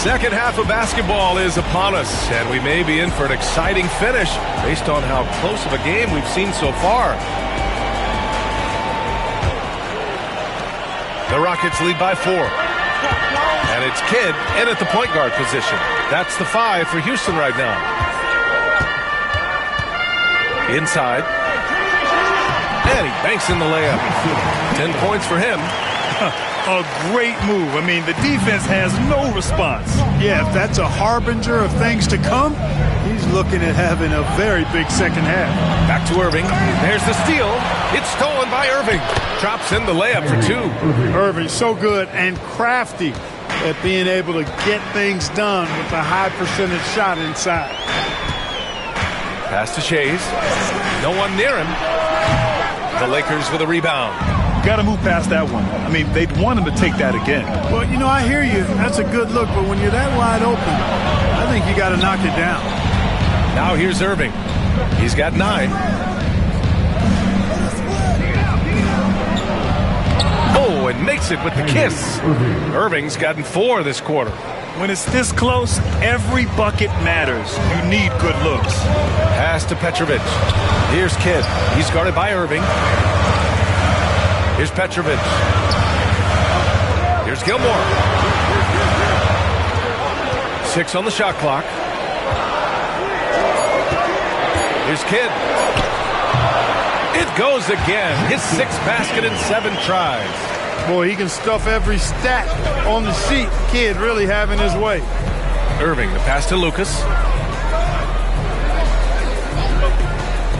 Second half of basketball is upon us, and we may be in for an exciting finish based on how close of a game we've seen so far. The Rockets lead by 4. And it's Kidd in at the point guard position. That's the 5 for Houston right now. Inside. And he banks in the layup. 10 points for him. A great move. I mean, the defense has no response. Yeah, if that's a harbinger of things to come, he's looking at having a very big second half. Back to Irving. There's the steal. It's stolen by Irving. Drops in the layup for 2. Irving, so good and crafty at being able to get things done with a high percentage shot inside. Pass to Shays. No one near him. The Lakers with a rebound. Got to move past that one. I mean, they'd want him to take that again. Well, you know, I hear you. That's a good look, but when you're that wide open, I think you got to knock it down. Now here's Irving. He's got 9. Oh, and makes it with the kiss. Irving's gotten 4 this quarter. When it's this close, every bucket matters. You need good looks. Pass to Petrovic. Here's Kidd. He's guarded by Irving. Here's Petrovic. Here's Gilmore. 6 on the shot clock. Here's Kidd. It goes again. His 6th basket in 7 tries. Boy, he can stuff every stat on the sheet. Kidd really having his way. Irving, the pass to Lucas.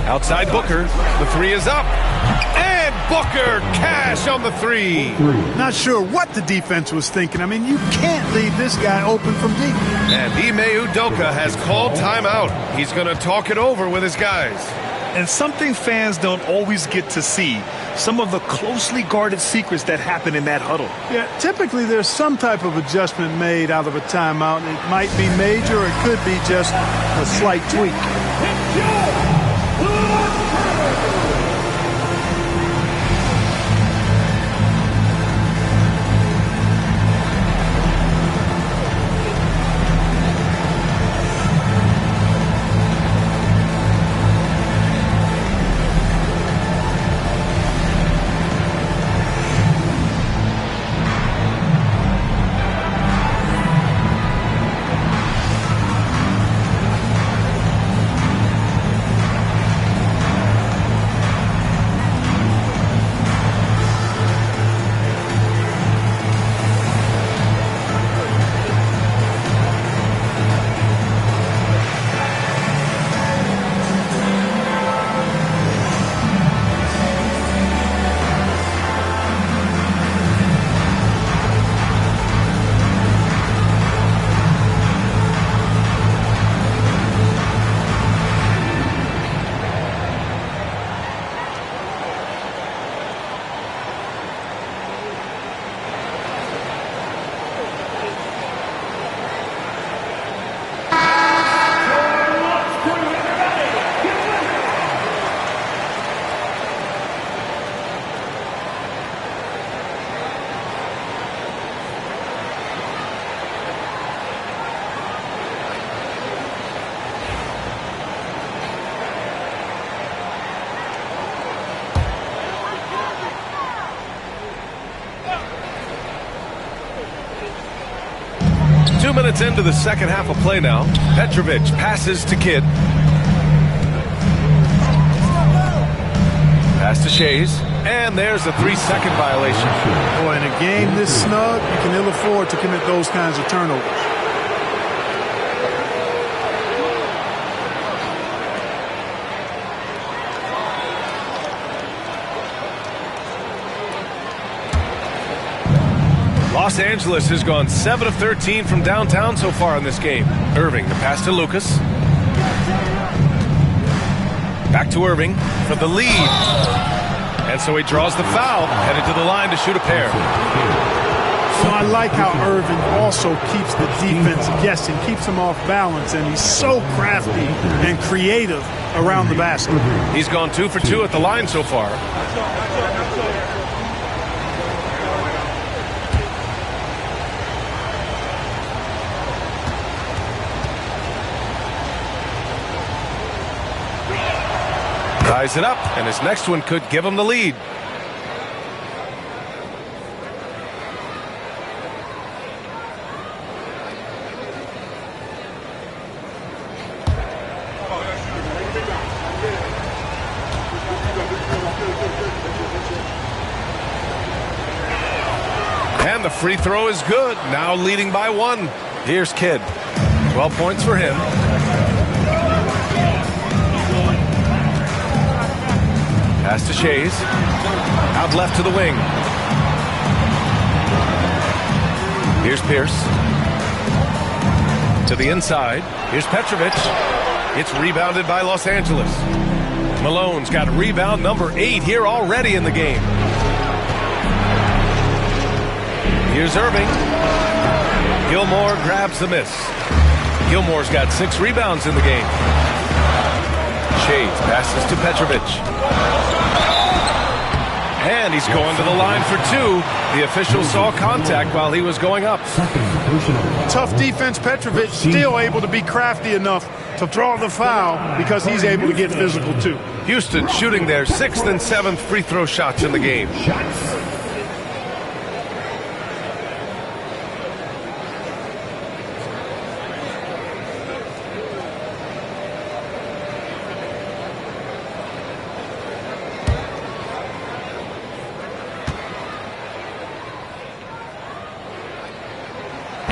Outside Booker. The 3 is up. And Booker cash on the 3. Not sure what the defense was thinking. I mean, you can't leave this guy open from deep. And Ime Udoka has called timeout. He's going to talk it over with his guys. And something fans don't always get to see, some of the closely guarded secrets that happen in that huddle. Yeah, typically there's some type of adjustment made out of a timeout. It might be major or it could be just a slight tweak. 2 minutes into the second half of play now. Petrovic passes to Kidd. Pass to Shays. And there's a 3-second violation. Boy, in a game this snug, you can ill afford to commit those kinds of turnovers. Los Angeles has gone 7 of 13 from downtown so far in this game. Irving, the pass to Lucas. Back to Irving for the lead. And so he draws the foul, headed to the line to shoot a pair. So I like how Irving also keeps the defense guessing, keeps them off balance, and he's so crafty and creative around the basket. He's gone 2 for 2 at the line so far. Ties it up, and his next one could give him the lead. And the free throw is good. Now leading by 1. Here's Kidd. 12 points for him. Pass to Shays. Out left to the wing. Here's Pierce. To the inside. Here's Petrovic. It's rebounded by Los Angeles. Malone's got rebound number 8 here already in the game. Here's Irving. Gilmore grabs the miss. Gilmore's got 6 rebounds in the game. Shays passes to Petrovic. And he's going to the line for 2. The official saw contact while he was going up. Tough defense. Petrovic still able to be crafty enough to draw the foul because he's able to get physical too. Houston shooting their 6th and 7th free throw shots in the game.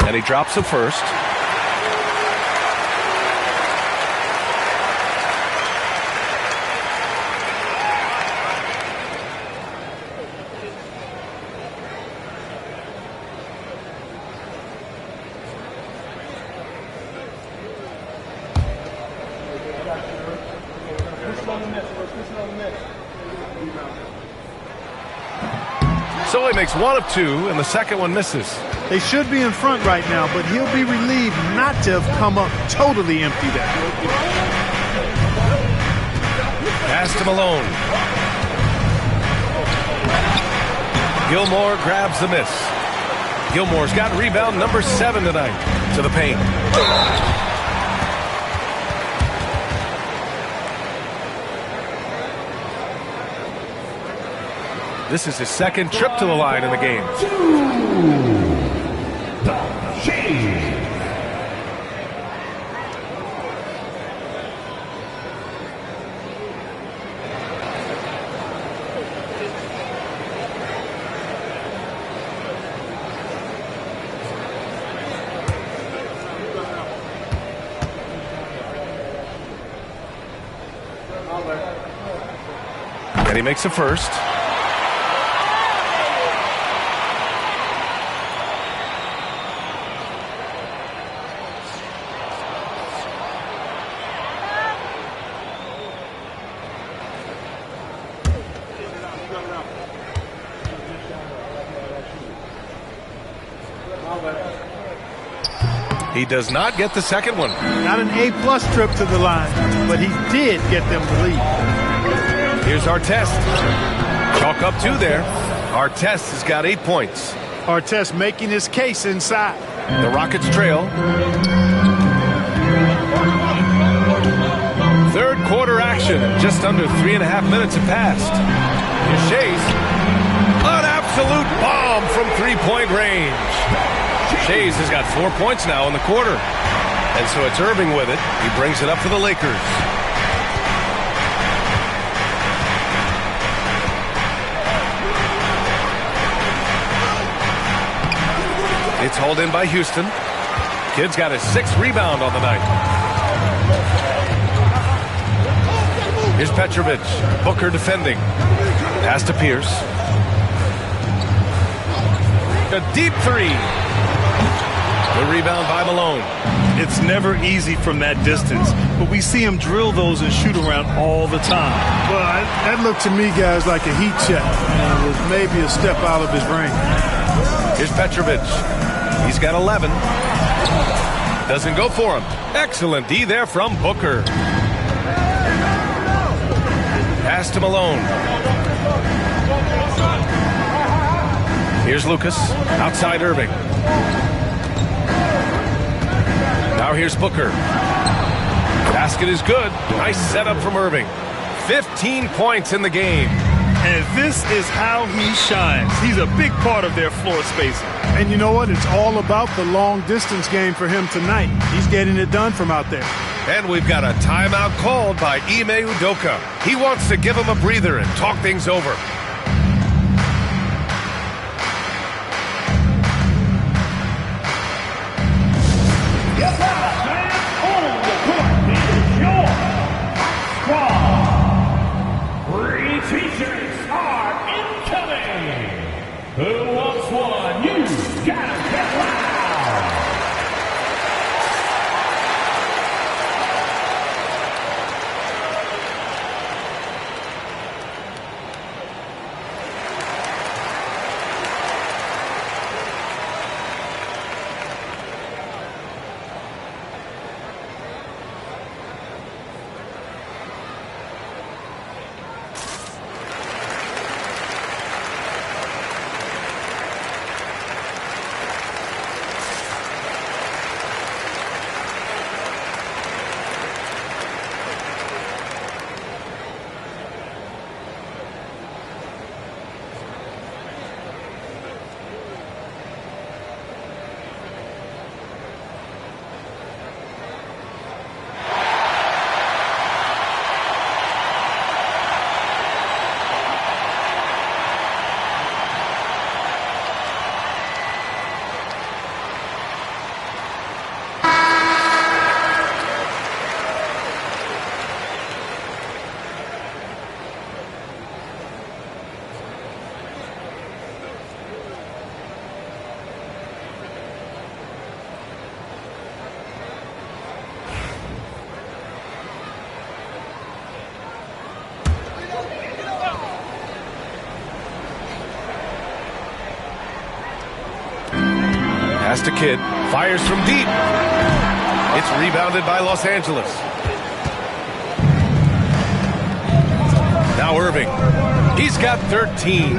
And he drops the first. So he makes 1 of 2, and the second one misses. They should be in front right now, but he'll be relieved not to have come up totally empty there. Pass to Malone. Gilmore grabs the miss. Gilmore's got rebound number 7 tonight. To the paint. This is his 2nd trip to the line in the game. And he makes a first. He does not get the second one. Not an A-plus trip to the line, but he did get them the lead. Here's Artest. Chalk up 2 there. Artest has got 8 points. Artest making his case inside. The Rockets trail. 3rd quarter action. Just under 3.5 minutes have passed. Here's Shays. An absolute bomb from 3-point range. Shays has got 4 points now in the quarter. And so it's Irving with it. He brings it up for the Lakers. It's hauled in by Houston. Kidd's got his 6th rebound on the night. Here's Petrovic. Booker defending. Pass to Pierce. A deep 3. The rebound by Malone. It's never easy from that distance, but we see him drill those and shoot around all the time. Well, that looked to me, guys, like a heat check. It was maybe a step out of his range. Here's Petrovic. He's got 11. Doesn't go for him. Excellent D there from Booker. Pass to Malone. Here's Lucas. Outside Irving. Now here's Booker. Basket is good. Nice setup from Irving. 15 points in the game. And this is how he shines. He's a big part of their floor spacing. And you know what? It's all about the long distance game for him tonight. He's getting it done from out there. And we've got a timeout called by Ime Udoka. He wants to give him a breather and talk things over. Yes, man, on the court is your squad. Pre-seasons are incoming. Who wants one? You gotta get loud. Pass to Kidd. Fires from deep. It's rebounded by Los Angeles. Now Irving. He's got 13.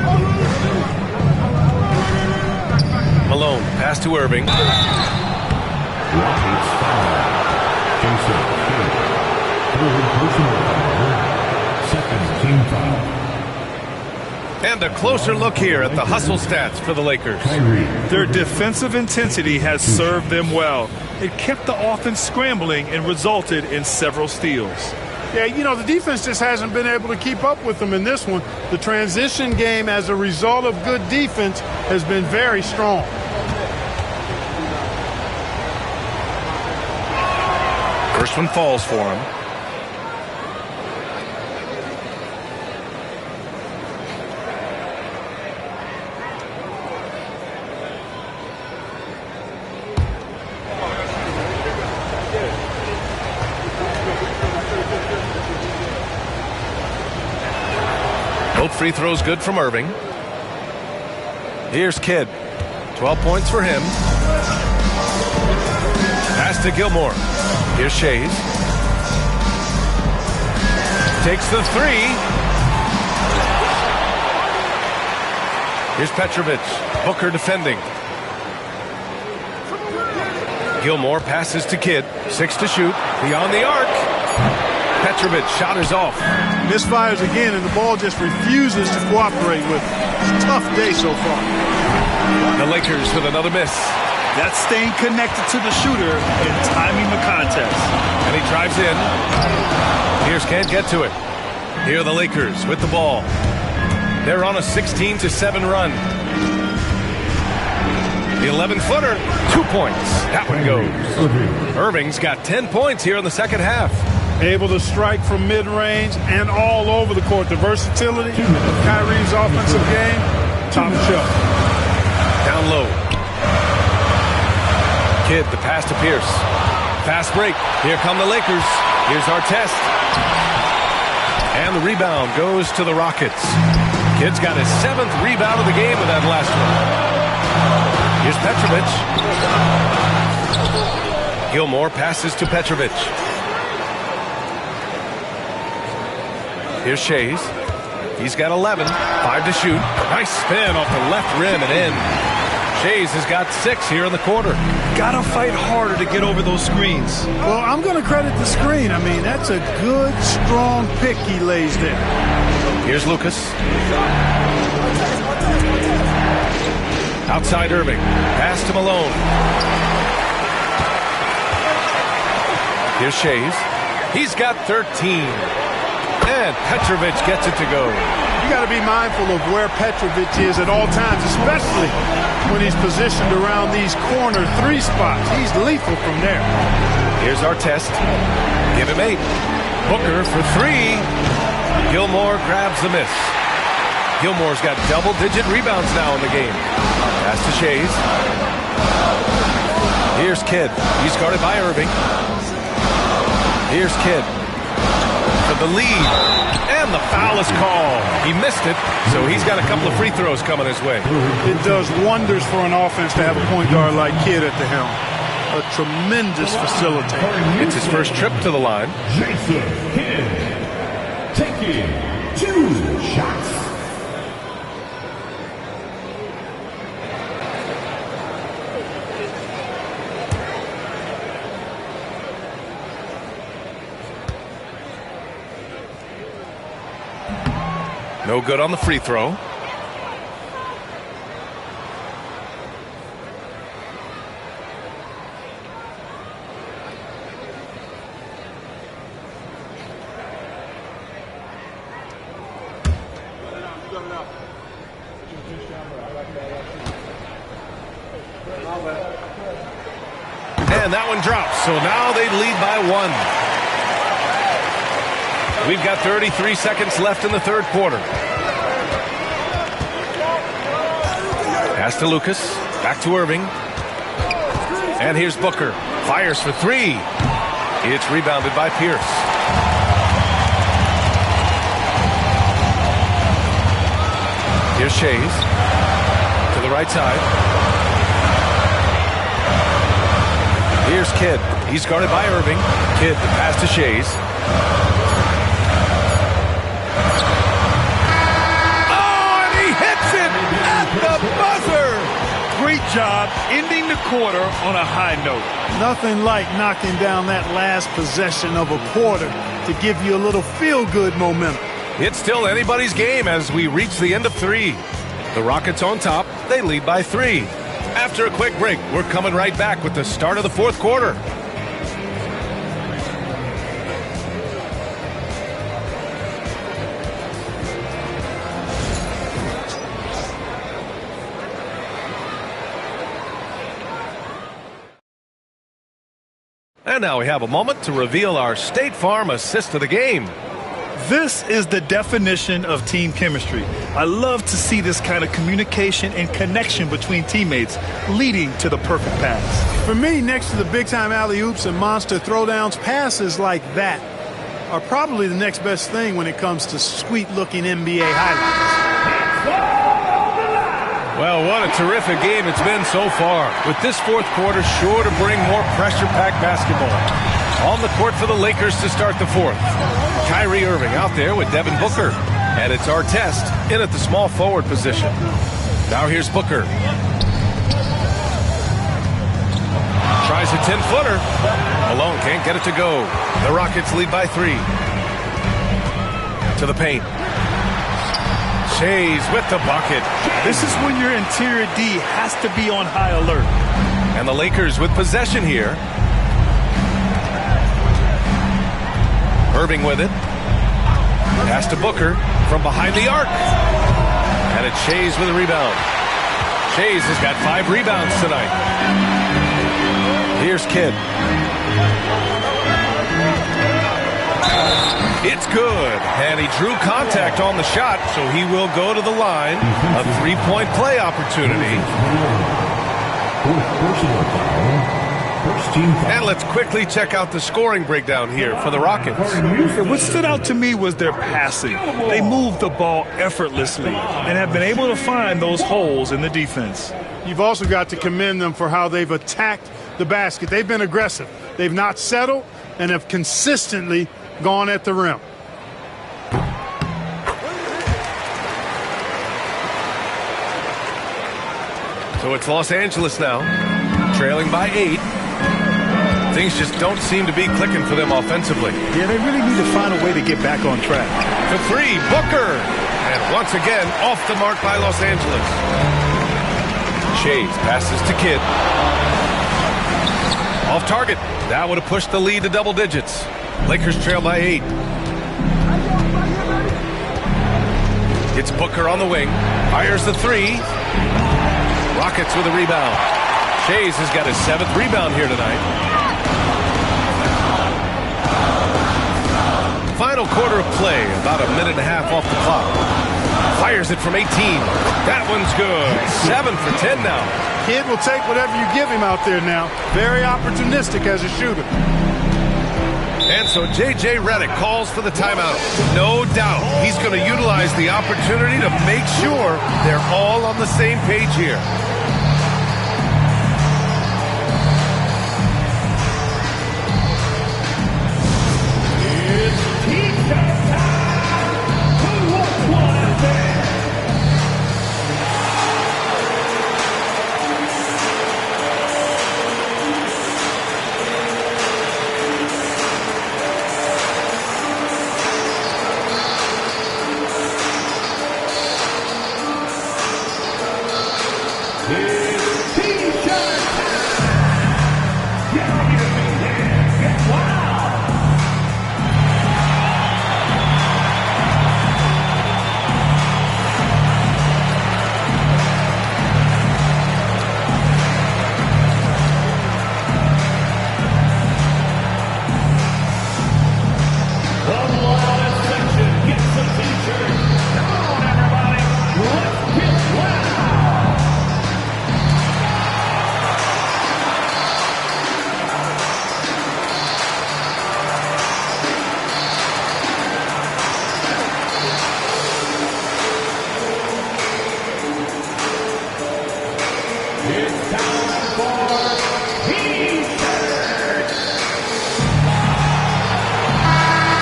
Malone. Pass to Irving. Rockets foul. Jason Kidd. Third personal foul. Second team foul. And a closer look here at the hustle stats for the Lakers. Their defensive intensity has served them well. It kept the offense scrambling and resulted in several steals. Yeah, you know, the defense just hasn't been able to keep up with them in this one. The transition game, as a result of good defense, has been very strong. First one falls for him. Both free throws good from Irving. Here's Kidd. 12 points for him. Pass to Gilmore. Here's Shays. Takes the three. Here's Petrovic. Booker defending. Gilmore passes to Kidd. 6 to shoot. Beyond the arc. Petrovic shot is off. Misfires again, and the ball just refuses to cooperate with him. It's a tough day so far. The Lakers with another miss. That's staying connected to the shooter and timing the contest. And he drives in. Pierce can't get to it. Here are the Lakers with the ball. They're on a 16-7 run. The 11-footer, 2 points. That one goes. Irving's got 10 points here in the second half. Able to strike from mid-range and all over the court. The versatility of Kyrie's offensive game, top shelf. Down low. Kidd, the pass to Pierce. Fast break. Here come the Lakers. Here's Artest. And the rebound goes to the Rockets. Kidd's got his 7th rebound of the game with that last one. Here's Petrovic. Gilmore passes to Petrovic. Here's Shays. He's got 11. 5 to shoot. Nice spin off the left rim and in. Shays has got 6 here in the quarter. Gotta fight harder to get over those screens. Well, I'm going to credit the screen. I mean, that's a good, strong pick he lays there. Here's Lucas. Outside Irving. Pass to Malone. Here's Shays. He's got 13. And Petrovic gets it to go. You got to be mindful of where Petrovic is at all times, especially when he's positioned around these corner 3 spots. He's lethal from there. Here's our test. Give him 8. Booker for 3. Gilmore grabs the miss. Gilmore's got double-digit rebounds now in the game. Pass to Shays. Here's Kidd. He's guarded by Irving. Here's Kidd. For the lead. And the foul is called. He missed it, so he's got a couple of free throws coming his way. It does wonders for an offense to have a point guard like Kidd at the helm. A tremendous facilitator. It's his first trip to the line. Jason Kidd taking 2 shots. No good on the free throw. And that one drops. So now they lead by 1. We've got 33 seconds left in the third quarter. Pass to Lucas. Back to Irving. And here's Booker. Fires for 3. It's rebounded by Pierce. Here's Shays. To the right side. Here's Kidd. He's guarded by Irving. Kidd, the pass to Shays. The buzzer! Great job ending the quarter on a high note. Nothing like knocking down that last possession of a quarter to give you a little feel-good momentum. It's still anybody's game as we reach the end of 3. The Rockets on top. They lead by 3. After a quick break, we're coming right back with the start of the fourth quarter. And now we have a moment to reveal our State Farm assist of the game. This is the definition of team chemistry. I love to see this kind of communication and connection between teammates leading to the perfect pass. For me, next to the big-time alley-oops and monster throwdowns, passes like that are probably the next best thing when it comes to sweet-looking NBA highlights. Well, what a terrific game it's been so far. With this fourth quarter sure to bring more pressure-packed basketball. On the court for the Lakers to start the fourth. Kyrie Irving out there with Devin Booker. And it's our test in at the small forward position. Now here's Booker. Tries a 10-footer. Malone can't get it to go. The Rockets lead by 3. To the paint. Shays with the bucket. This is when your interior D has to be on high alert. And the Lakers with possession here. Irving with it. Pass to Booker from behind the arc. And it's Shays with a rebound. Shays has got 5 rebounds tonight. Here's Kidd. It's good. And he drew contact on the shot, so he will go to the line. A 3-point play opportunity. And let's quickly check out the scoring breakdown here for the Rockets. What stood out to me was their passing. They moved the ball effortlessly and have been able to find those holes in the defense. You've also got to commend them for how they've attacked the basket. They've been aggressive. They've not settled and have consistently gone at the rim. So it's Los Angeles now, trailing by 8. Things just don't seem to be clicking for them offensively. Yeah, they really need to find a way to get back on track. For 3, Booker. And once again, off the mark by Los Angeles. Shades passes to Kidd. Off target. That would have pushed the lead to double digits. Lakers trail by 8. It's Booker on the wing. Fires the 3. Rockets with a rebound. Shays has got his 7th rebound here tonight. Final quarter of play, about a minute and a half off the clock. Fires it from 18. That one's good. 7 for 10 now. Kid will take whatever you give him out there now. Very opportunistic as a shooter. And so J.J. Redick calls for the timeout. No doubt he's going to utilize the opportunity to make sure they're all on the same page here.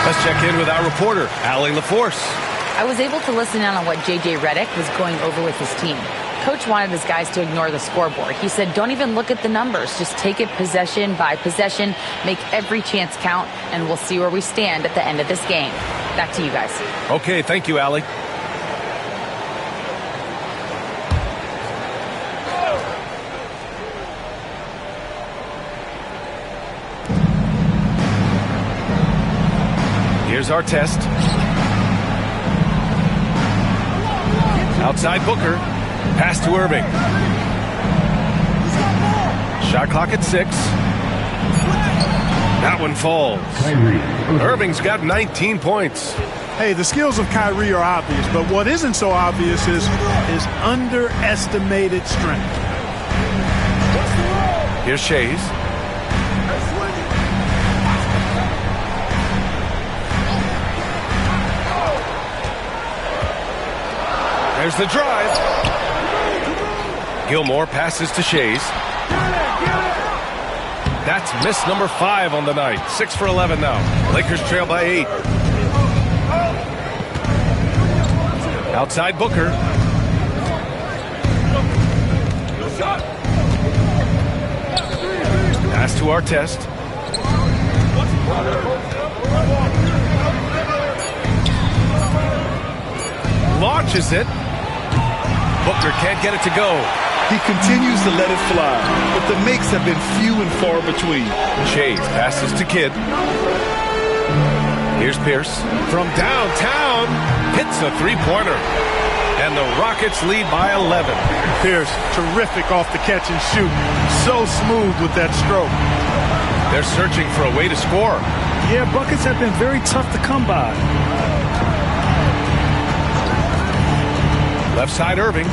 Let's check in with our reporter, Allie LaForce. I was able to listen in on what J.J. Redick was going over with his team. Coach wanted his guys to ignore the scoreboard. He said, don't even look at the numbers. Just take it possession by possession, make every chance count, and we'll see where we stand at the end of this game. Back to you guys. Okay, thank you, Allie. Here's our test. Outside Booker. Pass to Irving. Shot clock at 6. That one falls. Irving's got 19 points. Hey, the skills of Kyrie are obvious, but what isn't so obvious is his underestimated strength. Here's Shays. There's the drive. Gilmore passes to Shays. That's miss number 5 on the night. 6 for 11 now. Lakers trail by 8. Outside Booker. Pass to our test. Launches it. Booker can't get it to go. He continues to let it fly, but the makes have been few and far between. Shays passes to Kidd. Here's Pierce. From downtown, hits a three-pointer. And the Rockets lead by 11. Pierce, terrific off the catch and shoot. So smooth with that stroke. They're searching for a way to score. Yeah, buckets have been very tough to come by. Left side Irving.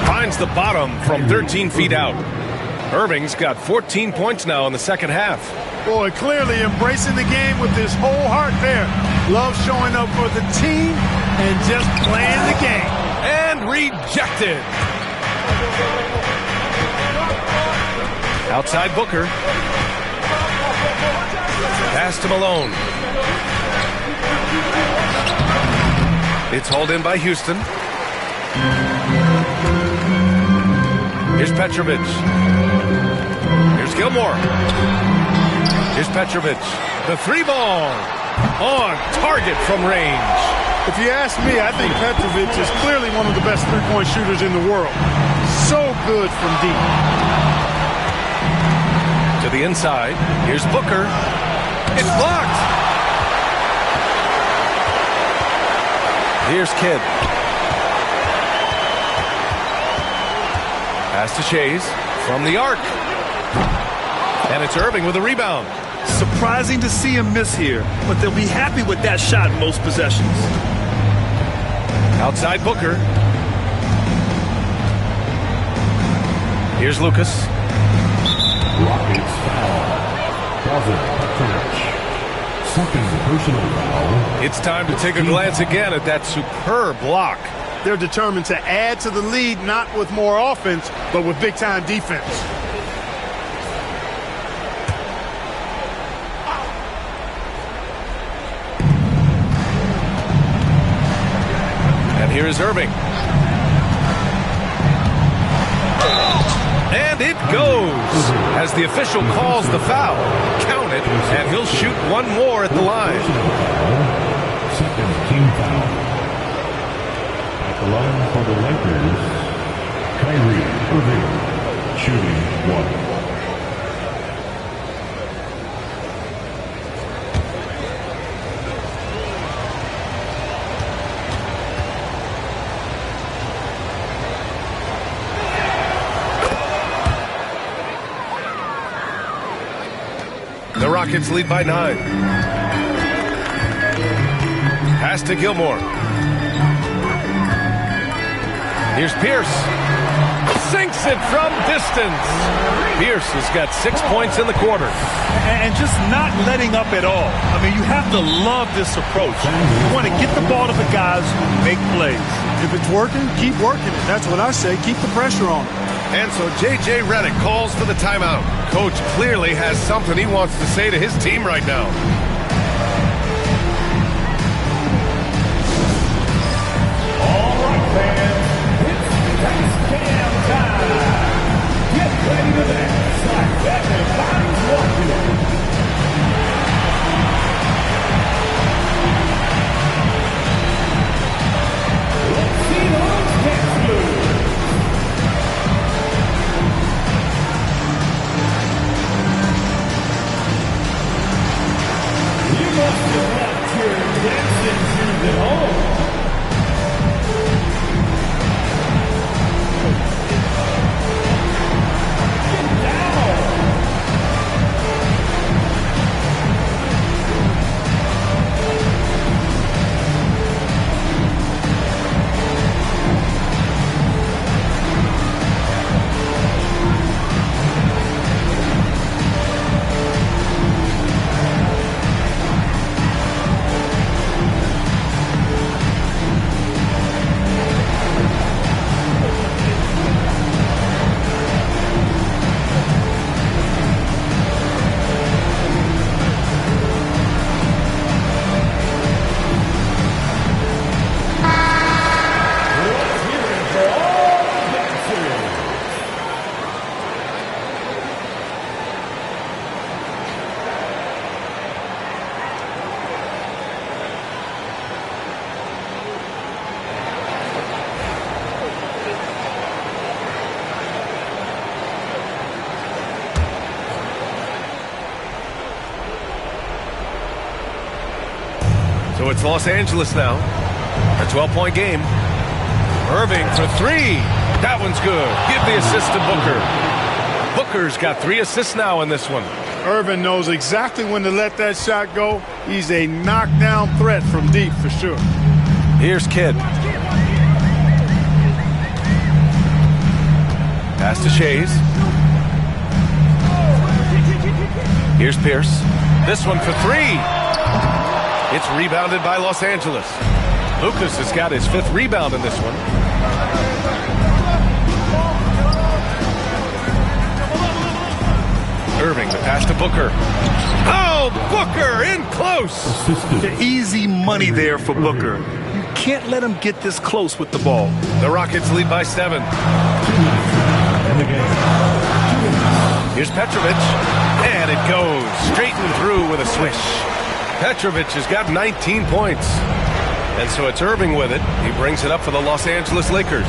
Finds the bottom from 13 feet out. Irving's got 14 points now in the second half. Boy, clearly embracing the game with his whole heart there. Love showing up for the team and just playing the game. And rejected. Outside Booker. Pass to Malone. It's hauled in by Houston. Here's Petrovic. Here's Gilmore. Here's Petrovic. The 3-ball on target from range. If you ask me, I think Petrovic is clearly one of the best three-point shooters in the world. So good from deep. To the inside. Here's Booker. It's blocked. Here's Kidd. Pass to Chase from the arc. And it's Irving with a rebound. Surprising to see him miss here, but they'll be happy with that shot most possessions. Outside Booker. Here's Lucas. Rockets foul. Doesn't touch. Second personal foul. It's time to take a glance again at that superb block. They're determined to add to the lead, not with more offense, but with big-time defense. And here is Irving. And it goes as the official calls the foul. Count it, and he'll shoot one more at the line. Second team foul. At the line for the Lakers, Kyrie Irving, shooting 1. The Rockets lead by 9. Pass to Gilmore. Here's Pierce. Sinks it from distance. Pierce has got 6 points in the quarter. And just not letting up at all. I mean, you have to love this approach. You want to get the ball to the guys who make plays. If it's working, keep working it. That's what I say. Keep the pressure on them. And so J.J. Redick calls for the timeout. Coach clearly has something he wants to say to his team right now. All right, fans, it's Dice Cam time. Get ready to dance like everybody's watching. Let's see those dance moves. You must have left your dancing shoes at home. Get down. So it's Los Angeles now. A 12-point game. Irving for 3. That one's good. Give the assist to Booker. Booker's got 3 assists now in this one. Irving knows exactly when to let that shot go. He's a knockdown threat from deep for sure. Here's Kidd. Pass to Shays. Here's Pierce. This one for 3. It's rebounded by Los Angeles. Lucas has got his 5th rebound in this one. Irving, the pass to Booker. Oh, Booker in close. The easy money there for Booker. You can't let him get this close with the ball. The Rockets lead by 7. Here's Petrovic, and it goes straight and through with a swish. Petrovic has got 19 points. And so it's Irving with it. He brings it up for the Los Angeles Lakers.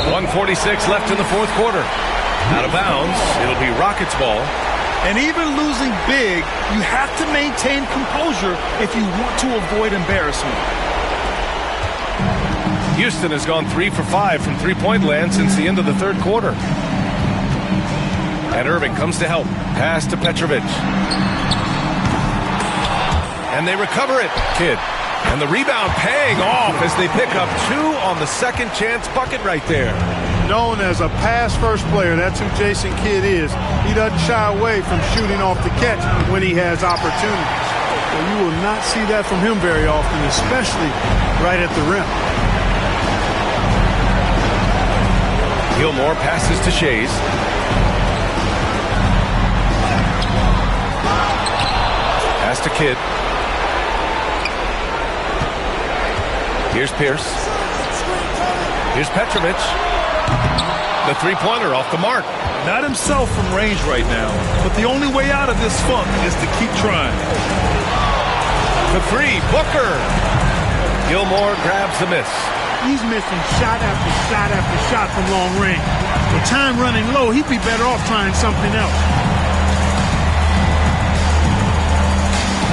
1:46 left in the fourth quarter. Out of bounds. It'll be Rockets ball. And even losing big, you have to maintain composure if you want to avoid embarrassment. Houston has gone 3 for 5 from three-point land since the end of the third quarter. And Irving comes to help. Pass to Petrovic. And they recover it. Kidd. And the rebound paying off as they pick up 2 on the second chance bucket right there. Known as a pass-first player, that's who Jason Kidd is. He doesn't shy away from shooting off the catch when he has opportunities. So you will not see that from him very often, especially right at the rim. Gilmore passes to Shays. Pass to Kidd. Here's Pierce. Here's Petrovic. The three-pointer off the mark. Not himself from range right now, but the only way out of this funk is to keep trying. The three, Booker. Gilmore grabs the miss. He's missing shot after shot after shot from long range. With time running low, he'd be better off trying something else.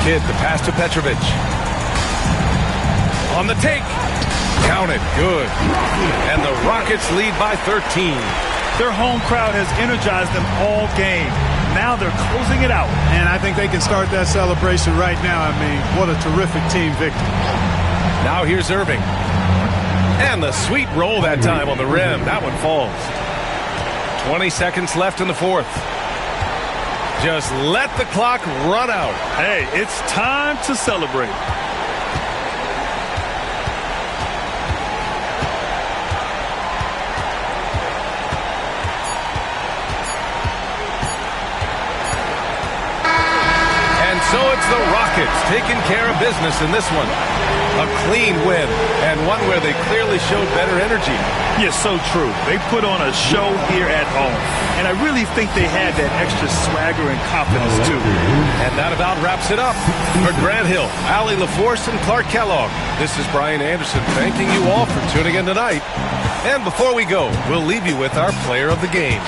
Kidd, the pass to Petrovic. On the take. Counted. Good. And the Rockets lead by 13. Their home crowd has energized them all game. Now they're closing it out. And I think they can start that celebration right now. I mean, what a terrific team victory. Now here's Irving. And the sweet roll that time on the rim. That one falls. 20 seconds left in the fourth. Just let the clock run out. Hey, it's time to celebrate. So it's the Rockets taking care of business in this one. A clean win, and one where they clearly showed better energy. Yes, so true. They put on a show here at home. And I really think they had that extra swagger and confidence, too. And that about wraps it up. For Grant Hill, Allie LaForce, and Clark Kellogg, this is Brian Anderson thanking you all for tuning in tonight. And before we go, we'll leave you with our player of the game.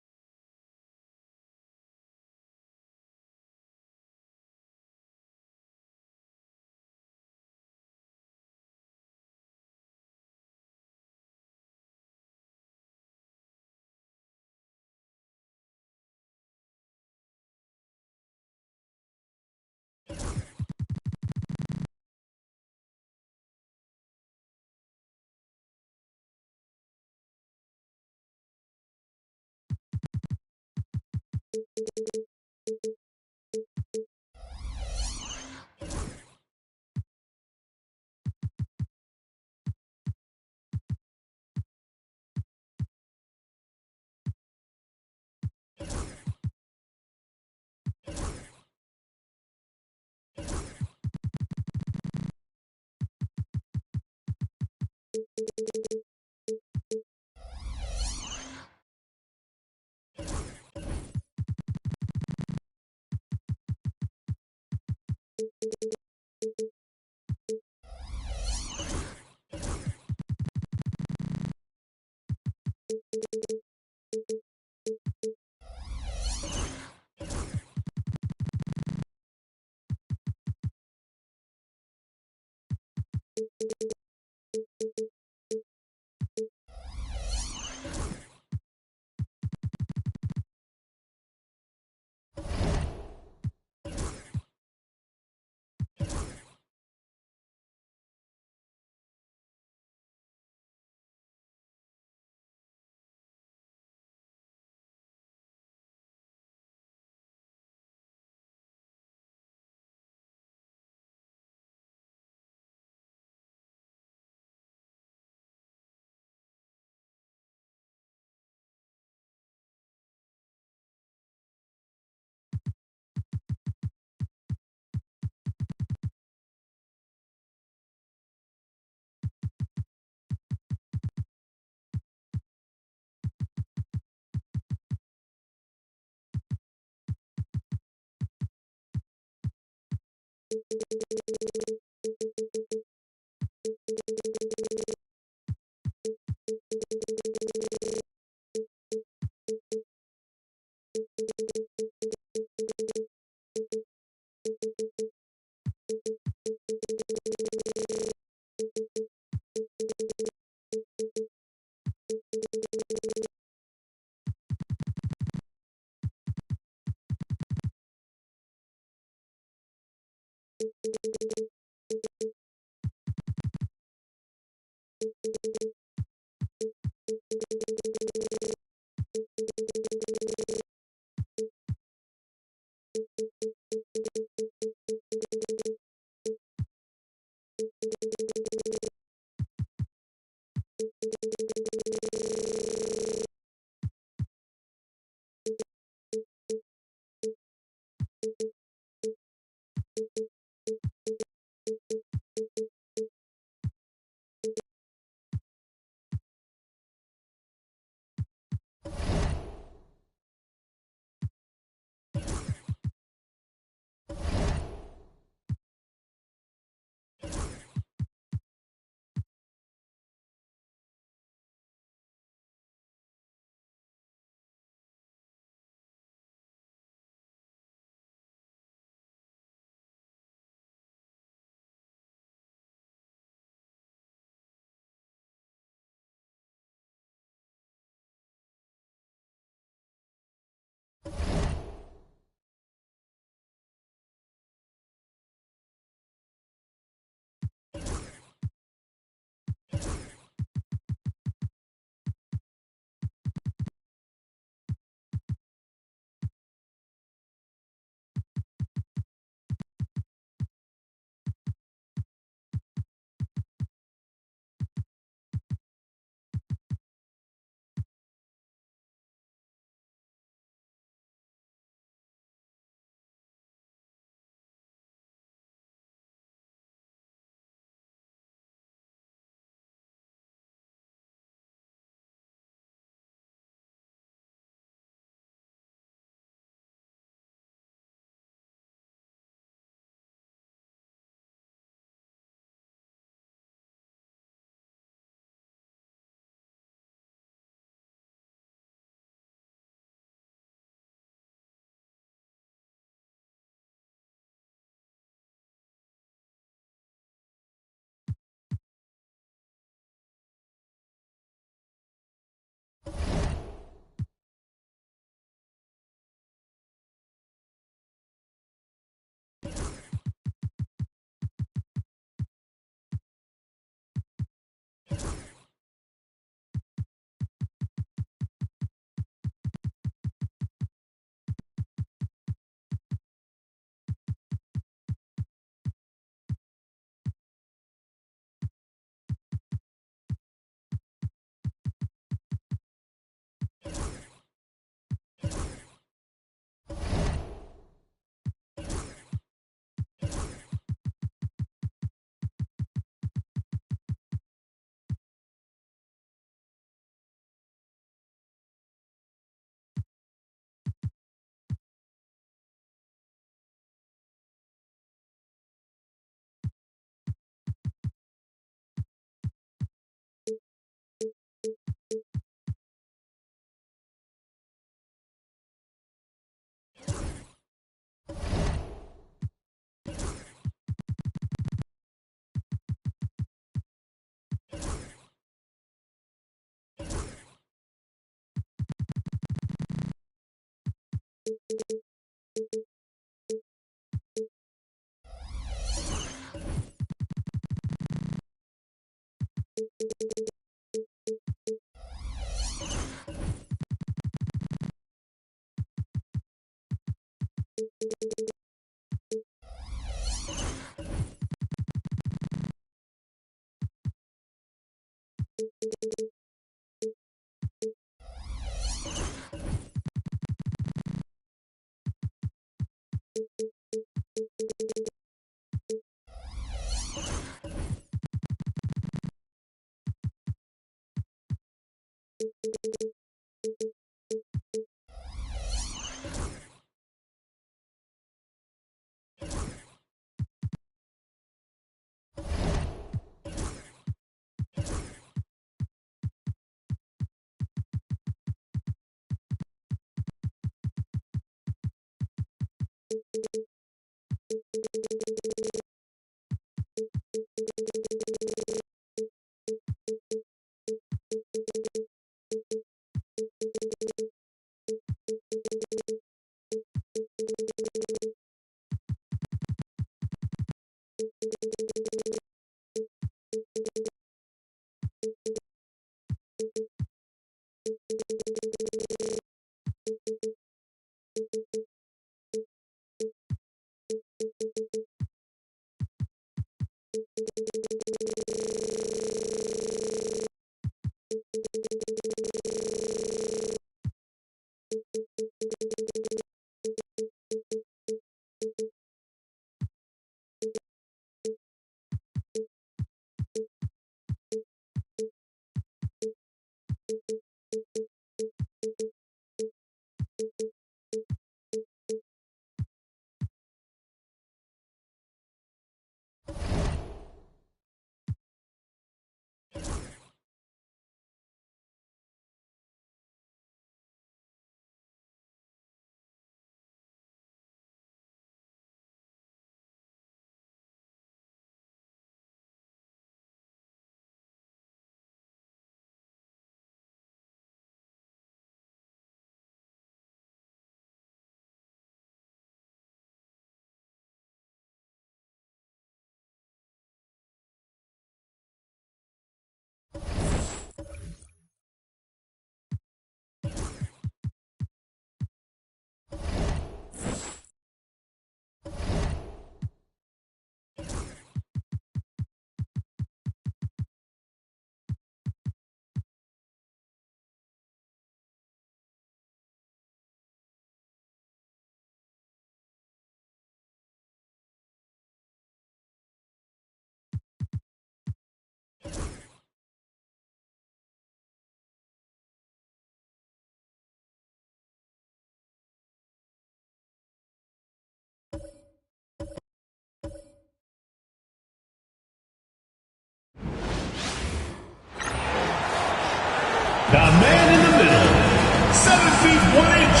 The man in the middle, 7 feet 1 inch,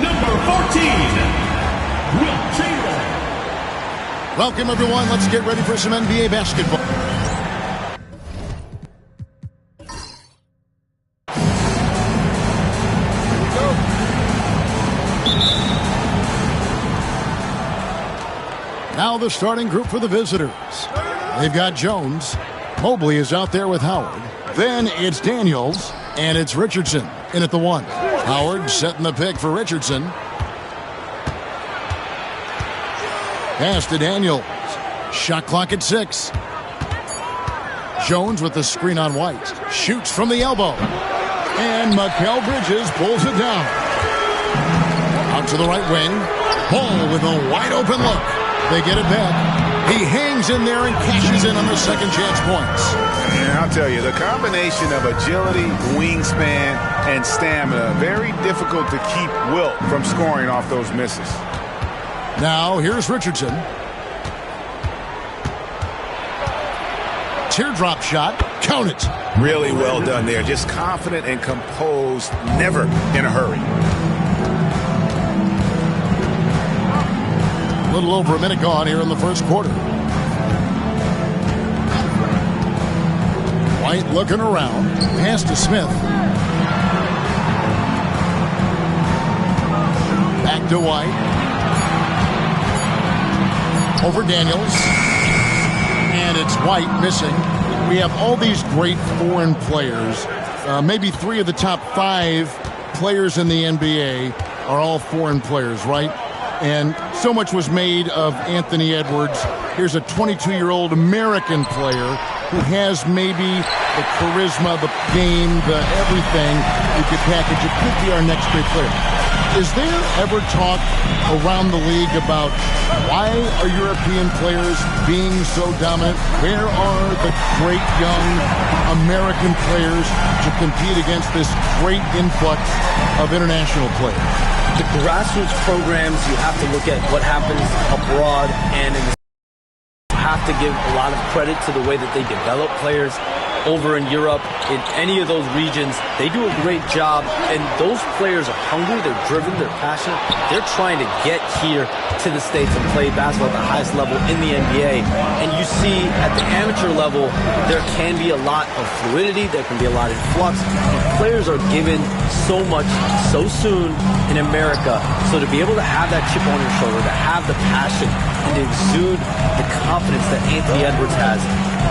number 14, Will Chamberlain. Welcome, everyone. Let's get ready for some NBA basketball. Now the starting group for the visitors. They've got Jones. Mobley is out there with Howard. Then it's Daniels, and it's Richardson in at the 1. Howard setting the pick for Richardson. Pass to Daniels. Shot clock at 6. Jones with the screen on White. Shoots from the elbow. And Mikal Bridges pulls it down. Out to the right wing. Ball with a wide open look. They get it back. He hangs in there and cashes in on the second chance points. And I'll tell you, the combination of agility, wingspan, and stamina, very difficult to keep Wilt from scoring off those misses. Now, here's Richardson. Teardrop shot. Count it. Really well done there. Just confident and composed, never in a hurry. A little over a minute gone here in the first quarter. White looking around. Pass to Smith. Dwight. Over Daniels. And it's White missing. We have all these great foreign players. Maybe 3 of the top 5 players in the NBA are all foreign players, right? And so much was made of Anthony Edwards. Here's a 22-year-old American player who has maybe the charisma, the game, the everything you could package. It could be our next great player. Is there ever talk around the league about why are European players being so dominant? Where are the great young American players to compete against this great influx of international players? The grassroots programs, you have to look at what happens abroad, and you have to give a lot of credit to the way that they develop players over in Europe. In any of those regions, they do a great job, and those players are hungry, they're driven, they're passionate. They're trying to get here to the States and play basketball at the highest level in the NBA. And you see at the amateur level, there can be a lot of fluidity, there can be a lot of flux. And players are given so much so soon in America. So to be able to have that chip on your shoulder, to have the passion, and to exude the confidence that Anthony Edwards has,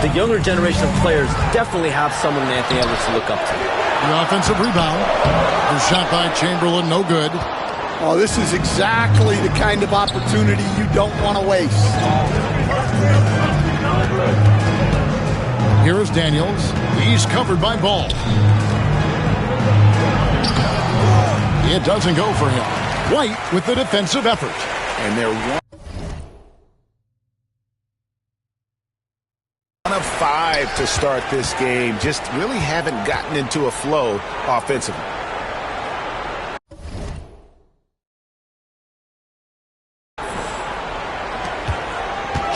the younger generation of players definitely have someone in Anthony Edwards to look up to. The offensive rebound. The shot by Chamberlain, no good. Oh, this is exactly the kind of opportunity you don't want to waste. Here is Daniels. He's covered by Ball. It doesn't go for him. White with the defensive effort. And they're 1 of 5 to start this game. Just really haven't gotten into a flow offensively.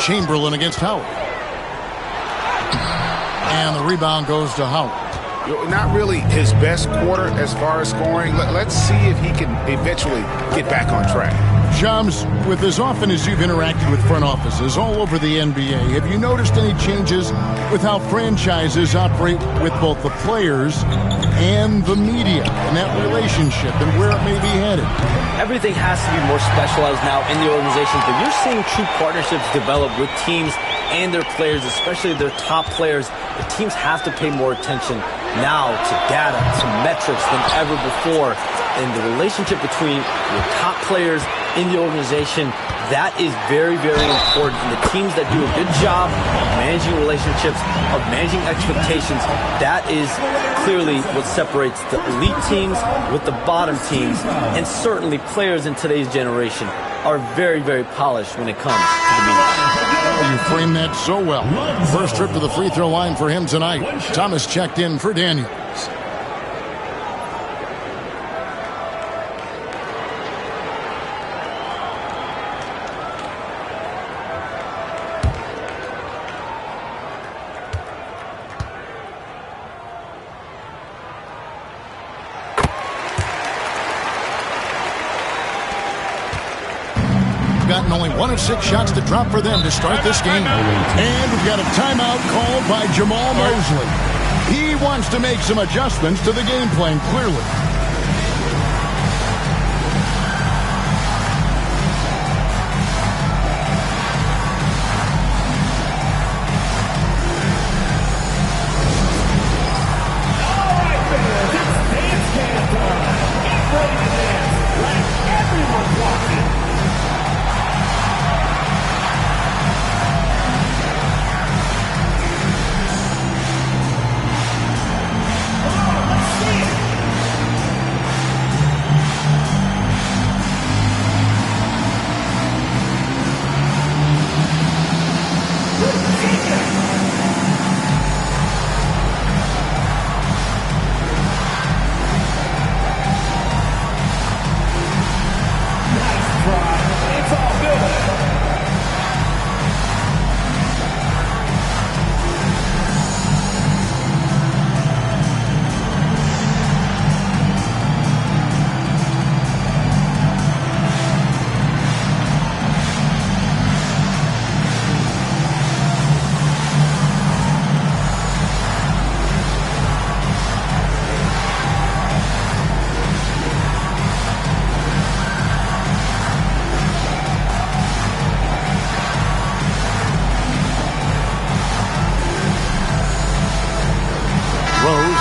Chamberlain against Howard. And the rebound goes to Howard. Not really his best quarter as far as scoring. Let's see if he can eventually get back on track. Shams, with as often as you've interacted with front offices all over the NBA, have you noticed any changes with how franchises operate with both the players and the media and that relationship and where it may be headed? Everything has to be more specialized now in the organizations, but you're seeing true partnerships develop with teams and their players, especially their top players. The teams have to pay more attention now to data, to metrics than ever before. And the relationship between your top players in the organization, that is very, very important. And the teams that do a good job of managing relationships, of managing expectations, that is clearly what separates the elite teams with the bottom teams. And certainly players in today's generation are very, very polished when it comes to the media. You framed that so well. First trip to the free throw line for him tonight. Thomas checked in for Daniels. Gotten only 1 of 6 shots to drop for them to start this game. And we've got a timeout called by Jamal Mosley. He wants to make some adjustments to the game plan, clearly.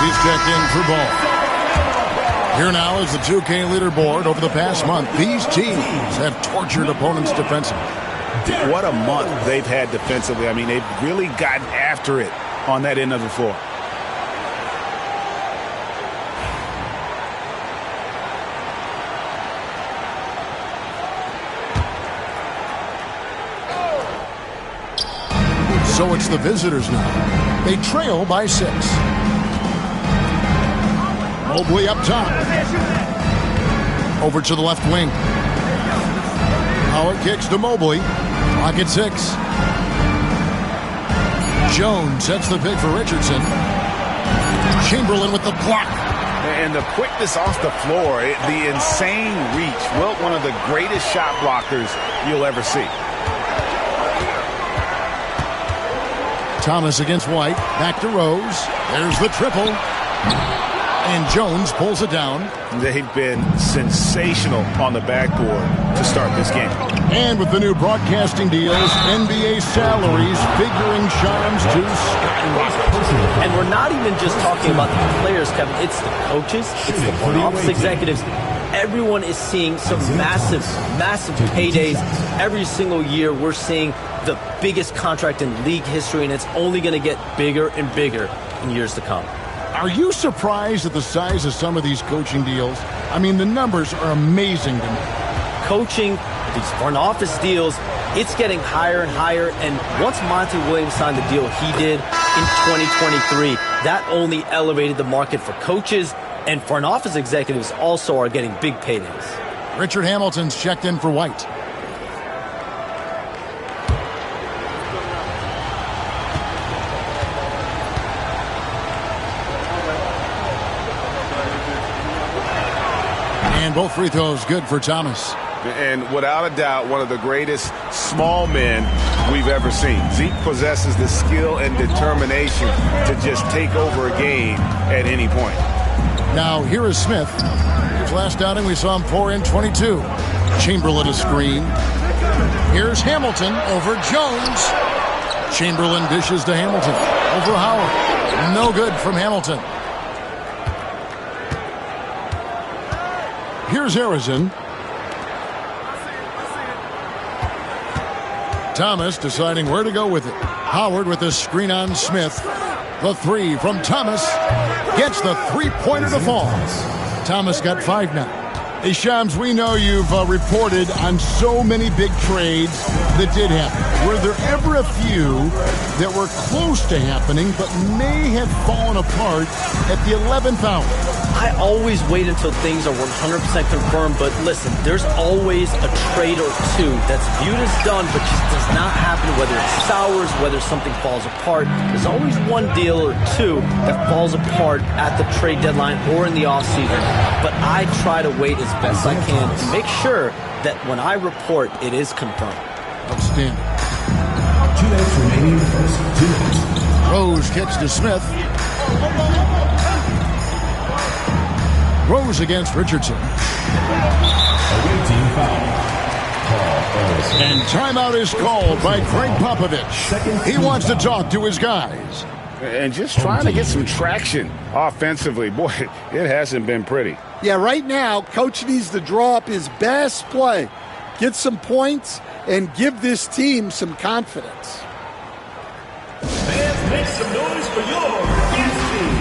as he's checked in for ball. Here now is the 2K leaderboard. Over the past month, these teams have tortured opponents defensively. What a month they've had defensively. I mean, they've really gotten after it on that end of the floor. So it's the visitors now. They trail by 6. Mobley up top. Over to the left wing. Howard kicks to Mobley. Clock at 6. Jones sets the pick for Richardson. Chamberlain with the block. And the quickness off the floor, the insane reach. Wilt, one of the greatest shot blockers you'll ever see. Thomas against White. Back to Rose. There's the triple. And Jones pulls it down. They've been sensational on the backboard to start this game. And with the new broadcasting deals, NBA salaries figuring Shams to skyrocket. And we're not even just talking about the players, Kevin. It's the coaches. It's the front office executives. Everyone is seeing some massive paydays. Every single year we're seeing the biggest contract in league history, and it's only going to get bigger and bigger in years to come. Are you surprised at the size of some of these coaching deals? I mean, the numbers are amazing to me. Coaching, these front office deals, it's getting higher and higher. And once Monty Williams signed the deal he did in 2023, that only elevated the market for coaches, and front office executives also are getting big paydays. Richard Hamilton's checked in for White. And both free throws good for Thomas. And without a doubt, one of the greatest small men we've ever seen. Zeke possesses the skill and determination to just take over a game at any point. Now, here is Smith. His last outing, we saw him pour in 22. Chamberlain a screen. Here's Hamilton over Jones. Chamberlain dishes to Hamilton. Over Howard. No good from Hamilton. Here's Harrison. Thomas deciding where to go with it. Howard with a screen on Smith. The three from Thomas. Gets the three-pointer to fall. Thomas got 5 now. Hey, Shams, we know you've reported on so many big trades that did happen. Were there ever a few that were close to happening but may have fallen apart at the 11th hour? I always wait until things are 100% confirmed, but listen, there's always a trade or two that's viewed as done but just does not happen, whether it's sours, whether something falls apart. There's always one deal or two that falls apart at the trade deadline or in the offseason, but I try to wait as best I can to make sure that when I report, it is confirmed. Outstanding. 2 minutes remaining in the first 2 minutes. Rose kicks to Smith. Rose against Richardson. Away team foul. And timeout is called by Greg Popovich. He wants to talk to his guys. And just trying to get some traction offensively. Boy, it hasn't been pretty. Yeah, right now, Coach needs to draw up his best play, get some points, and give this team some confidence. Fans, make some noise for your dance team.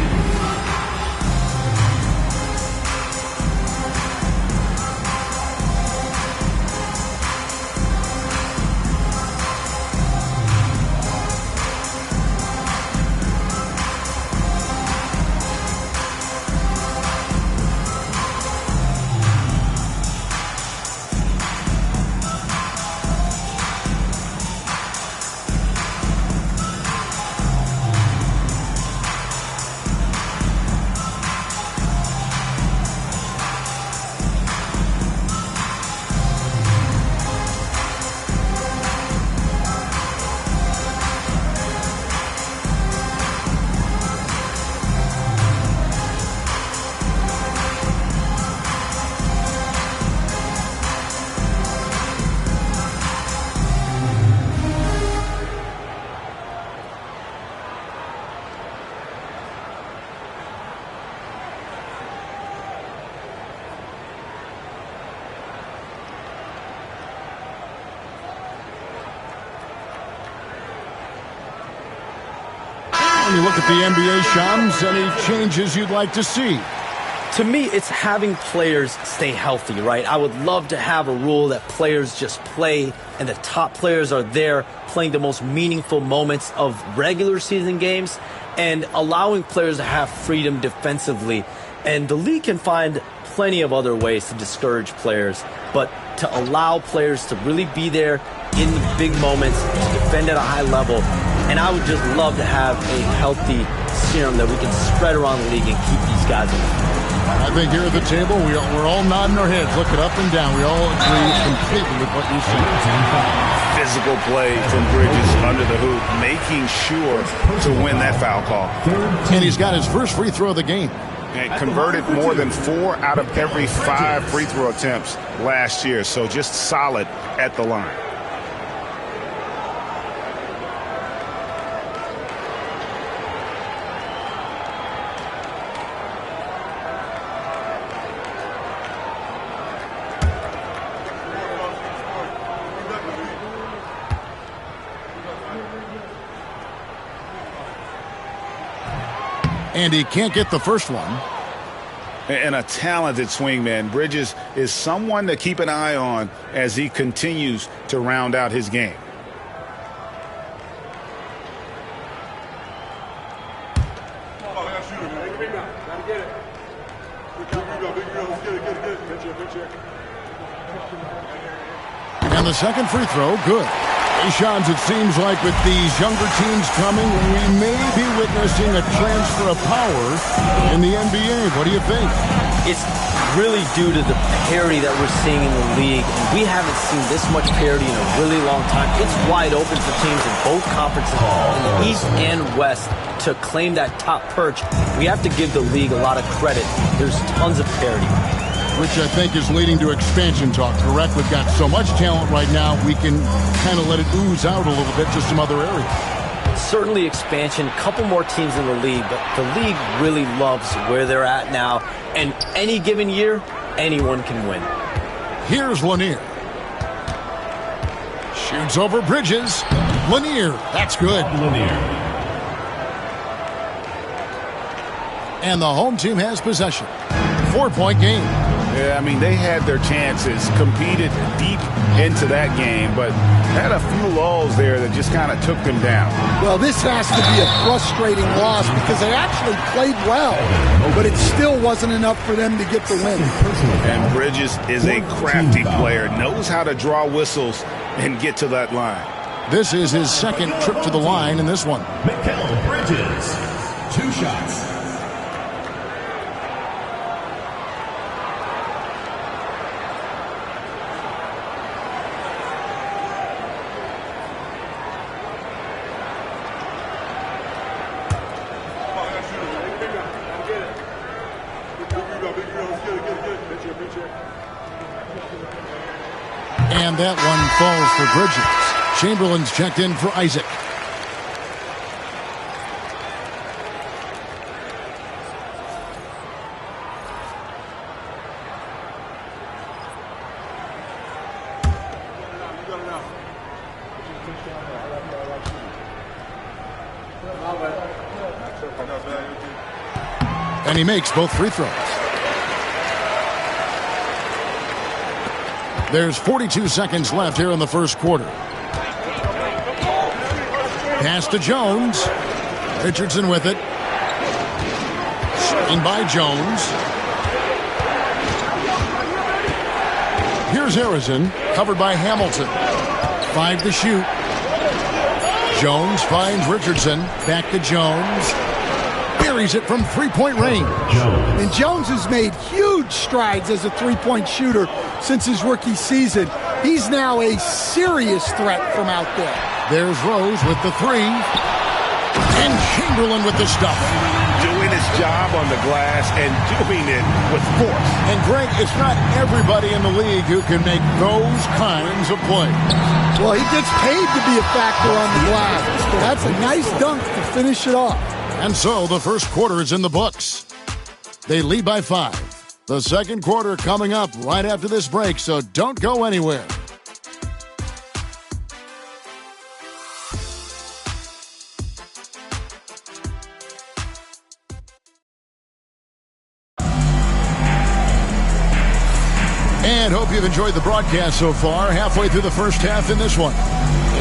when you look at the NBA, Shams, any changes you'd like to see? To me, it's having players stay healthy, right? I would love to have a rule that players just play and the top players are there playing the most meaningful moments of regular season games and allowing players to have freedom defensively. And the league can find plenty of other ways to discourage players, but to allow players to really be there in the big moments, to defend at a high level. And I would just love to have a healthy serum that we can spread around the league and keep these guys alive. I think here at the table, we're all nodding our heads, looking up and down. We all agree completely with what you said. Physical play from Bridges under the hoop, making sure to win that foul call. And he's got his first free throw of the game. And converted more than 4 out of every 5 free throw attempts last year. So just solid at the line. And he can't get the first one. And a talented swingman. Bridges is someone to keep an eye on as he continues to round out his game. And the second free throw, good. Hey, Shams, it seems like with these younger teams coming, we may be witnessing a transfer of power in the NBA. What do you think? It's really due to the parity that we're seeing in the league. And we haven't seen this much parity in a really long time. It's wide open for teams in both conferences, in the East and West, to claim that top perch. We have to give the league a lot of credit. There's tons of parity. Which I think is leading to expansion talk, correct? We've got so much talent right now, we can kind of let it ooze out a little bit to some other areas. Certainly expansion, a couple more teams in the league, but the league really loves where they're at now. And any given year, anyone can win. Here's Lanier. Shoots over Bridges. Lanier, that's good. Lanier. And the home team has possession. 4-point game. Yeah, I mean, they had their chances, competed deep into that game, but had a few lulls there that just kind of took them down. Well, this has to be a frustrating loss because they actually played well, but it still wasn't enough for them to get the win. And Bridges is a crafty player, knows how to draw whistles and get to that line. This is his second trip to the line in this one. Mikal Bridges, 2 shots. And that one falls for Bridges. Chamberlain's checked in for Isaac. And he makes both free throws. There's 42 seconds left here in the first quarter. Pass to Jones. Richardson with it. Screen by Jones. Here's Harrison, covered by Hamilton. 5 to shoot. Jones finds Richardson. Back to Jones. Buries it from three-point range. And Jones has made huge strides as a three-point shooter since his rookie season. He's now a serious threat from out there. There's Rose with the 3. And Chamberlain with the stuff. Doing his job on the glass and doing it with force. And Greg, it's not everybody in the league who can make those kinds of plays. Well, he gets paid to be a factor on the glass. That's a nice dunk to finish it off. And so the first quarter is in the books. They lead by 5. The second quarter coming up right after this break, so don't go anywhere. and hope you've enjoyed the broadcast so far. Halfway through the first half in this one.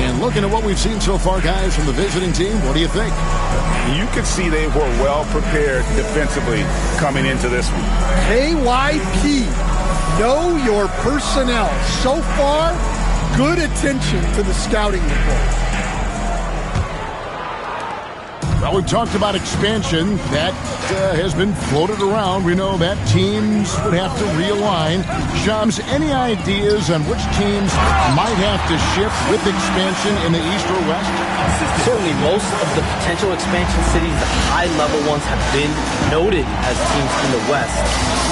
And looking at what we've seen so far, guys, from the visiting team, what do you think? You could see they were well prepared defensively coming into this one. KYP, know your personnel. So far, good attention to the scouting report. Well, we've talked about expansion. That has been floated around. We know that teams would have to realign. Shams, any ideas on which teams might have to shift with expansion in the East or West? Certainly, most of the potential expansion cities, the high-level ones, have been noted as teams in the West.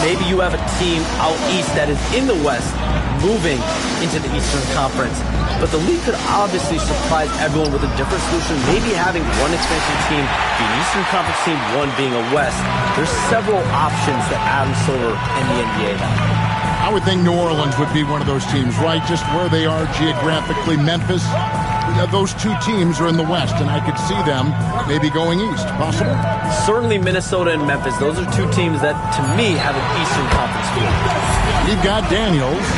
Maybe you have a team out East that is in the West moving into the Eastern Conference. But the league could obviously surprise everyone with a different solution. Maybe having one expansion team be an Eastern Conference team, one being a West. There's several options that Adam Silver and the NBA have. I would think New Orleans would be one of those teams, right? Just where they are geographically. Memphis, those two teams are in the West, and I could see them maybe going east. Possible? Certainly Minnesota and Memphis. Those are two teams that, to me, have an Eastern Conference feel. You've got Daniels.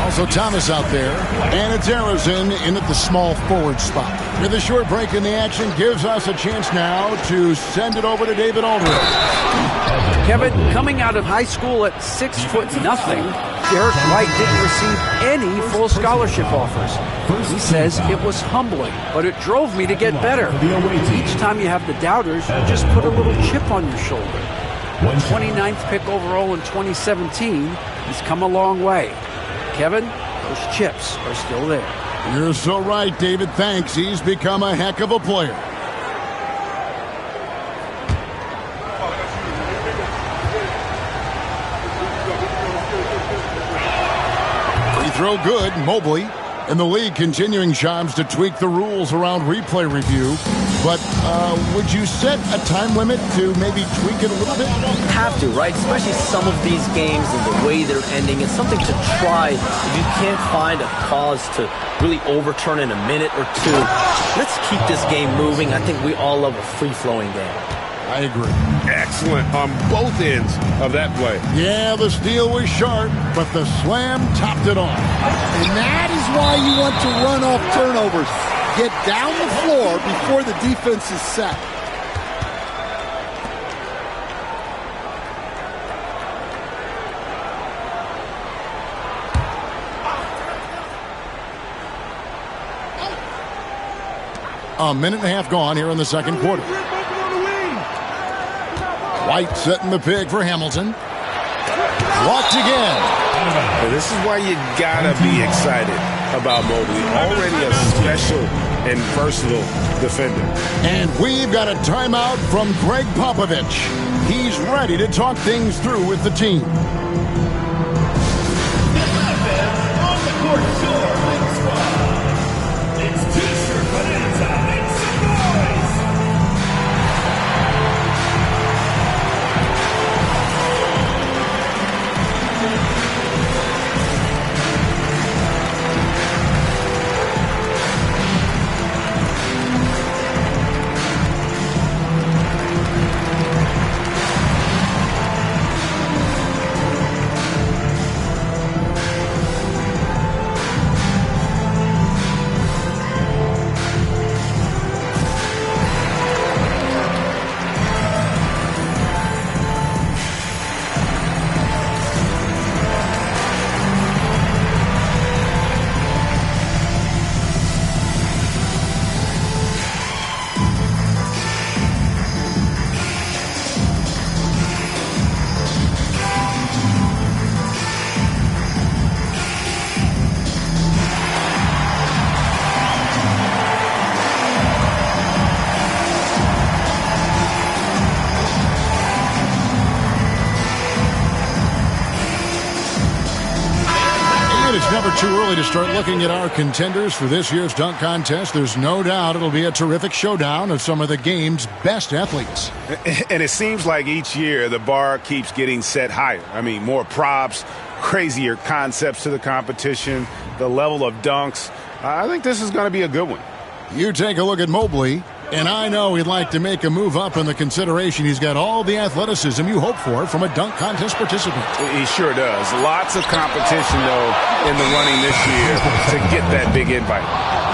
Also Thomas out there, and it's Arizona in at the small forward spot. With a short break in the action, gives us a chance now to send it over to David Aldridge. Kevin, coming out of high school at 6'0", Derek White didn't receive any full scholarship offers. He says it was humbling, but it drove me to get better. Each time you have the doubters, you just put a little chip on your shoulder. 29th pick overall in 2017, he's come a long way. Kevin, those chips are still there. You're so right, David. Thanks. He's become a heck of a player. Free throw good. Mobley. And the league continuing, Shams, to tweak the rules around replay review. But would you set a time limit to maybe tweak it a little bit? Have to, right? Especially some of these games and the way they're ending. It's something to try. If you can't find a cause to really overturn in a minute or two, let's keep this game moving. I think we all love a free-flowing game. I agree. Excellent on both ends of that play. Yeah, the steal was sharp, but the slam topped it off. And that is why you want to run off turnovers. Get down the floor before the defense is set. A minute and a half gone here in the second quarter. White setting the pick for Hamilton. Blocked again. Well, this is why you gotta be excited about Mobley. Already a special and versatile defender. And we've got a timeout from Greg Popovich. He's ready to talk things through with the team. Never too early to start looking at our contenders for this year's dunk contest. There's no doubt it'll be a terrific showdown of some of the game's best athletes. And it seems like each year the bar keeps getting set higher. I mean, more props, crazier concepts to the competition, the level of dunks. I think this is going to be a good one. You take a look at Mobley. And I know he'd like to make a move up in the consideration. He's got all the athleticism you hope for from a dunk contest participant. He sure does. Lots of competition, though, in the running this year to get that big invite.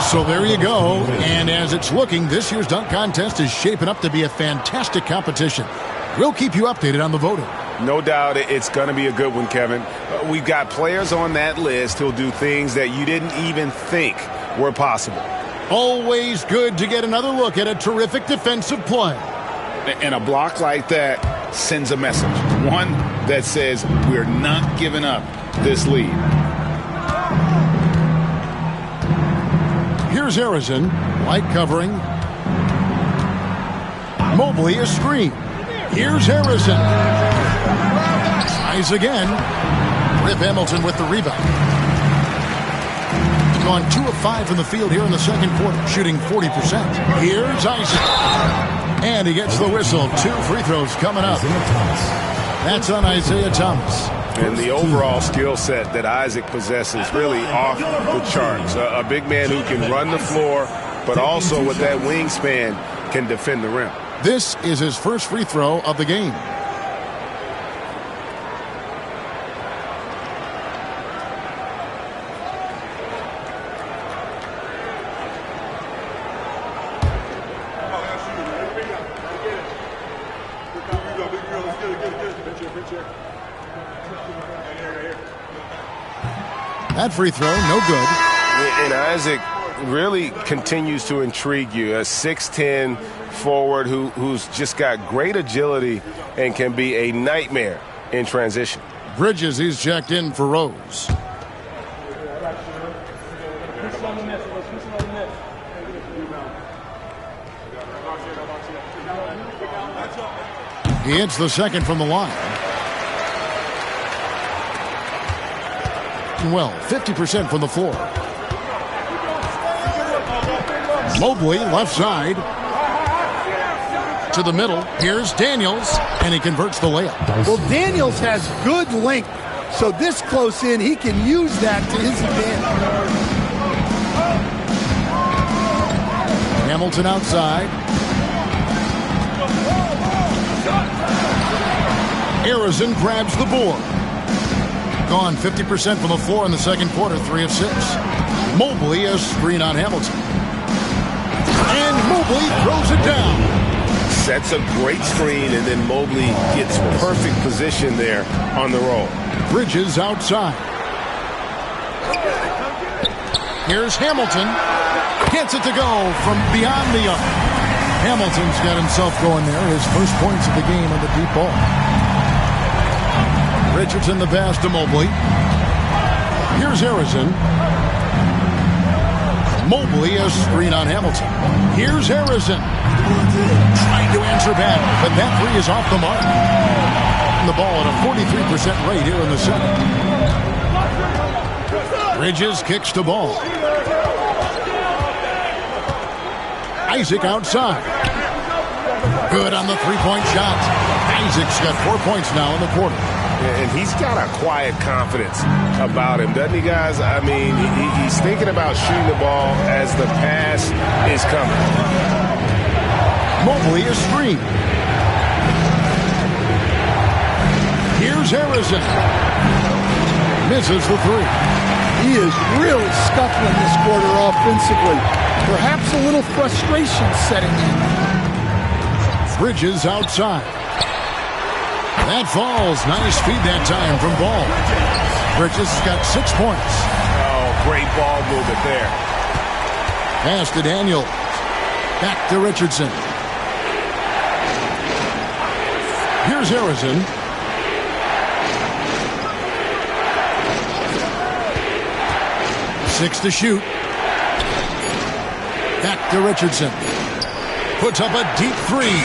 So there you go. And as it's looking, this year's dunk contest is shaping up to be a fantastic competition. We'll keep you updated on the voting. No doubt it's going to be a good one, Kevin. We've got players on that list who'll do things that you didn't even think were possible. Always good to get another look at a terrific defensive play. And a block like that sends a message. One that says we're not giving up this lead. Here's Harrison. Light covering. Mobley a screen. Here's Harrison. Tries again. Rip Hamilton with the rebound. Gone 2 of 5 from the field here in the second quarter, shooting 40%. Here's Isaac. And he gets the whistle. 2 free throws coming up. That's on Isaiah Thomas. And the overall skill set that Isaac possesses really off the charts. A big man who can run the floor, but also with that wingspan can defend the rim. This is his first free throw of the game. That free throw, no good. And Isaac really continues to intrigue you. A 6'10 forward who's just got great agility and can be a nightmare in transition. Bridges, he's checked in for Rose. He hits the second from the line. Well, 50% from the floor. Mobley, left side. To the middle. Here's Daniels, and he converts the layup. Well, Daniels has good length, so this close in, he can use that to his advantage. Hamilton outside. Harrison grabs the board. Gone 50% from the floor in the second quarter, 3 of 6. Mobley, a screen on Hamilton. And Mobley throws it down. Sets a great screen, and then Mobley gets perfect position there on the roll. Bridges outside. Here's Hamilton. Gets it to go from beyond the arc. Hamilton's got himself going there. His first points of the game on the deep ball. Richardson the pass to Mobley. Here's Harrison. Mobley, a screen on Hamilton. Here's Harrison. Trying to answer back, but that three is off the mark. The ball at a 43% rate here in the second. Bridges kicks to ball. Isaac outside. Good on the three-point shot. Isaac's got 4 points now in the quarter. And he's got a quiet confidence about him, doesn't he, guys? I mean, he's thinking about shooting the ball as the pass is coming. Mobley is screen. Here's Harrison. Misses the three. He is really scuffling this quarter offensively. Perhaps a little frustration setting in. Bridges outside. That falls. Nice feed that time from Ball. Bridges got 6 points. Oh, great ball movement there. Pass to Daniel. Back to Richardson. Here's Harrison. Six to shoot. Back to Richardson. Puts up a deep three.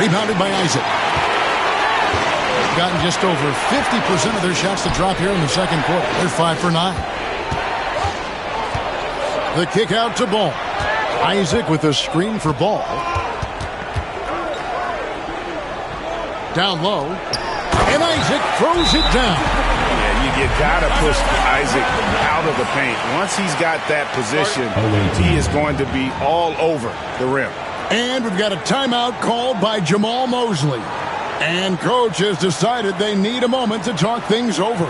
Rebounded by Isaac. Gotten just over 50% of their shots to drop here in the second quarter. They're 5 for 9. The kick out to Ball. Isaac with a screen for Ball. Down low. And Isaac throws it down. Yeah, you You got to push Isaac out of the paint. Once he's got that position, he is going to be all over the rim. And we've got a timeout called by Jamal Mosley. And coach has decided they need a moment to talk things over.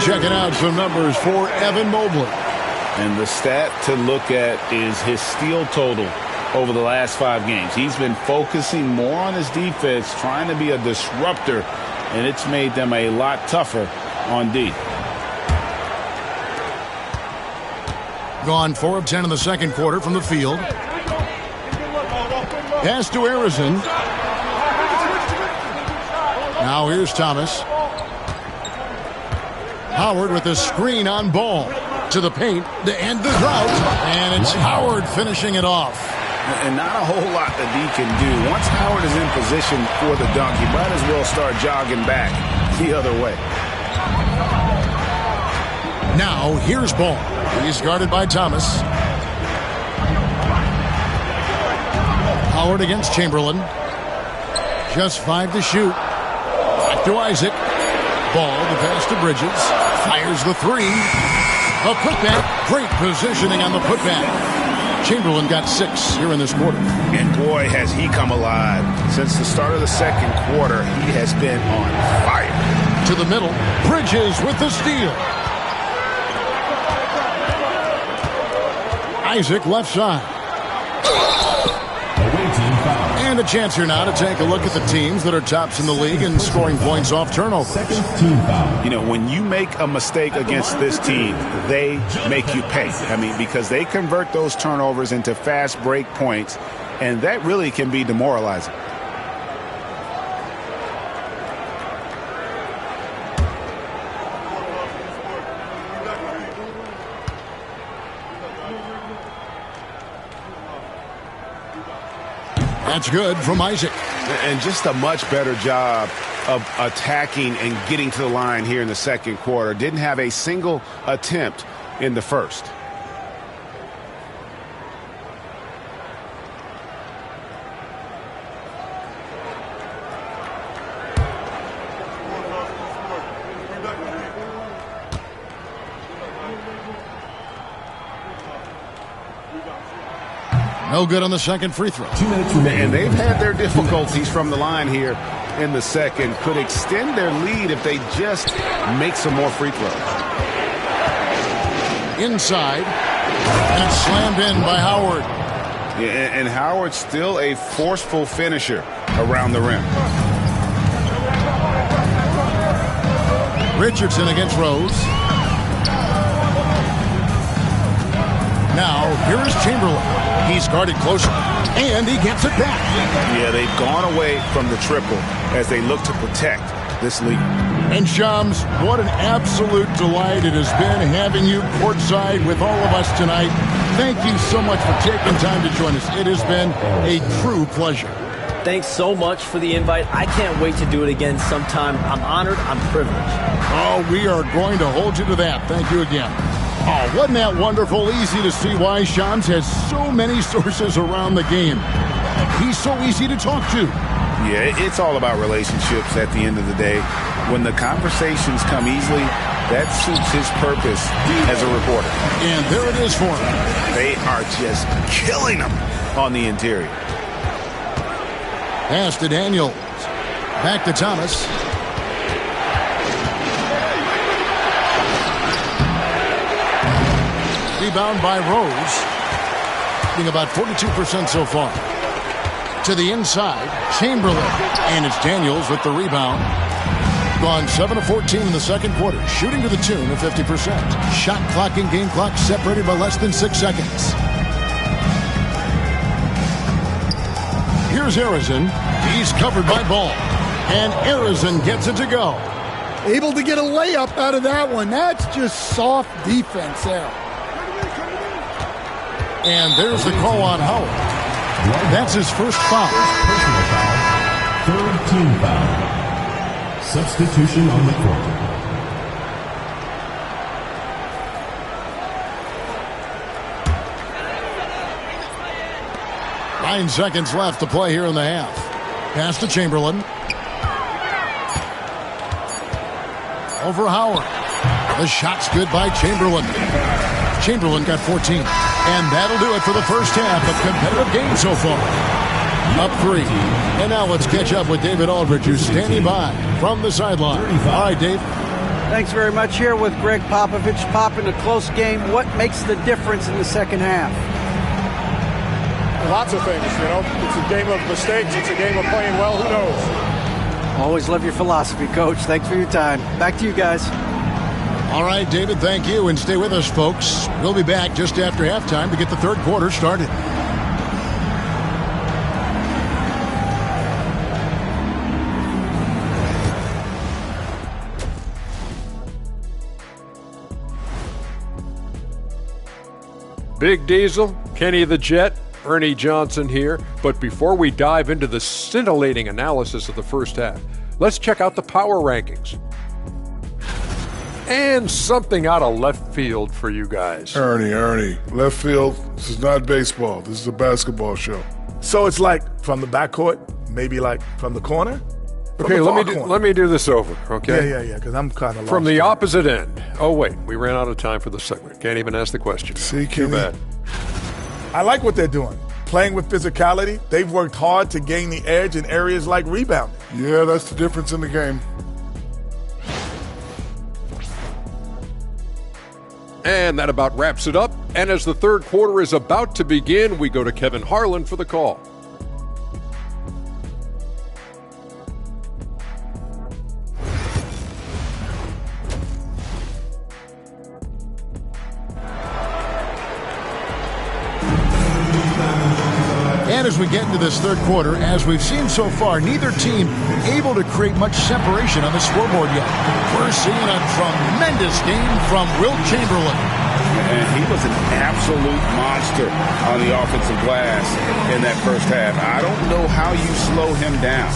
Checking out some numbers for Evan Mobley. And the stat to look at is his steal total over the last 5 games. He's been focusing more on his defense, trying to be a disruptor, and it's made them a lot tougher on D. Gone 4 of 10 in the second quarter from the field. Pass to Harrison. Now here's Thomas. Howard with a screen on ball. To the paint, to end the drought. And it's Howard finishing it off. And not a whole lot that D can do. Once Howard is in position for the dunk, he might as well start jogging back the other way. Now here's Ball. He's guarded by Thomas. Howard against Chamberlain. Just 5 to shoot. Back to Isaac. Ball, the pass to Bridges. Fires the 3. A putback. Great positioning on the putback. Chamberlain got 6 here in this quarter. And boy, has he come alive. Since the start of the second quarter, he has been on fire. To the middle. Bridges with the steal. Isaac left side. And a chance here now to take a look at the teams that are tops in the league in scoring points off turnovers. You know, when you make a mistake against this team, they make you pay. I mean, because they convert those turnovers into fast break points, and that really can be demoralizing. That's good from Isaac. And just a much better job of attacking and getting to the line here in the second quarter. Didn't have a single attempt in the first. No good on the second free throw. 2 minutes remaining. And they've had their difficulties from the line here in the second. Could extend their lead if they just make some more free throws. Inside. And it's slammed in by Howard. Yeah, and Howard's still a forceful finisher around the rim. Richardson against Rose. Now, here is Chamberlain. He's guarded closer, and he gets it back. Yeah, they've gone away from the triple as they look to protect this lead. And Shams, what an absolute delight it has been having you courtside with all of us tonight. Thank you so much for taking time to join us. It has been a true pleasure. Thanks so much for the invite. I can't wait to do it again sometime. I'm honored. I'm privileged. Oh, we are going to hold you to that. Thank you again. Oh, wasn't that wonderful? Easy to see why Shams has so many sources around the game. He's so easy to talk to. Yeah, it's all about relationships at the end of the day. When the conversations come easily, that suits his purpose as a reporter. And there it is for him. They are just killing him on the interior. Pass to Daniels. Back to Thomas. Rebound by Rose. Being about 42% so far. To the inside, Chamberlain. And it's Daniels with the rebound. Gone 7 of 14 in the second quarter. Shooting to the tune of 50%. Shot clock and game clock separated by less than 6 seconds. Here's Arizin. He's covered by Ball. And Arizin gets it to go. Able to get a layup out of that one. That's just soft defense there. And there's the call on Howard. That's his first foul. Personal foul. Third team foul. Substitution on the court. Nine seconds left to play here in the half. Pass to Chamberlain. Over Howard. The shot's good by Chamberlain. Chamberlain got 14. And that'll do it for the first half of competitive game so far. Up 3. And now let's catch up with David Aldridge, who's standing by from the sideline. All right, Dave. Thanks very much. Here with Greg Popovich. Pop, in a close game, what makes the difference in the second half? Lots of things, you know. It's a game of mistakes. It's a game of playing well. Who knows? Always love your philosophy, Coach. Thanks for your time. Back to you guys. All right, David, thank you. And stay with us, folks. We'll be back just after halftime to get the third quarter started. Big Diesel, Kenny the Jet, Ernie Johnson here. But before we dive into the scintillating analysis of the first half, let's check out the power rankings. And something out of left field for you guys. Ernie, left field, this is not baseball. This is a basketball show. So it's like from the backcourt, maybe like from the corner? Okay, let me do this over, okay? Yeah, because I'm kind of lost. From the opposite end. Oh, wait, we ran out of time for the segment. Can't even ask the question. See, Too bad. I like what they're doing. Playing with physicality, they've worked hard to gain the edge in areas like rebounding. Yeah, that's the difference in the game. And that about wraps it up. And as the third quarter is about to begin, we go to Kevin Harlan for the call. And as we get into this third quarter, as we've seen so far, neither team able to create much separation on the scoreboard yet. We're seeing a tremendous game from Wilt Chamberlain. And he was an absolute monster on the offensive glass in that first half. I don't know how you slow him down.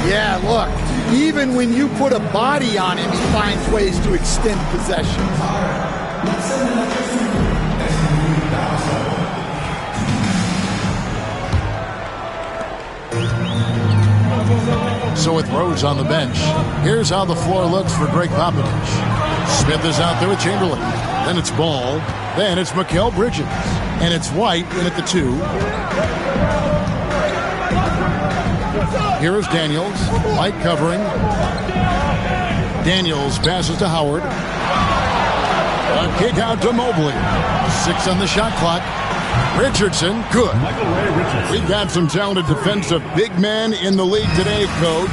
Yeah, look, even when you put a body on him, he finds ways to extend possession. So with Rose on the bench, here's how the floor looks for Greg Popovich. Smith is out there with Chamberlain. Then it's Ball. Then it's Mikal Bridges. And it's White in at the 2. Here is Daniels. White covering. Daniels passes to Howard. A kick out to Mobley. 6 on the shot clock. Richardson, good. We've got some talented defensive big men in the league today, Coach.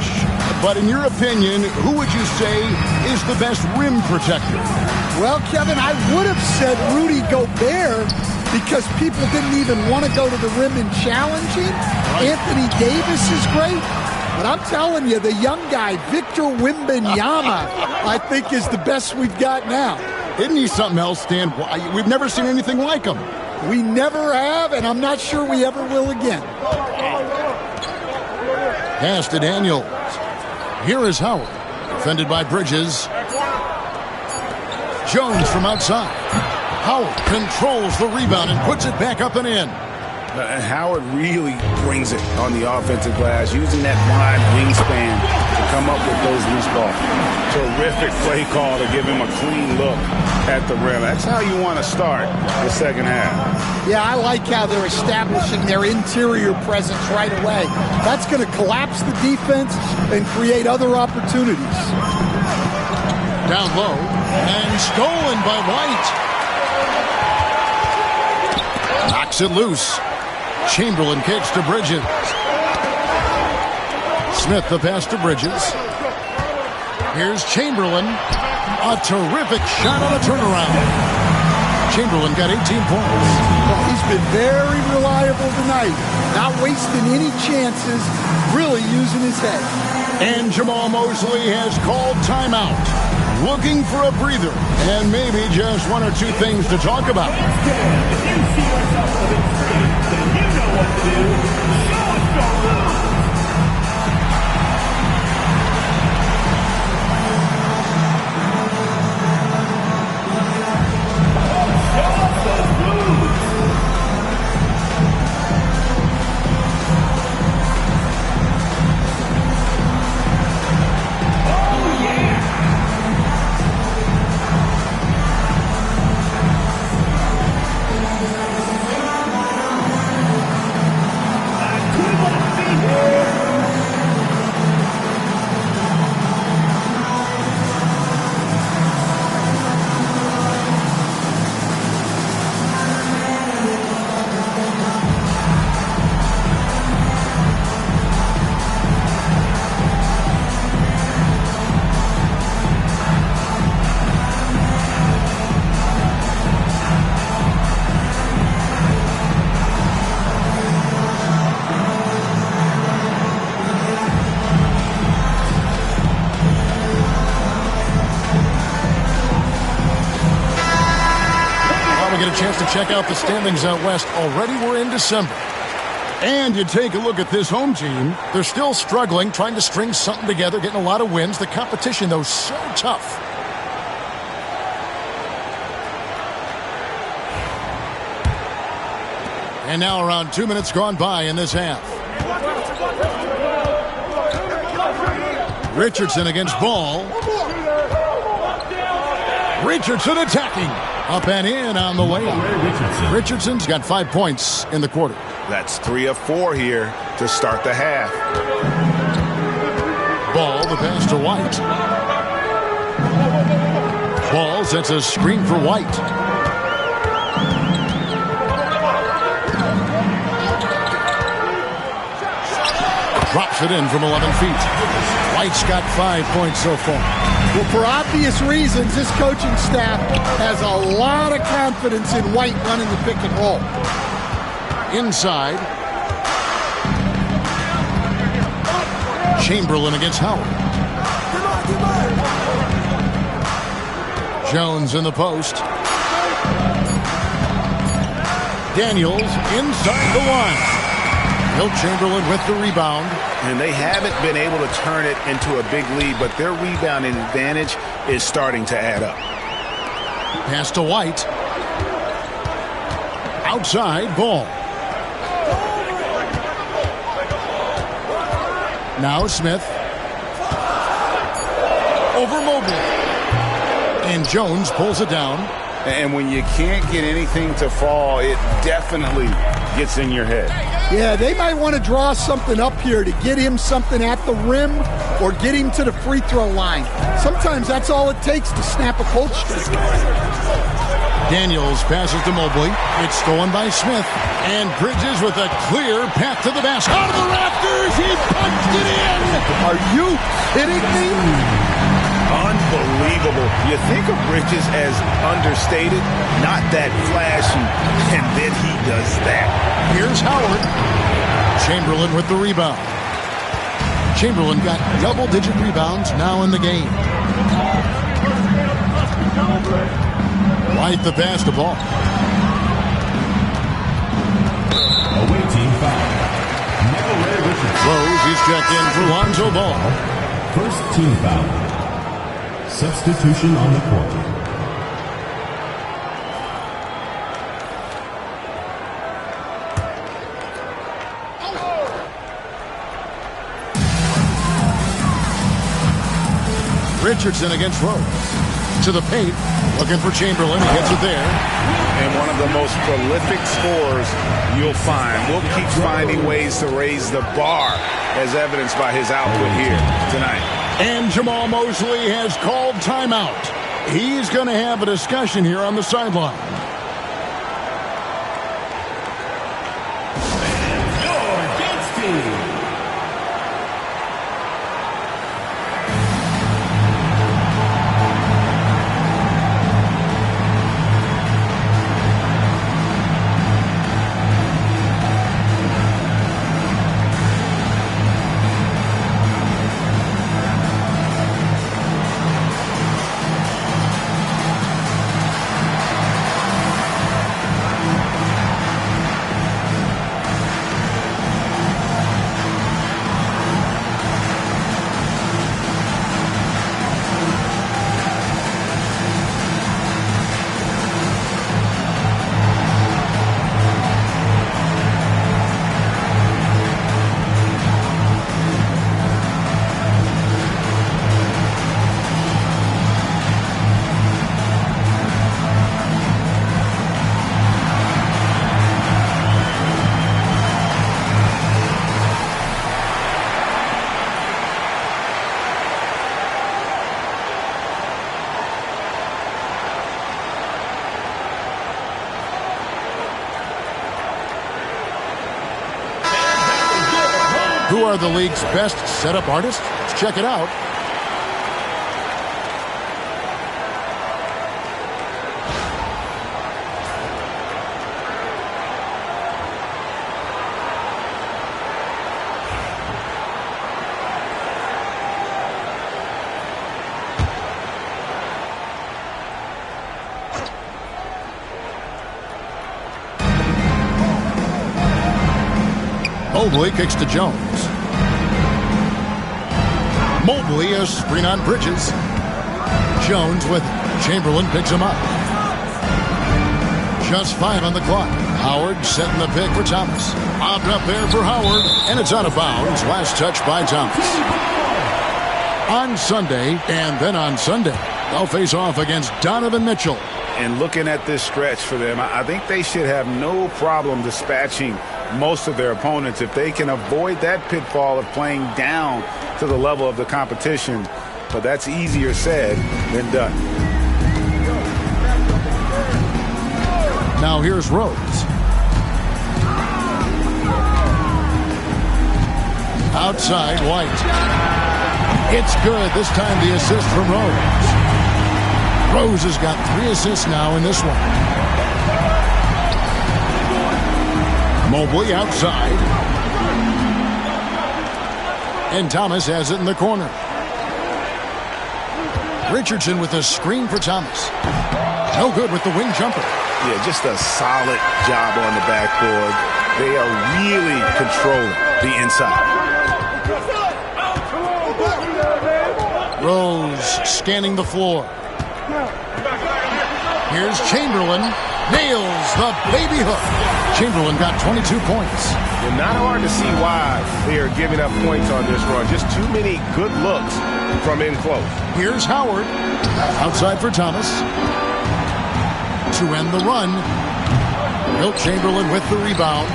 But in your opinion, who would you say is the best rim protector? Well, Kevin, I would have said Rudy Gobert because people didn't even want to go to the rim and challenge him. Right. Anthony Davis is great. But I'm telling you, the young guy, Victor Wembanyama, I think is the best we've got now. Isn't he something else, Stan? We've never seen anything like him. We never have, and I'm not sure we ever will again. Pass to Daniels. Here is Howard. Defended by Bridges. Jones from outside. Howard controls the rebound and puts it back up and in. Howard really brings it on the offensive glass, using that wide wingspan to come up with those loose balls. Terrific play call to give him a clean look at the rim. That's how you want to start the second half. Yeah, I like how they're establishing their interior presence right away. That's going to collapse the defense and create other opportunities. Down low and stolen by White. Knocks it loose. Chamberlain kicks to Bridges. Smith the pass to Bridges. Here's Chamberlain. A terrific shot on a turnaround. Chamberlain got 18 points. Well, he's been very reliable tonight. Not wasting any chances. Really using his head. And Jamal Mosley has called timeout. Looking for a breather. And maybe just one or two things to talk about. Check out the standings out west. Already we're in December. And you take a look at this home team. They're still struggling, trying to string something together, getting a lot of wins. The competition, though, so tough. And now around 2 minutes gone by in this half. Richardson against Ball. Richardson attacking. Up and in on the way. Richardson's got 5 points in the quarter. That's 3 of 4 here to start the half. Ball, the pass to White. Ball sets a screen for White. Drops it in from 11 feet. White's got 5 points so far. Well, for obvious reasons, this coaching staff has a lot of confidence in White running the pick and roll. Inside. Chamberlain against Howard. Jones in the post. Daniels inside the line. Wilt Chamberlain with the rebound. And they haven't been able to turn it into a big lead, but their rebounding advantage is starting to add up. Pass to White. Outside, Ball. Now Smith. Over Mobley. And Jones pulls it down. And when you can't get anything to fall, it definitely gets in your head. Yeah, they might want to draw something up here to get him something at the rim or get him to the free throw line. Sometimes that's all it takes to snap a cold streak. Daniels passes to Mobley. It's stolen by Smith. And Bridges with a clear path to the basket. Out of the rafters, he punched it in. Are you kidding me? Unbelievable. You think of Bridges as understated, not that flashy, and then he does that. Here's Howard. Chamberlain with the rebound. Chamberlain got double-digit rebounds now in the game. White the pass to Ball. Away team foul. Rose is checked in for Lonzo Ball. First team foul. Substitution on the court. Richardson against Rose. To the paint, looking for Chamberlain. He gets it there. And one of the most prolific scorers you'll find. Will keep finding ways to raise the bar, as evidenced by his output here tonight. And Jamal Mosley has called timeout. He's going to have a discussion here on the sideline. Who are the league's best setup artists? Let's check it out. Mobley kicks to Jones. Mobley a screen on Bridges. Jones with Chamberlain picks him up. Just 5 on the clock. Howard setting the pick for Thomas. Lobbed up there for Howard, and it's out of bounds. Last touch by Thomas. On Sunday, and then on Sunday, they'll face off against Donovan Mitchell. And looking at this stretch for them, I think they should have no problem dispatching most of their opponents if they can avoid that pitfall of playing down to the level of the competition. But that's easier said than done. Now here's Rose. Outside, White. It's good. This time the assist from Rose. Rose has got 3 assists now in this one. Mobley outside. And Thomas has it in the corner. Richardson with a screen for Thomas. No good with the wing jumper. Yeah, just a solid job on the backboard. They are really controlling the inside. Rose scanning the floor. Here's Chamberlain. Nails the baby hook. Chamberlain got 22 points. Well, not hard to see why they are giving up points on this run. Just too many good looks from in close. Here's Howard. Outside for Thomas. To end the run. Wilt Chamberlain with the rebound.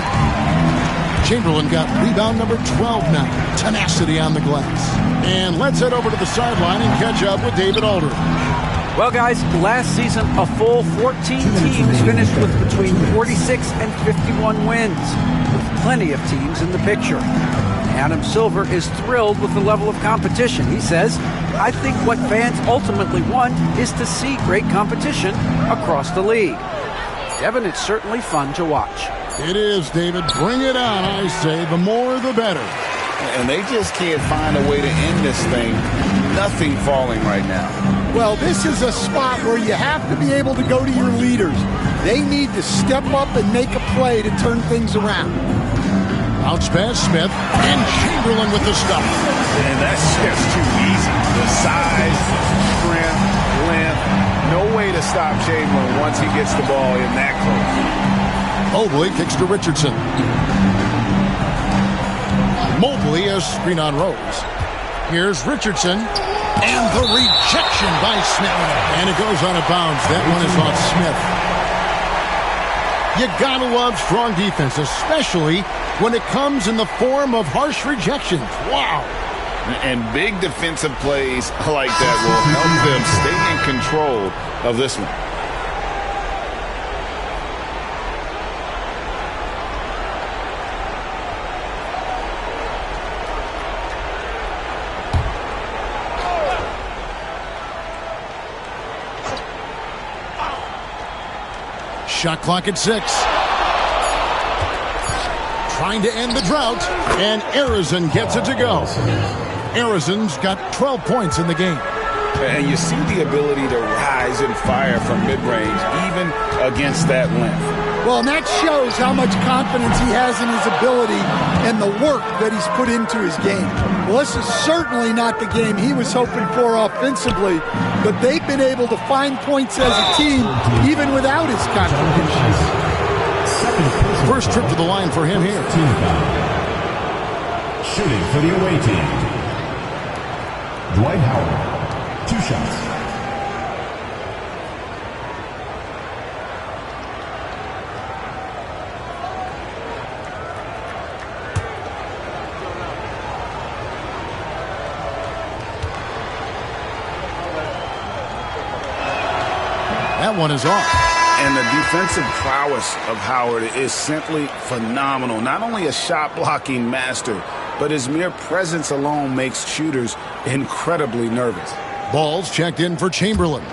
Chamberlain got rebound number 12 now. Tenacity on the glass. And let's head over to the sideline and catch up with David Aldridge. Well, guys, last season, a full 14 teams finished with between 46 and 51 wins, with plenty of teams in the picture. Adam Silver is thrilled with the level of competition. He says, I think what fans ultimately want is to see great competition across the league. Devin, it's certainly fun to watch. It is, David. Bring it on, I say. The more, the better. And they just can't find a way to end this thing. Nothing falling right now. Well, this is a spot where you have to be able to go to your leaders. They need to step up and make a play to turn things around. Bounce pass, Smith, and Chamberlain with the stop. And that's just too easy. The size, strength, length, no way to stop Chamberlain once he gets the ball in that close. Mobley kicks to Richardson. Mobley a screen on Rose. Here's Richardson. And the rejection by Smith. And it goes out of bounds. That one is off Smith. You gotta love strong defense, especially when it comes in the form of harsh rejections. Wow. And big defensive plays like that will help them stay in control of this one. Shot clock at 6. Trying to end the drought, and Arizon gets it to go. Arizon's got 12 points in the game. And you see the ability to rise and fire from mid-range, even against that length. Well, and that shows how much confidence he has in his ability and the work that he's put into his game. Well, this is certainly not the game he was hoping for offensively, but they've been able to find points as a team even without his contributions. First trip to the line for him here. Shooting for the away team, Dwight Howard, 2 shots. That one is off. And the defensive prowess of Howard is simply phenomenal. Not only a shot-blocking master, but his mere presence alone makes shooters incredibly nervous. Ball's checked in for Chamberlain.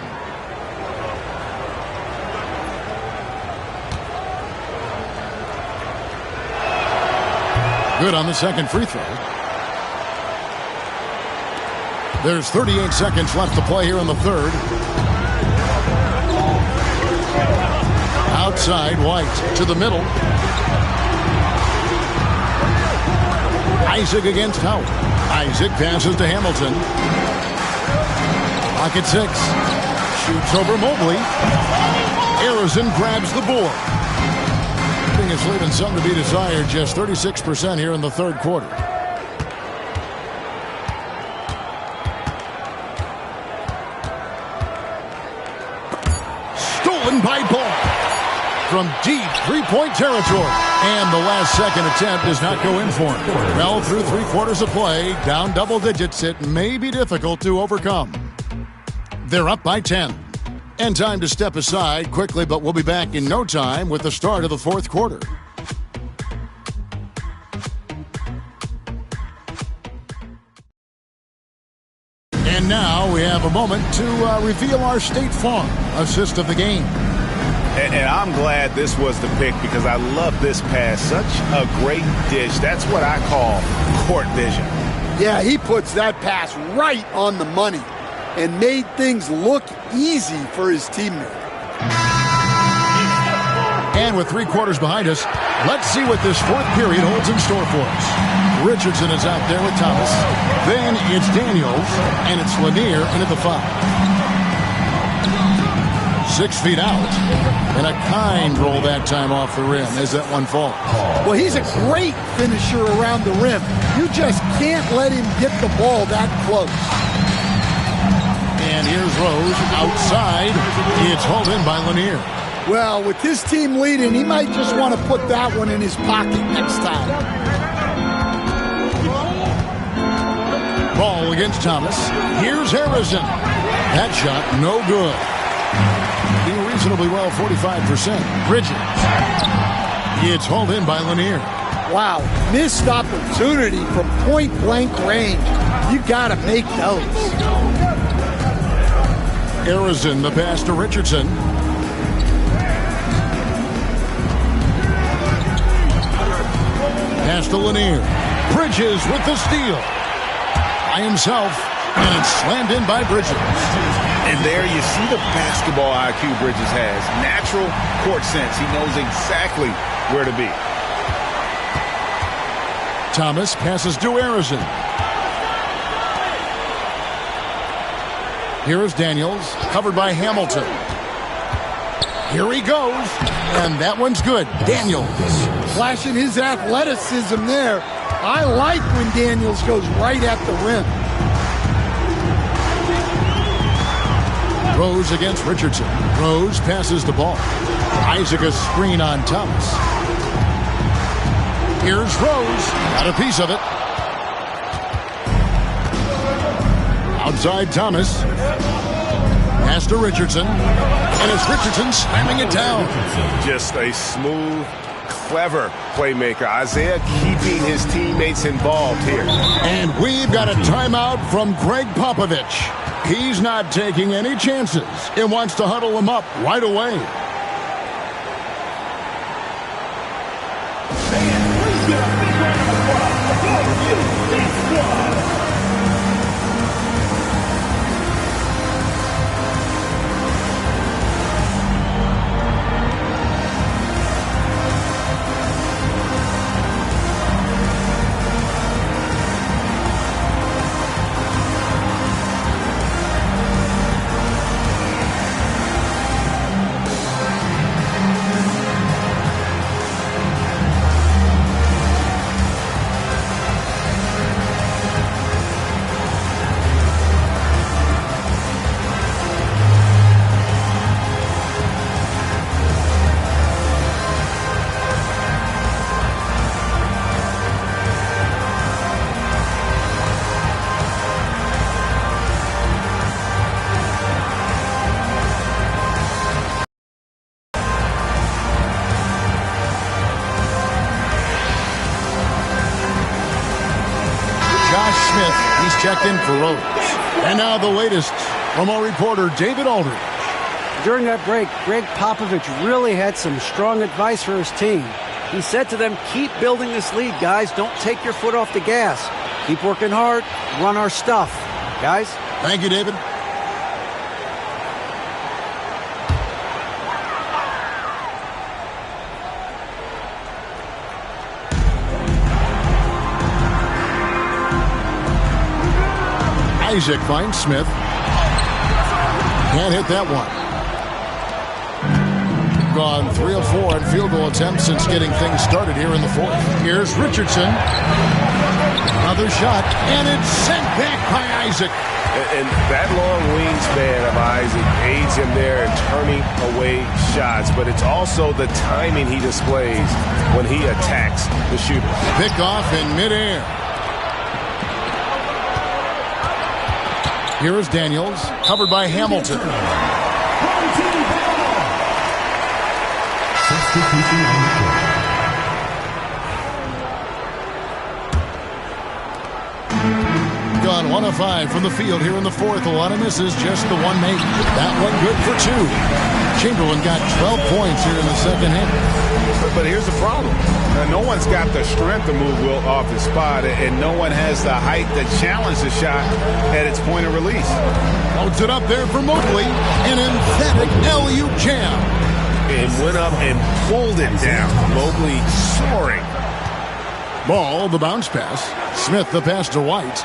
Good on the second free throw. There's 38 seconds left to play here in the third. Outside, White to the middle. Isaac against Howard. Isaac passes to Hamilton. Pocket 6. Shoots over Mobley. Arizon grabs the board. Everything is leaving some to be desired. Just 36% here in the third quarter. Stolen by Ball. From deep three-point territory. And the last second attempt does not go in for him. Well, through 3 quarters of play, down double digits, it may be difficult to overcome. They're up by 10. And time to step aside quickly, but we'll be back in no time with the start of the fourth quarter. And now we have a moment to reveal our State Farm assist of the game. And I'm glad this was the pick because I love this pass. Such a great dish. That's what I call court vision. Yeah, he puts that pass right on the money and made things look easy for his teammate. And with 3 quarters behind us, let's see what this fourth period holds in store for us. Richardson is out there with Thomas. Then it's Daniels, and it's Lanier into the foul. 6 feet out, and a kind roll that time off the rim as that one falls. Well, he's a great finisher around the rim. You just can't let him get the ball that close. And here's Rose outside. It's hauled in by Lanier. Well, with his team leading, he might just want to put that one in his pocket next time. Ball against Thomas. Here's Harrison. That shot, no good. Doing reasonably well, 45%. Bridges. It's hauled in by Lanier. Wow, missed opportunity from point-blank range. You got to make those. Arizon, the pass to Richardson. Pass to Lanier. Bridges with the steal. By himself, and it's slammed in by Bridges. And there you see the basketball IQ Bridges has. Natural court sense. He knows exactly where to be. Thomas passes to Arizon. Here is Daniels, covered by Hamilton. Here he goes, and that one's good. Daniels. Flashing his athleticism there. I like when Daniels goes right at the rim. Rose against Richardson. Rose passes the ball. Isaac a screen on Thomas. Here's Rose. Got a piece of it. Outside Thomas. Pass to Richardson. And it's Richardson slamming it down. Just a smooth, clever playmaker. Isaiah keeping his teammates involved here. And we've got a timeout from Greg Popovich. He's not taking any chances. He wants to huddle them up right away. He's checked in for Rose. And now the latest from our reporter, David Aldridge. During that break, Greg Popovich really had some strong advice for his team. He said to them, keep building this lead, guys. Don't take your foot off the gas. Keep working hard. Run our stuff. Guys? Thank you, David. Isaac finds Smith. Can't hit that one. Gone 3 of 4 on field goal attempts since getting things started here in the fourth. Here's Richardson. Another shot, and it's sent back by Isaac. And that long wingspan of Isaac aids him there in turning away shots, but it's also the timing he displays when he attacks the shooter. Pick off in midair. Here is Daniels, covered by Hamilton. Gone 1 of 5 from the field here in the fourth. A lot of misses, just the one made. That one good for 2. Chamberlain got 12 points here in the second half. But here's the problem. Now, no one's got the strength to move Wilt off his spot, and no one has the height to challenge the shot at its point of release. Holds it up there for Mobley. An emphatic LU jam. And went up and pulled it down. Mobley soaring. Ball, the bounce pass. Smith, the pass to White.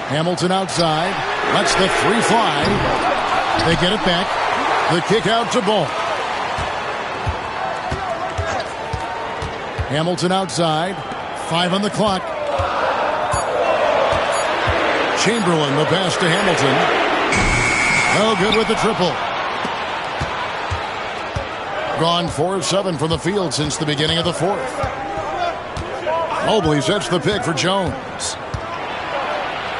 Hamilton outside. Lets the 3 fly. They get it back. The kick out to Ball. Hamilton outside. 5 on the clock. Chamberlain, the pass to Hamilton. No good with the triple. Gone 4 of 7 from the field since the beginning of the fourth. Mobley sets the pick for Jones.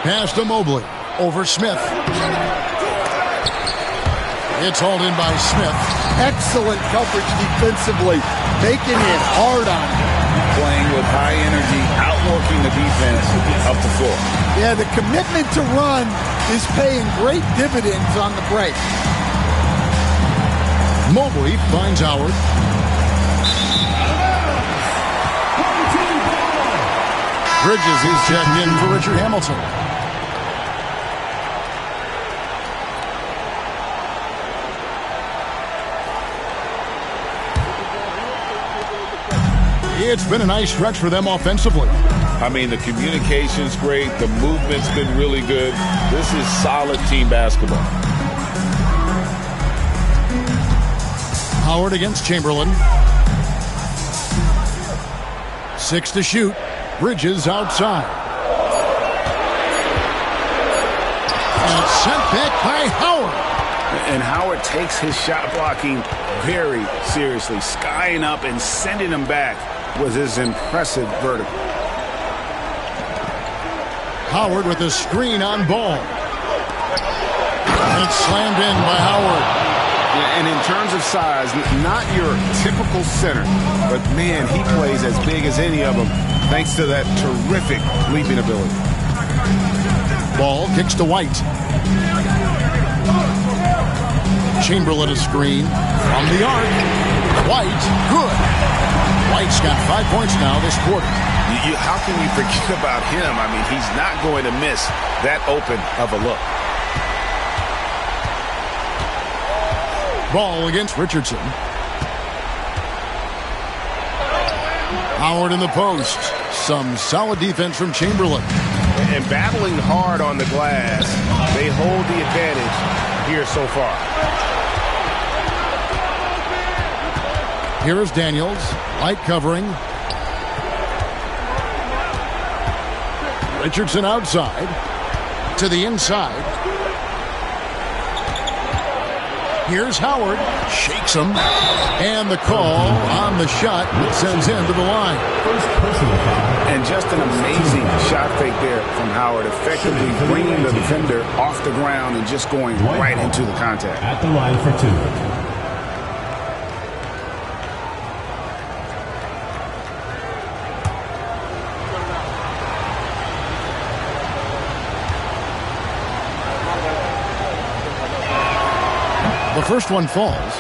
Pass to Mobley. Over Smith. It's hauled in by Smith. Excellent coverage defensively. Making it hard on him. Playing with high energy, outworking the defense up the floor. Yeah, the commitment to run is paying great dividends on the break. Mobley finds Howard. Bridges, he's checked in for Richard Hamilton. It's been a nice stretch for them offensively. I mean, the communication's great. The movement's been really good. This is solid team basketball. Howard against Chamberlain. 6 to shoot. Bridges outside. And it's sent back by Howard. And Howard takes his shot blocking very seriously. Skying up and sending him back was his impressive vertical. Howard with a screen on Ball. And it's slammed in by Howard. And in terms of size, not your typical center, but man, he plays as big as any of them thanks to that terrific leaping ability. Ball kicks to White. Chamberlain a screen from the arc. White, good. White's got 5 points now this quarter. How can you forget about him? I mean, he's not going to miss that open of a look. Ball against Richardson. Howard in the post. Some solid defense from Chamberlain. And battling hard on the glass, they hold the advantage here so far. Here is Daniels. Light covering. Richardson outside. To the inside. Here's Howard. Shakes him. And the call on the shot that sends him to the line. And just an amazing shot fake there from Howard. Effectively bringing the defender off the ground and just going right into the contact. At the line for two. The first one falls.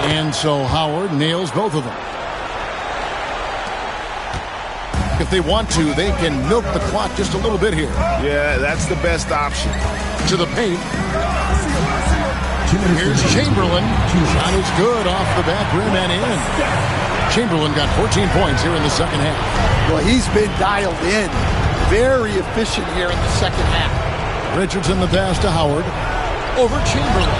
And so Howard nails both of them. If they want to, they can milk the clock just a little bit here. Yeah, that's the best option. To the paint. Here's Chamberlain. Shot is good off the back rim and in. Chamberlain got 14 points here in the second half. Well, he's been dialed in. Very efficient here in the second half. Richardson the pass to Howard. Over Chamberlain.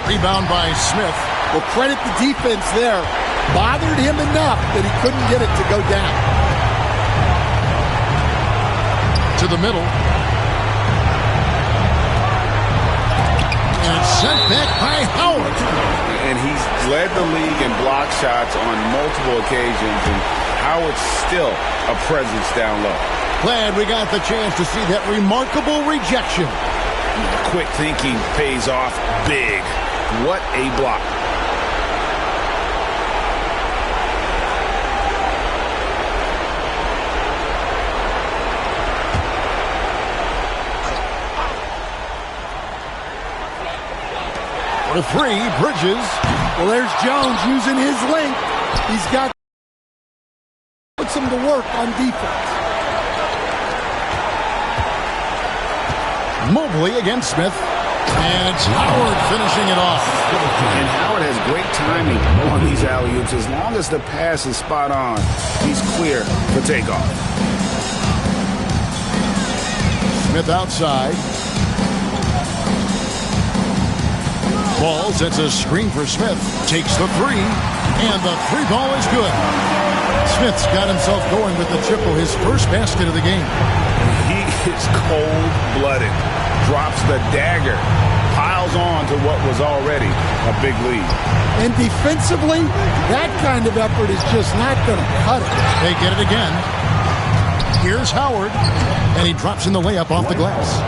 Rebound by Smith. Well, credit the defense there. Bothered him enough that he couldn't get it to go down. To the middle. And it's sent back by Howard. And he's led the league in block shots on multiple occasions, and Howard's still a presence down low. Glad we got the chance to see that remarkable rejection. Quick thinking pays off big. What a block. For three, Bridges. Well, there's Jones using his length. He's got to put some to work on defense. Mobley against Smith. And it's Howard finishing it off. And Howard has great timing on these alley-oops. As long as the pass is spot on, he's clear for takeoff. Smith outside. Ball sets a screen for Smith. Takes the three. And the three ball is good. Smith's got himself going with the triple, his first basket of the game. He is cold-blooded. Drops the dagger. Piles on to what was already a big lead. And defensively, that kind of effort is just not going to cut it. They get it again. Here's Howard. And he drops in the layup off the glass.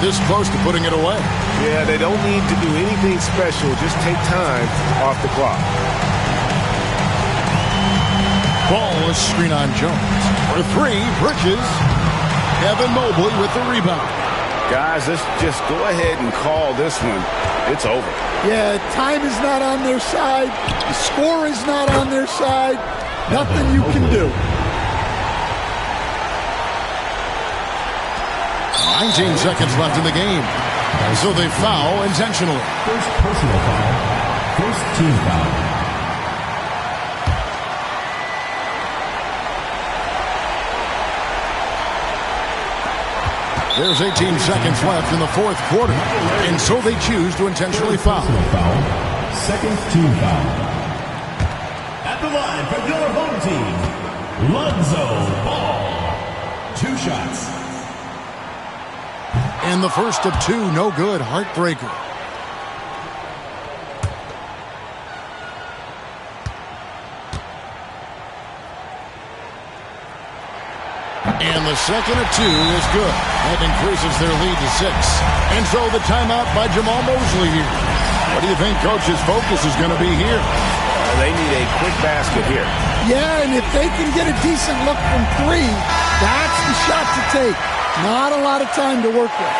This close to putting it away. Yeah, they don't need to do anything special. Just take time off the clock. Ball is screen on Jones. For three, Bridges. Kevin Mobley with the rebound. Guys, let's just go ahead and call this one. It's over. Yeah, time is not on their side. The score is not on their side. Nothing you can do. 19 seconds left in the game. So they foul intentionally. First personal foul. First team foul. There's 18 seconds left in the fourth quarter. And so they choose to intentionally foul. Second team foul. At the line for your home team, Lonzo Ball. 2 shots. And the first of 2, no good. Heartbreaker. And the second of 2 is good. That increases their lead to 6. And so the timeout by Jamal Mosley here. What do you think Coach's focus is going to be here? They need a quick basket here. Yeah, and if they can get a decent look from 3, that's the shot to take. Not a lot of time to work with.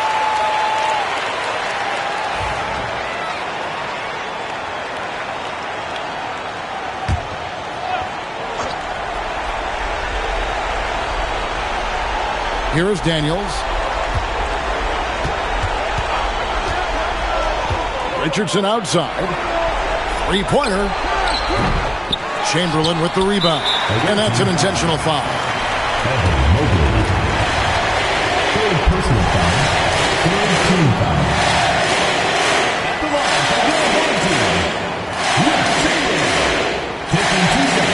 Here is Daniels. Richardson outside. 3-pointer. Chamberlain with the rebound. And that's an intentional foul. Third personal foul. Third team foul. At the line for your home team, taking 2 shots.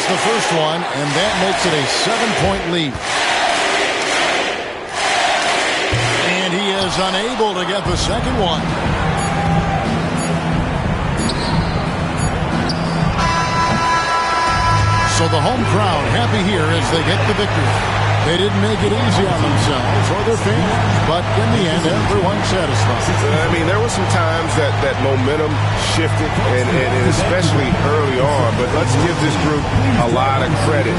The first one, and that makes it a 7-point lead. And he is unable to get the second one. So the home crowd happy here as they get the victory. They didn't make it easy on themselves or their fans, but in the end, everyone's satisfied. I mean, there were some times that momentum shifted, and especially early on, but let's give this group a lot of credit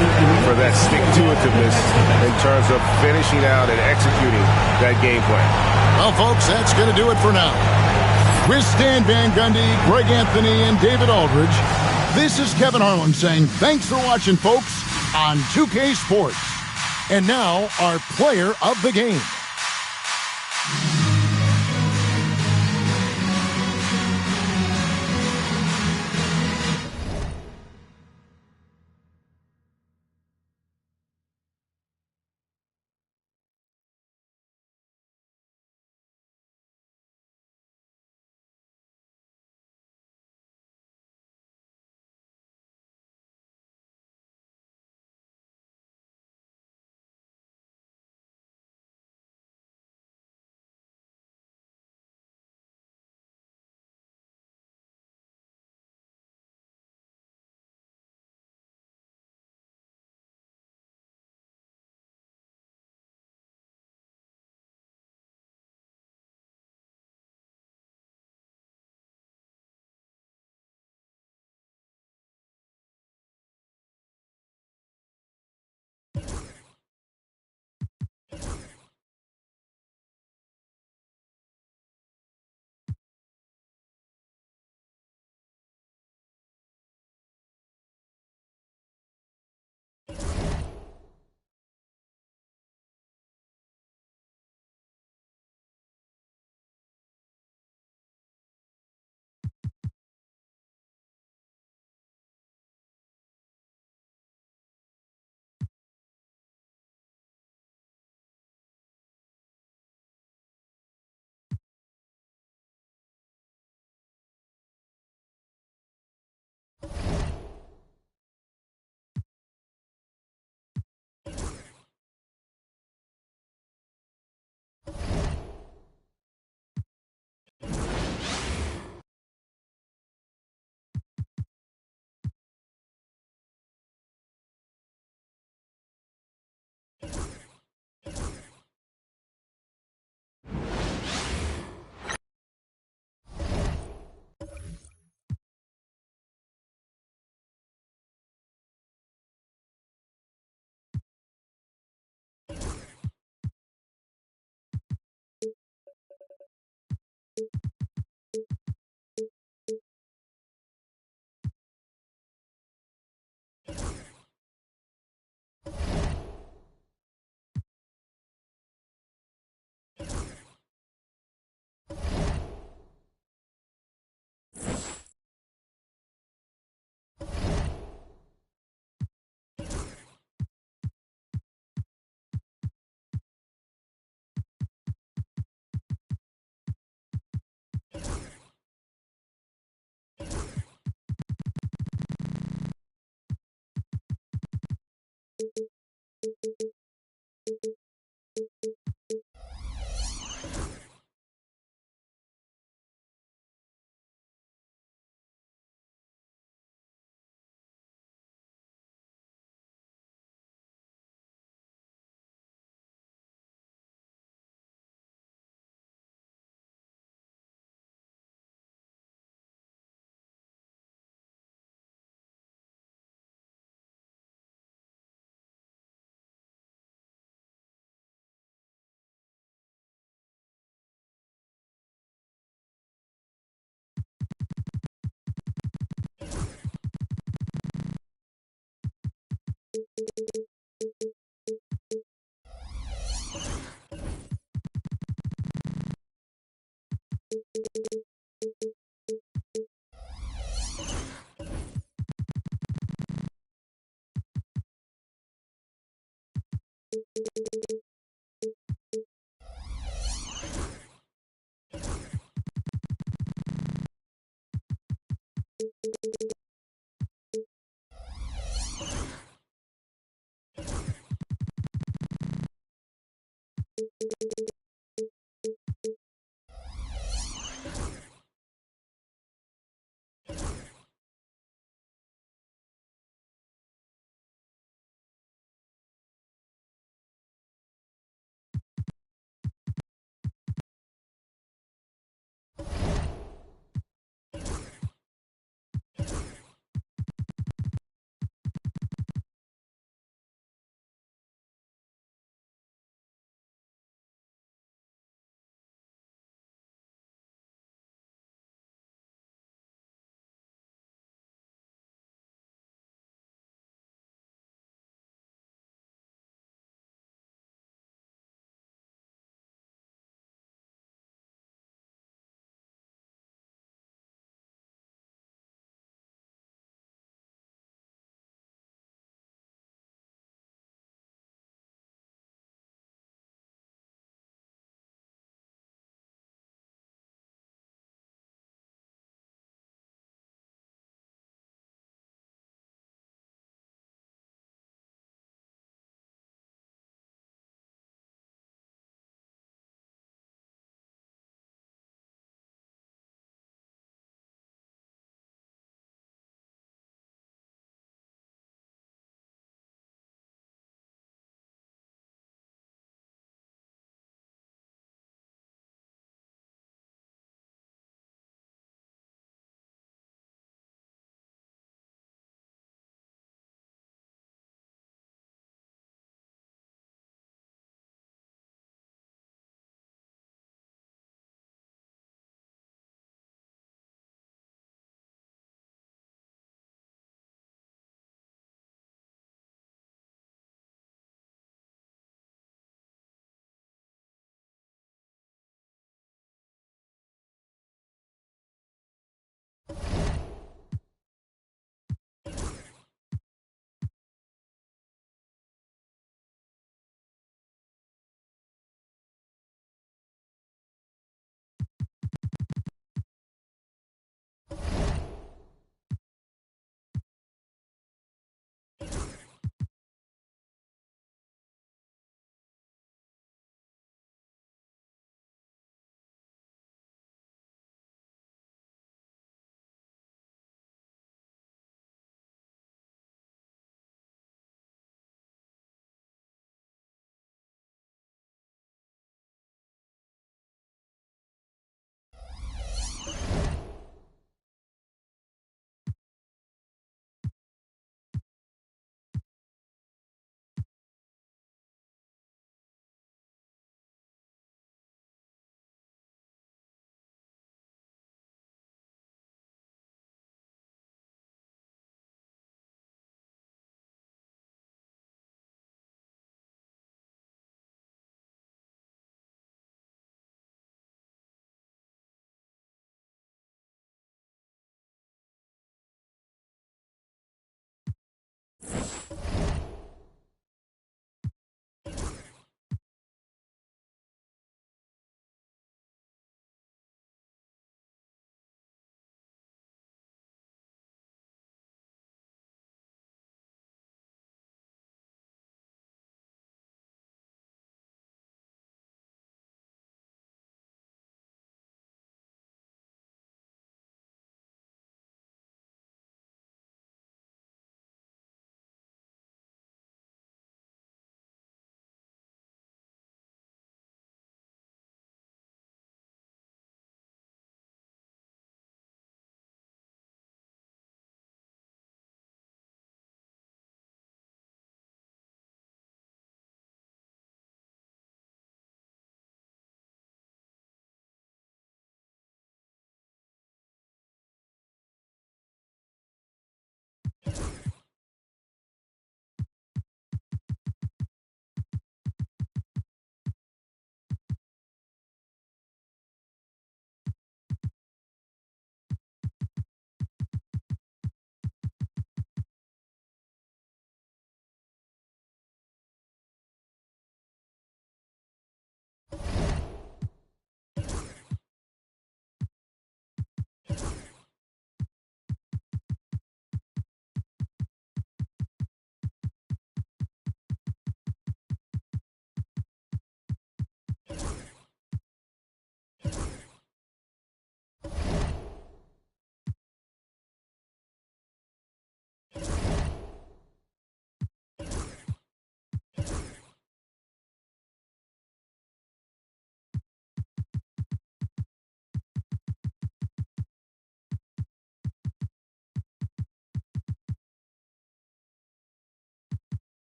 for that stick-to-itiveness in terms of finishing out and executing that game plan. Well, folks, that's going to do it for now. With Stan Van Gundy, Greg Anthony, and David Aldridge, this is Kevin Harlan saying thanks for watching, folks, on 2K Sports. And now, our player of the game.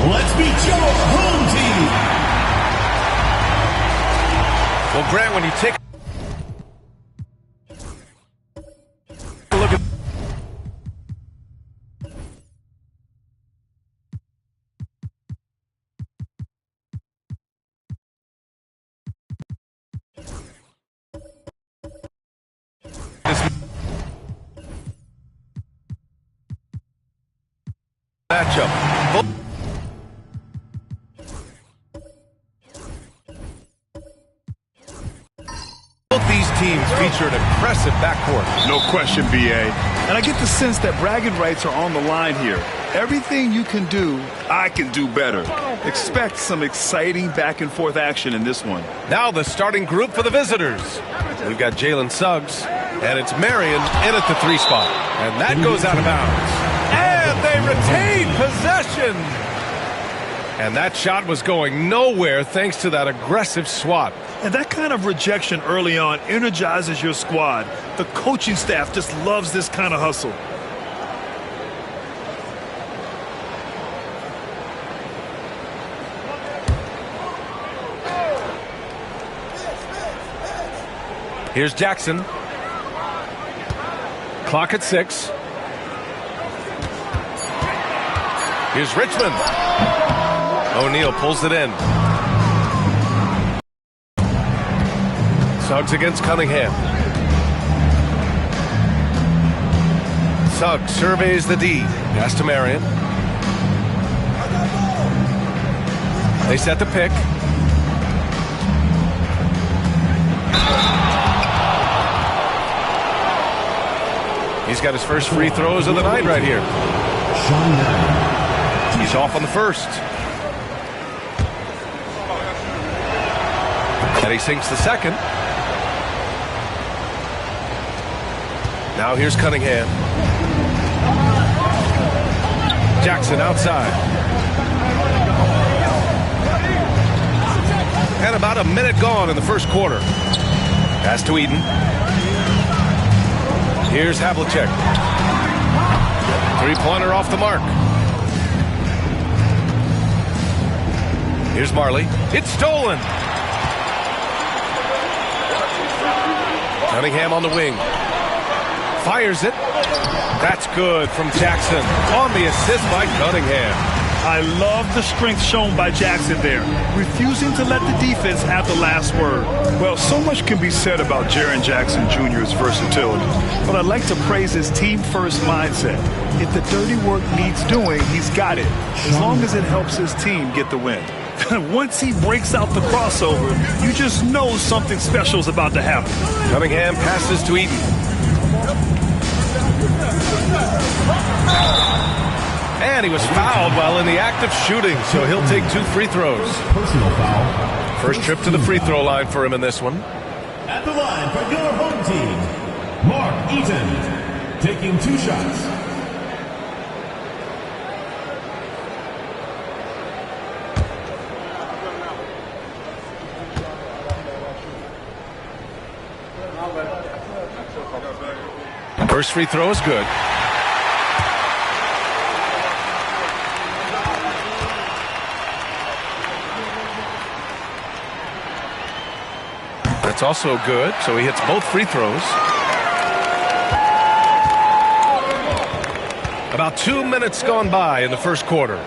Let's meet your home team. Well, Grant, when you take a look at this matchup, both these teams feature an impressive backcourt. No question, B.A. And I get the sense that bragging rights are on the line here. Everything you can do, I can do better. expect some exciting back-and-forth action in this one. Now the starting group for the visitors. We've got Jalen Suggs, and it's Marion in at the 3 spot. And that goes out of bounds. And they retain possession. And that shot was going nowhere thanks to that aggressive swat. And that kind of rejection early on energizes your squad. The coaching staff just loves this kind of hustle. Here's Jackson. Clock at 6. Here's Richmond. O'Neal pulls it in. Suggs against Cunningham. Suggs surveys the D. Pass to Marion. They set the pick. He's got his first free throws of the night right here. He's off on the first. And he sinks the second. Now here's Cunningham. Jackson outside. And about a minute gone in the first quarter. Pass to Eden. Here's Havlicek. Three-pointer off the mark. Here's Marley. It's stolen. Cunningham on the wing. Fires it. That's good from Jackson on the assist by Cunningham. I love the strength shown by Jackson there, refusing to let the defense have the last word. Well, so much can be said about Jaren Jackson Jr.'s versatility, but I'd like to praise his team-first mindset. If the dirty work needs doing, he's got it, as long as it helps his team get the win. Once he breaks out the crossover, you just know something special is about to happen. Cunningham passes to Eaton. And he was fouled while in the act of shooting, so he'll take 2 free throws. Personal foul. First trip to the free throw line for him in this one. At the line for your home team, Mark Eaton, taking 2 shots. First free throw is good. That's also good, so he hits both free throws. About 2 minutes gone by in the first quarter.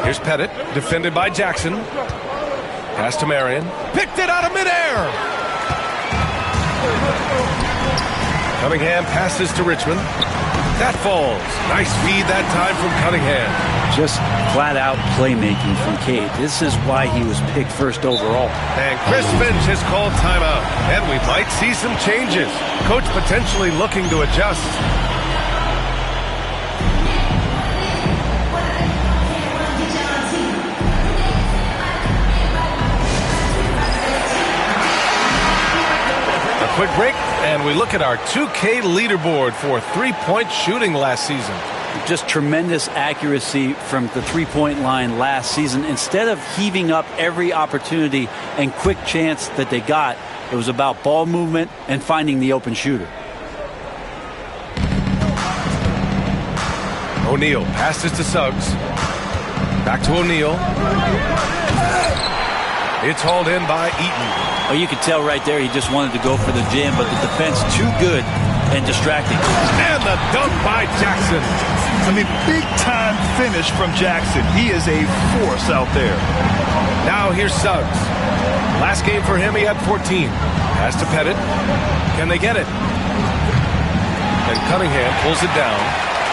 Here's Pettit, defended by Jackson. Pass to Marion. Picked it out of midair. Cunningham passes to Richmond. That falls. Nice feed that time from Cunningham. Just flat-out playmaking from Cade. This is why he was picked first overall. And Chris Finch has called timeout. And we might see some changes. Coach potentially looking to adjust. A quick break, and we look at our 2K leaderboard for three-point shooting last season. Just tremendous accuracy from the three-point line last season. Instead of heaving up every opportunity and quick chance that they got, it was about ball movement and finding the open shooter. O'Neal passes to Suggs. Back to O'Neal. It's hauled in by Eaton. Oh, you could tell right there he just wanted to go for the jam, but the defense too good and distracting. And the dunk by Jackson. I mean, big-time finish from Jackson. He is a force out there. Now here's Suggs. Last game for him, he had 14. Pass to Pettit. Can they get it? And Cunningham pulls it down.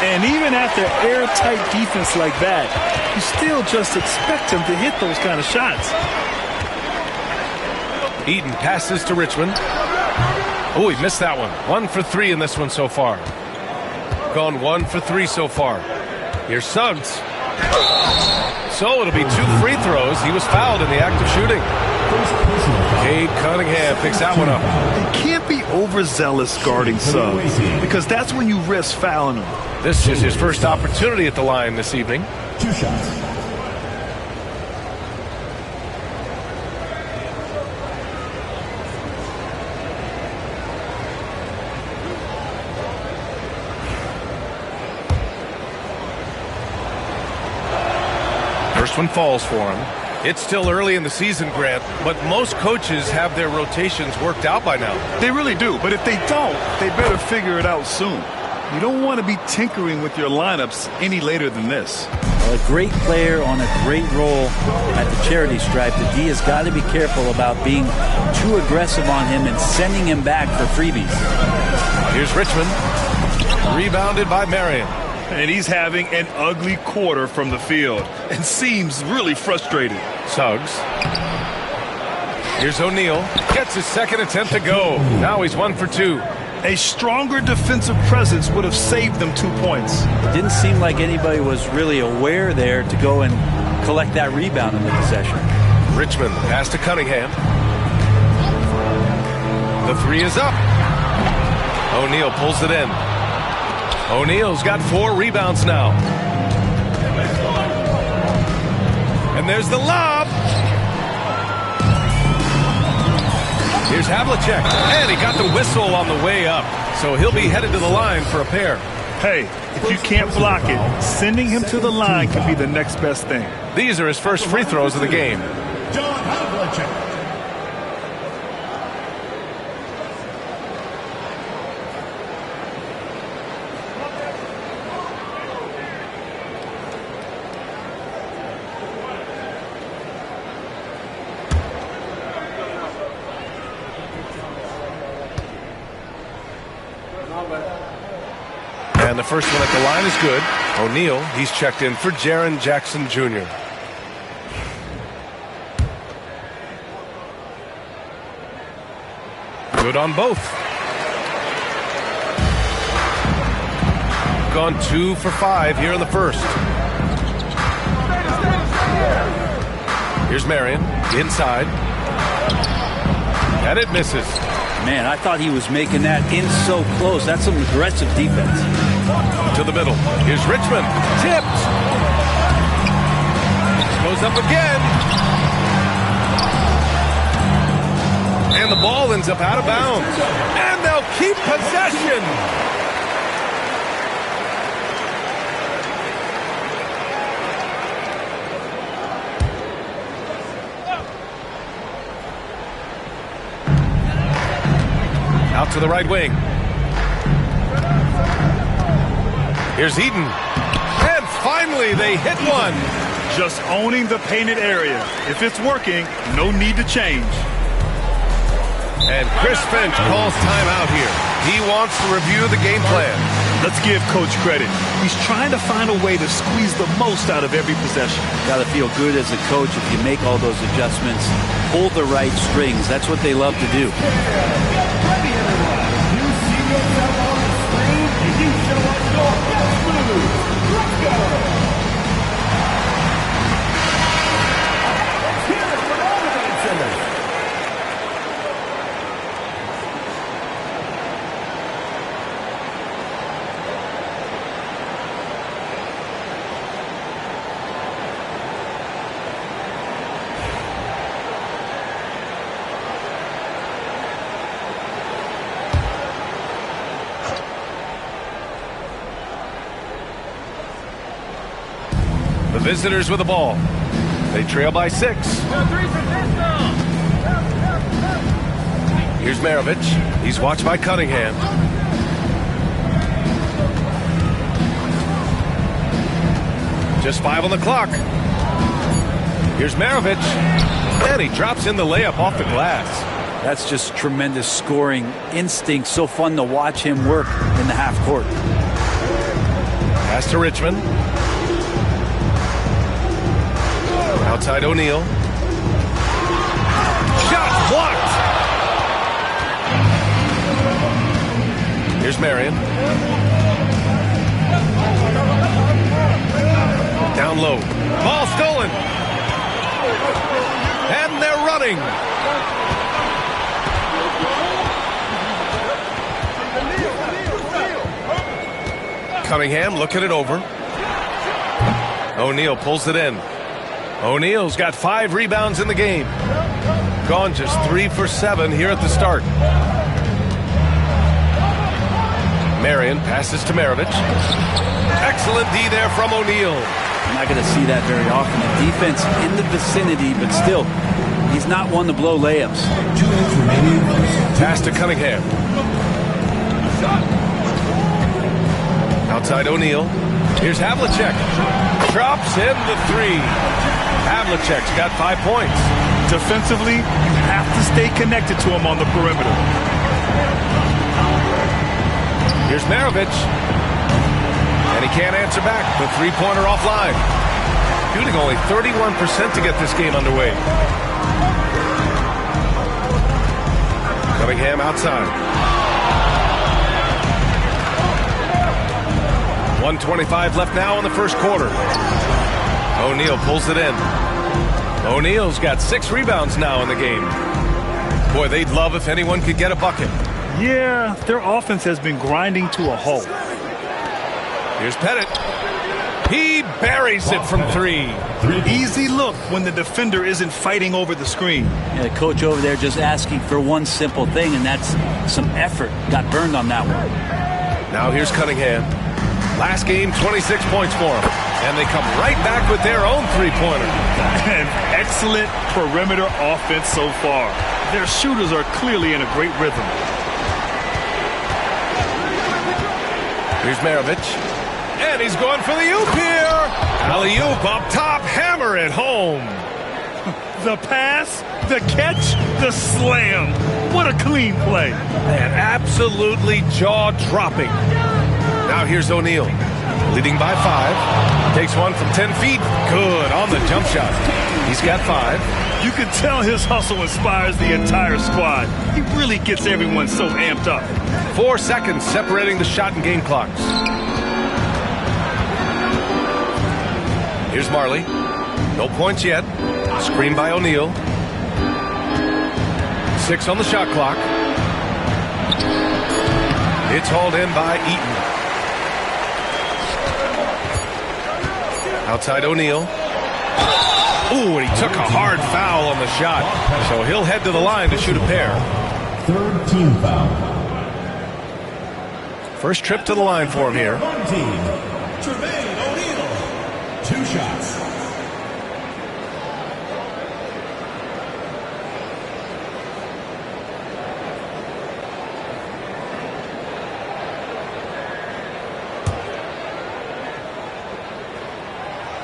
And even after airtight defense like that, you still just expect him to hit those kind of shots. Eaton passes to Richmond. Oh, he missed that one. 1 for 3 in this one so far. Gone 1 for 3 so far. Here's Suggs. So it'll be 2 free throws. He was fouled in the act of shooting. Cade Cunningham picks that one up. You can't be overzealous guarding Suggs, because that's when you risk fouling him. This is his first opportunity at the line this evening. 2 shots. First one falls for him. It's still early in the season, Grant, but most coaches have their rotations worked out by now. They really do, but if they don't, they better figure it out soon. You don't want to be tinkering with your lineups any later than this. A great player on a great role at the charity stripe. The D has got to be careful about being too aggressive on him and sending him back for freebies. Here's Richmond. Rebounded by Marion. And he's having an ugly quarter from the field and seems really frustrated. Suggs. Here's O'Neal. Gets his second attempt to go. Now he's 1 for 2. A stronger defensive presence would have saved them 2 points. It didn't seem like anybody was really aware there to go and collect that rebound in the possession. Richmond pass to Cunningham. The three is up. O'Neal pulls it in. O'Neal's got 4 rebounds now. And there's the lob. Here's Havlicek. And he got the whistle on the way up. So he'll be headed to the line for a pair. Hey, if you can't block it, sending him to the line can be the next best thing. These are his first free throws of the game. John Havlicek. And the first one at the line is good. O'Neal, he's checked in for Jaren Jackson Jr. Good on both. Gone 2 for 5 here in the first. Here's Marion, inside. And it misses. Man, I thought he was making that in so close. That's some aggressive defense. To the middle. Here's Richmond. Tipped. Goes up again. And the ball ends up out of bounds. And they'll keep possession. Out to the right wing. Here's Eden. And finally they hit one. Just owning the painted area. If it's working, no need to change. And Chris Finch calls timeout here. He wants to review the game plan. Let's give Coach credit. He's trying to find a way to squeeze the most out of every possession. Got to feel good as a coach if you make all those adjustments. Pull the right strings. That's what they love to do. Ready, everyone. You see yourself on the screen, and you show us your best moves. Let's go. Let's hear it for all the dancers. The visitors with the ball. They trail by 6. Here's Maravich. He's watched by Cunningham. Just 5 on the clock. Here's Maravich. And he drops in the layup off the glass. That's just tremendous scoring instinct. So fun to watch him work in the half court. Pass to Richmond. Outside O'Neal. Shot blocked. Here's Marion. Down low. Ball stolen. And they're running. Cunningham looking it over. O'Neal pulls it in. O'Neal's got 5 rebounds in the game. Gone just 3 for 7 here at the start. Marion passes to Maravich. Excellent D there from O'Neal. I'm not going to see that very often. The defense in the vicinity, but still, he's not one to blow layups. Pass to Cunningham. Outside O'Neal. Here's Havlicek. Drops in the 3. Havlicek's got 5 points. Defensively, you have to stay connected to him on the perimeter. Here's Maravich. And he can't answer back. The 3-pointer offline. Shooting only 31% to get this game underway. Cunningham outside. 1:25 left now in the first quarter. O'Neal pulls it in. O'Neal's got 6 rebounds now in the game. Boy, they'd love if anyone could get a bucket. Yeah, their offense has been grinding to a halt. Here's Pettit. He buries it from 3. Easy look when the defender isn't fighting over the screen. Yeah, the coach over there just asking for one simple thing, and that's some effort. Got burned on that one. Now here's Cunningham. Last game, 26 points for him. And they come right back with their own three-pointer. An excellent perimeter offense so far. Their shooters are clearly in a great rhythm. Here's Maravich. And he's going for the oop here. Alley-oop up top, hammer it home. The pass, the catch, the slam. What a clean play. And absolutely jaw-dropping. Now here's O'Neal, leading by 5. Takes one from 10 feet. Good on the jump shot. He's got 5. You can tell his hustle inspires the entire squad. He really gets everyone so amped up. 4 seconds separating the shot and game clocks. Here's Marley. No points yet. Screen by O'Neal. 6 on the shot clock. It's hauled in by Eaton. Outside O'Neal. Ooh, and he took a hard foul on the shot. So he'll head to the line to shoot a pair. Third team foul. First trip to the line for him here. Tremaine O'Neal. 2 shots.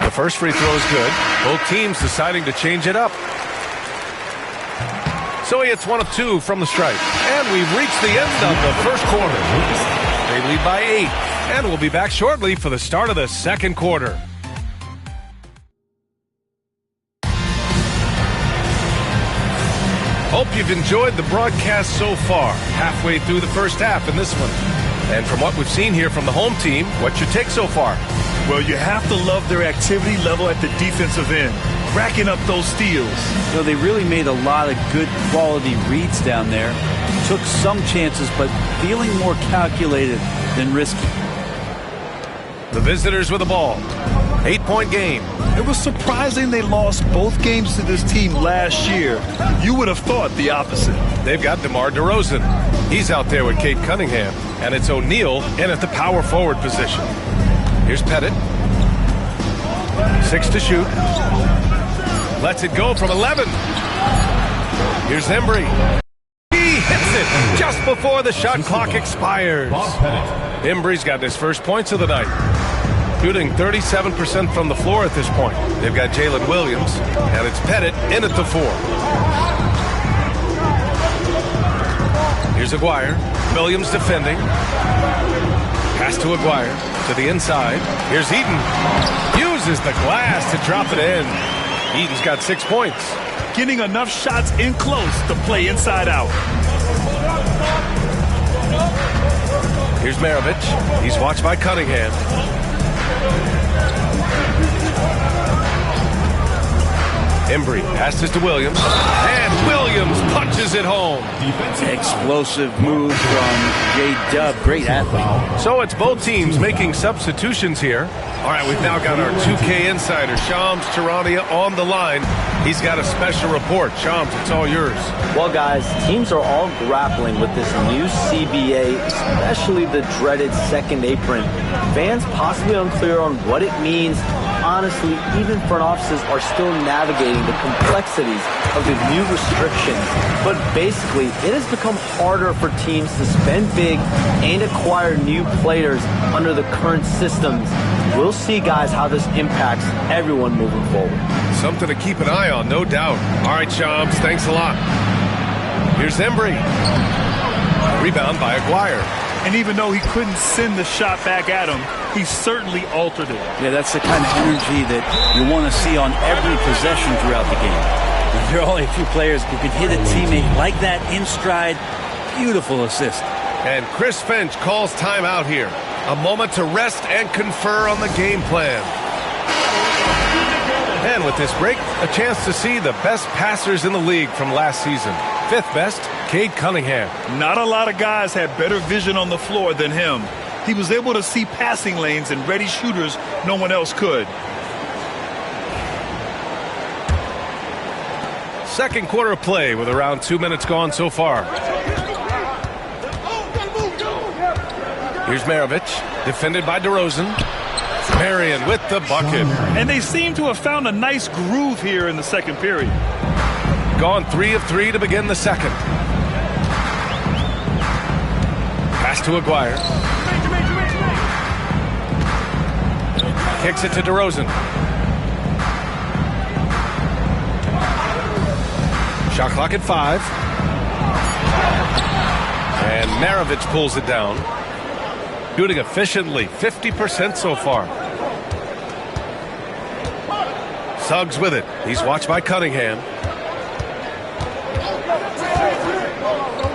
The first free throw is good. Both teams deciding to change it up. So he hits 1 of 2 from the stripe. And we've reached the end of the first quarter. They lead by 8. And we'll be back shortly for the start of the second quarter. Hope you've enjoyed the broadcast so far. Halfway through the first half in this one. And from what we've seen here from the home team, what's your take so far? Well, you have to love their activity level at the defensive end, racking up those steals. You know, they really made a lot of good quality reads down there. Took some chances, but feeling more calculated than risky. The visitors with the ball. 8-point game. It was surprising they lost both games to this team last year. You would have thought the opposite. They've got DeMar DeRozan. He's out there with Cade Cunningham. And it's O'Neal in at the power forward position. Here's Pettit. 6 to shoot. Lets it go from 11. Here's Embry. He hits it just before the shot clock expires. Embry's got his first points of the night. Shooting 37% from the floor at this point. They've got Jalen Williams, and it's Pettit in at the 4. Here's Aguirre. Williams defending. Pass to Aguirre. To the inside. Here's Eaton. Uses the glass to drop it in. Eaton's got 6 points. Getting enough shots in close to play inside out. Here's Maravich. He's watched by Cunningham. Embry passes to Williams. And Williams punches it home. Explosive move from J-Dub. Great athlete. So it's both teams making substitutions here. All right, we've now got our 2K insider, Shams Charania, on the line. He's got a special report. Shams, it's all yours. Well, guys, teams are all grappling with this new CBA, especially the dreaded second apron. Fans possibly unclear on what it means. Honestly, even front offices are still navigating the complexities of the new restrictions. But basically, it has become harder for teams to spend big and acquire new players under the current systems. We'll see, guys, how this impacts everyone moving forward. Something to keep an eye on, no doubt. All right, Shams, thanks a lot. Here's Embry. Rebound by Aguirre. And even though he couldn't send the shot back at him, he certainly altered it. Yeah, that's the kind of energy that you want to see on every possession throughout the game. There are only a few players who can hit a teammate like that in stride. Beautiful assist. And Chris Finch calls timeout here. A moment to rest and confer on the game plan. And with this break, a chance to see the best passers in the league from last season. fifth best, Cade Cunningham. Not a lot of guys had better vision on the floor than him. He was able to see passing lanes and ready shooters no one else could. Second quarter of play with around 2 minutes gone so far. Here's Maravich, defended by DeRozan. Marion with the bucket. And they seem to have found a nice groove here in the second period. Gone 3 of 3 to begin the second. Pass to Aguirre. Kicks it to DeRozan. Shot clock at 5. And Maravich pulls it down. Shooting efficiently, 50% so far. Suggs with it. He's watched by Cunningham.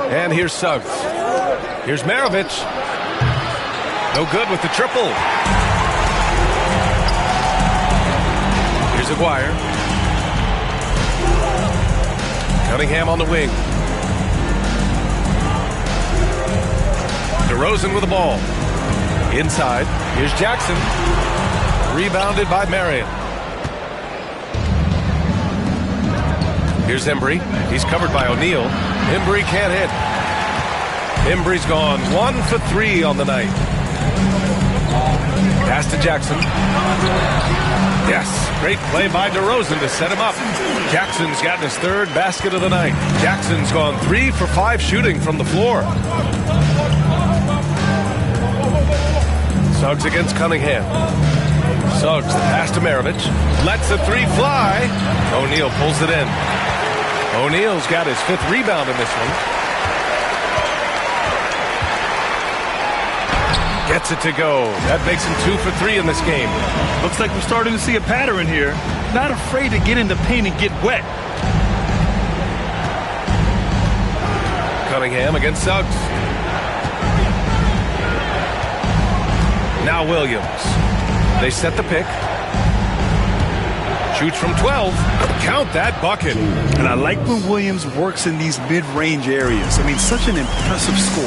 And here's Suggs. Here's Maravich. No good with the triple. Here's Aguirre. Cunningham on the wing. DeRozan with the ball. Inside. Here's Jackson. Rebounded by Marion. Here's Embry. He's covered by O'Neal. Embry can't hit. Embry's gone 1 for 3 on the night. Pass to Jackson. Yes, great play by DeRozan to set him up. Jackson's gotten his third basket of the night. Jackson's gone 3 for 5 shooting from the floor. Suggs against Cunningham. Suggs, the pass to Maravich. Lets the 3 fly. O'Neal pulls it in. O'Neal's got his 5th rebound in this one. Gets it to go. That makes him 2 for 3 in this game. Looks like we're starting to see a pattern here. Not afraid to get in the paint and get wet. Cunningham against Suggs. Now Williams. They set the pick. Shoots from 12. Count that bucket. And I like when Williams works in these mid-range areas. I mean, such an impressive score.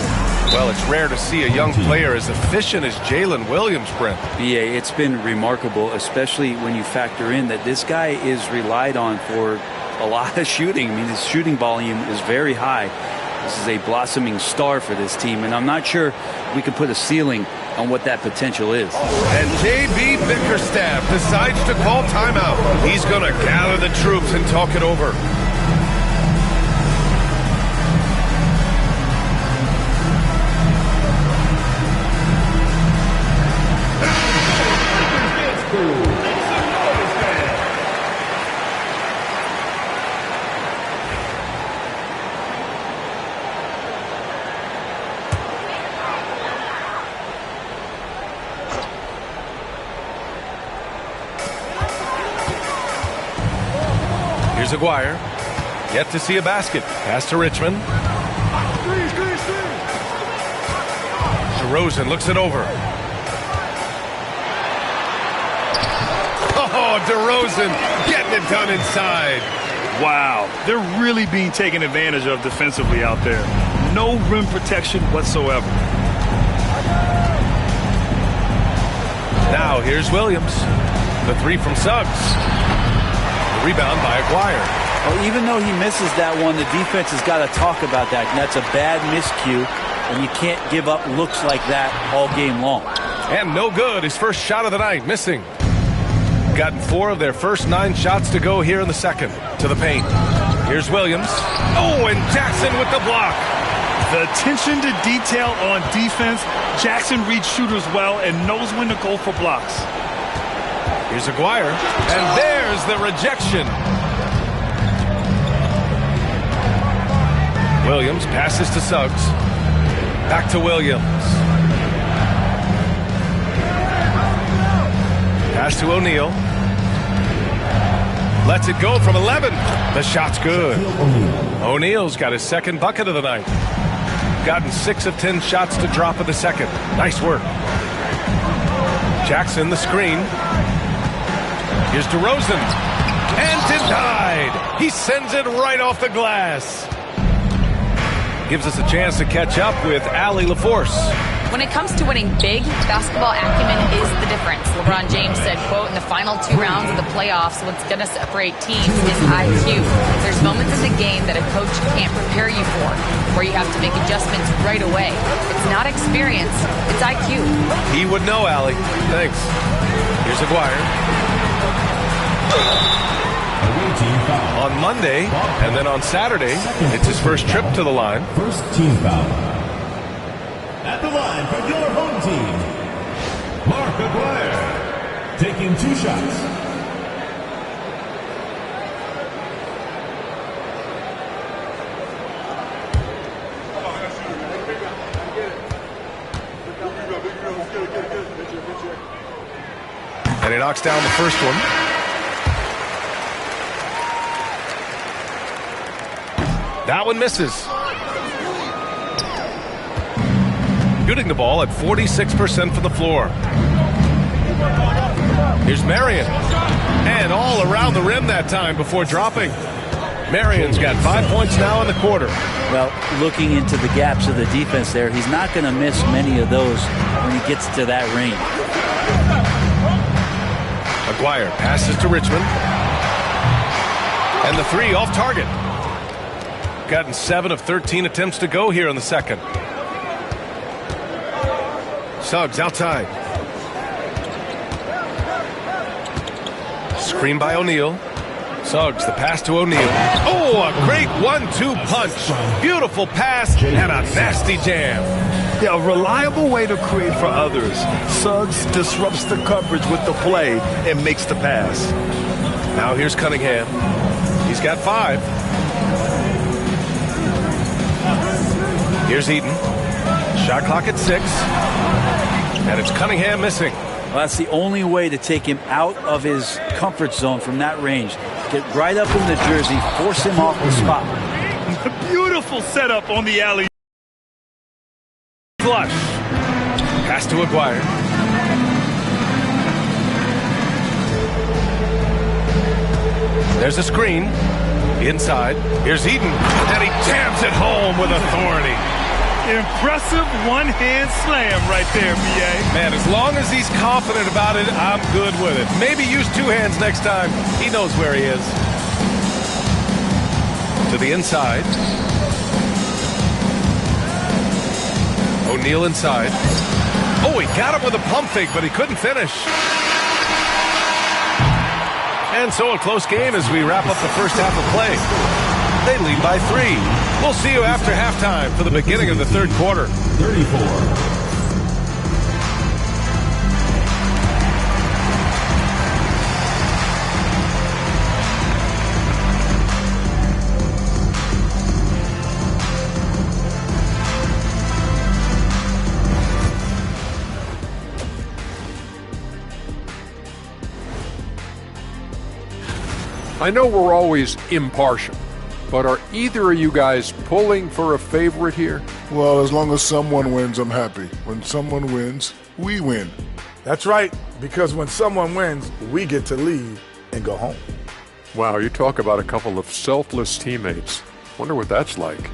Well, it's rare to see a young player as efficient as Jalen Williams, Brent. BA, it's been remarkable, especially when you factor in that this guy is relied on for a lot of shooting. I mean, his shooting volume is very high. This is a blossoming star for this team, and I'm not sure we can put a ceiling on what that potential is. And J.B. Bickerstaff decides to call timeout. He's going to gather the troops and talk it over. Here's Aguirre. Yet to see a basket. Pass to Richmond. DeRozan looks it over. Oh, DeRozan getting it done inside. Wow, they're really being taken advantage of defensively out there. No rim protection whatsoever. Now here's Williams. The 3 from Suggs. The rebound by Aguirre. Well, even though he misses that one, the defense has got to talk about that. And that's a bad miscue, and you can't give up looks like that all game long. And no good. His first shot of the night, missing. Gotten 4 of their first 9 shots to go here in the second. To the paint. Here's Williams. Oh, and Jackson with the block. The attention to detail on defense. Jackson reads shooters well and knows when to go for blocks. Here's Aguirre. And there's the rejection. Williams passes to Suggs. Back to Williams. Pass to O'Neal. Lets it go from 11. The shot's good. O'Neal's got his second bucket of the night. Gotten 6 of 10 shots to drop in the second. Nice work. Jackson, the screen. Here's DeRozan. And denied. He sends it right off the glass. gives us a chance to catch up with Allie LaForce. When it comes to winning big, basketball acumen is the difference. LeBron James said, quote, in the final 2 rounds of the playoffs, what's going to separate teams is IQ. There's moments in the game that a coach can't prepare you for, where you have to make adjustments right away. It's not experience, it's IQ. He would know, Allie. Thanks. Here's Aguirre. On Monday, and then on Saturday, it's his first trip to the line. First team foul. At the line for your home team, Mark Aguirre, taking 2 shots. And he knocks down the first one. That one misses. Shooting the ball at 46% from the floor. Here's Marion. And all around the rim that time before dropping. Marion's got 5 points now in the quarter. Well, looking into the gaps of the defense there, he's not going to miss many of those when he gets to that range. Aguirre passes to Richmond. And the 3 off target. Gotten 7 of 13 attempts to go here in the second. Suggs outside. Screen by O'Neal. Suggs, the pass to O'Neal. Oh, a great 1-2 punch. Beautiful pass and a nasty jam. Yeah, a reliable way to create for others. Suggs disrupts the coverage with the play and makes the pass. Now here's Cunningham. He's got 5. Here's Eaton. Shot clock at 6. And it's Cunningham missing. Well, that's the only way to take him out of his comfort zone from that range. Get right up in the jersey, force him off the spot. Beautiful setup on the alley. Flush. Pass to Aguirre. There's a screen. Inside. Here's Eaton. And he jams it home with authority. Impressive one-hand slam right there, B.A. Man, as long as he's confident about it, I'm good with it. Maybe use 2 hands next time. He knows where he is. To the inside. O'Neal inside. Oh, he got him with a pump fake, but he couldn't finish. And so a close game as we wrap up the first half of play. They lead by 3. We'll see you after halftime for the beginning of the third quarter. 34. I know we're always impartial, but are either of you guys pulling for a favorite here? Well, as long as someone wins, I'm happy. When someone wins, we win. That's right, because when someone wins, we get to leave and go home. Wow, you talk about a couple of selfless teammates. Wonder what that's like.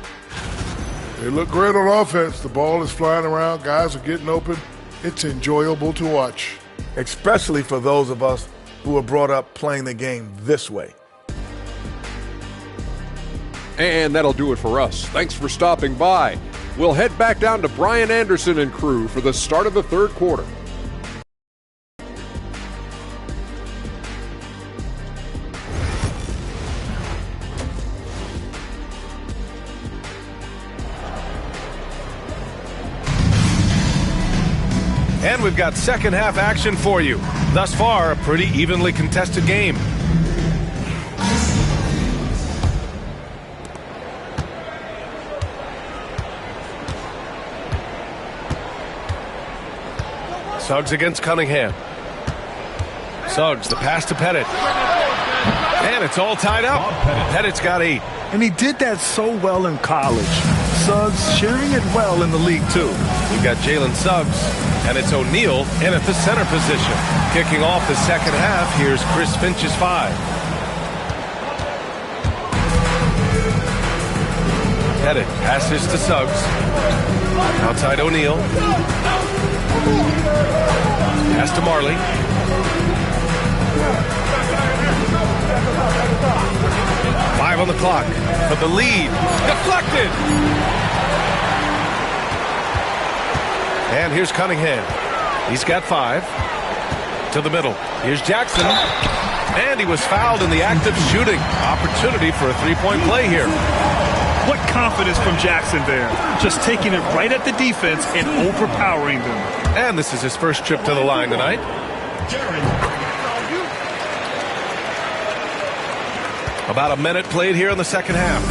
They look great on offense. The ball is flying around. Guys are getting open. It's enjoyable to watch. Especially for those of us who were brought up playing the game this way. And that'll do it for us. Thanks for stopping by. We'll head back down to Brian Anderson and crew for the start of the third quarter. And we've got second half action for you. Thus far, a pretty evenly contested game. Suggs against Cunningham. Suggs, the pass to Pettit. And it's all tied up. Pettit's got 8. And he did that so well in college. Suggs sharing it well in the league, too. We've got Jalen Suggs, and it's O'Neal in at the center position. Kicking off the second half, here's Chris Finch's 5. Pettit passes to Suggs. Outside O'Neal. Pass to Marley. Five on the clock for the lead. Deflected. And here's Cunningham. He's got 5. To the middle. Here's Jackson. And he was fouled in the act of shooting. Opportunity for a three-point play here. What confidence from Jackson there. Just taking it right at the defense and overpowering them. And this is his first trip to the line tonight. About a minute played here in the second half.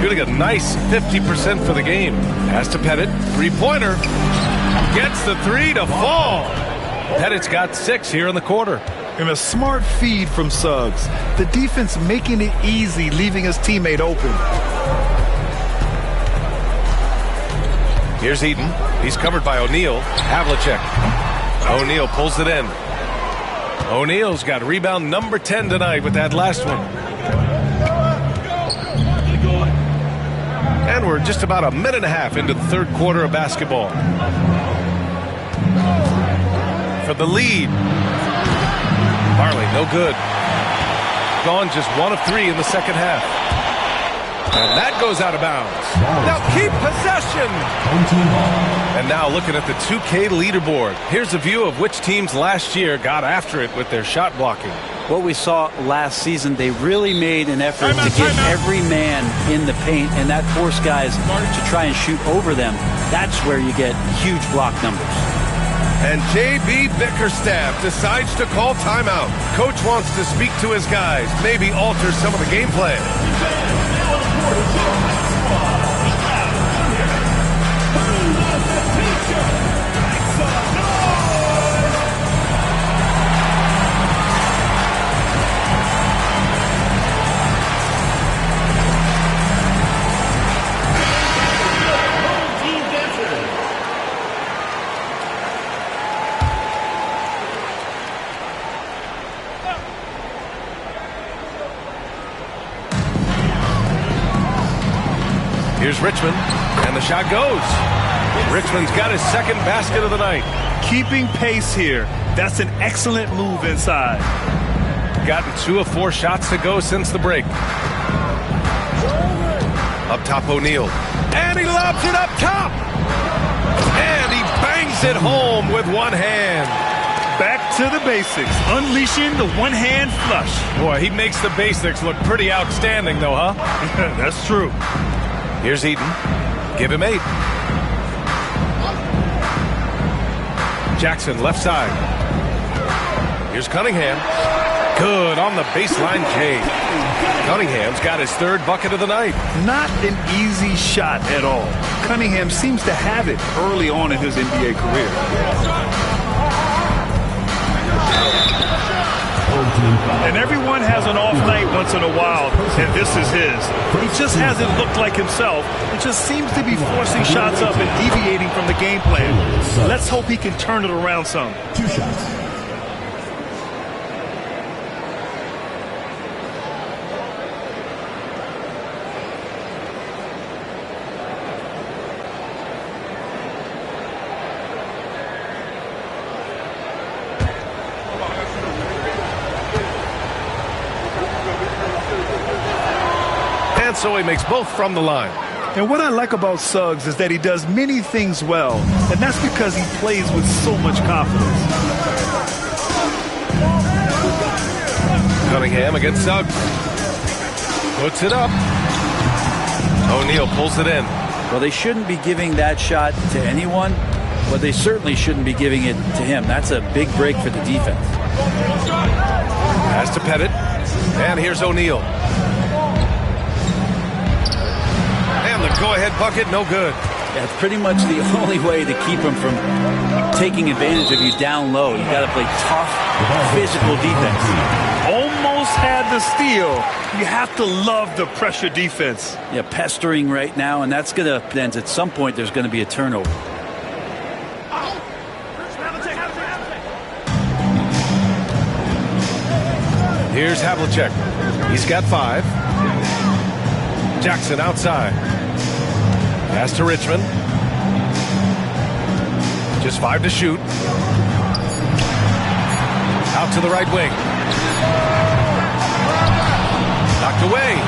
Shooting a nice 50% for the game. Pass to Pettit. Three-pointer. Gets the 3 to fall. Pettit's got 6 here in the quarter. And a smart feed from Suggs. The defense making it easy, leaving his teammate open. Here's Eden. He's covered by O'Neal. Havlicek. O'Neal pulls it in. O'Neal's got rebound number 10 tonight with that last one. And we're just about a minute and a half into the third quarter of basketball. For the lead. Marley, no good. Gone just 1 of 3 in the second half. And that goes out of bounds. Now keep possession. And now looking at the 2K leaderboard. Here's a view of which teams last year got after it with their shot blocking. What we saw last season, they really made an effort to get every man in the paint, and that forced guys to try and shoot over them. That's where you get huge block numbers. And J.B. Bickerstaff decides to call timeout. Coach wants to speak to his guys, maybe alter some of the game plan. Here's Richmond, and the shot goes. Richmond's got his second basket of the night. Keeping pace here. That's an excellent move inside. Gotten 2 of 4 shots to go since the break. Up top, O'Neal. And he lobs it up top. And he bangs it home with one hand. Back to the basics. Unleashing the one-hand flush. Boy, he makes the basics look pretty outstanding, though, huh? That's true. Here's Eden. Give him 8. Jackson, left side. Here's Cunningham. Good on the baseline, Jay. Cunningham's got his 3rd bucket of the night. Not an easy shot at all. Cunningham seems to have it early on in his NBA career. And everyone has an off night once in a while, and this is his. He just hasn't looked like himself. He just seems to be forcing shots up and deviating from the game plan. Let's hope he can turn it around some. 2 shots. So he makes both from the line. And what I like about Suggs is that he does many things well, and that's because he plays with so much confidence. Cunningham against Suggs. Puts it up. O'Neal pulls it in. Well, they shouldn't be giving that shot to anyone, but they certainly shouldn't be giving it to him. That's a big break for the defense. Pass to Pettit. And here's O'Neal. The go-ahead bucket, no good. That's pretty much the only way to keep him from taking advantage of you down low. You got to play tough, physical defense. Almost had the steal. You have to love the pressure defense. Yeah, pestering right now, and that's going to then at some point there's going to be a turnover. Here's Havlicek. He's got 5. Jackson outside. Pass to Richmond. Just 5 to shoot. Out to the right wing. Knocked away.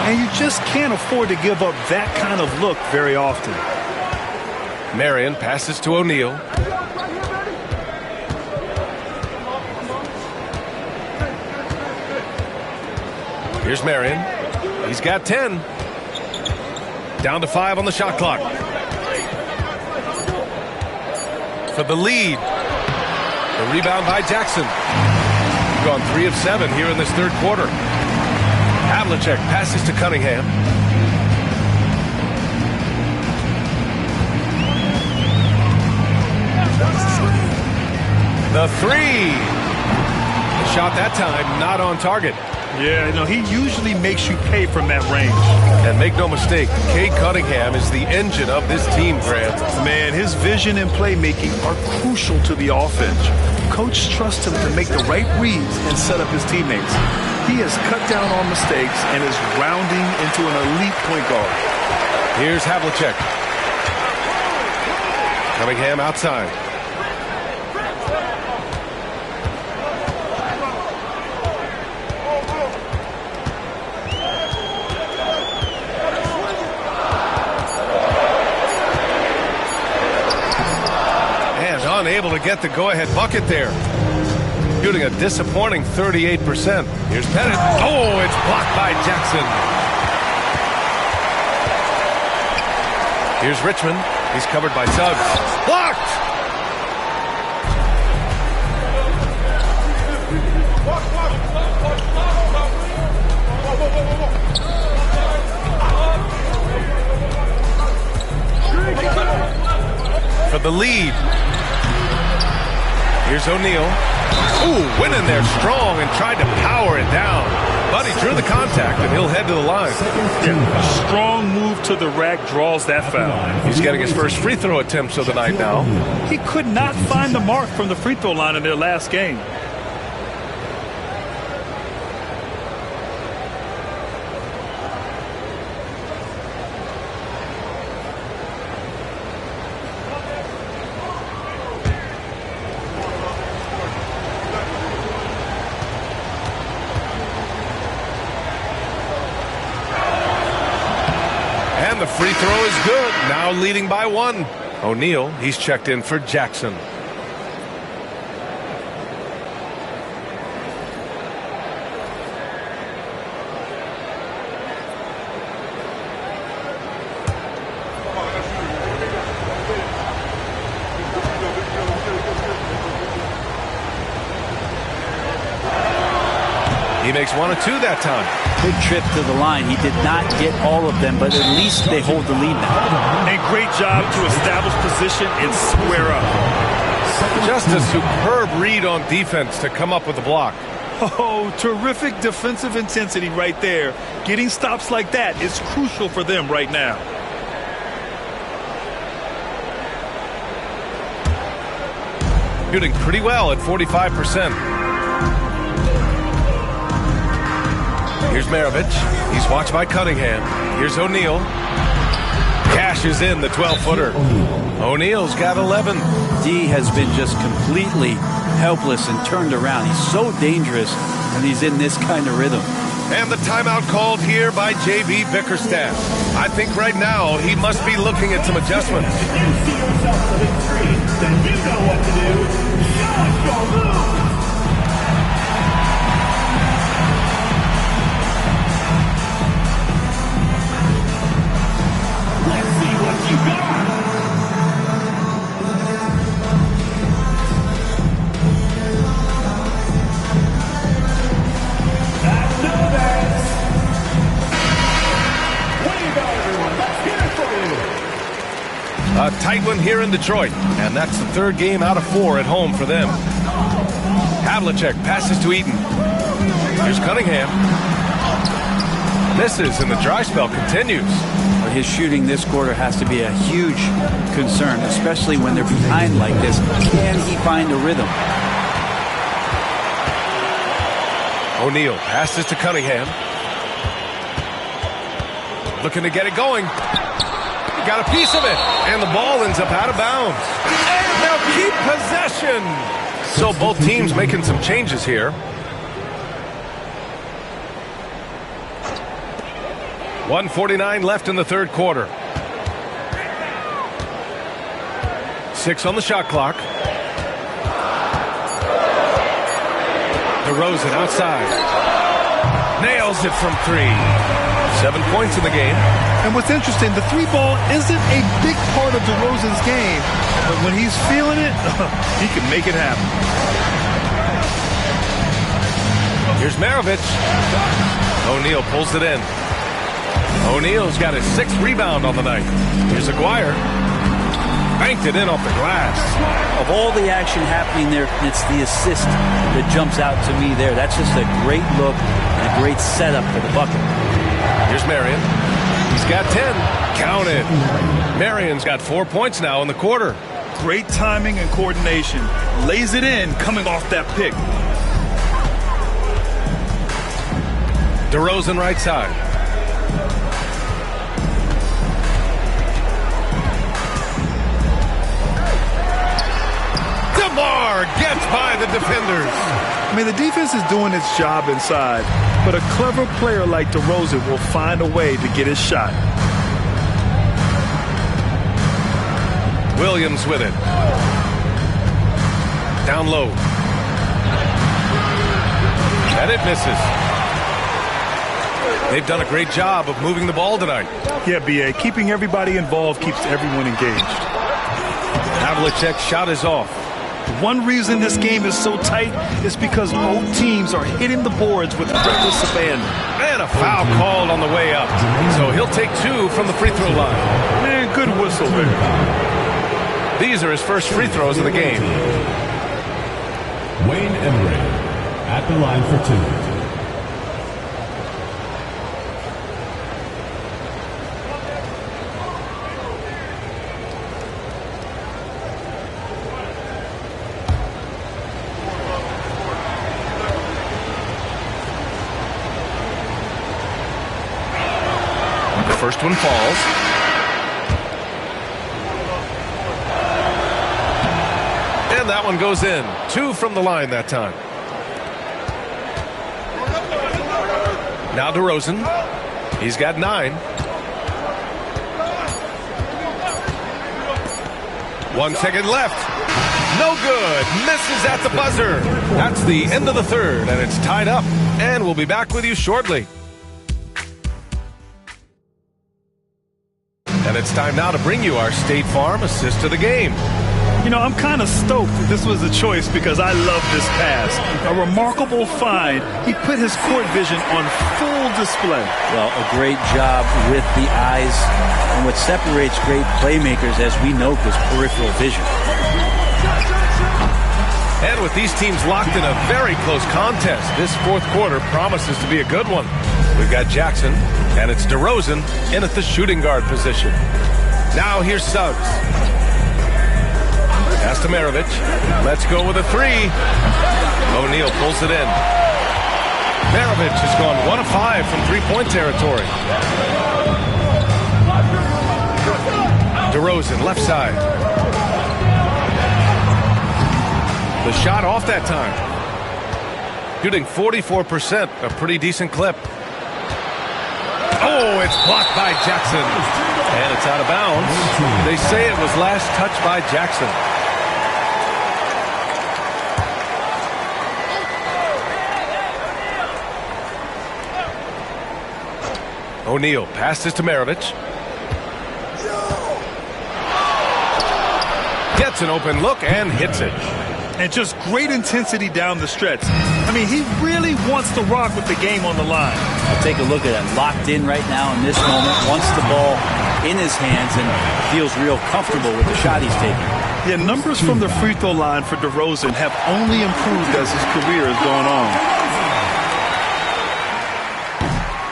And you just can't afford to give up that kind of look very often. Marion passes to O'Neal. Here's Marion. He's got 10. Down to 5 on the shot clock. For the lead. The rebound by Jackson. He's gone 3 of 7 here in this third quarter. Havlicek passes to Cunningham. The 3. The shot that time not on target. Yeah, he usually makes you pay from that range. And make no mistake, Cade Cunningham is the engine of this team, Grant. Man, his vision and playmaking are crucial to the offense. Coach trusts him to make the right reads and set up his teammates. He has cut down on mistakes and is rounding into an elite point guard. Here's Havlicek. Cunningham outside. Unable to get the go-ahead bucket there. Shooting a disappointing 38%. Here's Bennett. Oh, it's blocked by Jackson. Here's Richmond. He's covered by Suggs. Blocked! For the lead. Here's O'Neal. Ooh, went in there strong and tried to power it down. But he drew the contact, and he'll head to the line. Yeah, strong move to the rack draws that foul. He's getting his first free throw attempts of the night now. He could not find the mark from the free throw line in their last game. The free throw is good. Now leading by 1. O'Neal, he's checked in for Jackson. He makes 1 of 2 that time. Good trip to the line. He did not get all of them, but at least they hold the lead now. And great job to establish position and square up. Just a superb read on defense to come up with the block. Oh, terrific defensive intensity right there. Getting stops like that is crucial for them right now. Shooting pretty well at 45%. Here's Maravich. He's watched by Cunningham. Here's O'Neal. Cashes in the 12-footer. O'Neal's got 11. D has been just completely helpless and turned around. He's so dangerous when he's in this kind of rhythm. And the timeout called here by J.B. Bickerstaff. I think right now he must be looking at some adjustments. If you see yourself on the screen, then you know what to do. Show us your move. You got. That's no thanks. What do you got, everyone? Let's hear it for you. A tight one here in Detroit, and that's the 3rd game out of 4 at home for them. Havlicek passes to Eaton. Here's Cunningham. Misses, and the dry spell continues. His shooting this quarter has to be a huge concern, especially when they're behind like this. Can he find a rhythm? O'Neal passes to Cunningham. Looking to get it going. got a piece of it, and the ball ends up out of bounds. And they'll keep possession. So both teams making some changes here. 1:49 left in the third quarter. 6 on the shot clock. DeRozan outside. Nails it from 3. 7 points in the game. And what's interesting, the 3 ball isn't a big part of DeRozan's game, but when he's feeling it, he can make it happen. Here's Maravich. O'Neal pulls it in. O'Neal's got his 6th rebound on the night. Here's Aguirre. Banked it in off the glass. Of all the action happening there, it's the assist that jumps out to me there. That's just a great look and a great setup for the bucket. Here's Marion. He's got 10. Count it. Marion's got 4 points now in the quarter. Great timing and coordination. Lays it in coming off that pick. DeRozan right side. DeMar gets by the defenders. I mean, the defense is doing its job inside, but a clever player like DeRozan will find a way to get his shot. Williams with it. Down low. And it misses. They've done a great job of moving the ball tonight. Yeah, B.A. Keeping everybody involved keeps everyone engaged. Havlicek's shot is off. One reason this game is so tight is because both teams are hitting the boards with reckless abandon. And a foul called on the way up. So he'll take 2 from the free throw line. Man, good whistle there. These are his first free throws of the game. Wayne Emery at the line for 2. First one falls. And that one goes in. 2 from the line that time. Now DeRozan. He's got 9. 1 second left. No good. Misses at the buzzer. That's the end of the third, and it's tied up. And we'll be back with you shortly. And it's time now to bring you our State Farm assist to the game. You know, I'm kind of stoked that this was a choice because I love this pass. A remarkable find. He put his court vision on full display. Well, a great job with the eyes. And what separates great playmakers, as we know, is peripheral vision. And with these teams locked in a very close contest, this fourth quarter promises to be a good one. We've got Jackson, and it's DeRozan in at the shooting guard position. Now here's Suggs. Pass to Maravich. Let's go with a 3. O'Neal pulls it in. Maravich has gone 1 of 5 from 3-point territory. DeRozan, left side. The shot off that time. Shooting 44%, a pretty decent clip. Oh, it's blocked by Jackson. And it's out of bounds. They say it was last touched by Jackson. O'Neal passes to Maravich. Gets an open look and hits it. And just great intensity down the stretch. I mean, he really wants to rock with the game on the line. I'll take a look at it. Locked in right now in this moment. Wants the ball in his hands and feels real comfortable with the shot he's taking. Yeah, numbers from the free throw line for DeRozan have only improved as his career has gone on.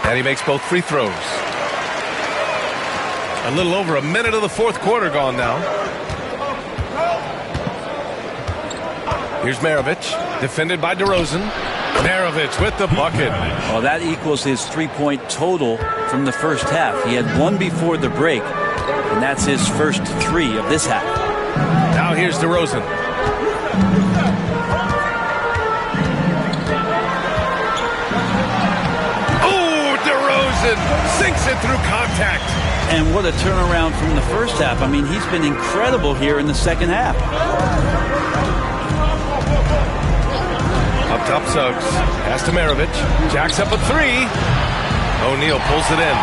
And he makes both free throws. A little over a minute of the fourth quarter gone now. Here's Maravich, defended by DeRozan. Maravich with the bucket. Well, that equals his 3-point total from the first half. He had 1 before the break. and that's his first 3 of this half. Now here's DeRozan. Oh, DeRozan sinks it through contact. And what a turnaround from the first half. I mean, he's been incredible here in the second half. Up top, Suggs. Pass to Maravich. Jacks up a 3. O'Neal pulls it in.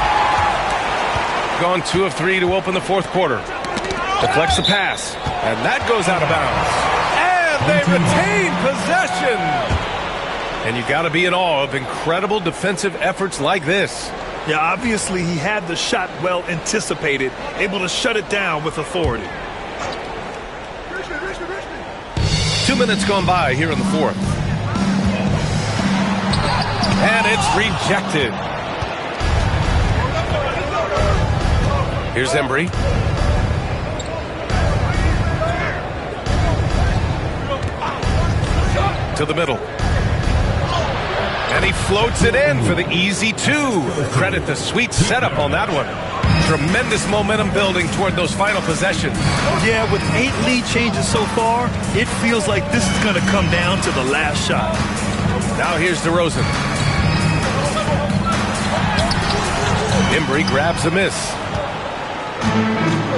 Gone 2 of 3 to open the fourth quarter. Deflects the pass. And that goes out of bounds. And they retain possession. And you got to be in awe of incredible defensive efforts like this. Yeah, obviously he had the shot well anticipated, able to shut it down with authority. 2 minutes gone by here in the fourth. And it's rejected. Here's Embry. To the middle. And he floats it in for the easy 2. Credit the sweet setup on that one. Tremendous momentum building toward those final possessions. Yeah, with 8 lead changes so far, it feels like this is going to come down to the last shot. Now here's DeRozan. Embry grabs a miss.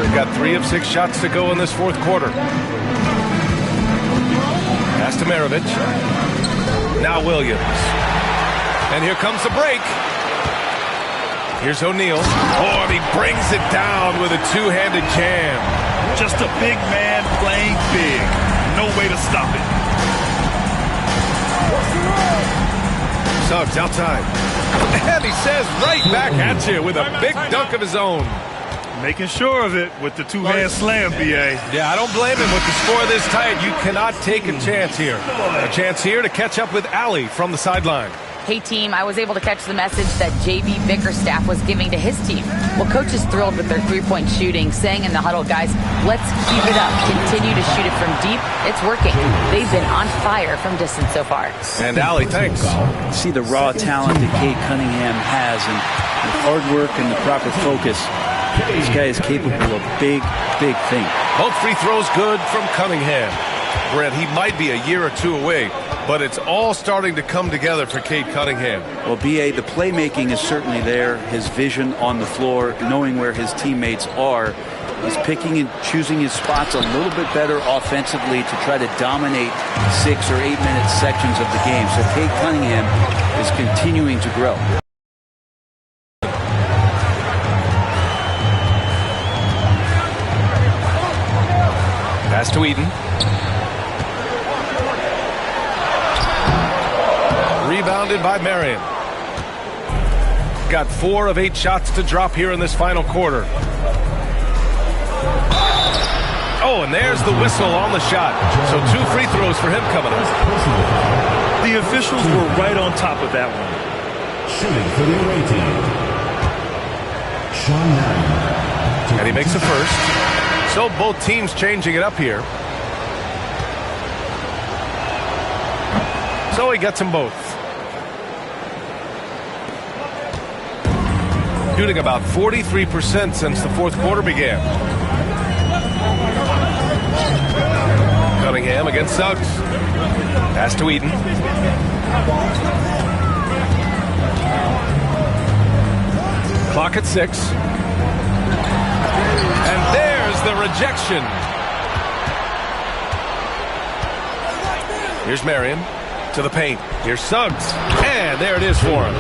We've got 3 of 6 shots to go in this fourth quarter. Pass to Maravich. Now Williams. And here comes the break. Here's O'Neal. Oh, and he brings it down with a 2-handed jam. Just a big man playing big. No way to stop it. Suggs outside. And he says right back at you with a big dunk of his own. Making sure of it with the 2-hand slam, B.A. Yeah, I don't blame him with the score this tight. You cannot take a chance here. A chance here to catch up with Allie from the sideline. Hey, team, I was able to catch the message that J.B. Bickerstaff was giving to his team. Well, coach is thrilled with their 3-point shooting, saying in the huddle, guys, let's keep it up. Continue to shoot it from deep. It's working. They've been on fire from distance so far. And Allie, thanks. See the raw talent that Cade Cunningham has, and hard work and the proper focus. This guy is capable of big, big things. Both free throws good from Cunningham. Brent, he might be a year or 2 away, but it's all starting to come together for Cade Cunningham. Well, B.A., the playmaking is certainly there. His vision on the floor, knowing where his teammates are. He's picking and choosing his spots a little bit better offensively to try to dominate 6 or 8 minute sections of the game. So Cade Cunningham is continuing to grow. Pass to Eden. Rebounded by Marion. Got 4 of 8 shots to drop here in this final quarter. Oh, and there's the whistle on the shot. So 2 free throws for him coming up. The officials were right on top of that one. Shooting for the away team, Sean Marion. And he makes the first. So both teams changing it up here. So he gets them both. Shooting about 43% since the fourth quarter began. Cunningham against Suggs. Pass to Eden. Clock at 6. And there's the rejection. Here's Marion to the paint. Here's Suggs. And there it is for him.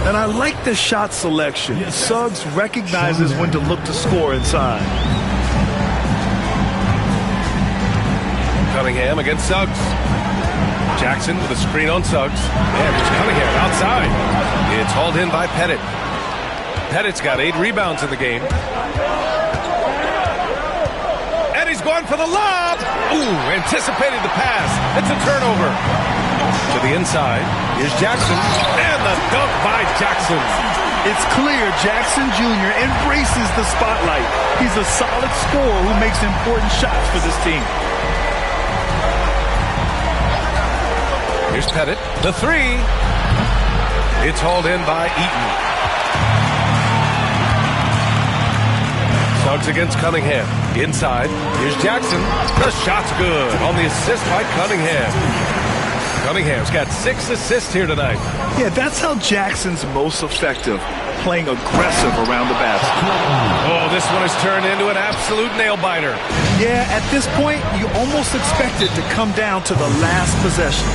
And I like the shot selection. Suggs recognizes when to look to score inside. Cunningham against Suggs. Jackson with a screen on Suggs. And there's Cunningham outside. It's hauled in by Pettit. Pettit's got 8 rebounds in the game. And he's going for the lob. Ooh, anticipated the pass. It's a turnover. To the inside. Here's Jackson. And the dunk by Jackson. It's clear Jackson Jr. embraces the spotlight. He's a solid scorer who makes important shots for this team. Here's Pettit. The 3. It's hauled in by Eaton. Suggs against Cunningham. Inside. Here's Jackson. The shot's good on the assist by Cunningham. Cunningham's got 6 assists here tonight. Yeah, that's how Jackson's most effective, playing aggressive around the basket. Oh, this one has turned into an absolute nail-biter. Yeah, at this point, you almost expect it to come down to the last possession.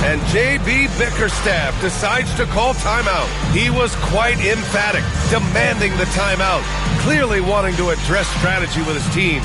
And J.B. Bickerstaff decides to call timeout. He was quite emphatic, demanding the timeout, clearly wanting to address strategy with his team.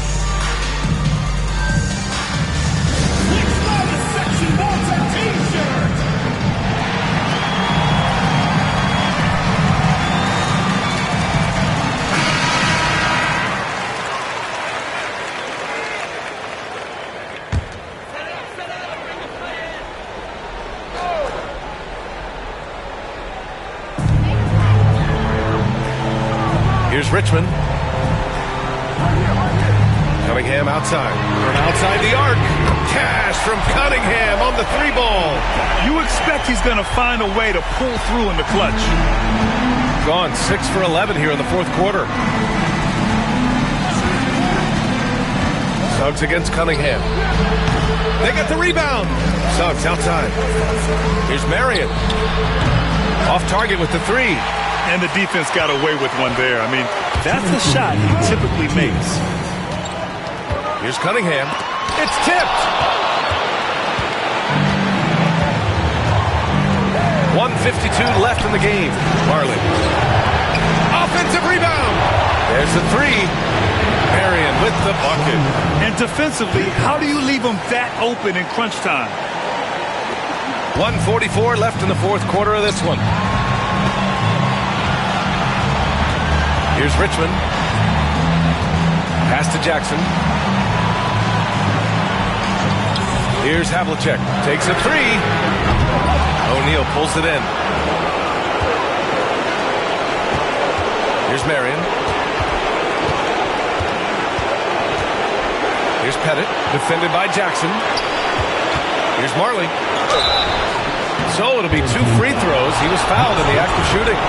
Here's Richmond. Cunningham outside. From outside the arc. Cash from Cunningham on the 3-ball. You expect he's going to find a way to pull through in the clutch. Gone 6 for 11 here in the fourth quarter. Suggs against Cunningham. They get the rebound. Suggs outside. Here's Marion. Off target with the 3. And the defense got away with one there. I mean, that's the shot he typically makes. Here's Cunningham. It's tipped. 1:52 left in the game. Marley. Offensive rebound. There's the 3. Marion with the bucket. And defensively, how do you leave him that open in crunch time? 1:44 left in the fourth quarter of this one. Here's Richmond. Pass to Jackson. Here's Havlicek. Takes a 3. O'Neal pulls it in. Here's Marion. Here's Pettit. Defended by Jackson. Here's Marley. So it'll be 2 free throws. He was fouled in the act of shooting.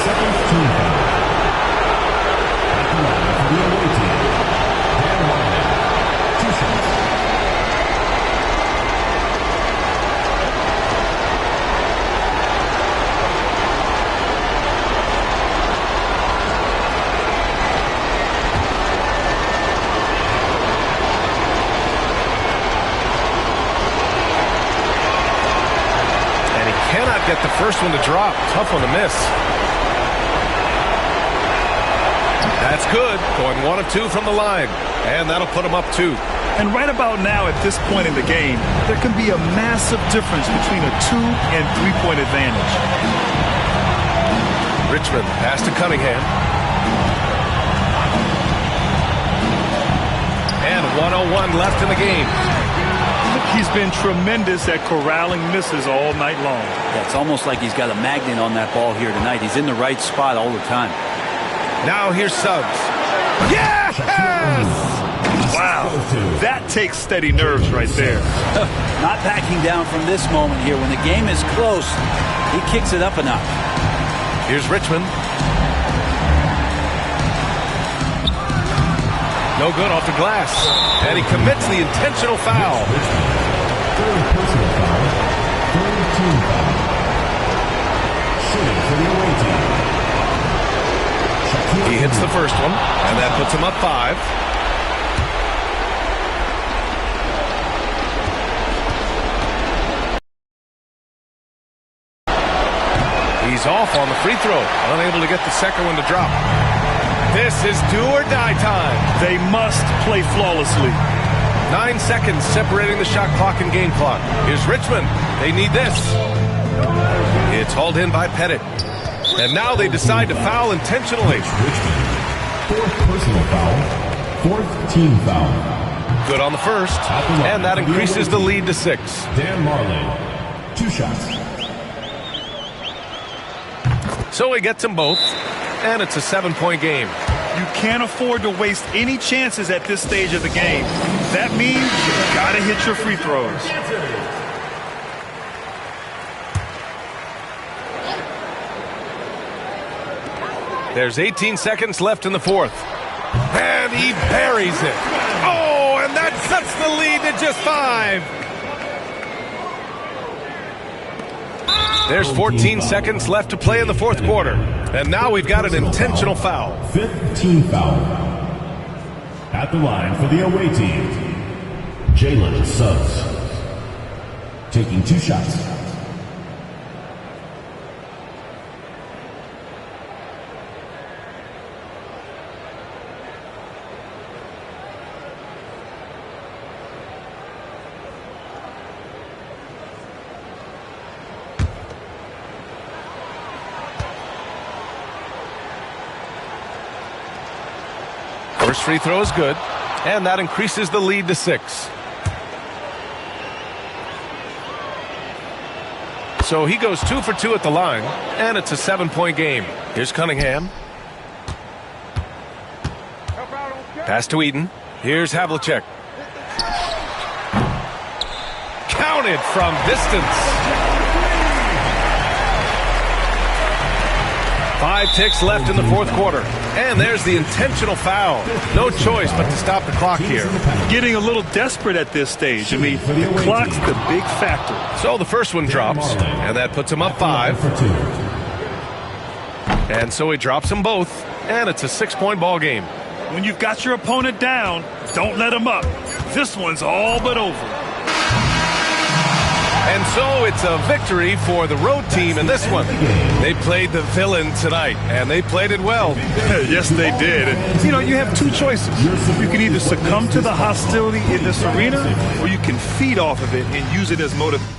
Second team foul. At the line for the away team, Dan Marley. 2 shots. And he cannot get the first one to drop. Tough one to miss. That's good. Going 1 of 2 from the line. And that'll put him up 2. And right about now, at this point in the game, there can be a massive difference between a 2- and 3-point advantage. Richmond pass to Cunningham. And 1:01 left in the game. He's been tremendous at corralling misses all night long. Yeah, it's almost like he's got a magnet on that ball here tonight. He's in the right spot all the time. Now here's Suggs. Yes! Wow, that takes steady nerves right there. Not backing down from this moment here. When the game is close, he kicks it up a notch. Here's Richmond. No good off the glass. And he commits the intentional foul. Third personal foul. Third team foul. Shooting for the away team. He hits the first one, and that puts him up 5. He's off on the free throw, unable to get the second one to drop. This is do or die time. They must play flawlessly. 9 seconds separating the shot clock and game clock. Here's Richmond. They need this. It's hauled in by Pettit. And now they decide to foul intentionally. Richmond. Fourth personal foul. Fourth team foul. Good on the first. And that increases the lead to 6. Dan Marley. 2 shots. So he gets them both. And it's a 7-point game. You can't afford to waste any chances at this stage of the game. That means you've got to hit your free throws. There's 18 seconds left in the fourth. And he buries it. Oh, and that cuts the lead to just 5. There's 14 seconds left to play in the fourth quarter. And now we've got an intentional foul. 15 foul. At the line for the away team, Jalen Suggs. Taking 2 shots. First free throw is good, and that increases the lead to 6. So he goes 2 for 2 at the line, and it's a 7-point game. Here's Cunningham. Pass to Eaton. Here's Havlicek. Counted from distance. 5 ticks left in the fourth quarter. And there's the intentional foul. No choice but to stop the clock here. Getting a little desperate at this stage. I mean, the clock's the big factor. So the first one drops, and that puts him up 5. And so he drops them both, and it's a 6-point ball game. When you've got your opponent down, don't let him up. This one's all but over. And so it's a victory for the road team in this one. They played the villain tonight, and they played it well. Yes, they did. And, you know, you have 2 choices. You can either succumb to the hostility in this arena, or you can feed off of it and use it as motivation.